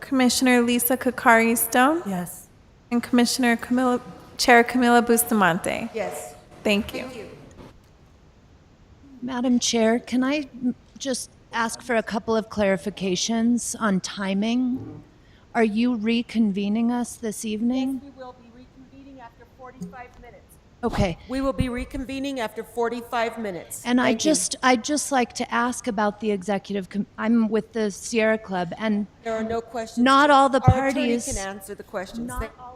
Commissioner Lisa Kakari Stone, Yes. and Chair Camila Bustamante. Yes. Thank you. Thank you. Madam Chair, can I just ask for a couple of clarifications on timing? Are you reconvening us this evening? We will be reconvening after 45 minutes. Okay. We will be reconvening after 45 minutes. And Thank you. I'd just like to ask about the executive, I'm with the Sierra Club, and There are no questions. not all the Our attorney parties. can answer the questions. Not all